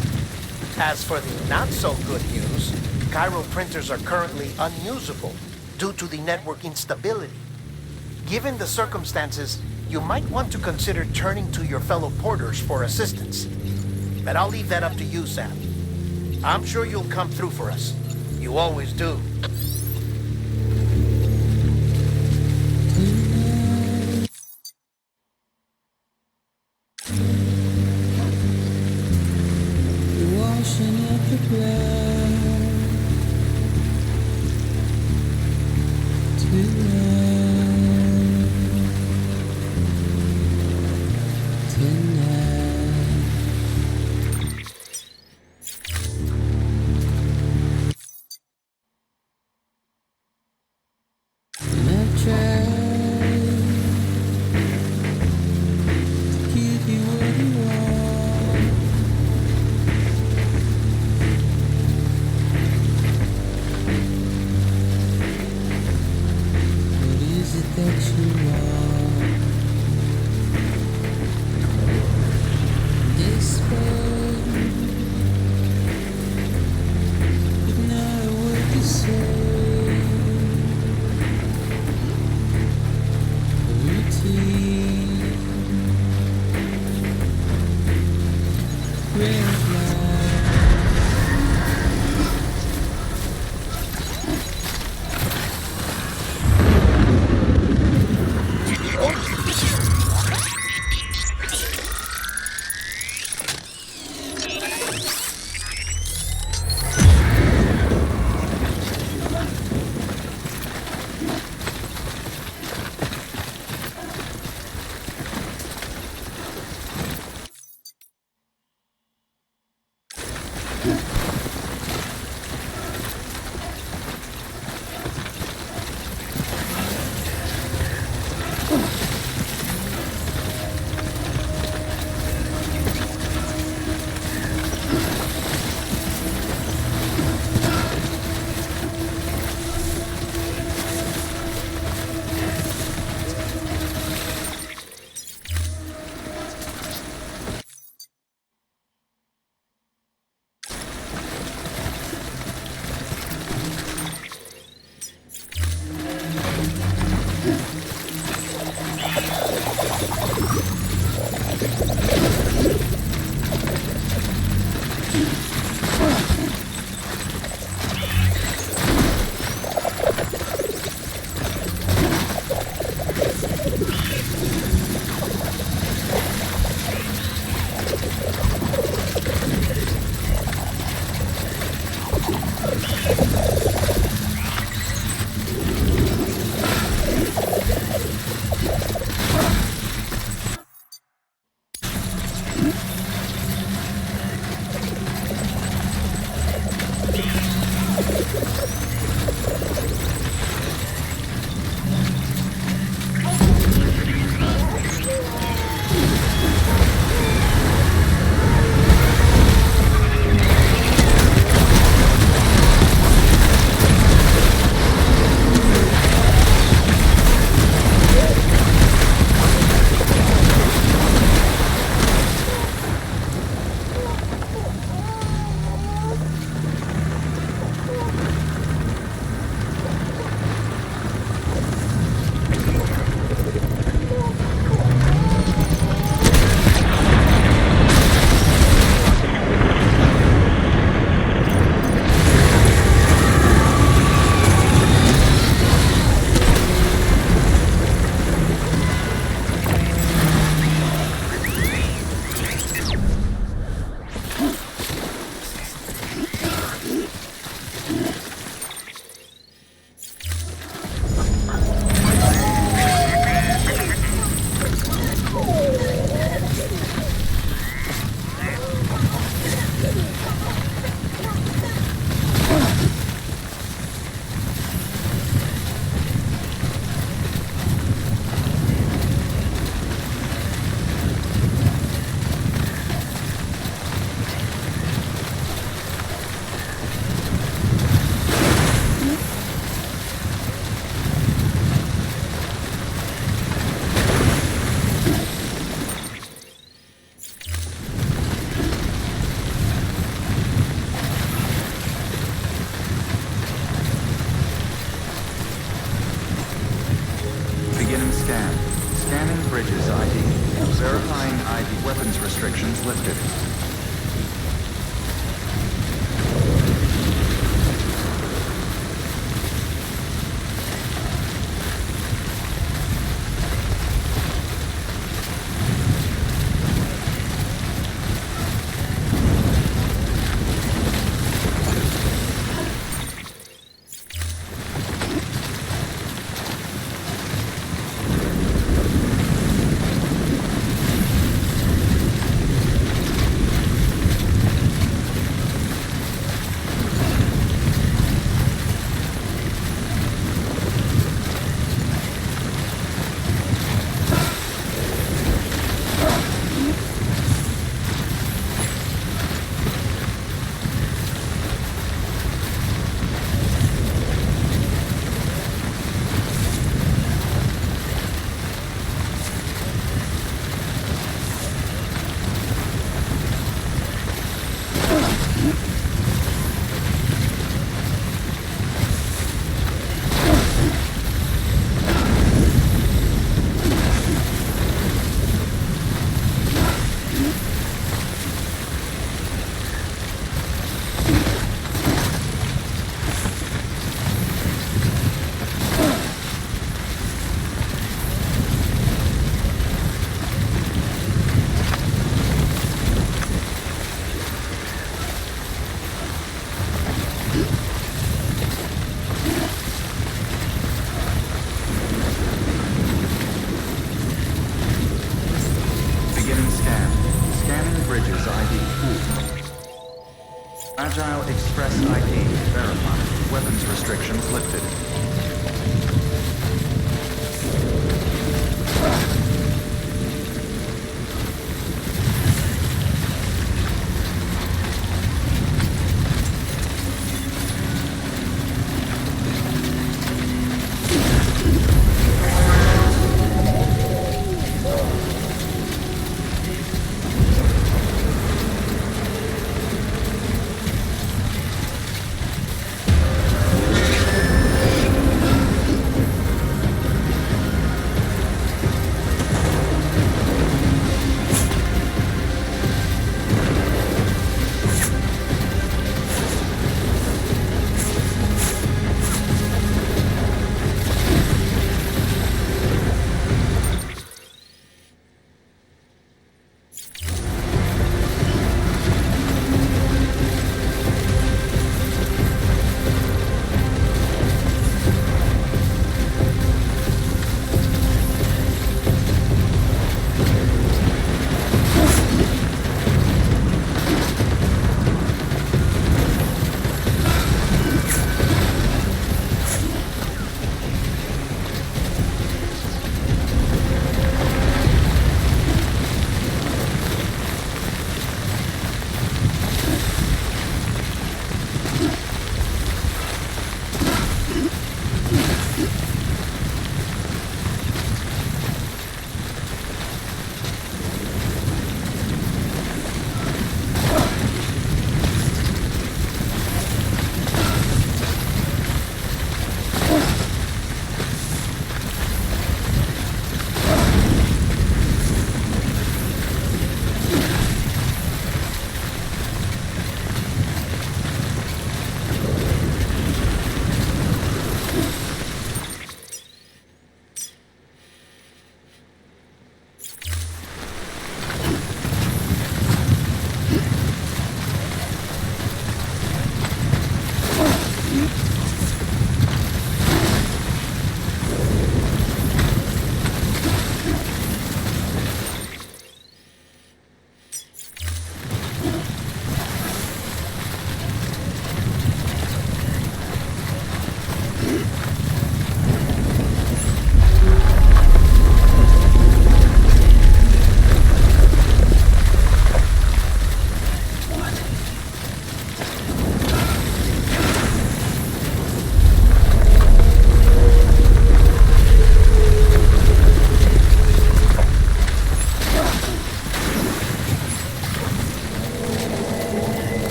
As for the not-so-good news, Cairo printers are currently unusable due to the network instability. Given the circumstances, you might want to consider turning to your fellow porters for assistance. But I'll leave that up to you, Sam. I'm sure you'll come through for us. You always do. Washing it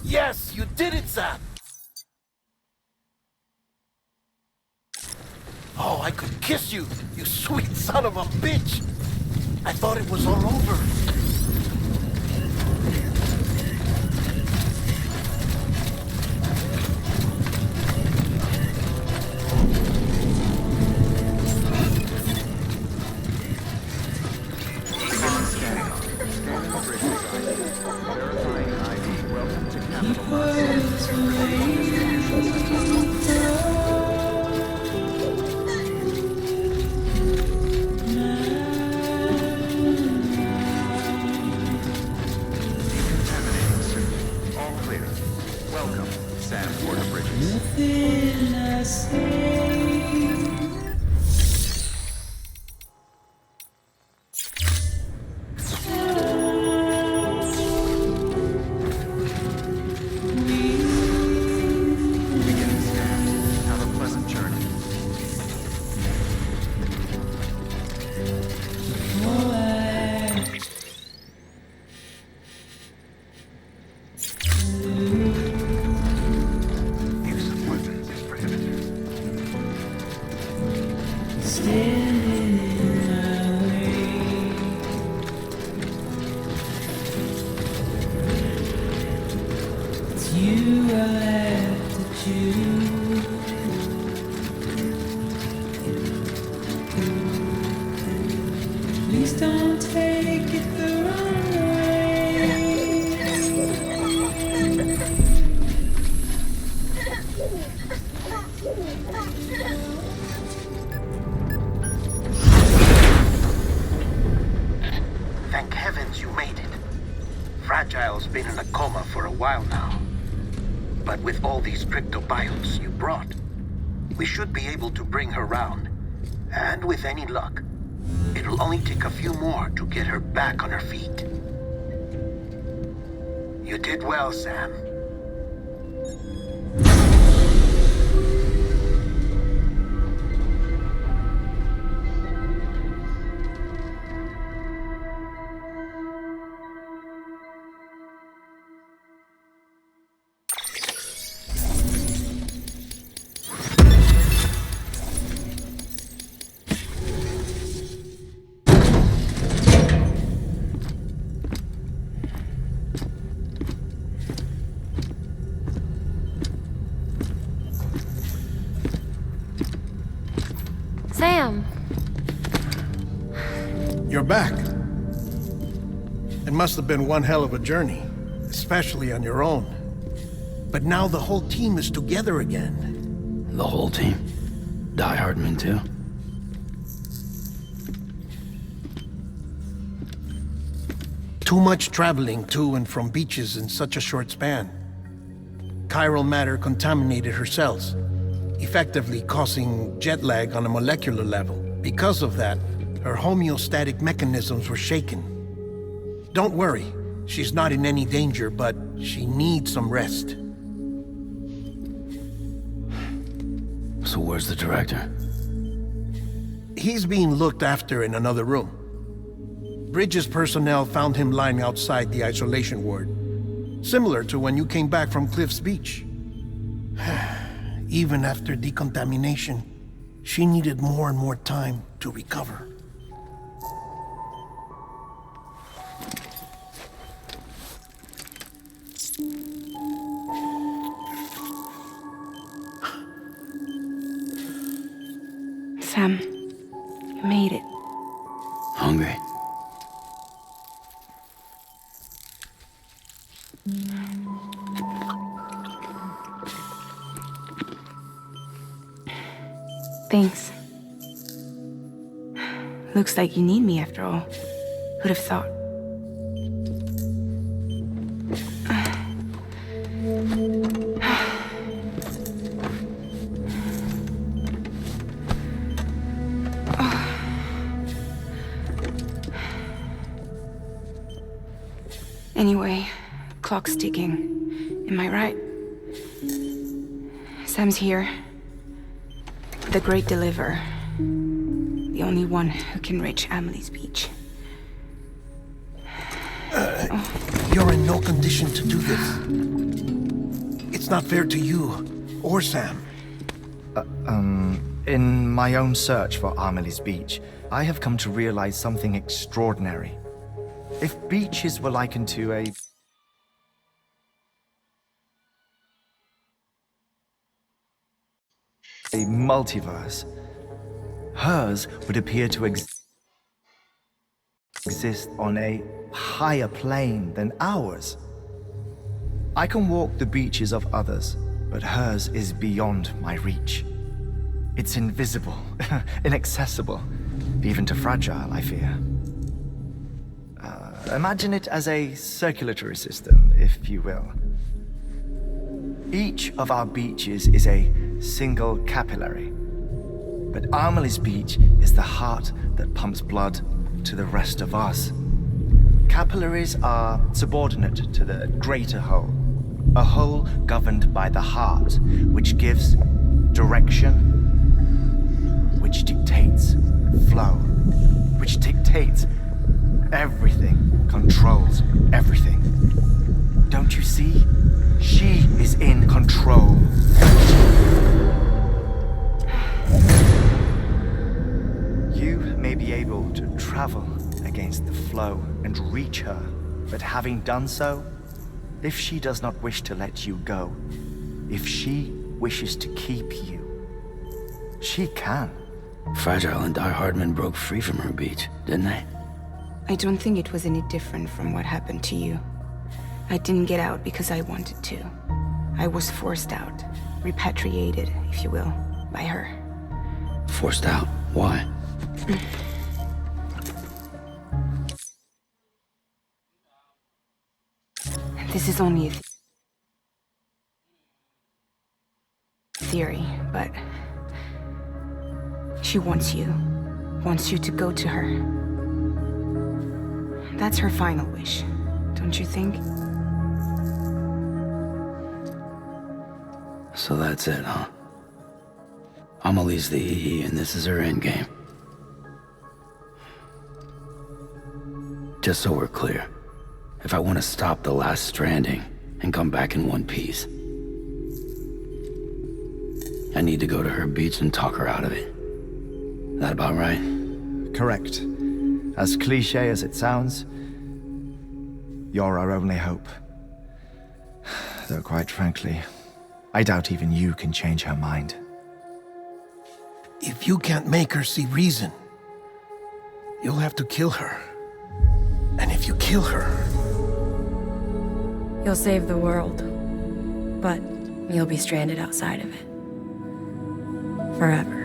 Yes, you did it, Sam! Oh, I could kiss you, you sweet son of a bitch! I thought it was all over. Thank heavens you made it. Fragile's been in a coma for a while now. But with all these cryptobiotes you brought, we should be able to bring her round. And with any luck, it'll only take a few more to get her back on her feet. You did well, Sam. Sam! You're back. It must have been one hell of a journey, especially on your own. But now the whole team is together again. The whole team? Die Hardman too? Too much traveling to and from beaches in such a short span. Chiral matter contaminated her cells, effectively causing jet lag on a molecular level. Because of that, her homeostatic mechanisms were shaken. Don't worry, she's not in any danger, but she needs some rest. So where's the director? He's being looked after in another room. Bridges personnel found him lying outside the isolation ward, similar to when you came back from Cliff's Beach. Even after decontamination, she needed more and more time to recover. Sam, you made it. Hungry? Thanks. Looks like you need me after all. Who'd have thought? Anyway, clock's ticking. Am I right? Sam's here. The Great Deliverer. The only one who can reach Amelie's beach. Oh. You're in no condition to do this. It's not fair to you or Sam. In my own search for Amelie's beach, I have come to realize something extraordinary. If beaches were likened to a multiverse, hers would appear to exist on a higher plane than ours. I can walk the beaches of others, but hers is beyond my reach. It's invisible, inaccessible, even to fragile, I fear. Imagine it as a circulatory system, if you will. Each of our beaches is a single capillary, but Amelie's beach is the heart that pumps blood to the rest of us. Capillaries are subordinate to the greater whole, a whole governed by the heart, which gives direction, which dictates flow, which dictates everything, controls everything. Don't you see? She is in control. You may be able to travel against the flow and reach her, but having done so, if she does not wish to let you go, if she wishes to keep you, she can. Fragile and Die Hardman broke free from her beach, didn't they? I don't think it was any different from what happened to you. I didn't get out because I wanted to. I was forced out, repatriated, if you will, by her. Forced out? Why? This is only a theory, but she wants you to go to her. That's her final wish, don't you think? So that's it, huh? Amelie's the EE and this is her endgame. Just so we're clear, if I want to stop the last Stranding and come back in one piece, I need to go to her beach and talk her out of it. That about right? Correct. As cliche as it sounds, you're our only hope. Though quite frankly, I doubt even you can change her mind. If you can't make her see reason, you'll have to kill her. And if you kill her... You'll save the world, but you'll be stranded outside of it. Forever.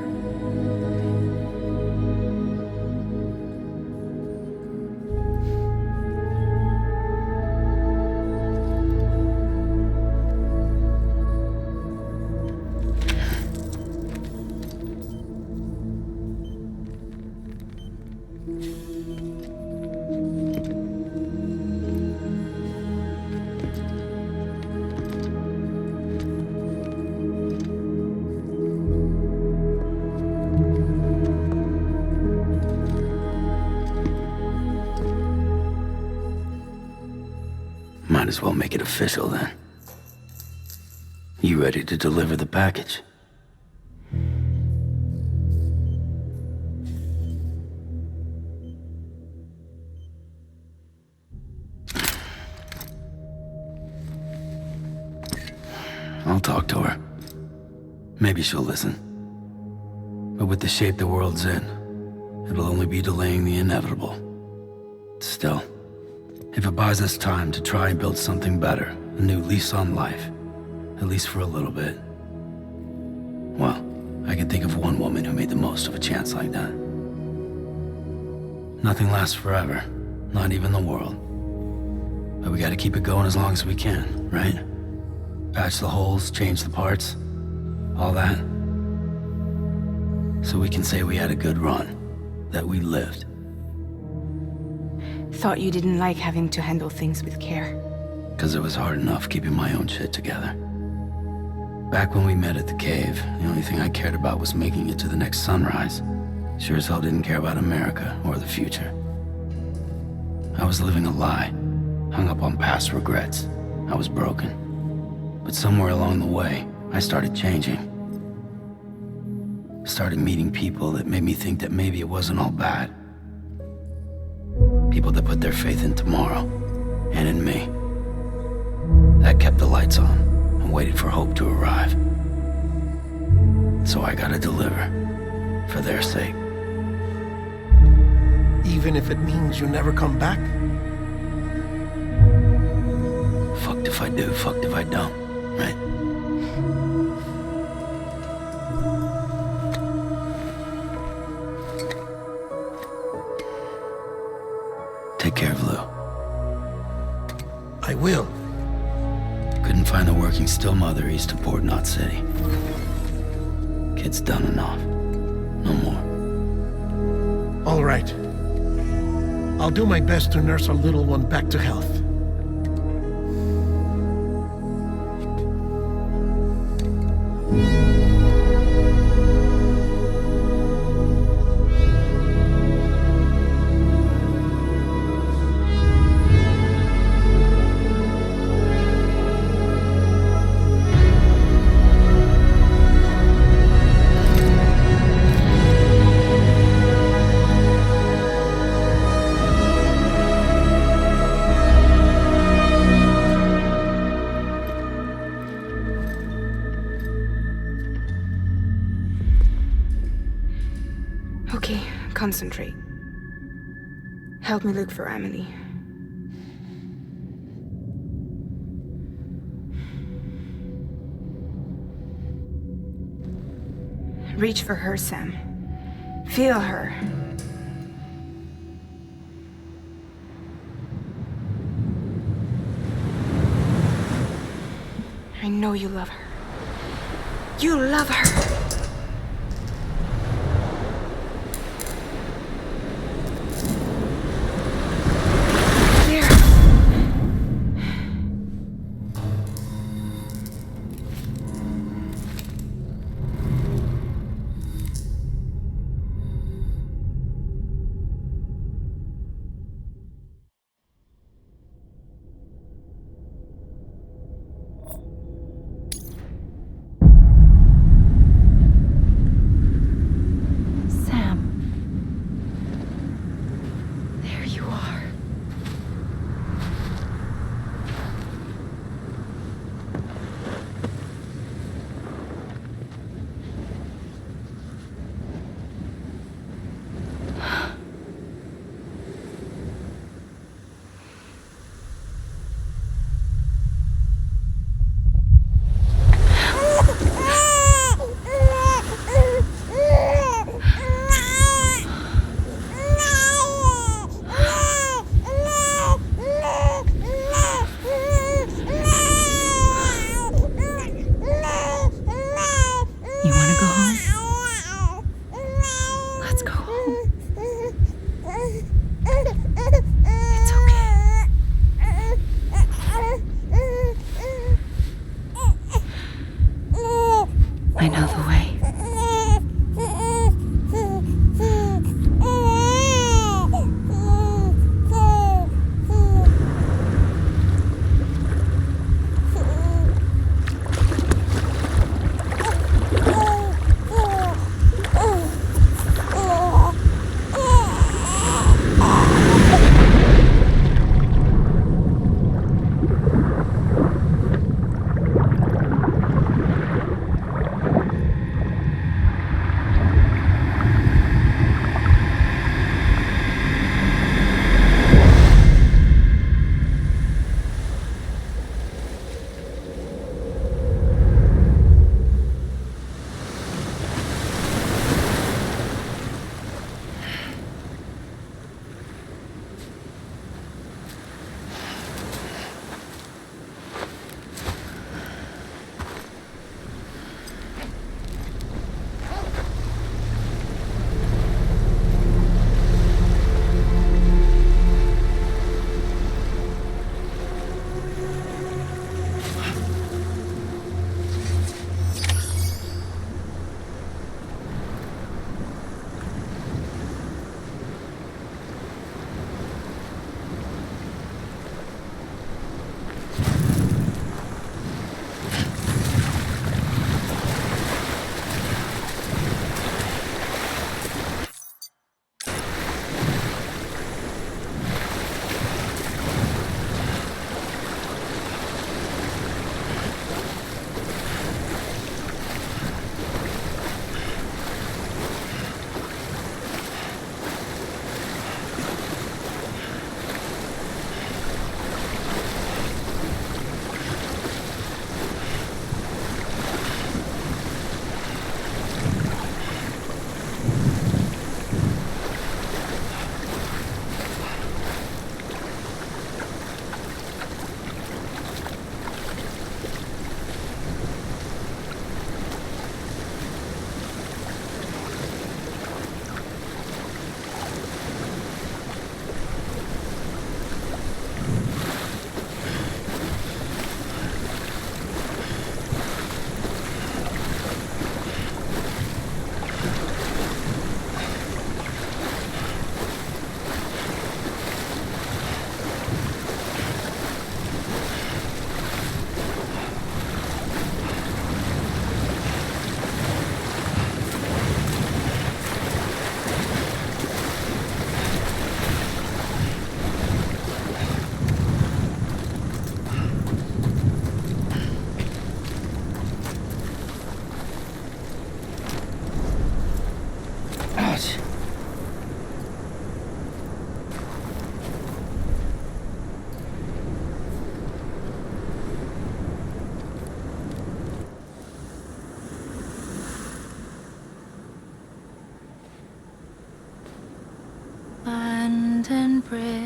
Might as well make it official then. You ready to deliver the package? I'll talk to her. Maybe she'll listen. But with the shape the world's in, it'll only be delaying the inevitable. Still, if it buys us time to try and build something better, a new lease on life, at least for a little bit, well, I can think of one woman who made the most of a chance like that. Nothing lasts forever, not even the world. But we gotta keep it going as long as we can, right? Patch the holes, change the parts, all that. So we can say we had a good run, that we lived. Thought you didn't like having to handle things with care. 'Cause it was hard enough keeping my own shit together. Back when we met at the cave, the only thing I cared about was making it to the next sunrise. Sure as hell didn't care about America or the future. I was living a lie, hung up on past regrets. I was broken. But somewhere along the way, I started changing. Started meeting people that made me think that maybe it wasn't all bad. People that put their faith in tomorrow, and in me. That kept the lights on, and waited for hope to arrive. So I gotta deliver, for their sake. Even if it means you never come back? Fucked if I do, fucked if I don't, right? Take care of Lou. I will. Couldn't find a working still mother east of Port Knot City. Kid's done enough. No more. All right. I'll do my best to nurse our little one back to health. Okay, concentrate. Help me look for Emily. Reach for her, Sam. Feel her. I know you love her. You love her!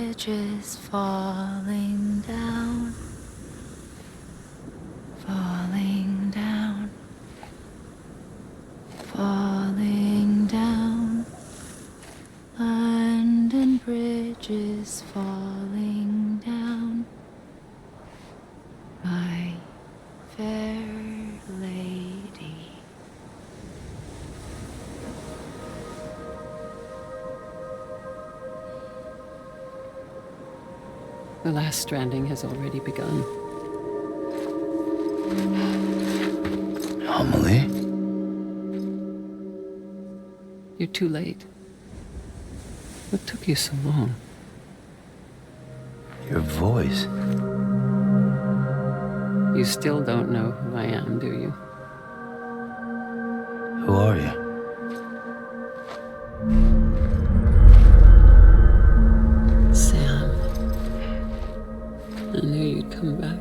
bridges falling down, falling down, falling down. London bridges falling down, my fair lady. The last stranding has already begun. Amelie? You're too late. What took you so long? Your voice. You still don't know who I am, do you? Who are you? Sam. I knew you'd come back.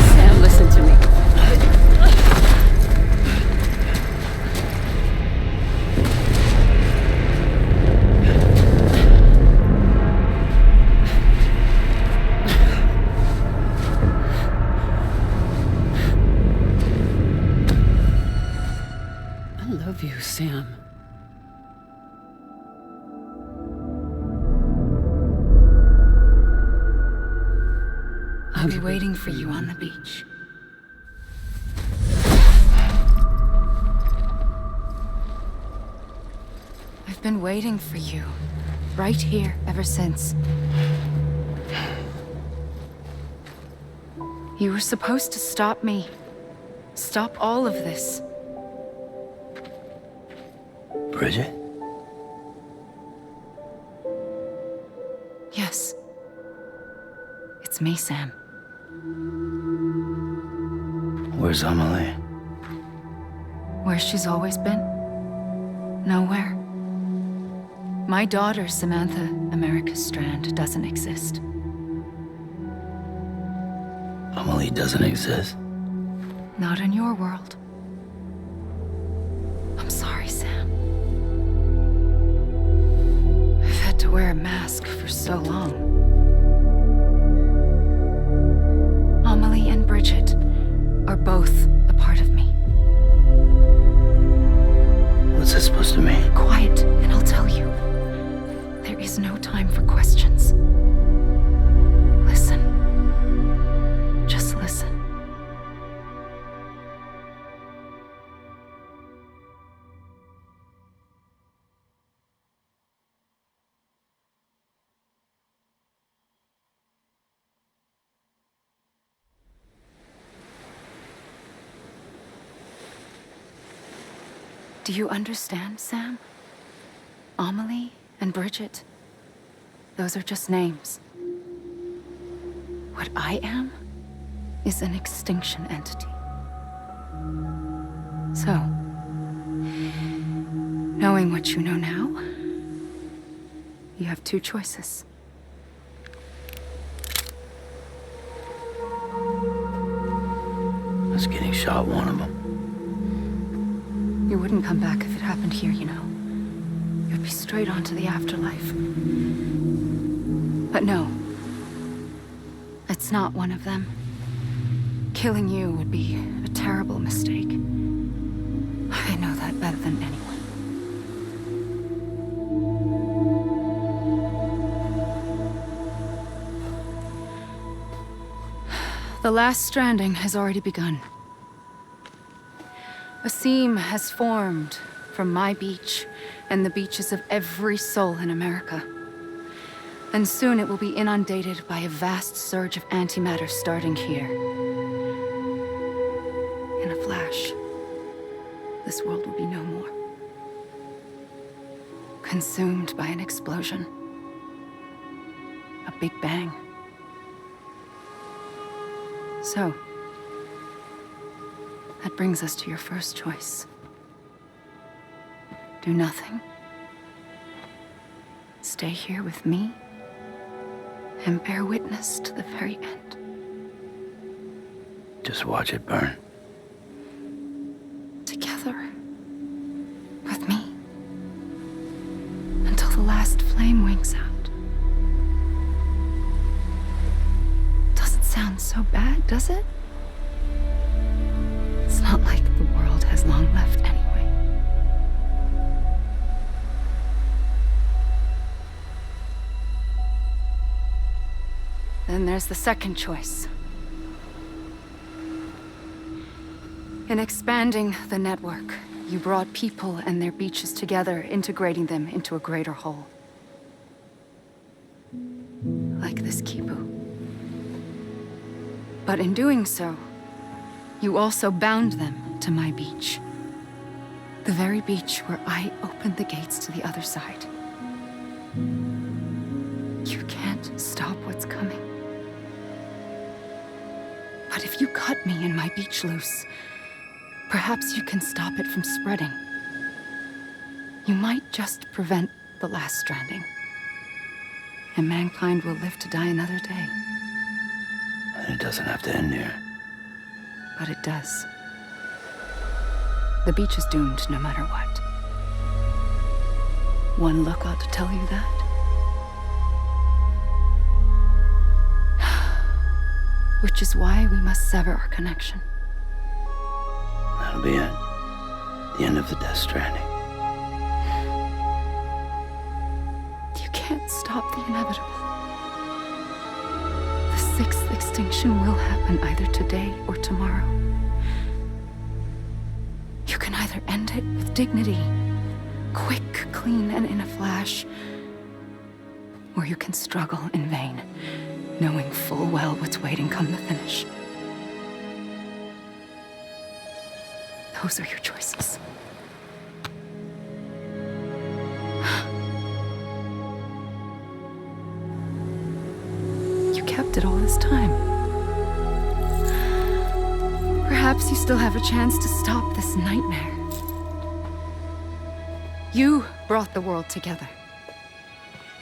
Sam, listen to me. I love you, Sam. I'll be waiting for you on the beach. I've been waiting for you, right here, ever since. You were supposed to stop me. Stop all of this. Bridget? Yes. It's me, Sam. Where's Amelie? Where she's always been? Nowhere. My daughter, Samantha America Strand, doesn't exist. Amelie doesn't exist. Not in your world. I'm sorry, Sam. I've had to wear a mask for so long. Amelie and Bridget are both a part of me. What's that supposed to mean? Quiet, and I'll tell you. There is no time for questions. Listen. Just listen. Do you understand, Sam? Amelie and Bridget, those are just names. What I am is an extinction entity. So, knowing what you know now, you have two choices. Us getting shot, one of them. You wouldn't come back if it happened here, you know. You'd be straight on to the afterlife. But no. It's not one of them. Killing you would be a terrible mistake. I know that better than anyone. The last stranding has already begun. A seam has formed from my beach and the beaches of every soul in America. And soon it will be inundated by a vast surge of antimatter starting here. In a flash, this world will be no more. Consumed by an explosion. A Big Bang. So, that brings us to your first choice. Do nothing. Stay here with me and bear witness to the very end. Just watch it burn. Together. With me. Until the last flame winks out. Doesn't sound so bad, does it? It's not like the world has long left anyway. Then there's the second choice. In expanding the network, you brought people and their beaches together, integrating them into a greater whole. Like this Kibu. But in doing so, you also bound them to my beach. The very beach where I opened the gates to the other side. You can't stop what's coming. But if you cut me and my beach loose, perhaps you can stop it from spreading. You might just prevent the last stranding. And mankind will live to die another day. And it doesn't have to end here. But it does. The beach is doomed no matter what. One look ought to tell you that. Which is why we must sever our connection. That'll be it. The end of the Death Stranding. You can't stop the inevitable. The sixth extinction will happen either today or tomorrow. You can either end it with dignity, quick, clean, and in a flash, or you can struggle in vain, knowing full well what's waiting come the finish. Those are your choices. You kept it all this time. Perhaps you still have a chance to stop this nightmare. You brought the world together.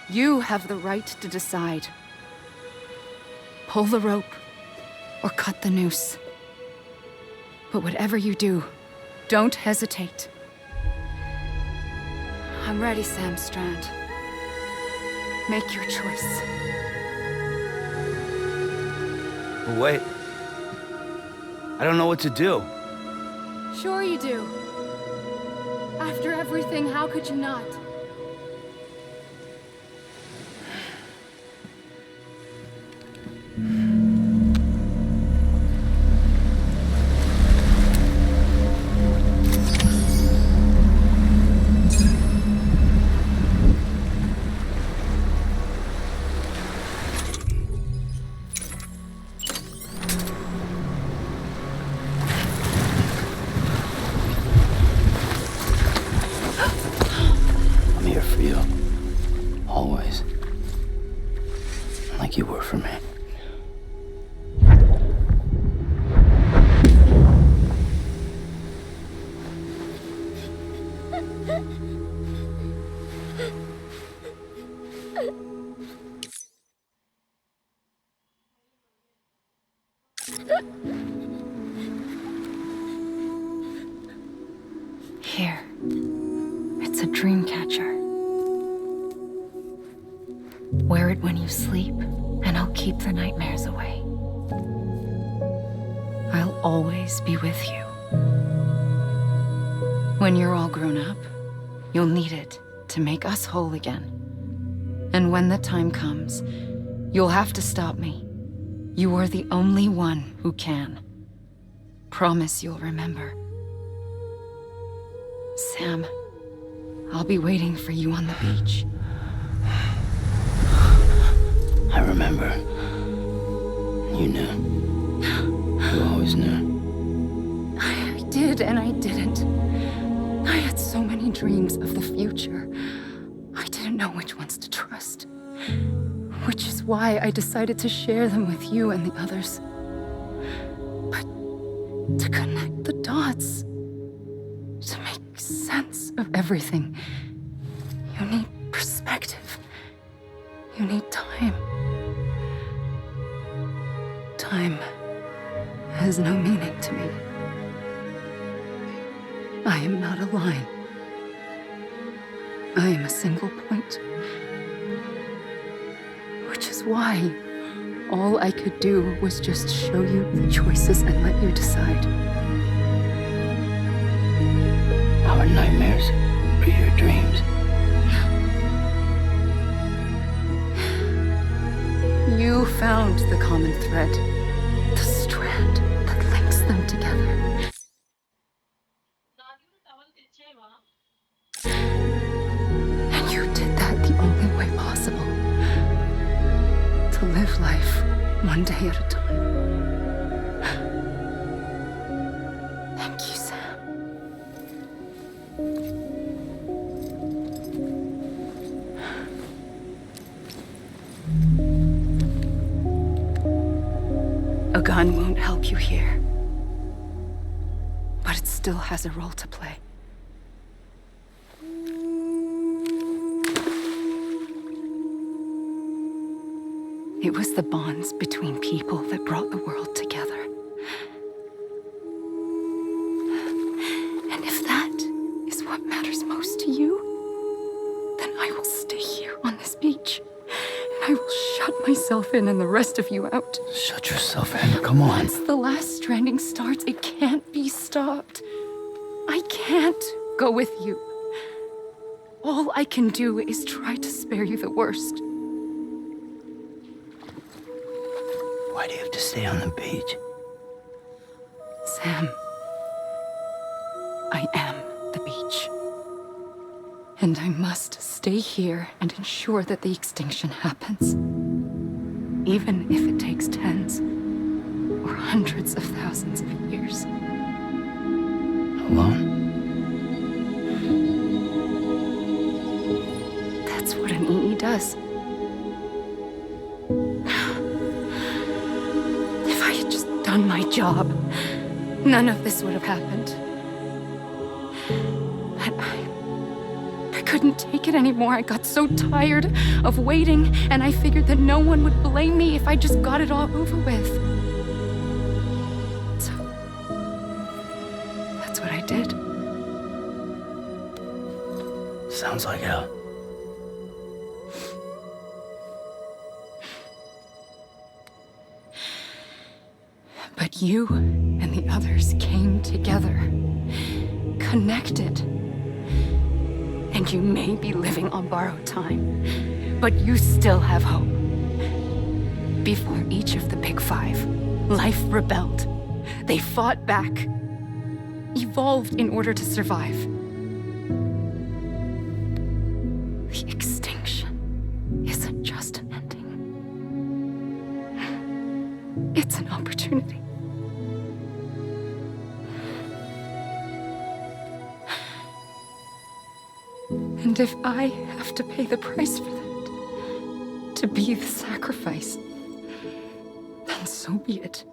You have the right to decide. Pull the rope or cut the noose. But whatever you do, don't hesitate. I'm ready, Sam Strand. Make your choice. But wait. I don't know what to do. Sure you do. After everything, how could you not? I'm here for you. Always. Like you were for me. Here. It's a dream catcher. Wear it when you sleep, and I'll keep the nightmares away. I'll always be with you. When you're all grown up, you'll need it to make us whole again. And when the time comes, you'll have to stop me. You are the only one who can. Promise you'll remember. Sam, I'll be waiting for you on the beach. I remember. You knew. You always knew. I did and I didn't. I had so many dreams of the future. I didn't know which ones to trust. Which is why I decided to share them with you and the others. But to connect the dots, to make sense of everything, you need perspective. You need time. Time has no meaning to me. I am not a line. I am a single point. Which is why all I could do was just show you the choices and let you decide. Our nightmares are your dreams. You found the common thread, the strand that links them together. And you did that the only way possible. To live life one day at a time. Thank you, Sam. A gun won't help you here. But it still has a role to play. It was the bonds between people that brought the world together. And if that is what matters most to you, then I will stay here on this beach. And I will shut myself in and the rest of you out. Shut yourself in, come on. Once the last stranding starts, it can't be stopped. I can't go with you. All I can do is try to spare you the worst. Why do you have to stay on the beach? Sam, I am the beach. And I must stay here and ensure that the extinction happens. Even if it takes tens or hundreds of thousands of years. Alone? That's what an EE does. If I had just done my job, none of this would have happened. But I couldn't take it anymore. I got so tired of waiting, and I figured that no one would blame me if I just got it all over with. So, that's what I did. Sounds like hell. But you and the others came together, connected. And you may be living on borrowed time, but you still have hope. Before each of the Big Five, life rebelled. They fought back, evolved in order to survive. The extinction isn't just an ending. It's an opportunity. And if I have to pay the price for that, to be the sacrifice, then so be it.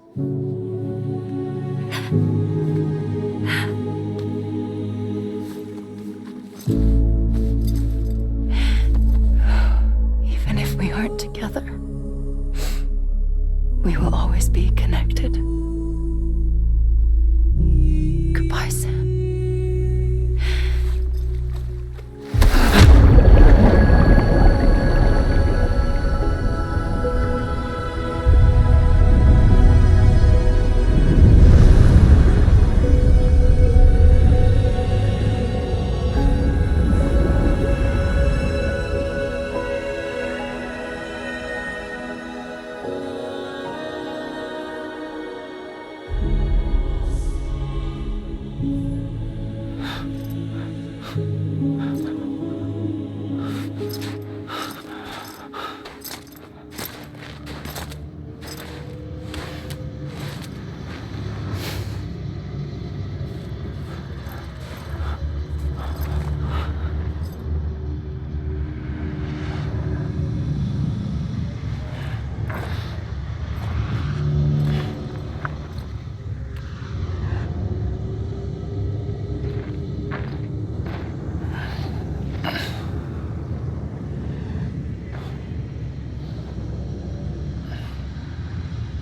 Even if we aren't together, we will always be connected. Goodbye, Sam.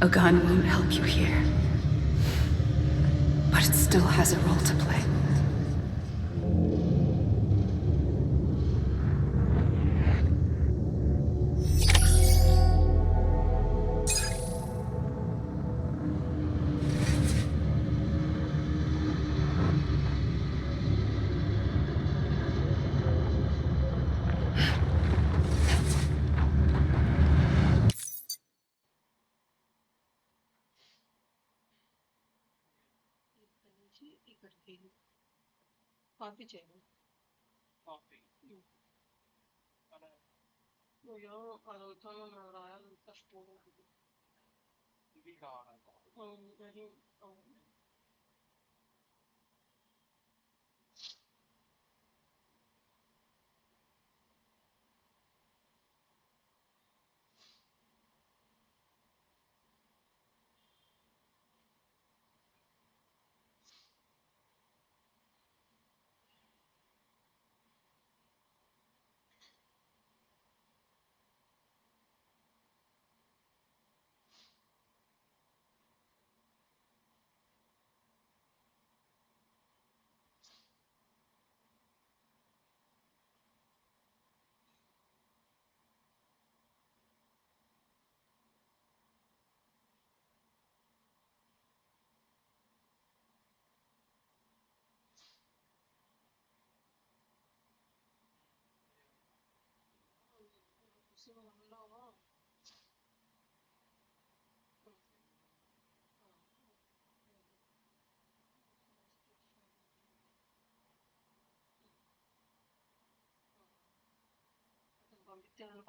A gun won't help you here. But it still has a role to play. Coffee चाहिए coffee तो यार अरोथा में लग रहा है उसका store भी खा रहा है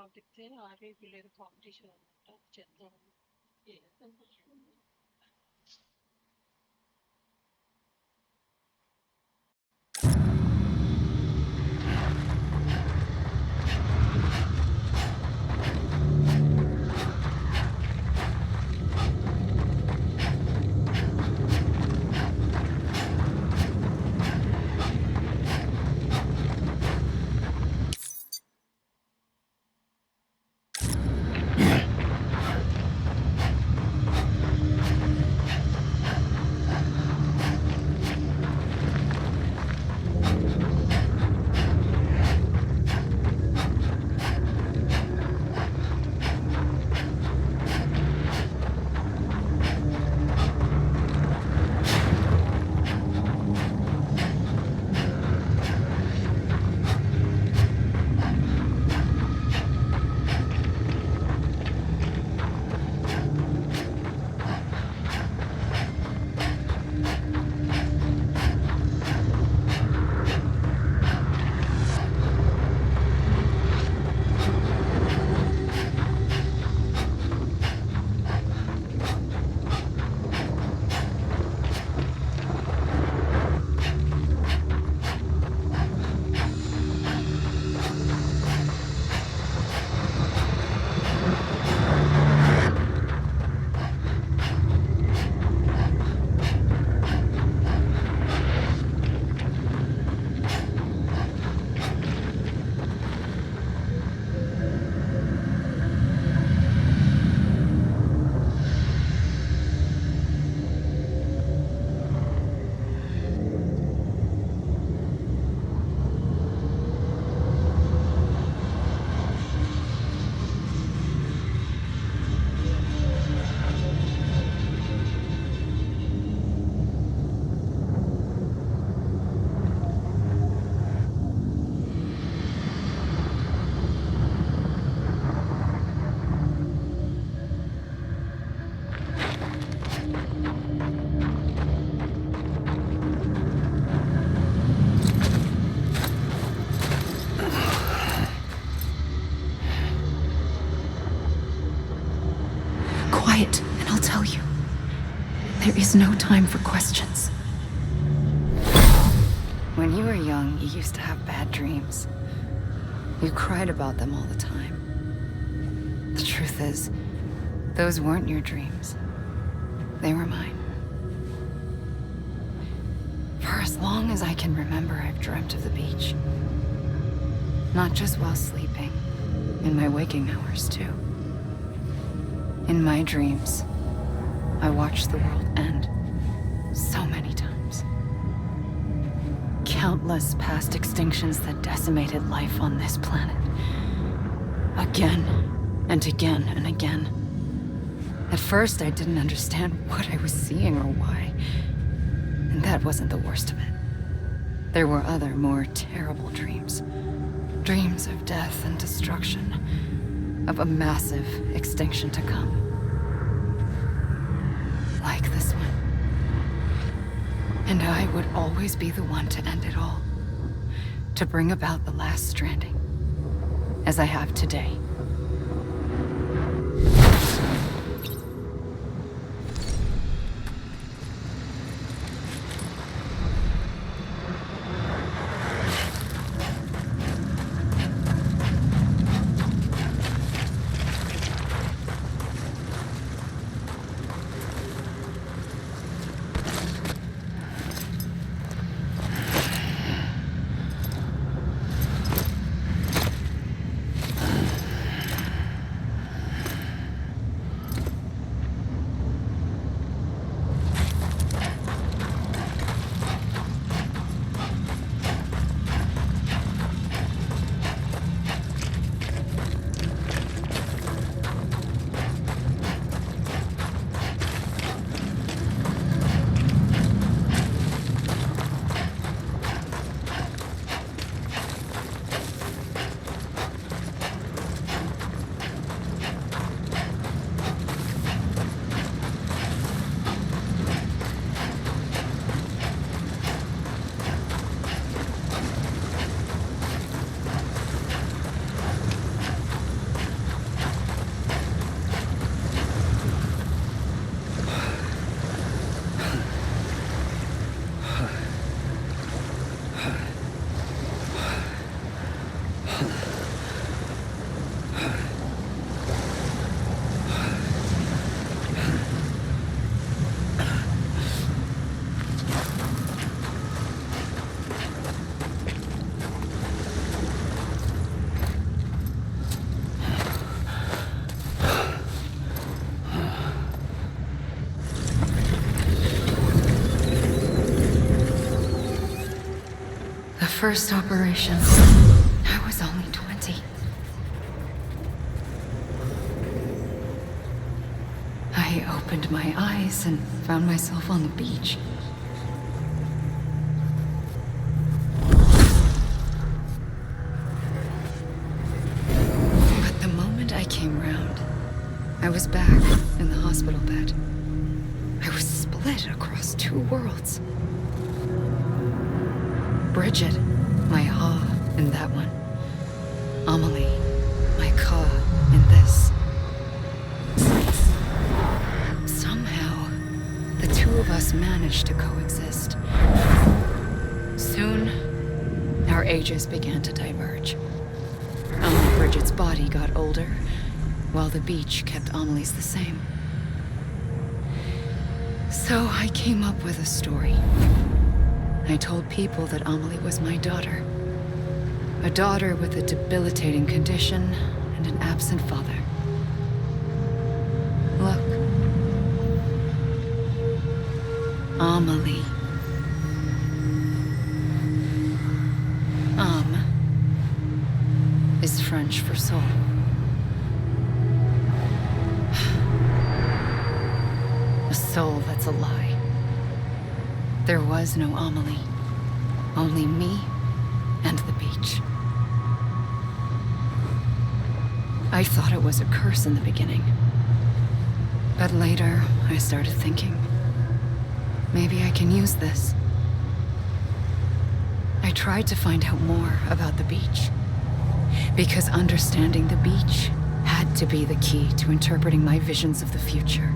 పంపితే ఆర్మీ పిల్లలు కాంపిటీషన్ అనమాట చేద్దాం Quiet, and I'll tell you. There is no time for questions. When you were young, you used to have bad dreams. You cried about them all the time. The truth is, those weren't your dreams. They were mine. For as long as I can remember, I've dreamt of the beach. Not just while sleeping, in my waking hours too. In my dreams, I watched the world end so many times. Countless past extinctions that decimated life on this planet. Again and again and again. At first, I didn't understand what I was seeing or why. And that wasn't the worst of it. There were other, more terrible dreams. Dreams of death and destruction. Of a massive extinction to come. Like this one. And I would always be the one to end it all. To bring about the last stranding. As I have today. First operation, I was only 20. I opened my eyes and found myself on the beach. But the moment I came round, I was back in the hospital bed. I was split across two worlds. Bridget, my Ha in that one. Amelie, my Ka in this. Somehow, the two of us managed to coexist. Soon, our ages began to diverge. Bridget's body got older, while the beach kept Amelie's the same. So I came up with a story. I told people that Amelie was my daughter. A daughter with a debilitating condition and an absent father. Look. Amelie. Âme is French for soul. A soul that's a lie. There was no Amelie. Only me and the beach. I thought it was a curse in the beginning. But later, I started thinking, maybe I can use this. I tried to find out more about the beach. Because understanding the beach had to be the key to interpreting my visions of the future.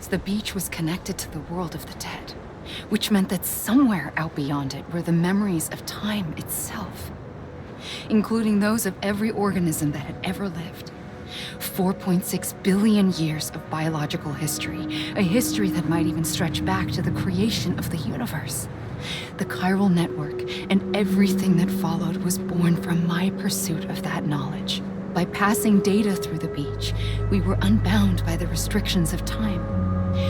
the beach was connected to the world of the dead, which meant that somewhere out beyond it were the memories of time itself, including those of every organism that had ever lived. 4.6 billion years of biological history, a history that might even stretch back to the creation of the universe. The chiral network and everything that followed was born from my pursuit of that knowledge. By passing data through the beach, we were unbound by the restrictions of time.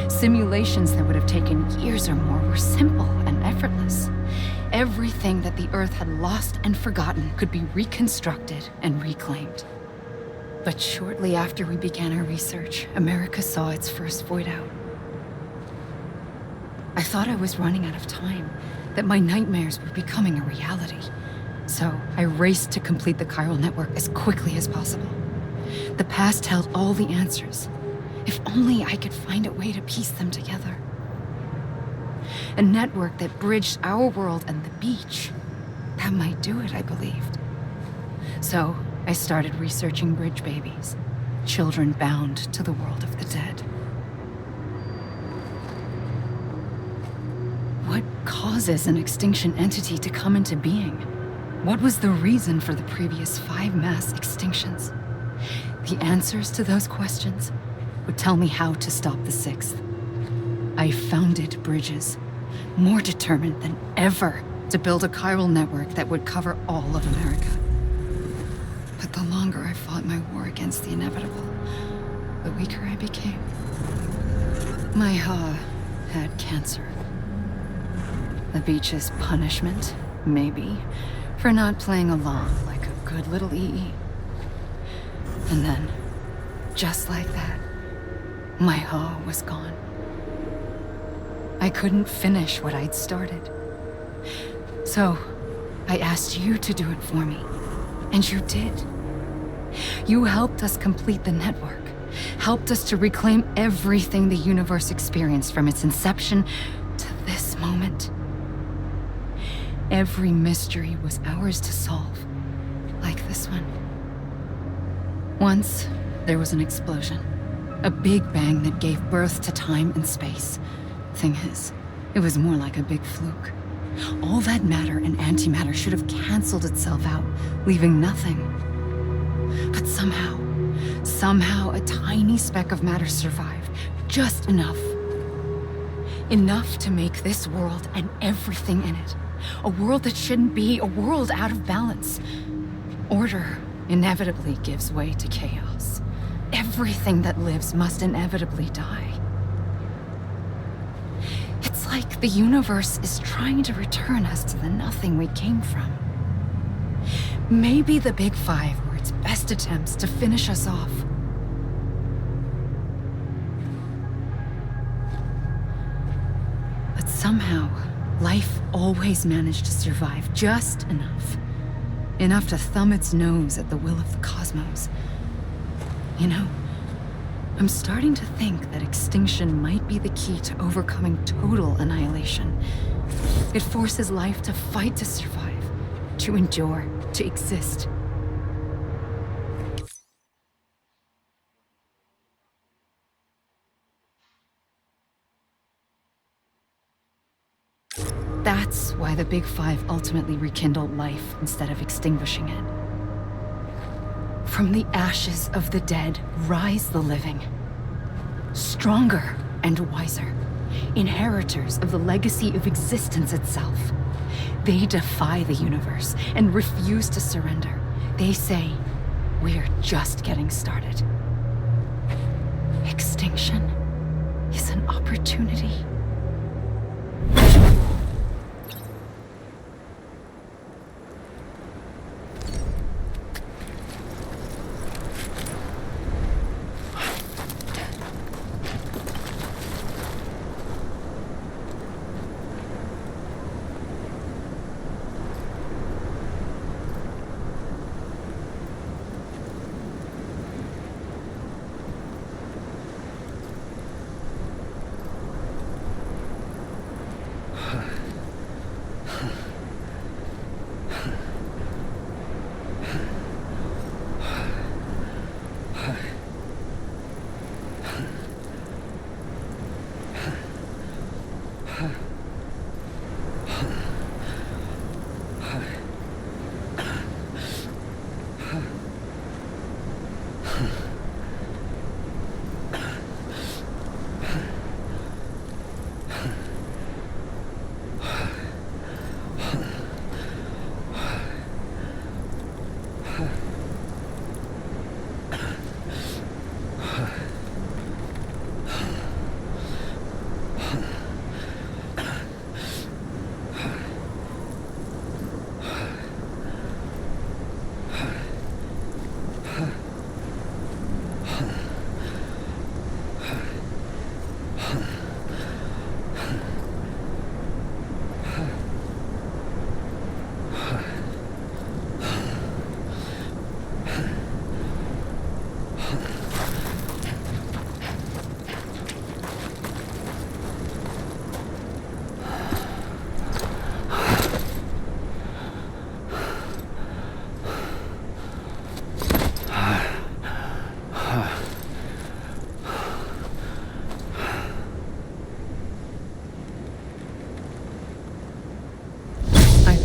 Simulations that would have taken years or more were simple and effortless. Everything that the Earth had lost and forgotten could be reconstructed and reclaimed. But shortly after we began our research, America saw its first void out. I thought I was running out of time, that my nightmares were becoming a reality. So I raced to complete the chiral network as quickly as possible. The past held all the answers. If only I could find a way to piece them together. A network that bridged our world and the beach. That might do it, I believed. So I started researching bridge babies, children bound to the world of the dead. What causes an extinction entity to come into being? What was the reason for the previous 5 mass extinctions? The answers to those questions would tell me how to stop the 6th. I founded bridges, more determined than ever to build a chiral network that would cover all of America. But the longer I fought my war against the inevitable, the weaker I became. My Ha had cancer. The beach's punishment, maybe, for not playing along like a good little EE. And then, just like that, my Ha was gone. I couldn't finish what I'd started. So, I asked you to do it for me, and you did. You helped us complete the network, helped us to reclaim everything the universe experienced from its inception to this moment. Every mystery was ours to solve, like this one. Once, there was an explosion. A big bang that gave birth to time and space. Thing is, it was more like a big fluke. All that matter and antimatter should have canceled itself out, leaving nothing. But somehow a tiny speck of matter survived. Just enough. Enough to make this world and everything in it. A world that shouldn't be, a world out of balance. Order inevitably gives way to chaos. Everything that lives must inevitably die. It's like the universe is trying to return us to the nothing we came from. Maybe the Big Five were its best attempts to finish us off. But somehow, life always managed to survive just enough. Enough to thumb its nose at the will of the cosmos. You know, I'm starting to think that extinction might be the key to overcoming total annihilation. It forces life to fight to survive, to endure, to exist. That's why the Big Five ultimately rekindled life instead of extinguishing it. From the ashes of the dead rise the living. Stronger and wiser. Inheritors of the legacy of existence itself. They defy the universe and refuse to surrender. They say, we're just getting started. Extinction is an opportunity.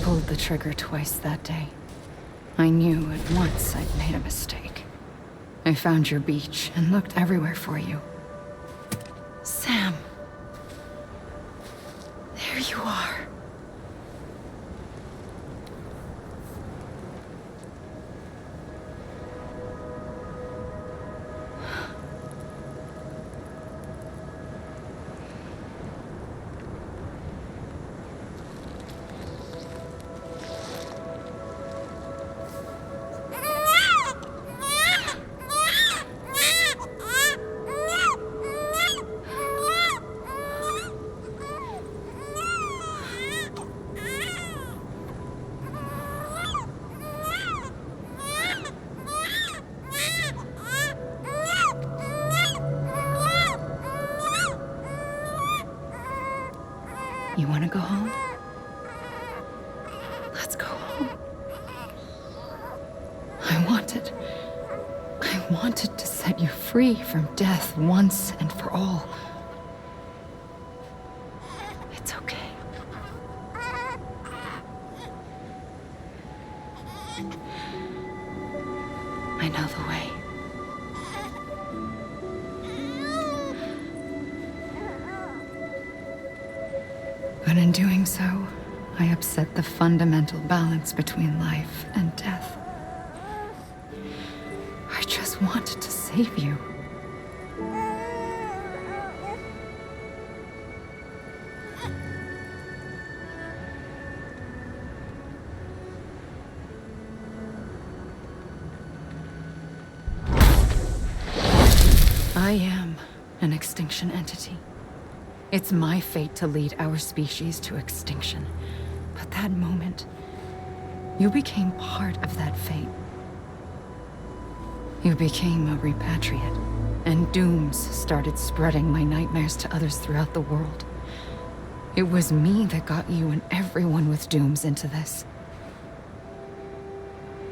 Pulled the trigger twice that day. I knew at once I'd made a mistake. I found your beach and looked everywhere for you. Sam. There you are. You want to go home? Let's go home. I wanted to set you free from death once and for all. It's okay. I know the way. But in doing so, I upset the fundamental balance between life and death. I just wanted to save you. I am an extinction entity. It's my fate to lead our species to extinction. But that moment, you became part of that fate. You became a repatriate, and dooms started spreading my nightmares to others throughout the world. It was me that got you and everyone with dooms into this.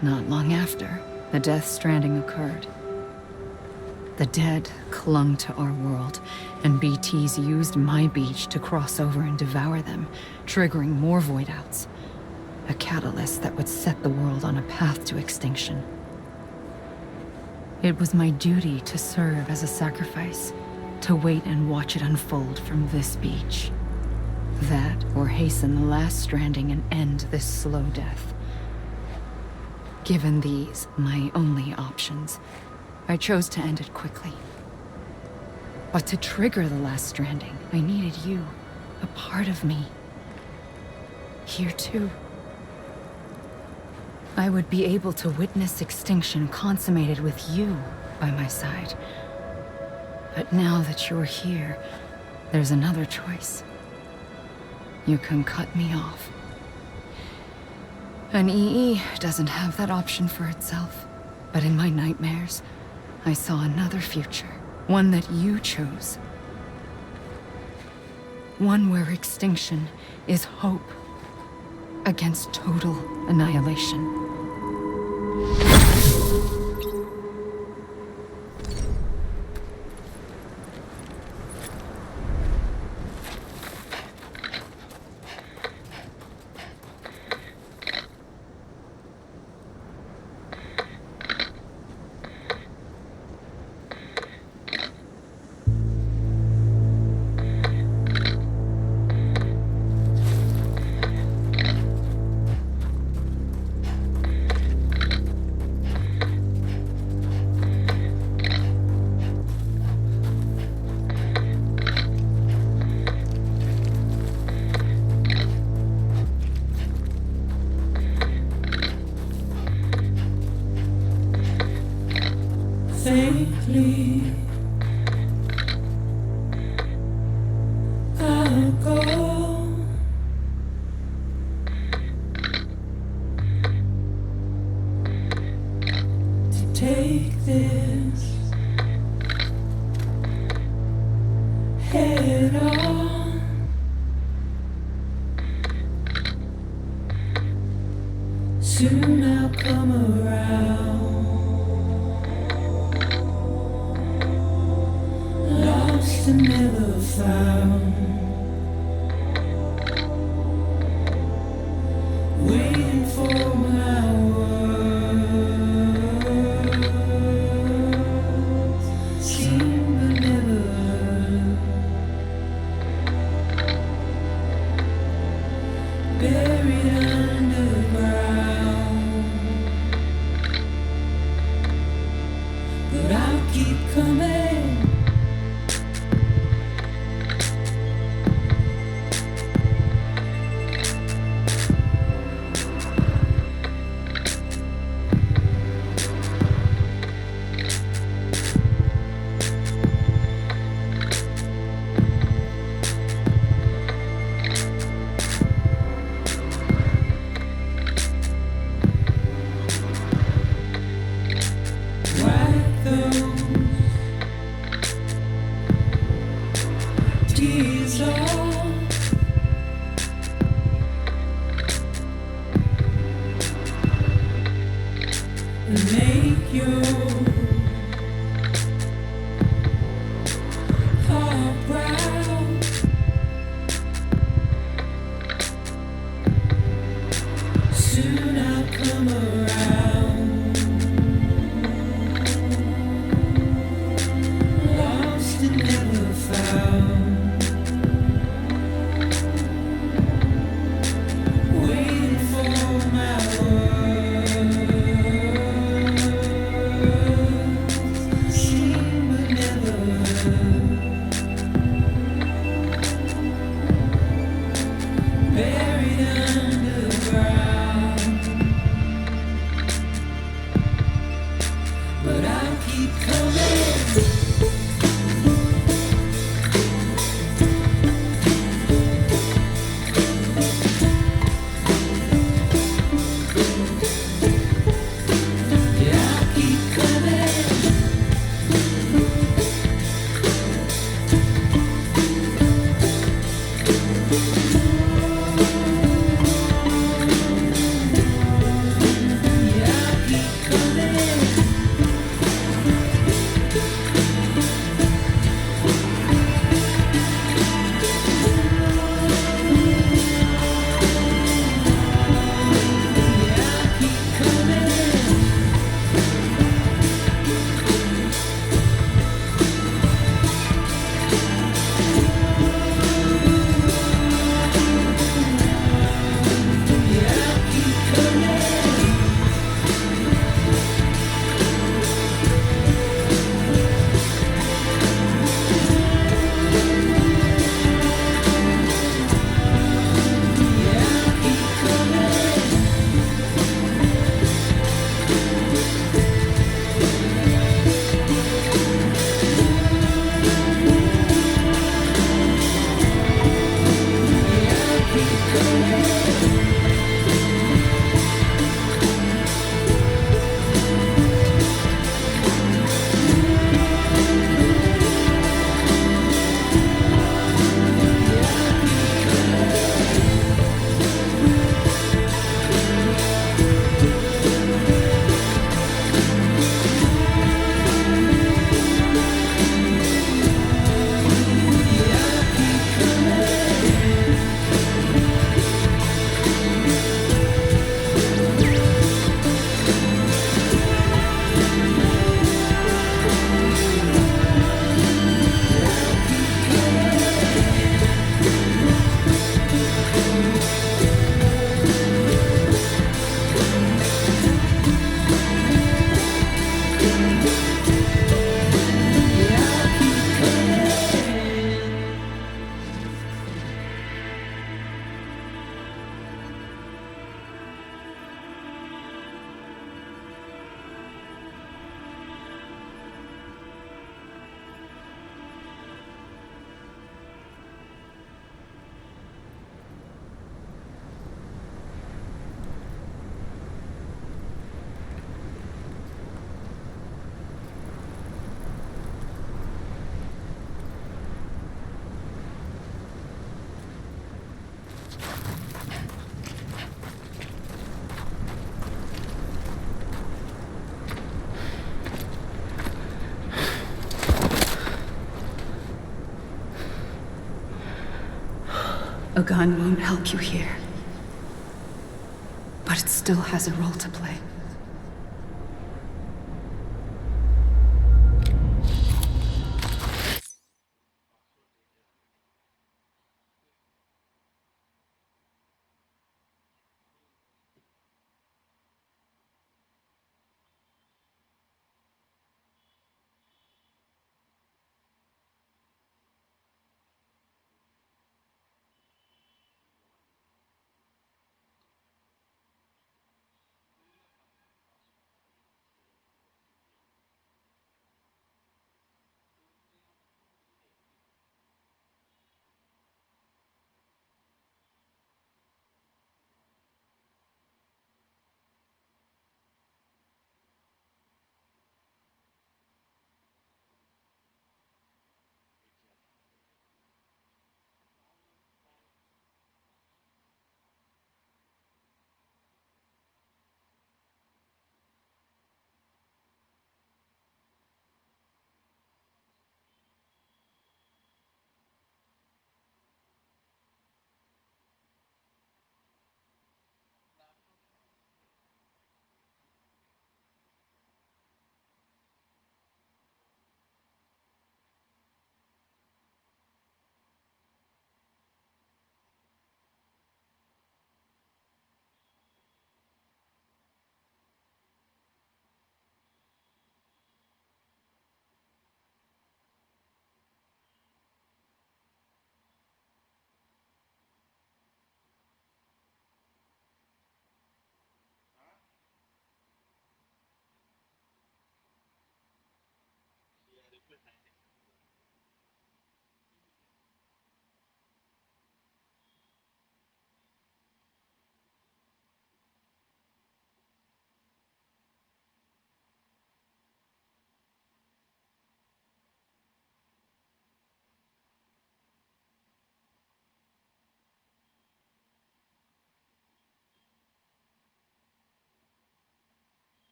Not long after, the Death Stranding occurred. The dead clung to our world, and BTs used my beach to cross over and devour them, triggering more void outs. A catalyst that would set the world on a path to extinction. It was my duty to serve as a sacrifice, to wait and watch it unfold from this beach. That, or hasten the last stranding and end this slow death. Given these, my only options, I chose to end it quickly. But to trigger the last stranding, I needed you, a part of me. Here too. I would be able to witness extinction consummated with you by my side. But now that you're here, there's another choice. You can cut me off. An EE doesn't have that option for itself. But in my nightmares, I saw another future. One that you chose. One where extinction is hope against total annihilation. wanna go. To take this head on. Soon I'll come around. Lost and never found. Waiting for my words. Seen but never heard. Buried underground. But I'll keep coming. Wipe those tears off. And make your heart proud. Soon I'll come around. Lost and never found. Waiting for my words. Seen but never heard. Buried underground. But I'll keep coming. A gun won't help you here. But it still has a role to play.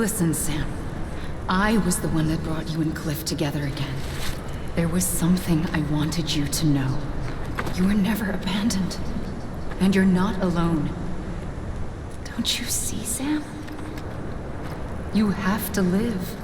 Listen, Sam. I was the one that brought you and Cliff together again. There was something I wanted you to know. You were never abandoned. And you're not alone. Don't you see, Sam? You have to live.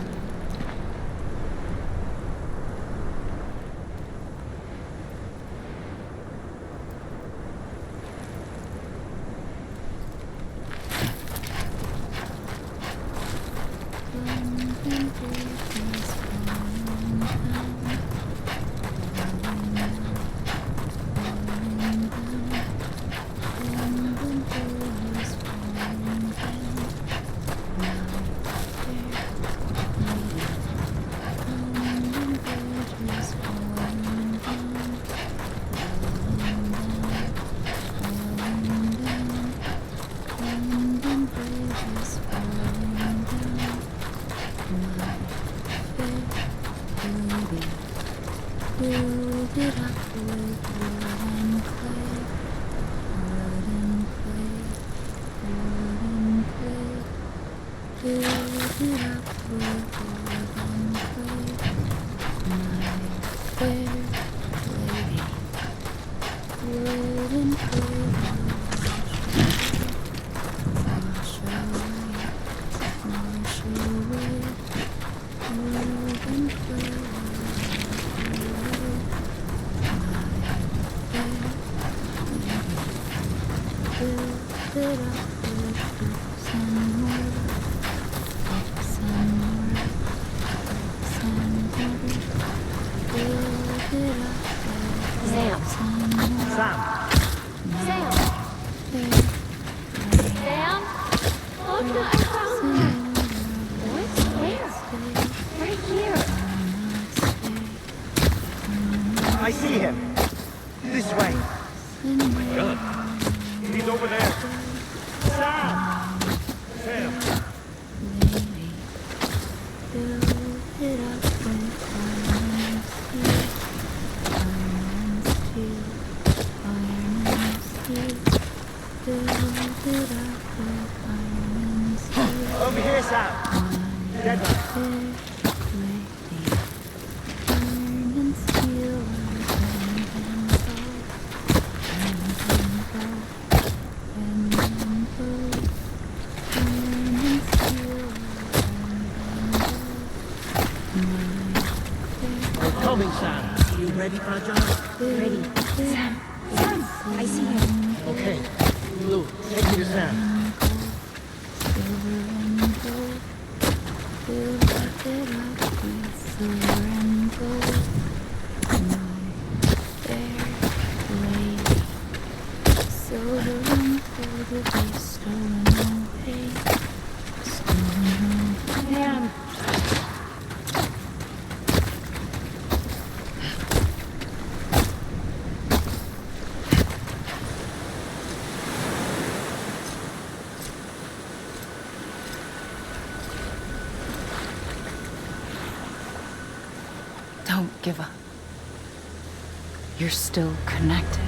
Sam. Sam. Sam. Sam? Look, I found him. What? Where? Right here. I see him. This way. Oh my god. He's over there. Sam! Sam! Over here, Sam. Dead man. We're coming, Sam. You ready, Fragile? Ready. Sam. Sam. I see him. Okay. Blue, take me to Sam. Sam. Don't give up. You're still connected.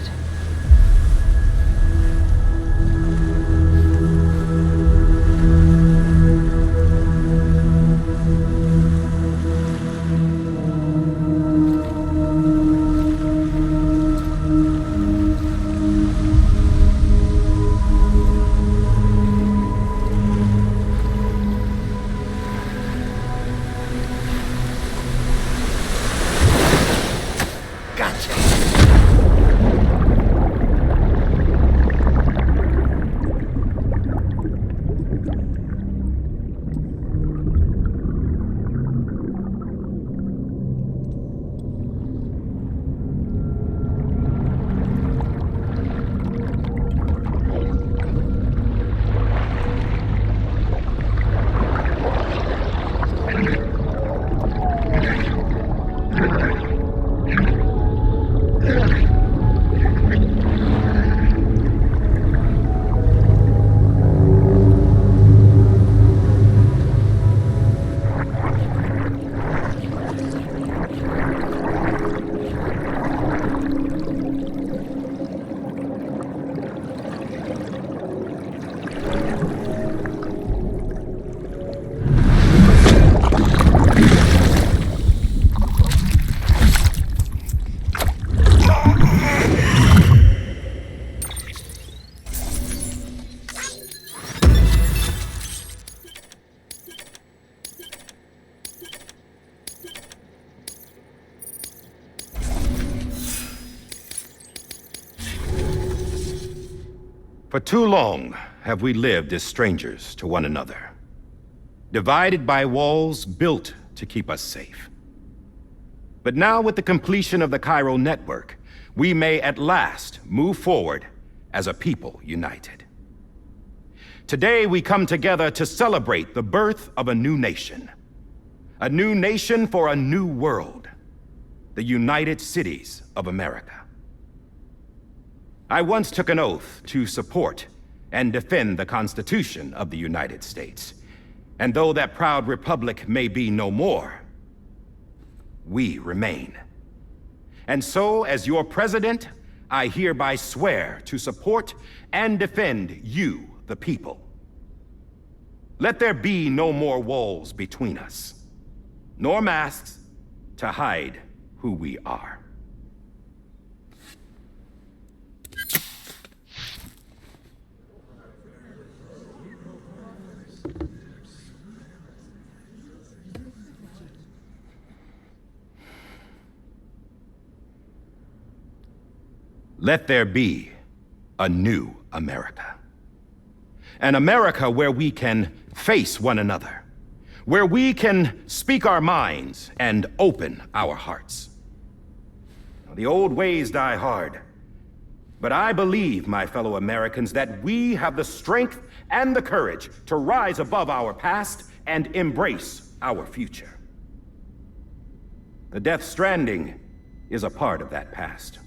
For too long have we lived as strangers to one another, divided by walls built to keep us safe. But now, with the completion of the chiral network, we may at last move forward as a people united. Today we come together to celebrate the birth of a new nation for a new world, the United Cities of America. I once took an oath to support and defend the Constitution of the United States. And though that proud republic may be no more, we remain. And so, as your president, I hereby swear to support and defend you, the people. Let there be no more walls between us, nor masks to hide who we are. Let there be a new America. An America where we can face one another, where we can speak our minds and open our hearts. The old ways die hard, but I believe, my fellow Americans, that we have the strength and the courage to rise above our past and embrace our future. The Death Stranding is a part of that past.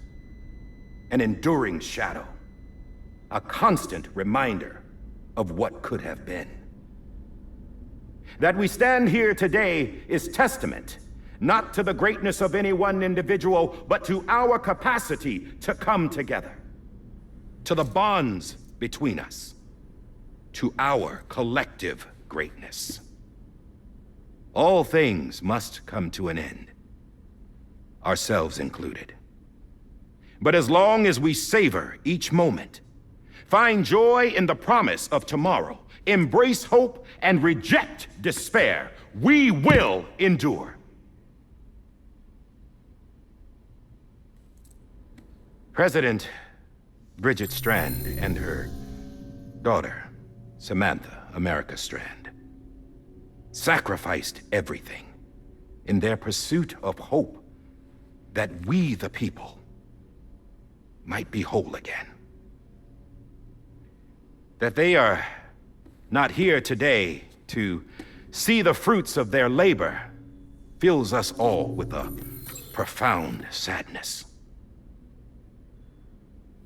An enduring shadow. A constant reminder of what could have been. That we stand here today is testament, not to the greatness of any one individual, but to our capacity to come together. To the bonds between us. To our collective greatness. All things must come to an end. Ourselves included. But as long as we savor each moment, find joy in the promise of tomorrow, embrace hope, and reject despair, we will endure. President Bridget Strand and her daughter, Samantha America Strand, sacrificed everything in their pursuit of hope that we, the people, might be whole again. That they are not here today to see the fruits of their labor fills us all with a profound sadness.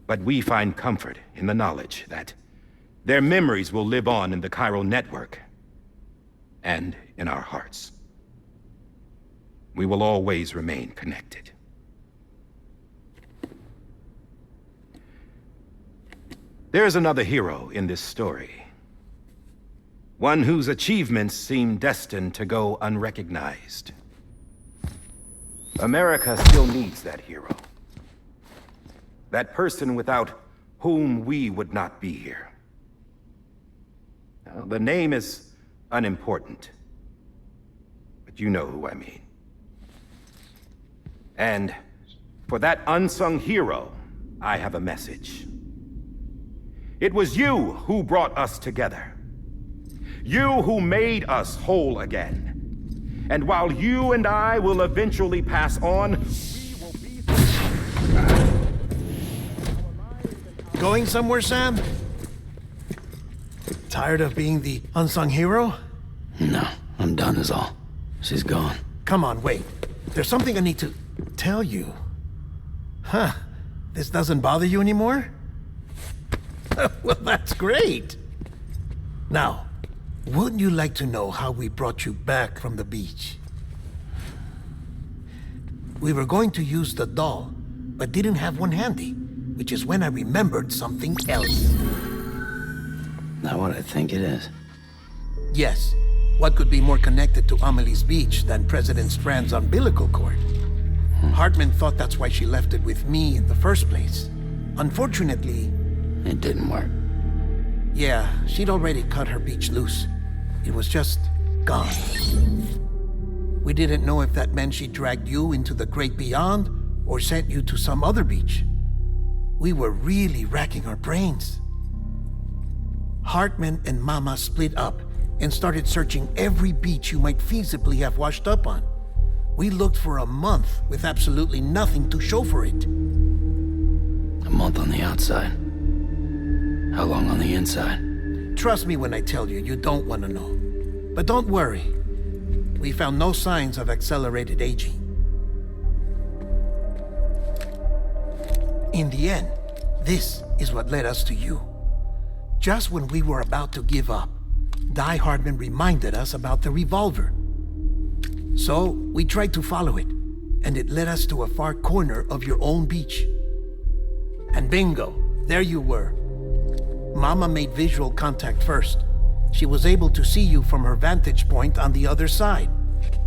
But we find comfort in the knowledge that their memories will live on in the chiral network and in our hearts. We will always remain connected. There's another hero in this story. One whose achievements seem destined to go unrecognized. America still needs that hero. That person without whom we would not be here. Now, the name is unimportant, but you know who I mean. And for that unsung hero, I have a message. It was you who brought us together. You who made us whole again. And while you and I will eventually pass on, we will be... Going somewhere, Sam? Tired of being the unsung hero? No, I'm done is all. She's gone. Come on, wait. There's something I need to tell you. Huh. This doesn't bother you anymore? Well, that's great. Now, wouldn't you like to know how we brought you back from the beach? We were going to use the doll, but didn't have one handy, which is when I remembered something else. Not what I think it is. Yes. What could be more connected to Amelie's beach than President Strand's umbilical cord? Hartman thought that's why she left it with me in the first place. Unfortunately... It didn't work. Yeah, she'd already cut her beach loose. It was just gone. We didn't know if that meant she dragged you into the great beyond or sent you to some other beach. We were really racking our brains. Hartman and Mama split up and started searching every beach you might feasibly have washed up on. We looked for a month with absolutely nothing to show for it. A month on the outside. How long on the inside? Trust me when I tell you, you don't want to know. But don't worry. We found no signs of accelerated aging. In the end, this is what led us to you. Just when we were about to give up, Die Hardman reminded us about the revolver. So, we tried to follow it, and it led us to a far corner of your own beach. And bingo, there you were. Mama made visual contact first. She was able to see you from her vantage point on the other side.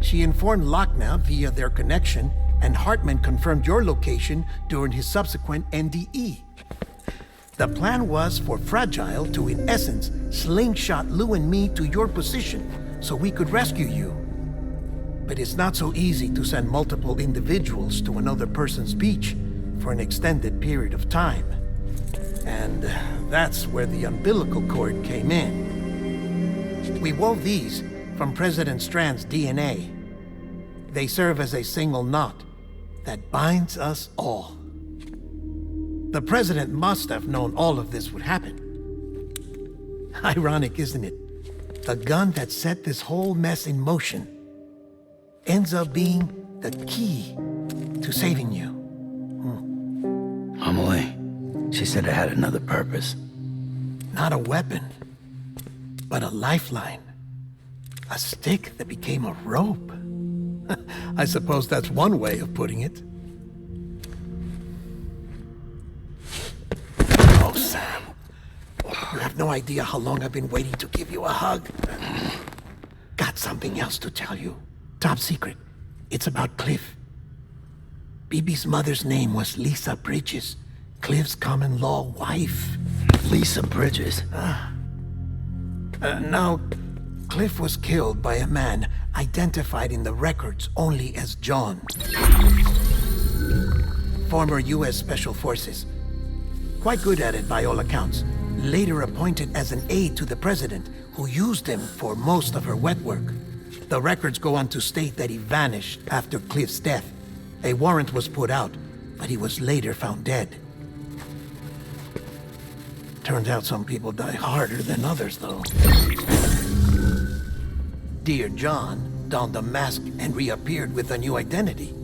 She informed Lochner via their connection, and Hartman confirmed your location during his subsequent NDE. The plan was for Fragile to, in essence, slingshot Lou and me to your position so we could rescue you. But it's not so easy to send multiple individuals to another person's beach, for an extended period of time. And that's where the umbilical cord came in. We wove these from President Strand's DNA. They serve as a single knot that binds us all. The President must have known all of this would happen. Ironic, isn't it? The gun that set this whole mess in motion ends up being the key to saving you. Amelie, she said it had another purpose. Not a weapon, but a lifeline. A stick that became a rope. I suppose that's one way of putting it. Oh, Sam. You have no idea how long I've been waiting to give you a hug. Got something else to tell you. Top secret. It's about Cliff. BB's mother's name was Lisa Bridges, Cliff's common-law wife. Lisa Bridges? Now, Cliff was killed by a man identified in the records only as John. Former U.S. Special Forces. Quite good at it by all accounts. Later appointed as an aide to the president, who used him for most of her wet work. The records go on to state that he vanished after Cliff's death. A warrant was put out, but he was later found dead. Turns out some people die harder than others, though. Dear John donned a mask and reappeared with a new identity.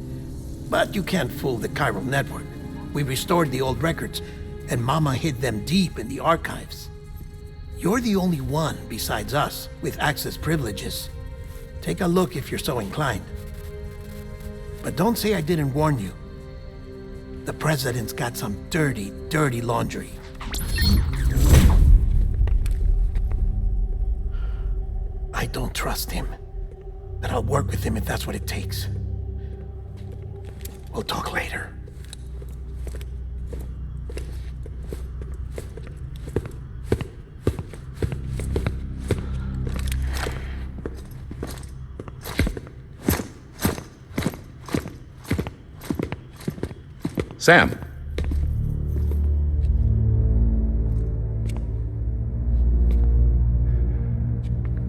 But you can't fool the chiral network. We restored the old records, and Mama hid them deep in the archives. You're the only one, besides us, with access privileges. Take a look if you're so inclined. But don't say I didn't warn you. The president's got some dirty, dirty laundry. I don't trust him, but I'll work with him if that's what it takes. We'll talk later. Sam.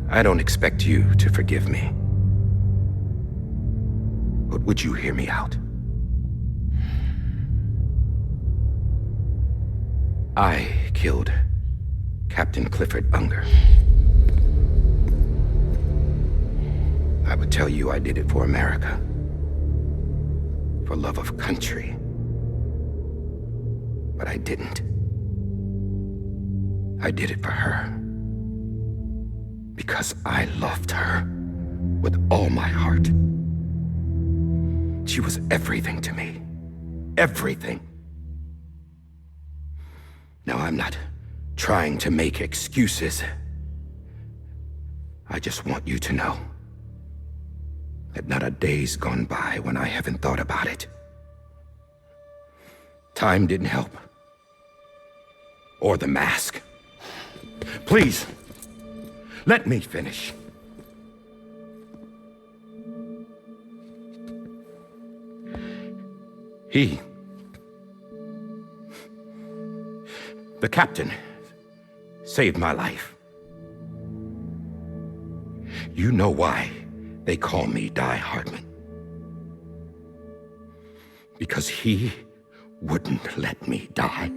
I don't expect you to forgive me. But would you hear me out? I killed Captain Clifford Unger. I would tell you I did it for America. For love of country. But I didn't. I did it for her. Because I loved her with all my heart. She was everything to me. Everything. Now, I'm not trying to make excuses. I just want you to know that not a day's gone by when I haven't thought about it. Time didn't help. Or the mask. Please, let me finish. The captain, saved my life. You know why they call me Die Hardman. Because he wouldn't let me die.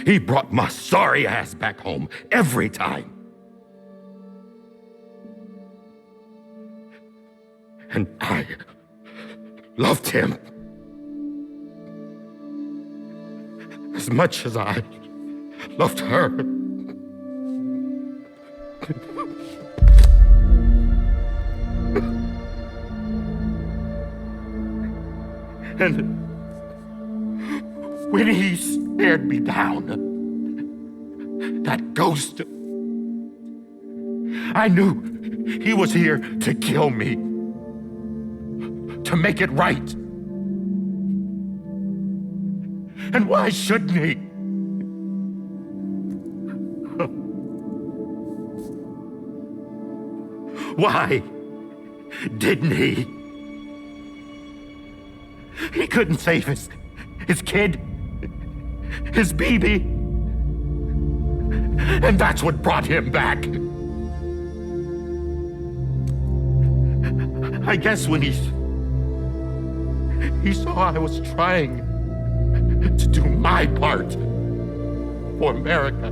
He brought my sorry ass back home every time. And I loved him as much as I loved her. And when he stared me down, that ghost, I knew he was here to kill me, to make it right. And why shouldn't he? Why didn't he? He couldn't save his kid, his baby. And that's what brought him back. I guess when he saw I was trying to do my part for America,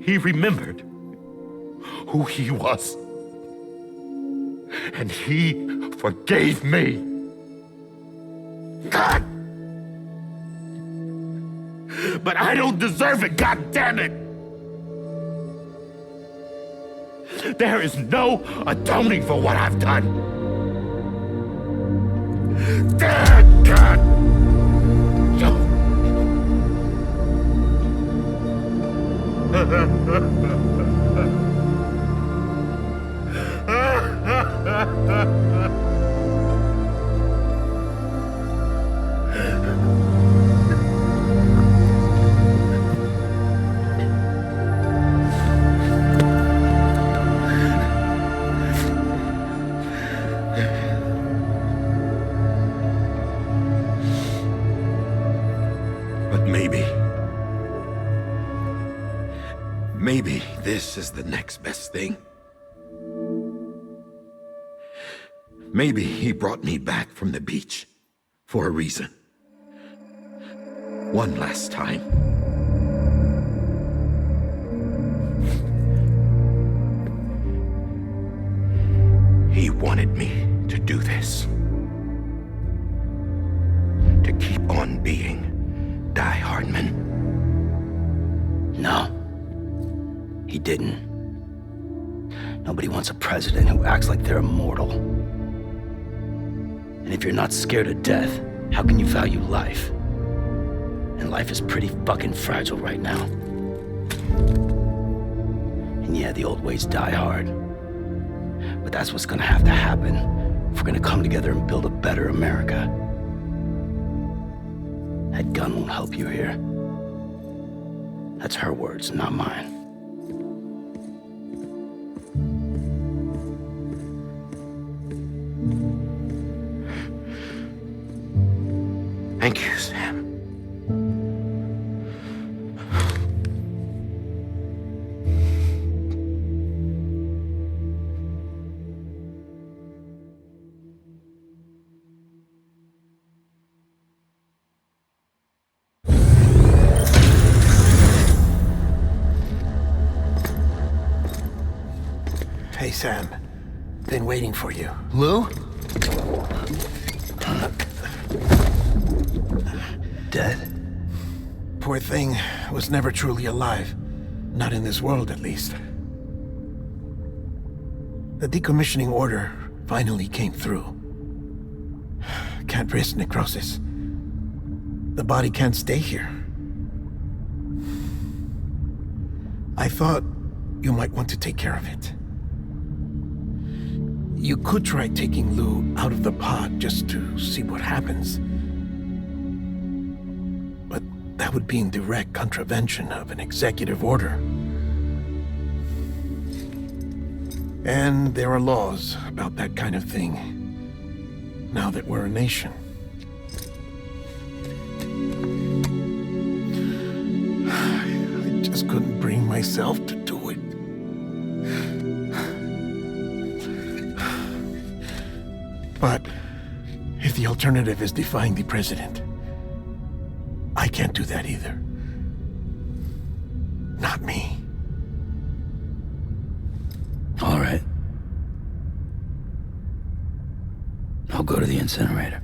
he remembered who he was. And he forgave me. God! But I don't deserve it, God damn it! There is no atoning for what I've done. God! But maybe this is the next best thing. Maybe he brought me back from the beach for a reason. One last time. He wanted me to do this. To keep on being Die Hardman. No. He didn't. Nobody wants a president who acts like they're immortal. And if you're not scared of death, how can you value life? And life is pretty fucking fragile right now. And yeah, the old ways die hard. But that's what's gonna have to happen if we're gonna come together and build a better America. That gun won't help you here. That's her words, not mine. Thank you, Sam. Hey, Sam. Been waiting for you. Lou? Dead? Poor thing was never truly alive. Not in this world, at least. The decommissioning order finally came through. Can't risk necrosis. The body can't stay here. I thought you might want to take care of it. You could try taking Lou out of the pod just to see what happens. But that would be in direct contravention of an executive order. And there are laws about that kind of thing, now that we're a nation. I just couldn't bring myself to do it. But if the alternative is defying the president, I can't do that either. Not me. All right. I'll go to the incinerator.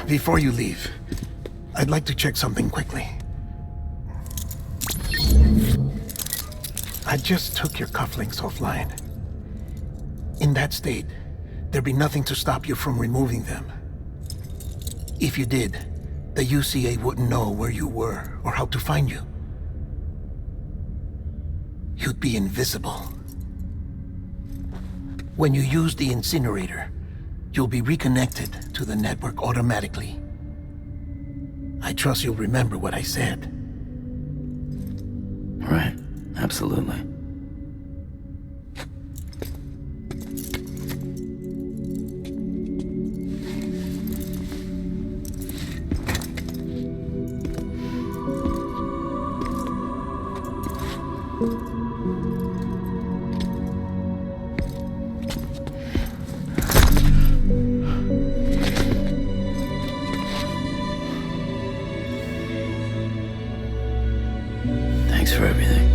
Before you leave, I'd like to check something quickly. I just took your cufflinks offline. In that state, there'd be nothing to stop you from removing them. If you did, the UCA wouldn't know where you were or how to find you. You'd be invisible. When you use the incinerator, you'll be reconnected to the network automatically. I trust you'll remember what I said. Right. Absolutely. Thanks for everything.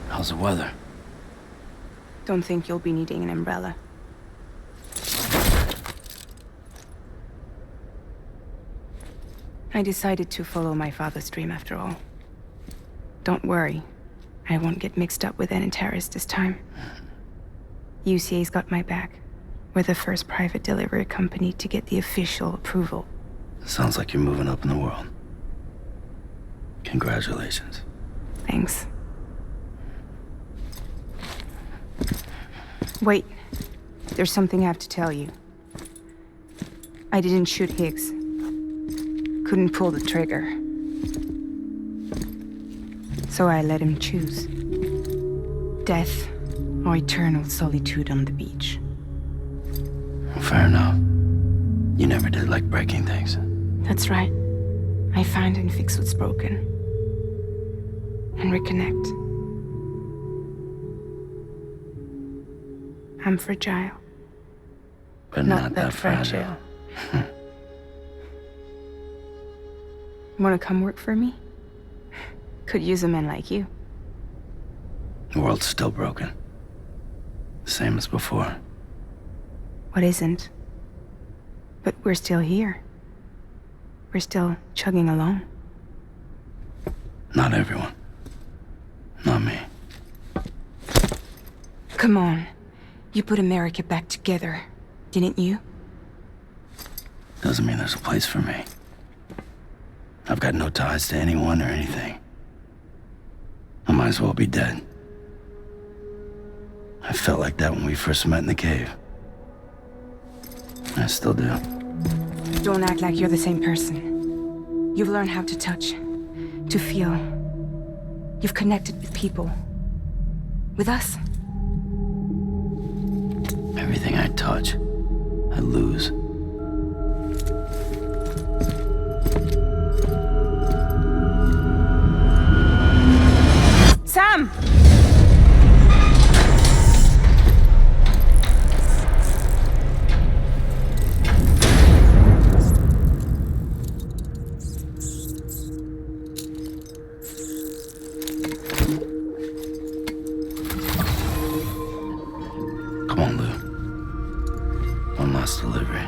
How's the weather? Don't think you'll be needing an umbrella. I decided to follow my father's dream after all. Don't worry. I won't get mixed up with any terrorists this time. UCA's got my back. We're the first private delivery company to get the official approval. Sounds like you're moving up in the world. Congratulations. Thanks. Wait. There's something I have to tell you. I didn't shoot Higgs. Couldn't pull the trigger. So I let him choose. Death or eternal solitude on the beach. Fair enough. You never did like breaking things. That's right. I find and fix what's broken. And reconnect. I'm fragile. But not that fragile. Wanna come work for me? Could use a man like you. The world's still broken. Same as before. What isn't? But we're still here. We're still chugging along. Not everyone. Not me. Come on. You put America back together, didn't you? Doesn't mean there's a place for me. I've got no ties to anyone or anything. I might as well be dead. I felt like that when we first met in the cave. I still do. Don't act like you're the same person. You've learned how to touch, to feel. You've connected with people. With us. Everything I touch, I lose. Sam! Come on, Lou. One last delivery.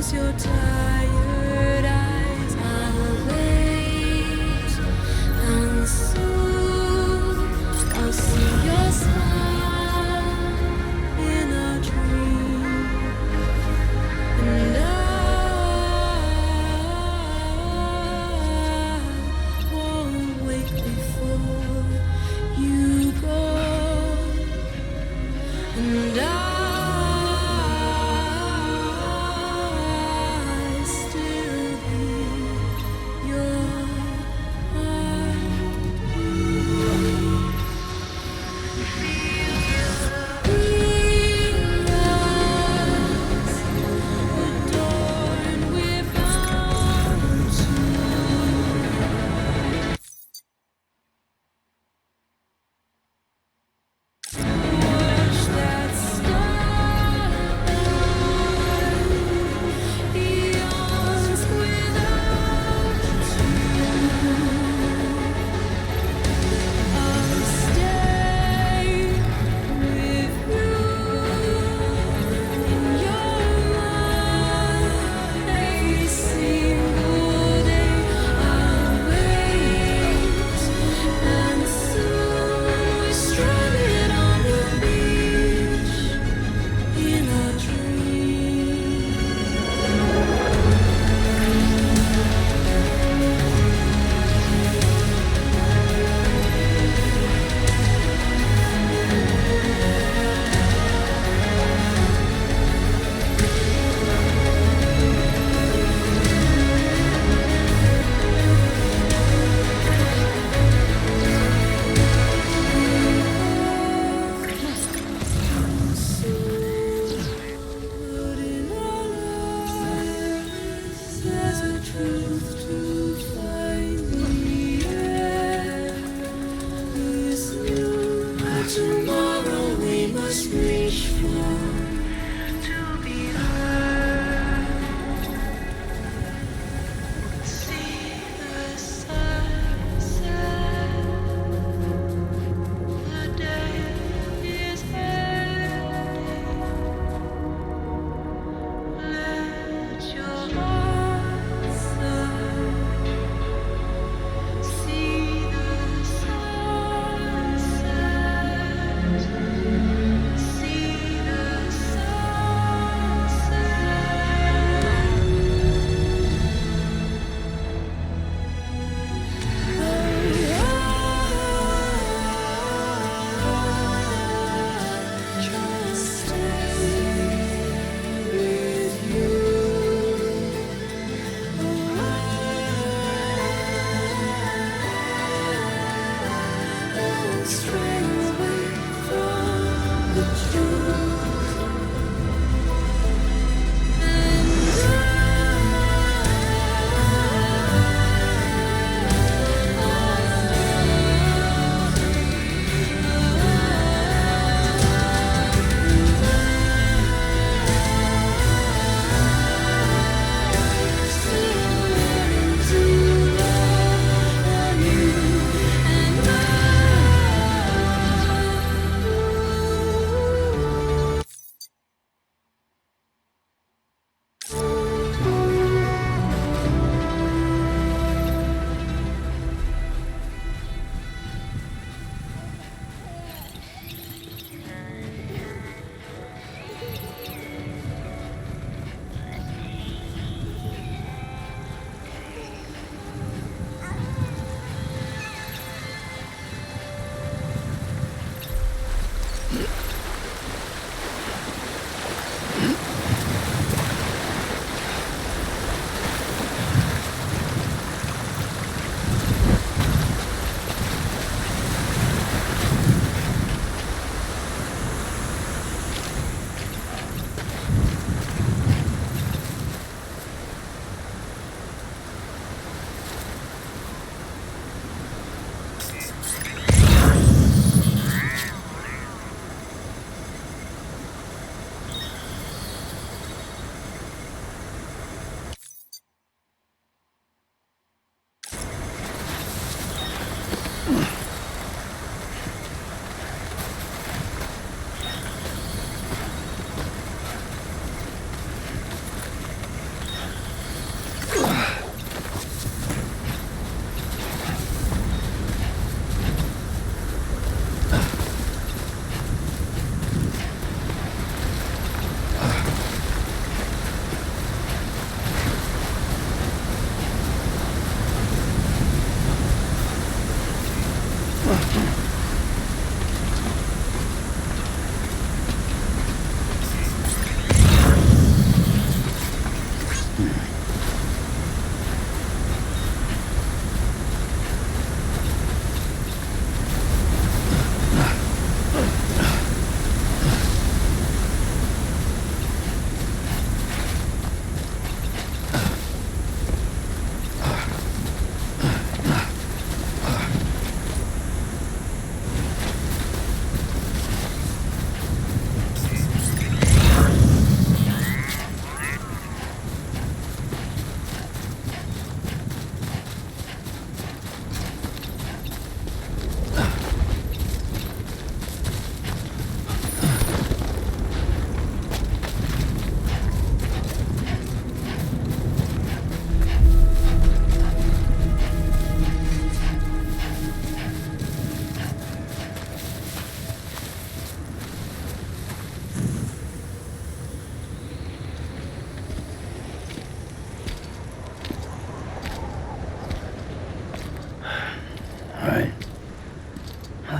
close your tired eyes, I'll wait, and soon I'll see your smile in a dream, and I won't wake before you go, and I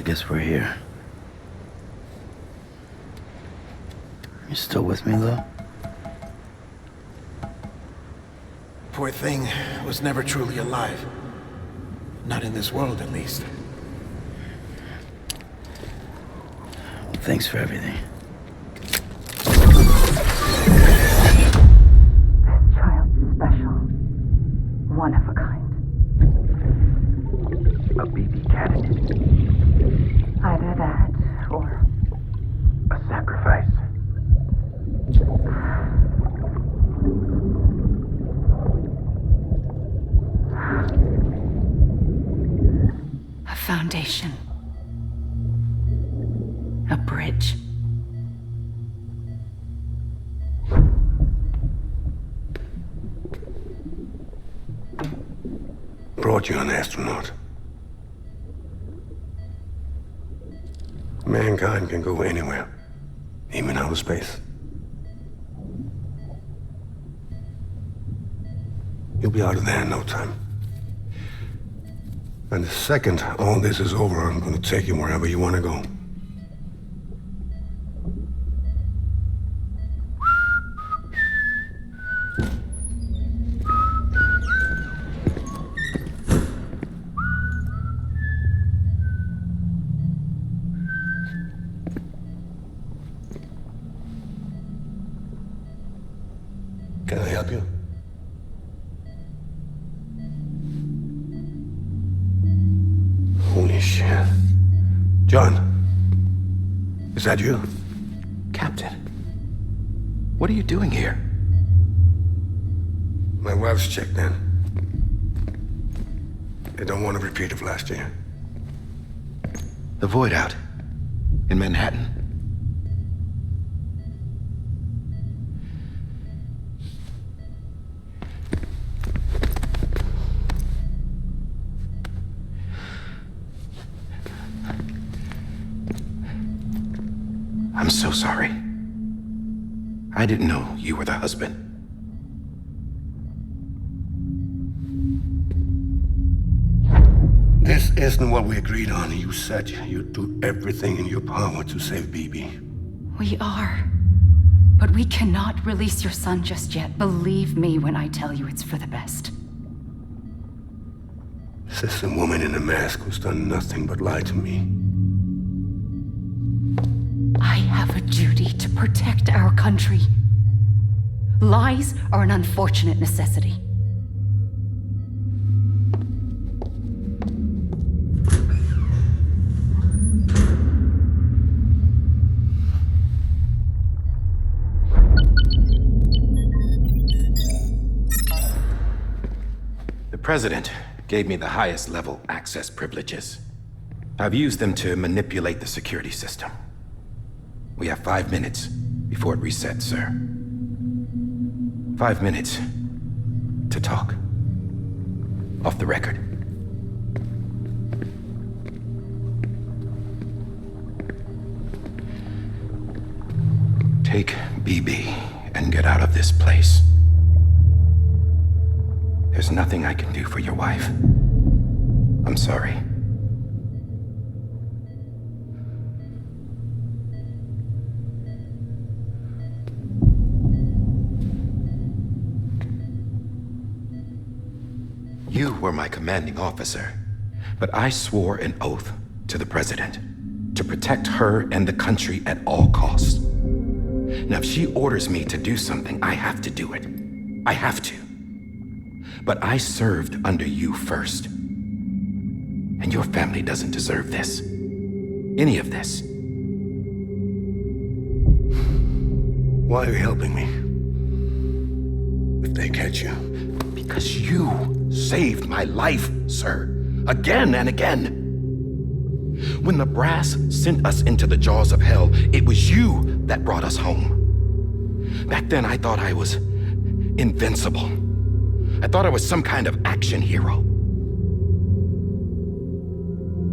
guess we're here. You still with me, though? Poor thing was never truly alive. Not in this world, at least. Thanks for everything. Child's special. One of a kind. A BB candidate. Either that, or a sacrifice. a foundation. A bridge. Brought you an astronaut. Mankind can go anywhere, even outer space. You'll be out of there in no time. And the second all this is over, I'm gonna take you wherever you wanna go. Can I help you? Holy shit. John, is that you? Captain, what are you doing here? My wife's checked in. They don't want a repeat of last year. The void out in Manhattan. I'm so sorry. I didn't know you were the husband. This isn't what we agreed on. You said you'd do everything in your power to save BB. We are. But we cannot release your son just yet. Believe me when I tell you it's for the best. This is a woman in a mask who's done nothing but lie to me. I have a duty to protect our country. Lies are an unfortunate necessity. The President gave me the highest level access privileges. I've used them to manipulate the security system. We have 5 minutes before it resets, sir. 5 minutes to talk. Off the record. Take BB and get out of this place. There's nothing I can do for your wife. I'm sorry. You were my commanding officer, but I swore an oath to the President to protect her and the country at all costs. Now, if she orders me to do something, I have to do it. I have to. But I served under you first. And your family doesn't deserve this. Any of this. Why are you helping me? If they catch you. Because you saved my life, sir. Again and again. When the brass sent us into the jaws of hell, it was you that brought us home. Back then, I thought I was invincible. I thought I was some kind of action hero.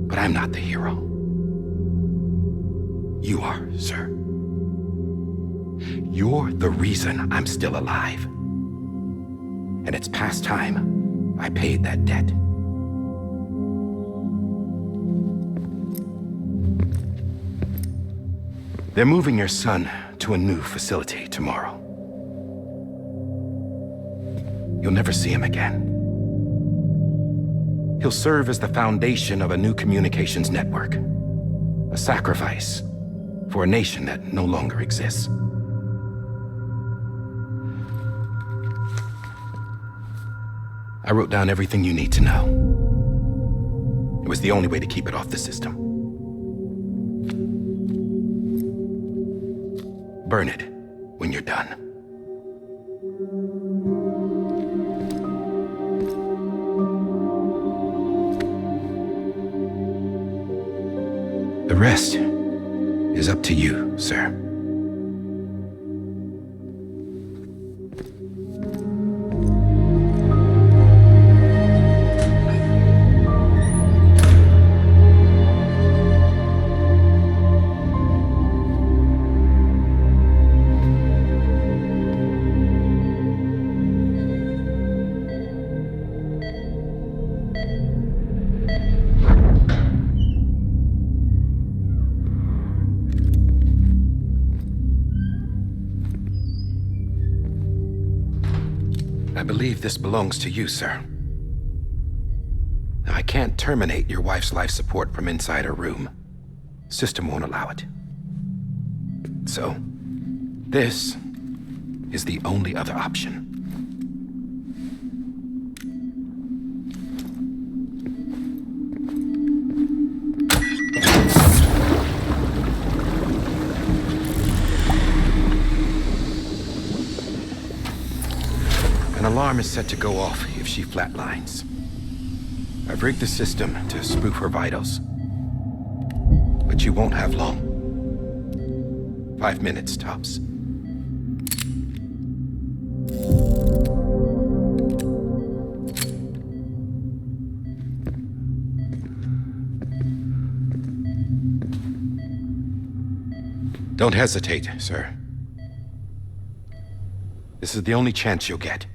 But I'm not the hero. You are, sir. You're the reason I'm still alive. And it's past time I paid that debt. They're moving your son to a new facility tomorrow. You'll never see him again. He'll serve as the foundation of a new communications network. A sacrifice for a nation that no longer exists. I wrote down everything you need to know. It was the only way to keep it off the system. Burn it when you're done. The rest is up to you, sir. I believe this belongs to you, sir. I can't terminate your wife's life support from inside her room. System won't allow it. So, this is the only other option. An alarm is set to go off if she flatlines. I've rigged the system to spoof her vitals. But you won't have long. 5 minutes, tops. Don't hesitate, sir. This is the only chance you'll get.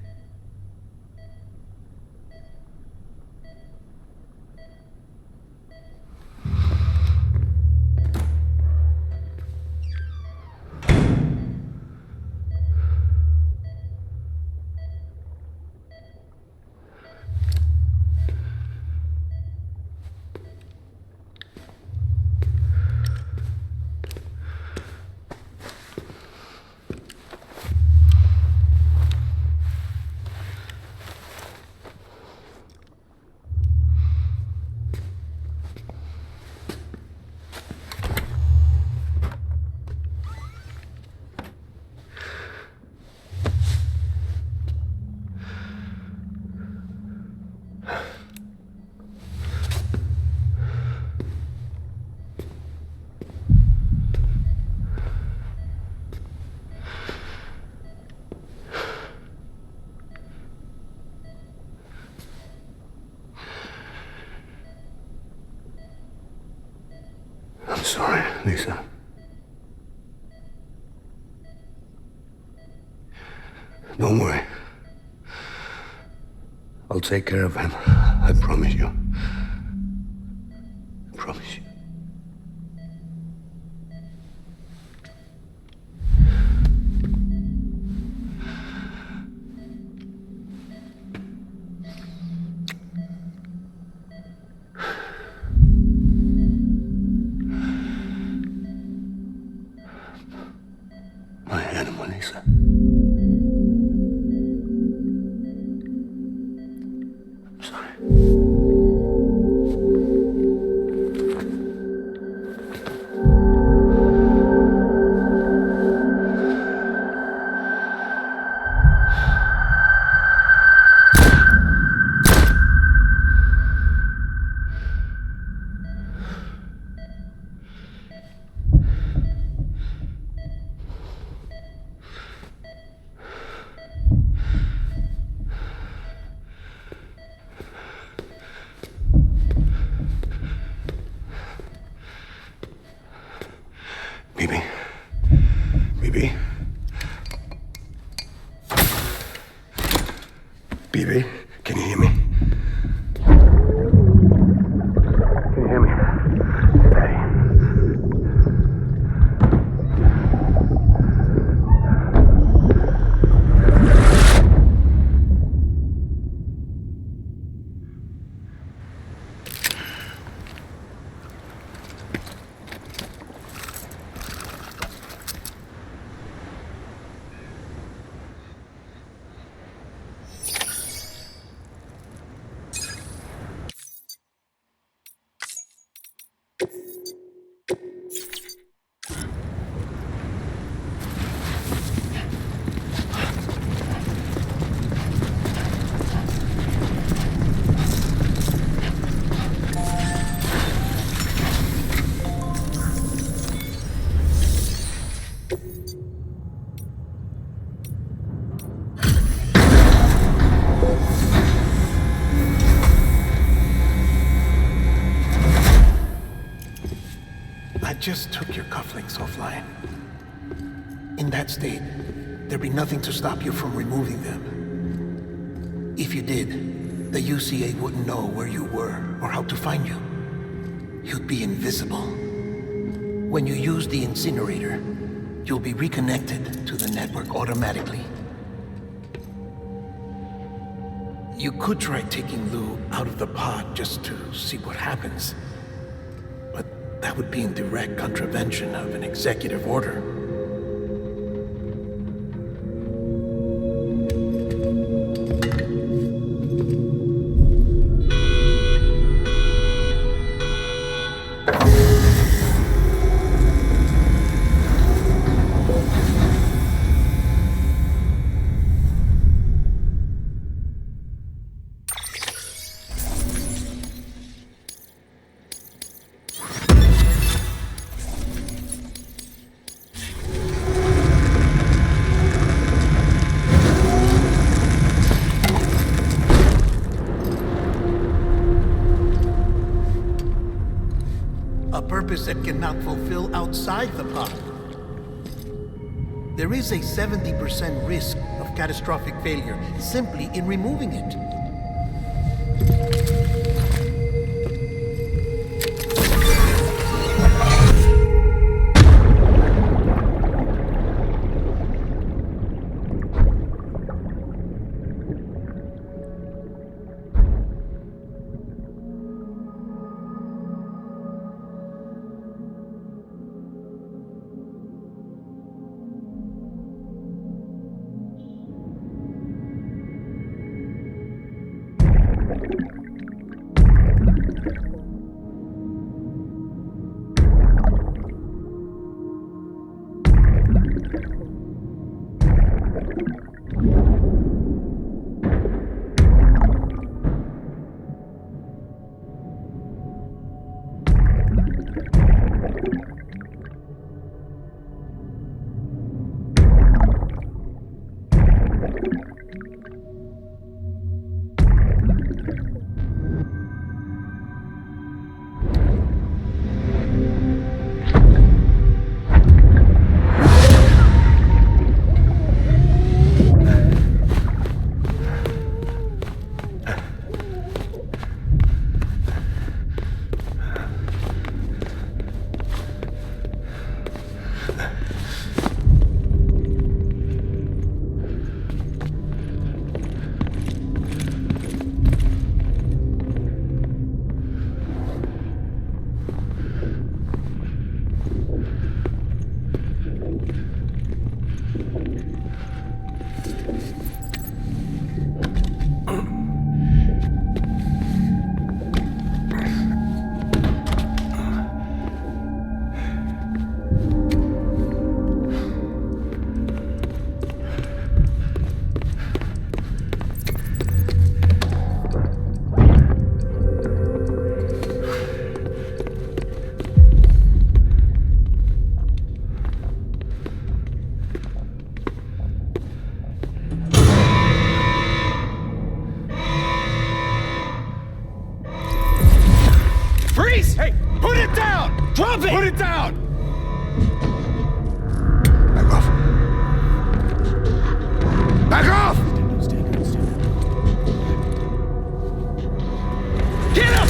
I'm sorry, Lisa. Don't worry. I'll take care of him. I promise you. I promise you. My animal, Lisa. I'm sorry. Bibi. Bibi. Bibi, can you hear me? Can you hear me? Steady. just took your cufflinks offline. In that state, there'd be nothing to stop you from removing them. If you did, the UCA wouldn't know where you were or how to find you. You'd be invisible. When you use the incinerator, you'll be reconnected to the network automatically. You could try taking Lou out of the pod just to see what happens. But that would be in direct contravention of an executive order. That cannot fulfill outside the pod. There is a 70% risk of catastrophic failure simply in removing it. Drop it! Put it down! Back off. Back off! Get up!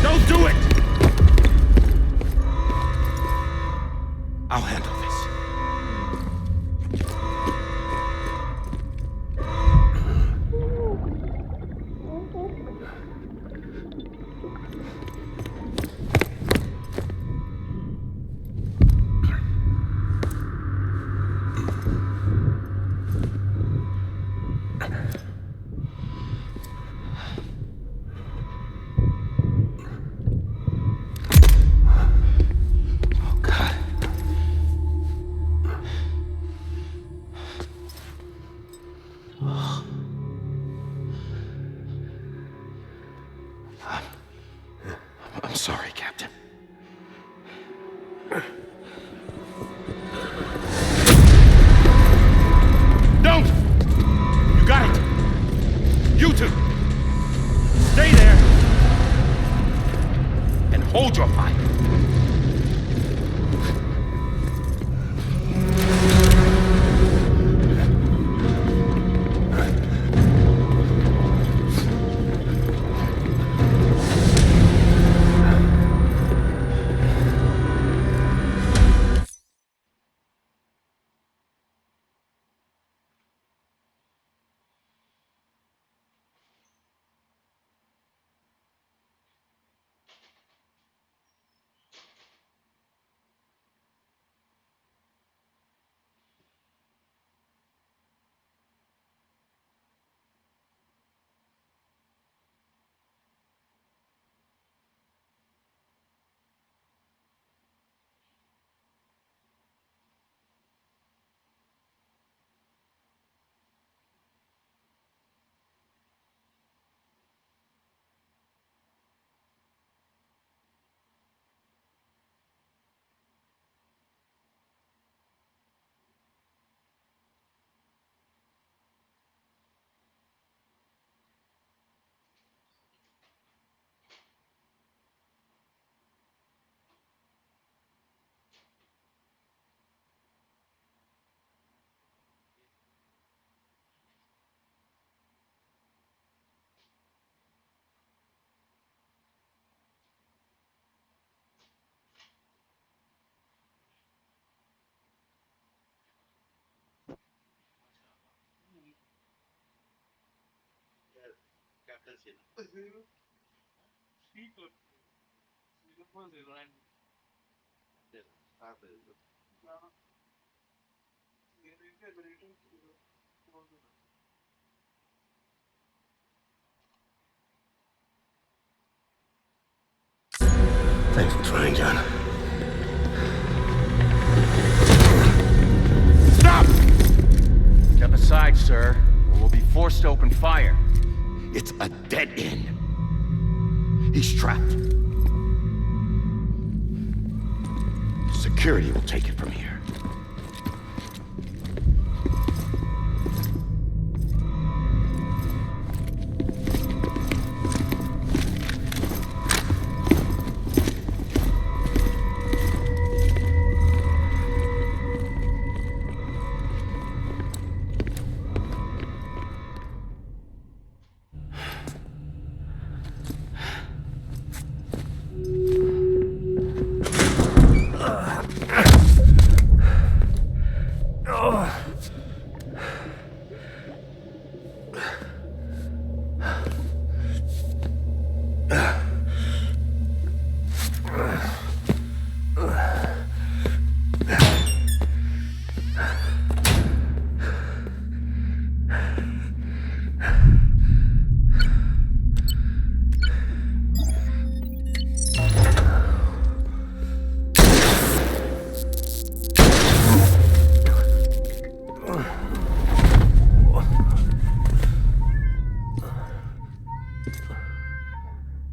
Don't do it! I'll handle this. I'm sorry, Captain. Don't! You got it! You two! Stay there! And hold your fire! Thanks for trying, John. Stop! Step aside, sir, or we'll be forced to open fire. It's a dead end. He's trapped. Security will take it from here.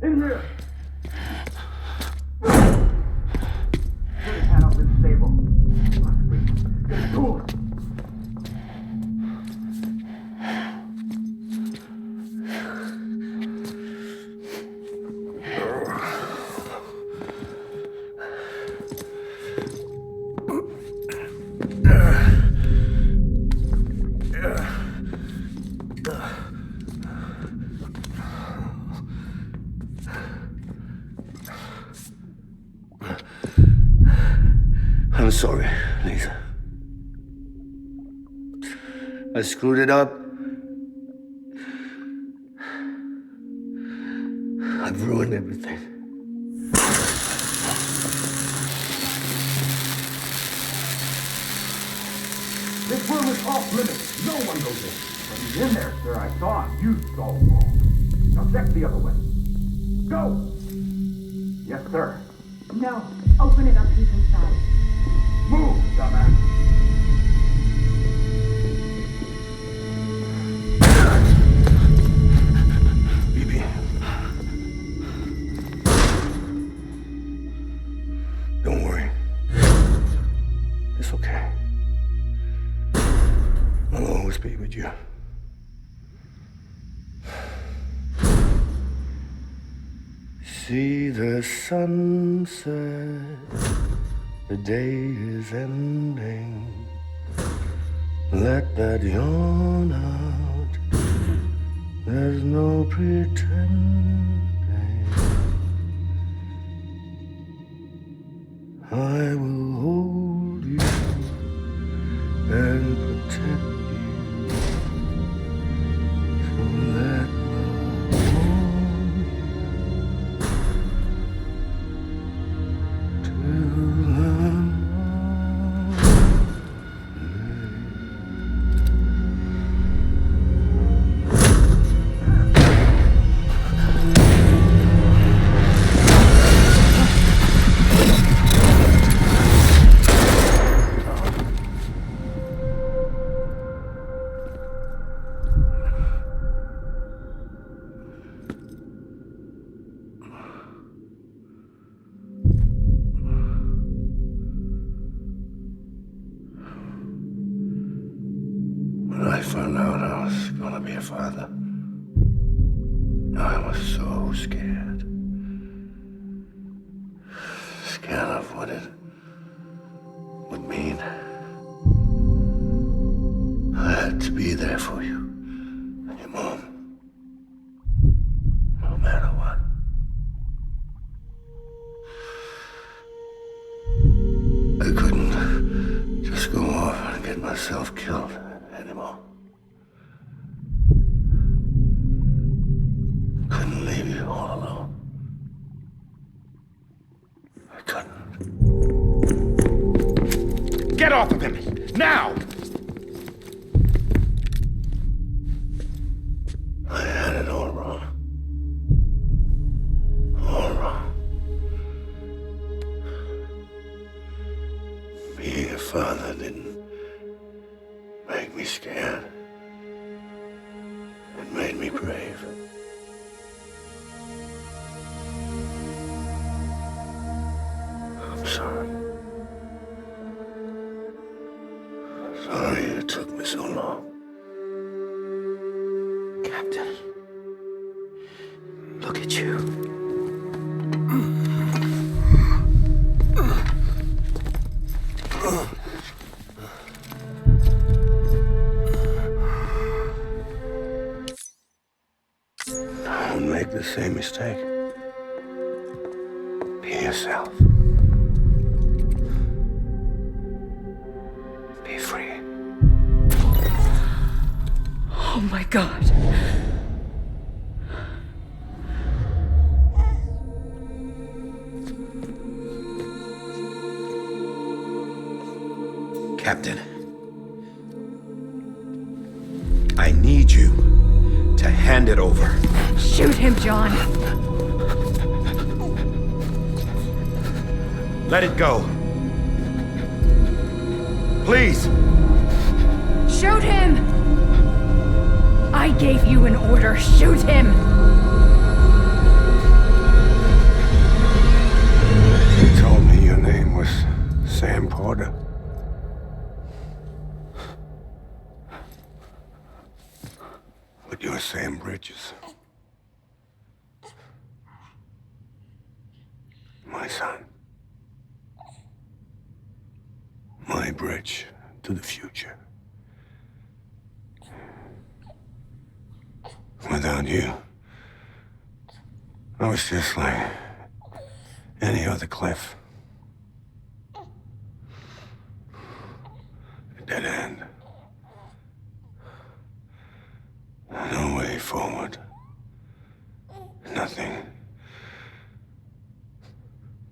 In here! Get his hand up in the stable. Get a tool. I'm sorry, Lisa. I screwed it up. I've ruined everything. This room is off limits. No one goes in. But he's in there, sir. I saw him. You saw him wrong. Now check the other way. Go! Yes, sir. No. Open it up. He's inside. Move, dumbass. BB. Don't worry. It's okay. I'll always be with you. See the sunset. The day is ending. Let that yawn out. There's no pretending. I will hold you and protect you. So let love warm you till I'm When I found out I was gonna be a father, I was so scared. Scared of what it would mean. I had to be there for you and your mom, no matter what. I couldn't just go off and get myself killed anymore. all alone. I couldn't. Get off of him! Now! I had it all wrong. All wrong. Being a father didn't make me scared. It made me brave. I'm sorry. Sorry it took me so long. Captain, look at you. Don't make the same mistake. Be yourself. Be free. Oh my God. Captain, I need you to hand it over. Shoot him, John. Let it go. Please. Shoot him! I gave you an order. Shoot him! You told me your name was Sam Porter. But you're Sam Bridges. My son. My bridge to the future. Without you, I was just like any other Cliff. A dead end. No way forward. Nothing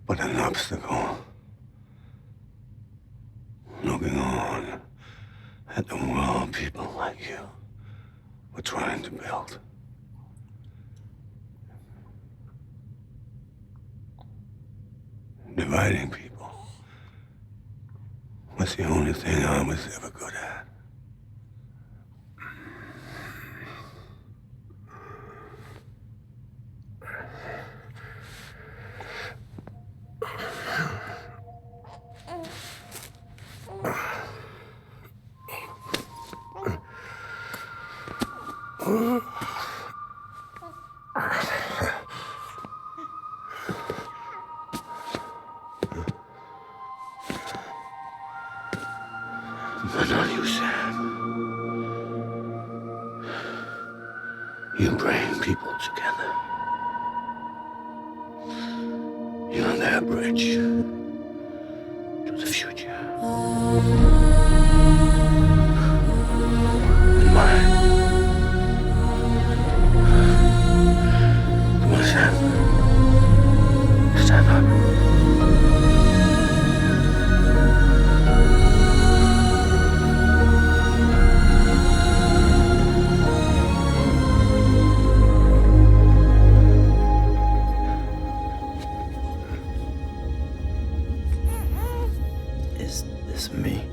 but an obstacle. Looking on at the world people like you were trying to build. Dividing people was the only thing I was ever good at. But not you, Sam. You bring people together. You're their bridge to the future. And mine. Come on, Sam. Stand up. Is this me?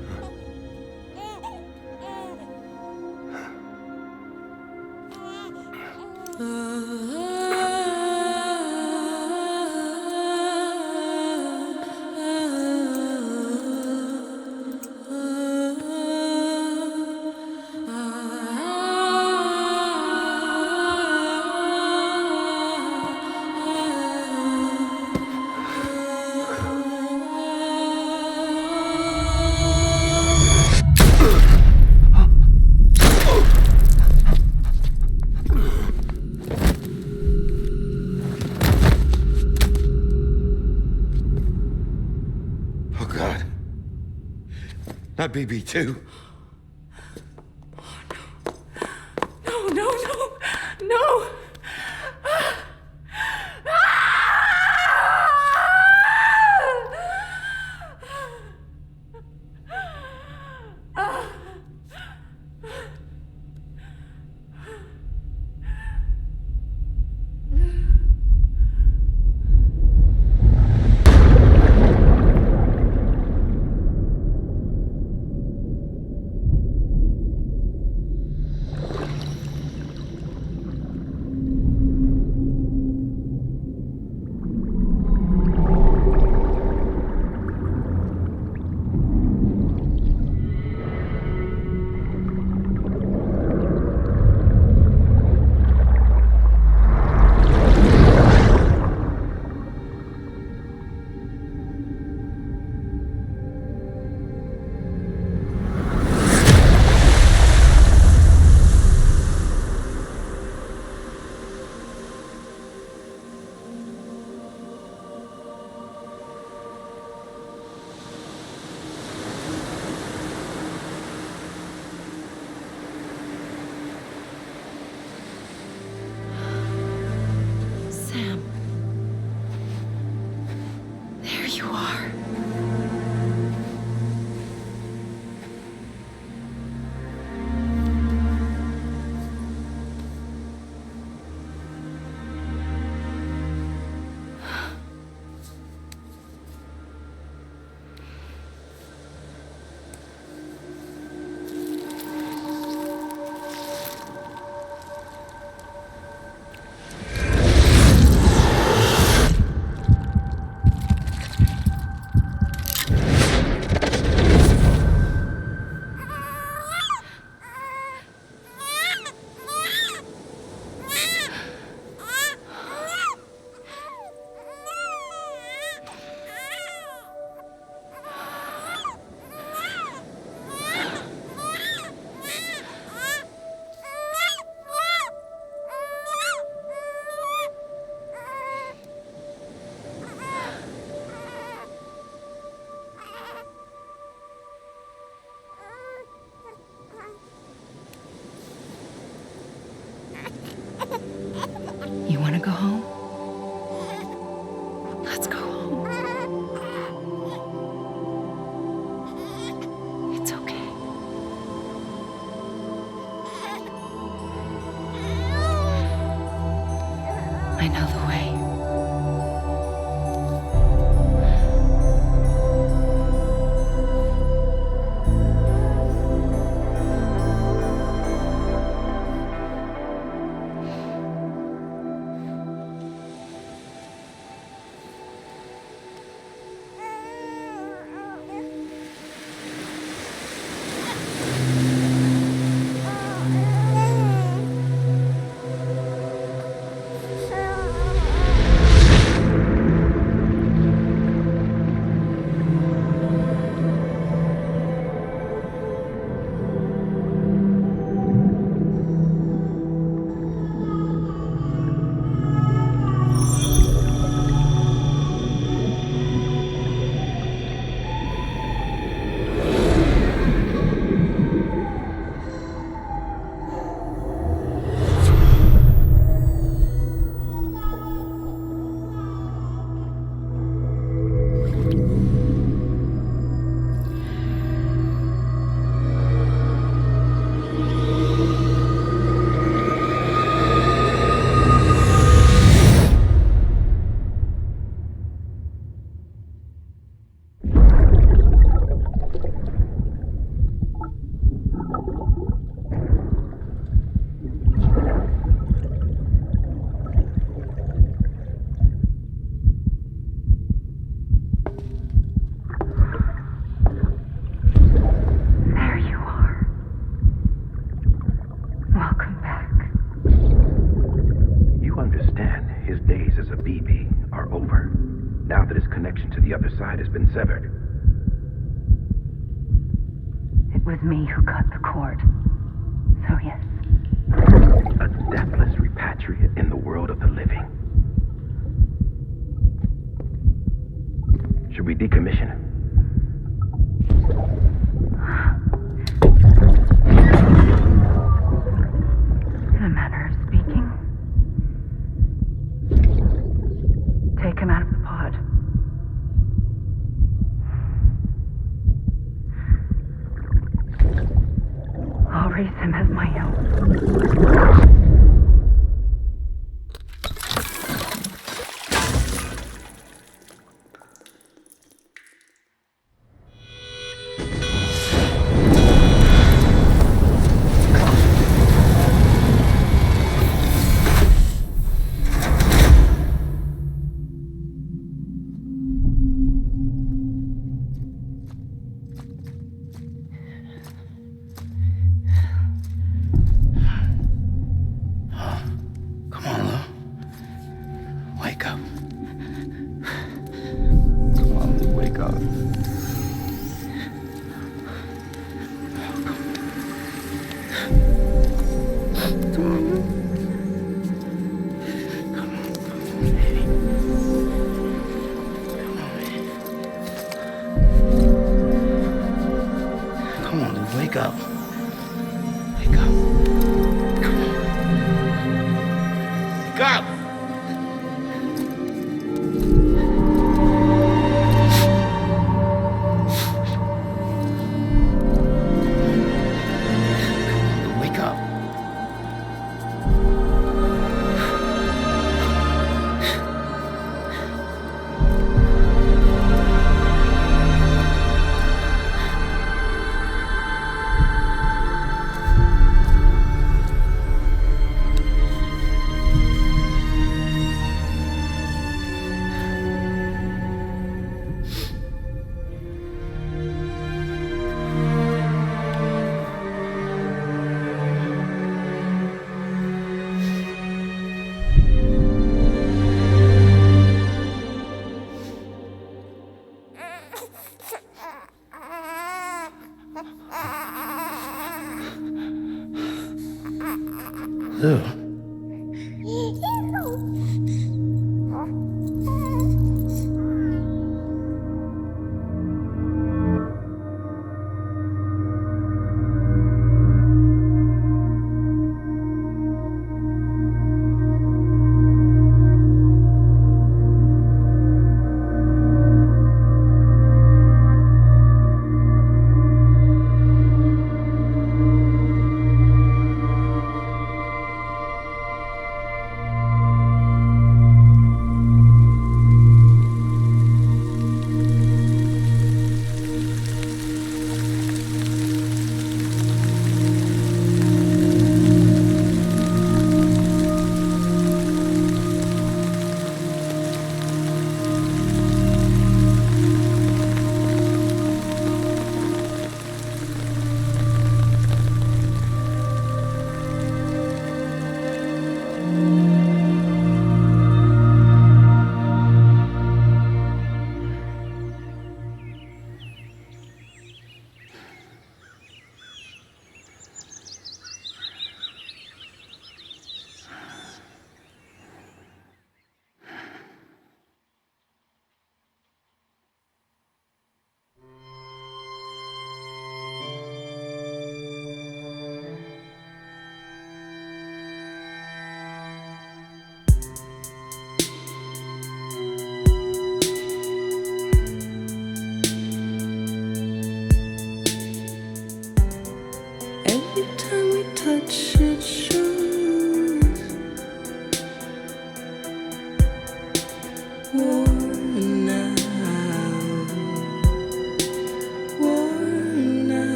Not BB2. No, no, no, no! I know the way. side has been severed. It was me who cut the cord. So yes. A deathless repatriate in the world of the living. Should we decommission him? In a manner of speaking. Take him out of the pod. I'll raise him as my own.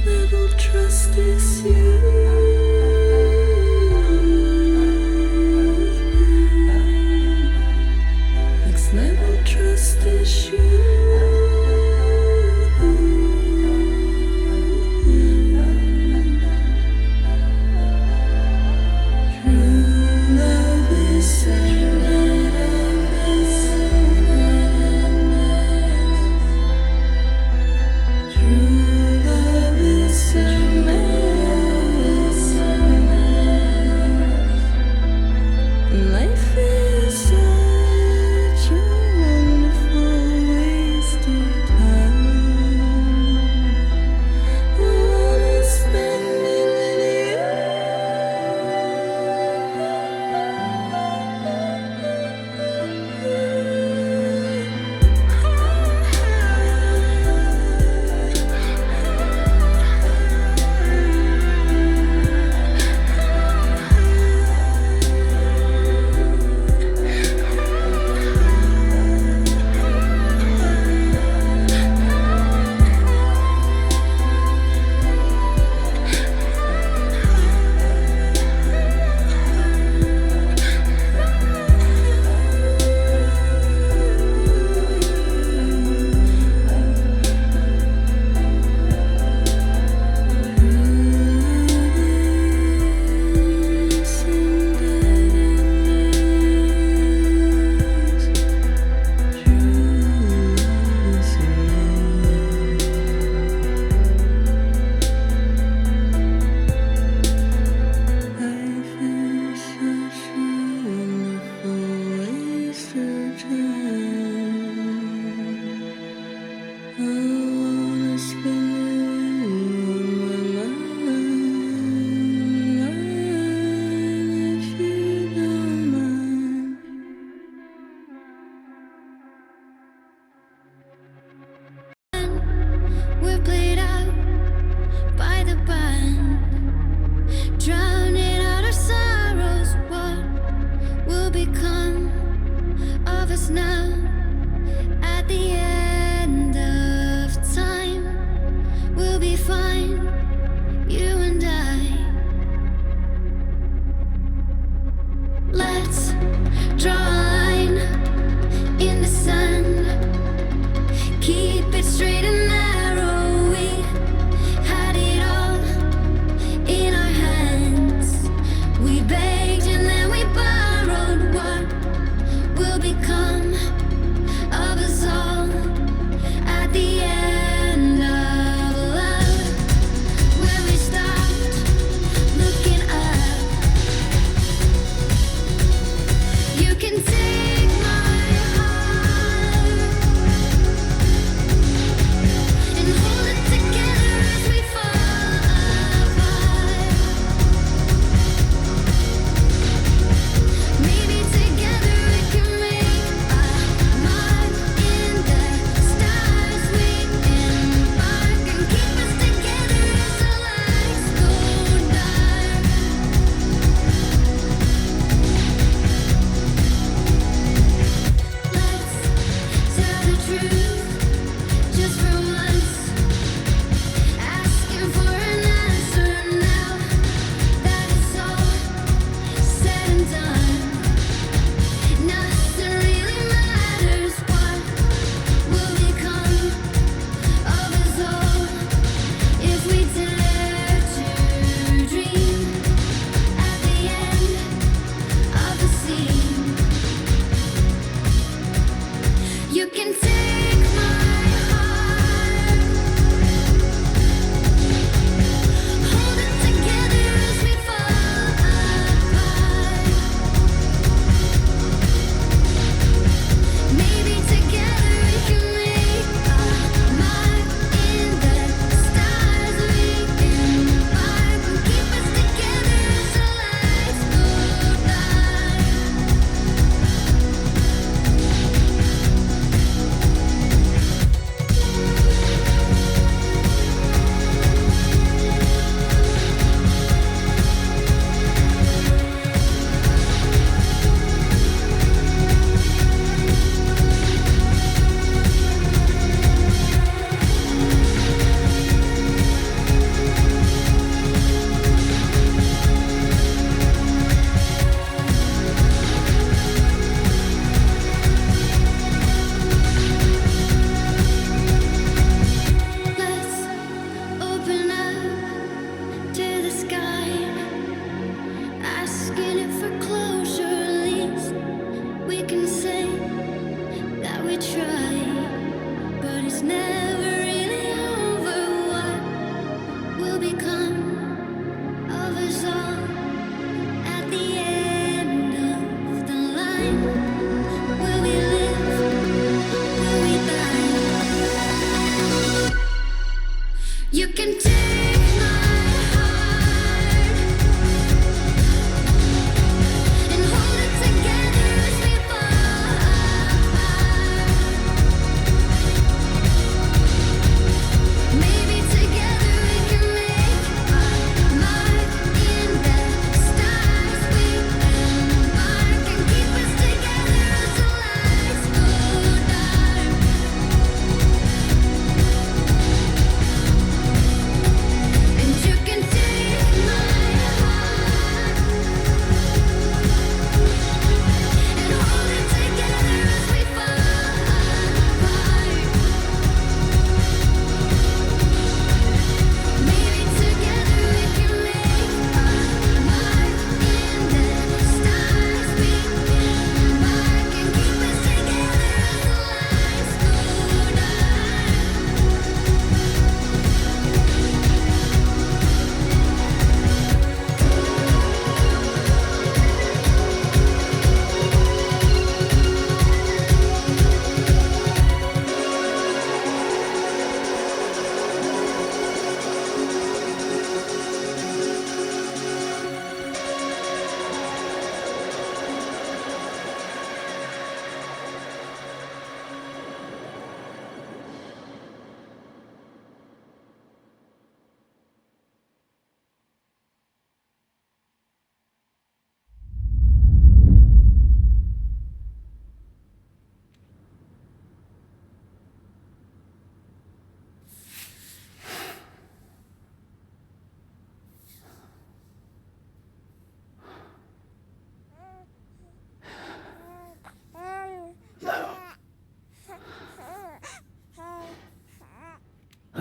level trust is you. Next level trust is you. True love is a man.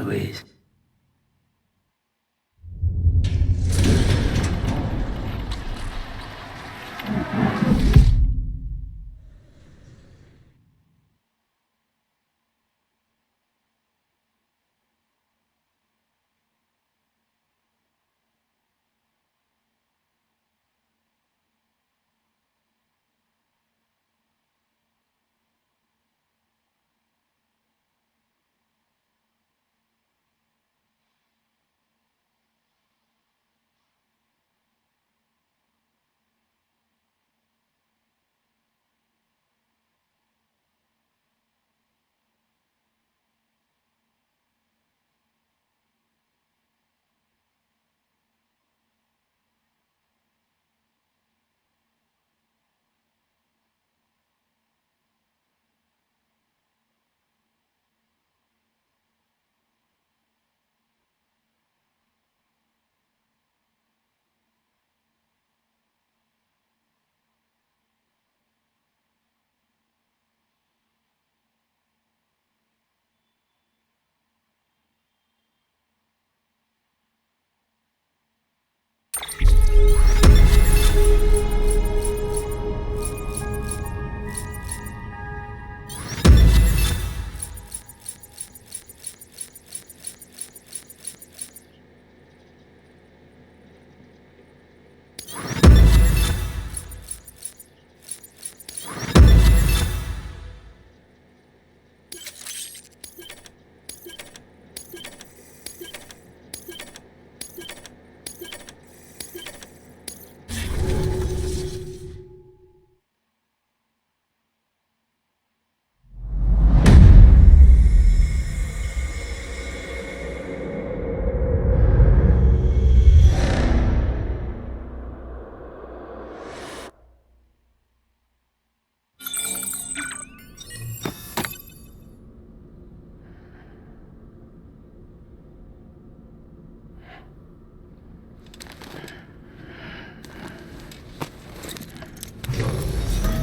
Louise.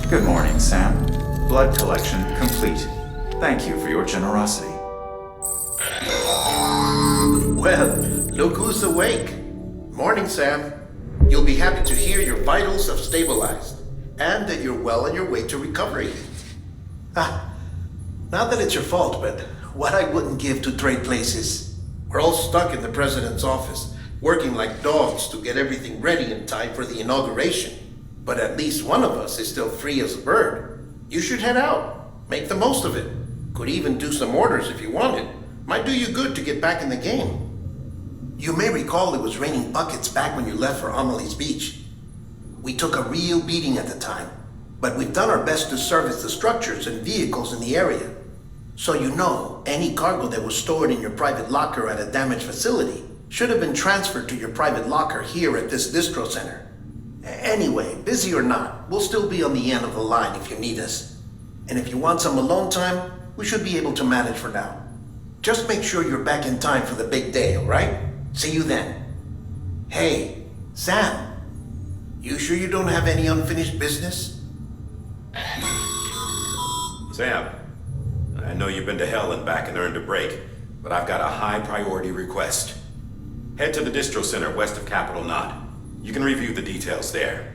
Good morning, Sam. Blood collection complete. Thank you for your generosity. Well, look who's awake. Morning, Sam. You'll be happy to hear your vitals have stabilized, and that you're well on your way to recovery. Not that it's your fault, but what I wouldn't give to trade places. We're all stuck in the president's office, working like dogs to get everything ready in time for the inauguration. But at least one of us is still free as a bird. You should head out. Make the most of it. Could even do some orders if you wanted. Might do you good to get back in the game. recall, it was raining buckets back when you left for Amelie's Beach. We took a real beating at the time, but we've done our best to service the structures and vehicles in the area. So you know, any cargo that was stored in your private locker at a damaged facility should have been transferred to your private locker here at this distro center. Anyway, busy or not, we'll still be on the end of the line if you need us. And if you want some alone time, we should be able to manage for now. Just make sure you're back in time for the big day, alright? See you then. Hey, Sam, you sure you don't have any unfinished business? Sam, I know you've been to hell and back and earned a break, but I've got a high priority request. Head to the distro center west of Capital Knot. You can review the details there.